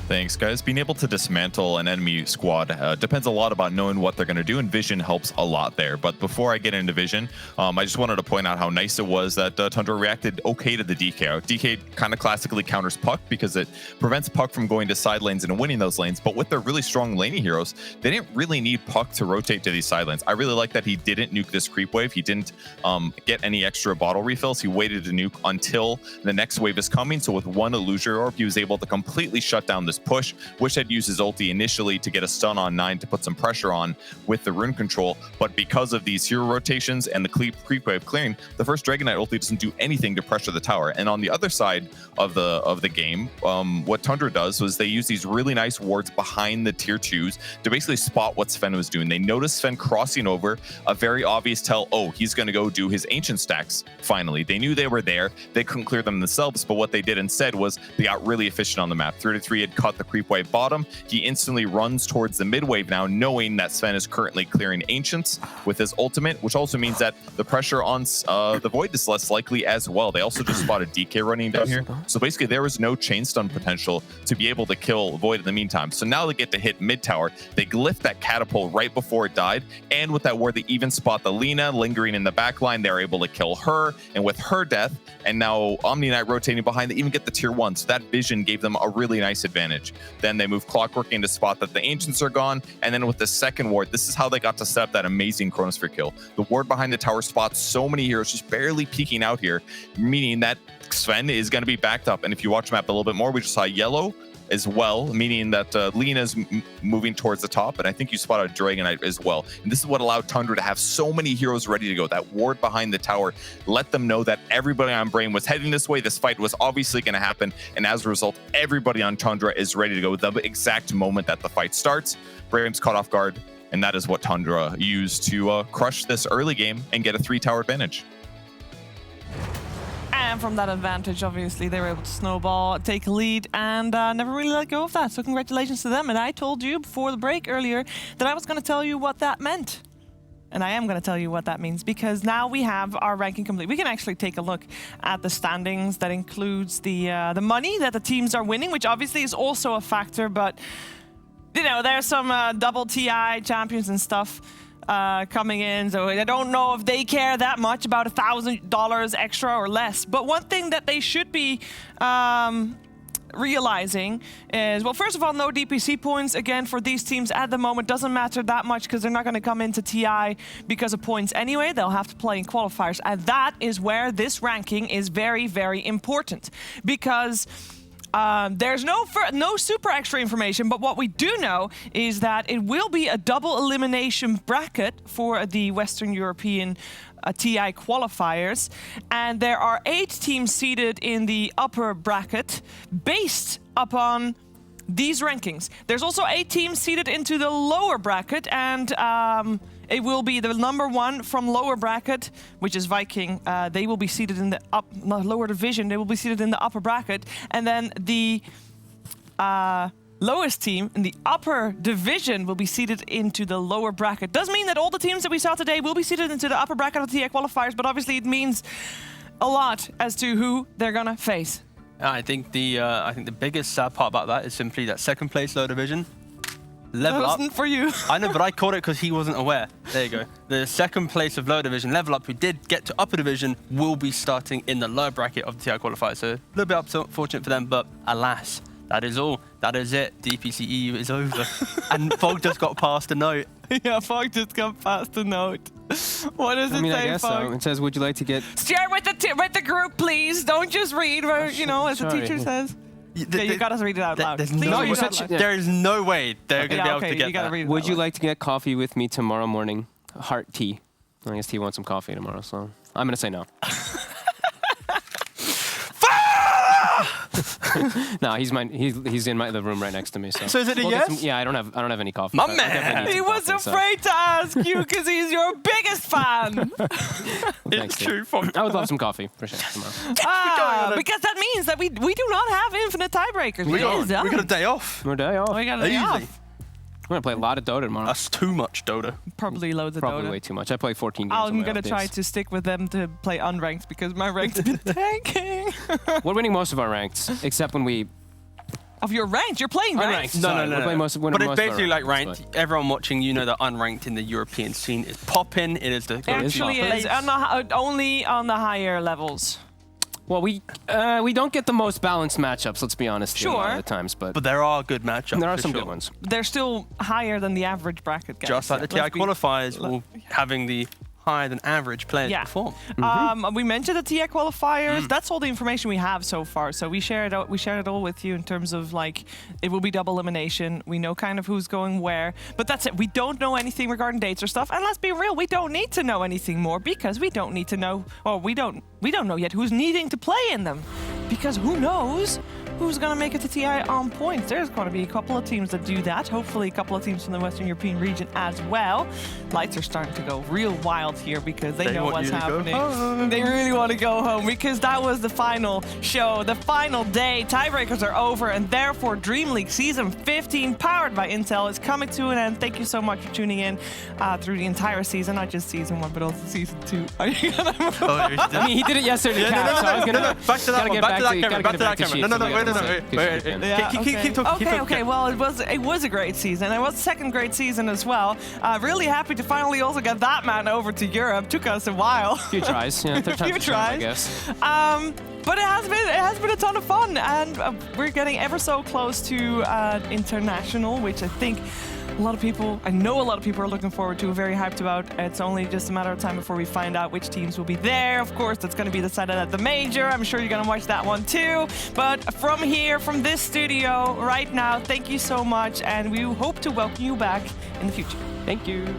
Thanks, guys. Being able to dismantle an enemy squad depends a lot about knowing what they're going to do, and vision helps a lot there. But before I get into vision, I just wanted to point out how nice it was that Tundra reacted okay to the DK. DK kind of classically counters Puck because it prevents Puck from going to side lanes and winning those lanes. But with their really strong laning heroes, they didn't really need Puck to rotate to these side lanes. I really like that he didn't nuke this creep wave. He didn't get any extra bottle refills. He waited to nuke until the next wave is coming. So with one Illusion Orb, he was able to completely shut down this push. Wish had used his ulti initially to get a stun on 9 to put some pressure on with the rune control, but because of these hero rotations and the creep wave clearing, the first Dragon Knight ulti doesn't do anything to pressure the tower. And on the other side of the game, what Tundra does was they use these really nice wards behind the tier 2s to basically spot what Sven was doing. They noticed Sven crossing over, a very obvious tell, oh, he's going to go do his ancient stacks finally. They knew they were there. They couldn't clear them themselves, but what they did instead was they got really efficient on the map. 33 had caught the creep wave bottom. He instantly runs towards the mid wave now, knowing that Sven is currently clearing ancients with his ultimate, which also means that the pressure on the Void is less likely as well. They also just spotted DK running down here. So basically there was no chain stun potential to be able to kill Void in the meantime. So now they get to hit mid tower. They glyph that catapult right before it died. And with that ward, they even spot the Lina lingering in the back line. They're able to kill her. And with her death, and now Omni Knight rotating behind, they even get the tier 1. So that vision gave them a really nice advantage. Then they move Clockworking to spot that the Ancients are gone, and then with the second ward, this is how they got to set up that amazing Chronosphere kill. The ward behind the tower spots so many heroes just barely peeking out here, meaning that Sven is going to be backed up. And if you watch the map a little bit more, we just saw yellow as well, meaning that Lina's moving towards the top, and I think you spotted Dragon Knight as well. And this is what allowed Tundra to have so many heroes ready to go. That ward behind the tower let them know that everybody on Brame was heading this way. This fight was obviously going to happen, and as a result, everybody on Tundra is ready to go the exact moment that the fight starts. Brame's caught off guard, and that is what Tundra used to crush this early game and get a 3-tower advantage. And from that advantage, obviously, they were able to snowball, take a lead, and never really let go of that. So congratulations to them. And I told you before the break earlier that I was going to tell you what that meant. And I am going to tell you what that means, because now we have our ranking complete. We can actually take a look at the standings. That includes the money that the teams are winning, which obviously is also a factor. But, you know, there's some double TI champions and stuff coming in, so I don't know if they care that much about $1,000 extra or less. But one thing that they should be realizing is, well, first of all, no DPC points again for these teams at the moment. Doesn't matter that much because they're not going to come into TI because of points anyway. They'll have to play in qualifiers, and that is where this ranking is very, very important, because There's no super extra information, but what we do know is that it will be a double elimination bracket for the Western European TI qualifiers, and there are 8 teams seated in the upper bracket based upon these rankings. There's also 8 teams seated into the lower bracket, and it will be the number 1 from lower bracket, which is Viking. They will be seated in the lower division. They will be seated in the upper bracket, and then the lowest team in the upper division will be seated into the lower bracket. Does mean that all the teams that we saw today will be seated into the upper bracket of the TI qualifiers, but obviously it means a lot as to who they're gonna face. I think the biggest sad part about that is simply that second place low division. Level that up. wasn't for you. I know, but I caught it because he wasn't aware. There you go. The second place of low division, level up, who did get to upper division, will be starting in the lower bracket of the TI qualifier. So a little bit unfortunate for them, but alas, that is all. That is it. DPC EU is over. And Fog just got past a note. Yeah, Fog just got past a note. What does it say, I guess Fog? so. It says, would you like to get... Share with the group, please. Don't just read, as the teacher says. Yeah, you gotta read it out loud. There is no way they're going to be able to get that. Would you like to get coffee with me tomorrow morning? Heart tea. I guess he wants some coffee tomorrow, so I'm going to say no. No, he's in the room right next to me. So is it a yes? Yeah, I don't have any coffee. My man, he was afraid to ask you because he's your biggest fan. It's true. I would love some coffee for sure tomorrow. Because that means that we do not have infinite tiebreakers. We got a day off. We're a day off. We got a day off. We're gonna play a lot of Dota tomorrow. That's too much Dota. Probably loads of Dota. Probably way too much. I play 14 games. I'm gonna try to stick with them to play unranked because my ranked been tanking. We're winning most of our ranked, except when we. Of your ranked? You're playing ranked? No. We're playing most but it's basically like ranked. Everyone watching, you know that unranked in the European scene is popping. It is the actually is only on the higher levels. Well, we don't get the most balanced matchups, let's be honest. Sure. A lot of the times, but there are good matchups. There are some good ones. They're still higher than the average bracket, guys. Just like the TI qualifiers, having the higher than average players perform. We mentioned the TI qualifiers. That's all the information we have so far. So we shared it all with you in terms of like it will be double elimination. We know kind of who's going where, but that's it. We don't know anything regarding dates or stuff. And let's be real, we don't need to know anything more because we don't need to know, or we don't know yet who's needing to play in them, because who knows who's going to make it to TI on points. There's going to be a couple of teams that do that. Hopefully a couple of teams from the Western European region as well. Lights are starting to go real wild here because they know what's happening. They really want to go home because that was the final show, the final day. Tiebreakers are over, and therefore DreamLeague Season 15, powered by Intel, is coming to an end. Thank you so much for tuning in through the entire season, not just Season 1, but also Season 2. Are you going to move on? I mean, he did it yesterday, Cap, so I was going to... Back to that one, back to that camera, back to that camera. No, wait. Keep talking. Okay. Well, it was a great season. It was a second great season as well. Really happy to finally also get that man over to Europe. Took us a while. A few tries, yeah. A few tries, I guess. But it has been a ton of fun, and we're getting ever so close to international, which I think I know a lot of people are looking forward to, very hyped about. It's only just a matter of time before we find out which teams will be there. Of course, that's going to be decided at the major. I'm sure you're going to watch that one too. But from here, from this studio right now, thank you so much, and we hope to welcome you back in the future. Thank you.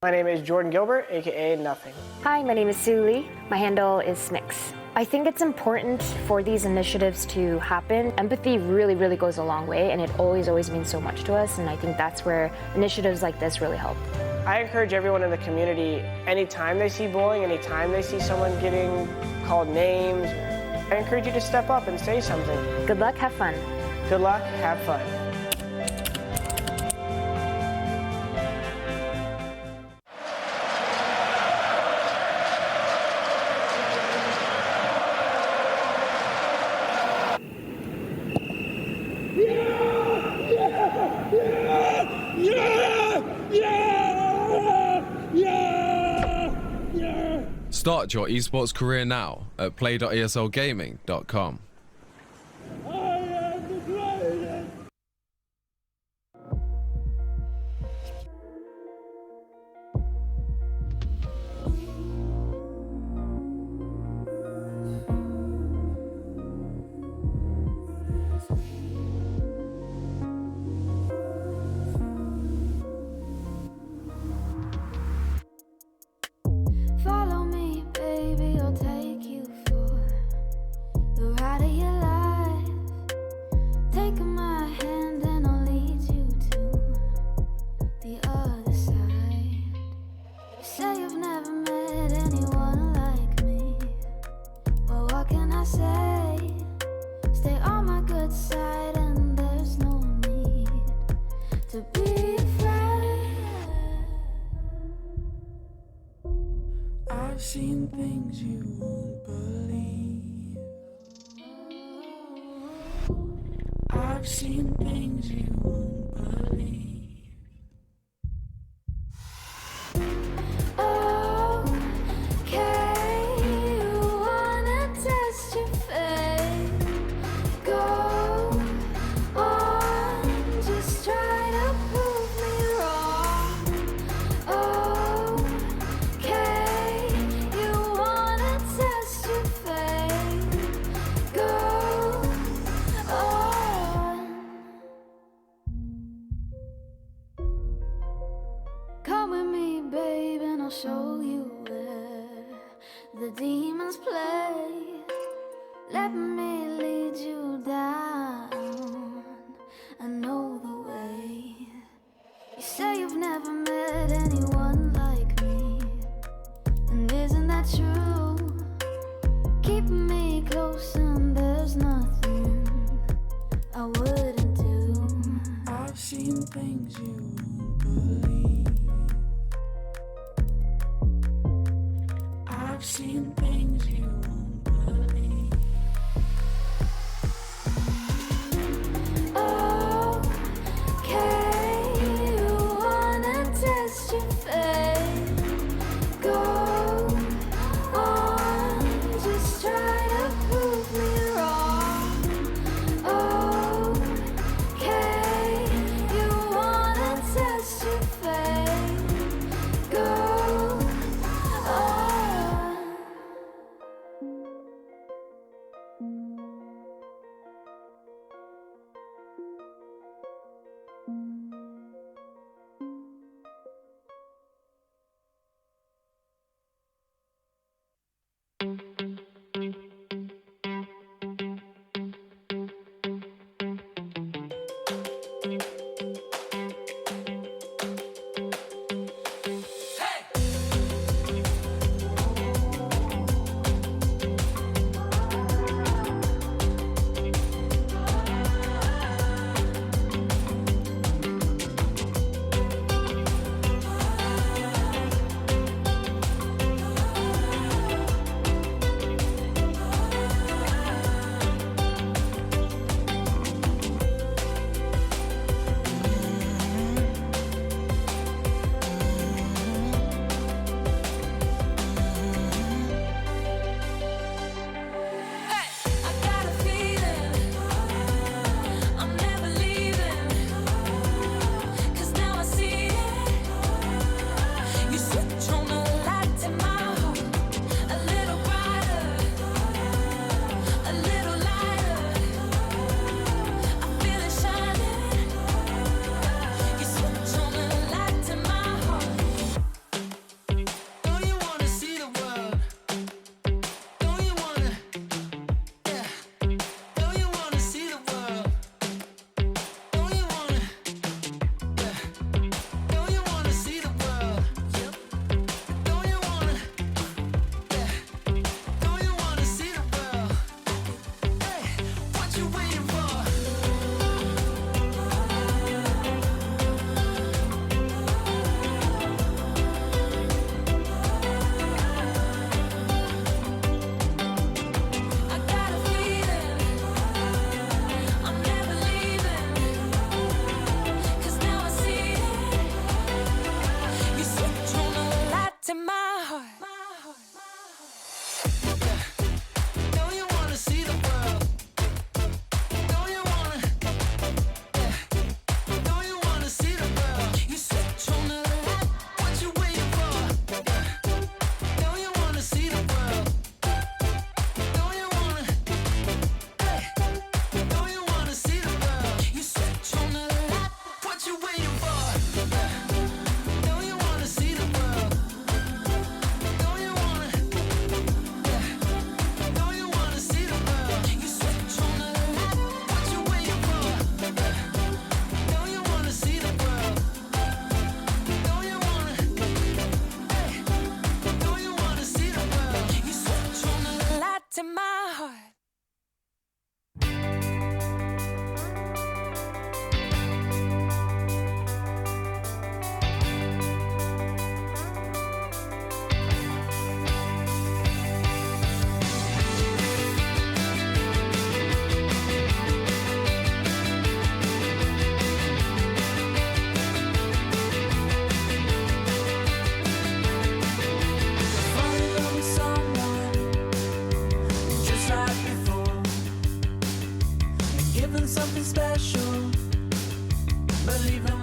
My name is Jordan Gilbert, aka Nothing. Hi, my name is Sue Lee. My handle is Smix. I think it's important for these initiatives to happen. Empathy really, really goes a long way, and it always means so much to us, and I think that's where initiatives like this really help. I encourage everyone in the community, anytime they see bullying, anytime they see someone getting called names, I encourage you to step up and say something. Good luck, have fun. Good luck, have fun. Start your esports career now at play.eslgaming.com. Follow me, baby, I'll take you for the ride of your life. Take my hand and I'll lead you to the other side. You say you've never met anyone like me. Well, what can I say? Stay on my good side and there's no need to be afraid. I've seen things you won't believe. I've seen things you won't believe. Okay, you wanna test your faith? Go on, just try to prove me wrong. Okay, you wanna test your faith? Go on. Come with me, babe, and I'll show you where the demons play. Let me lead you down. I know the way. You say you've never met anyone like me, and isn't that true? Keep me close and there's nothing I wouldn't do. I've seen things you won't believe. I've seen things you won't believe. Okay, you wanna test your faith? Go on, just try to prove me wrong. Okay, you wanna test your faith? Go on. living something special. Believe in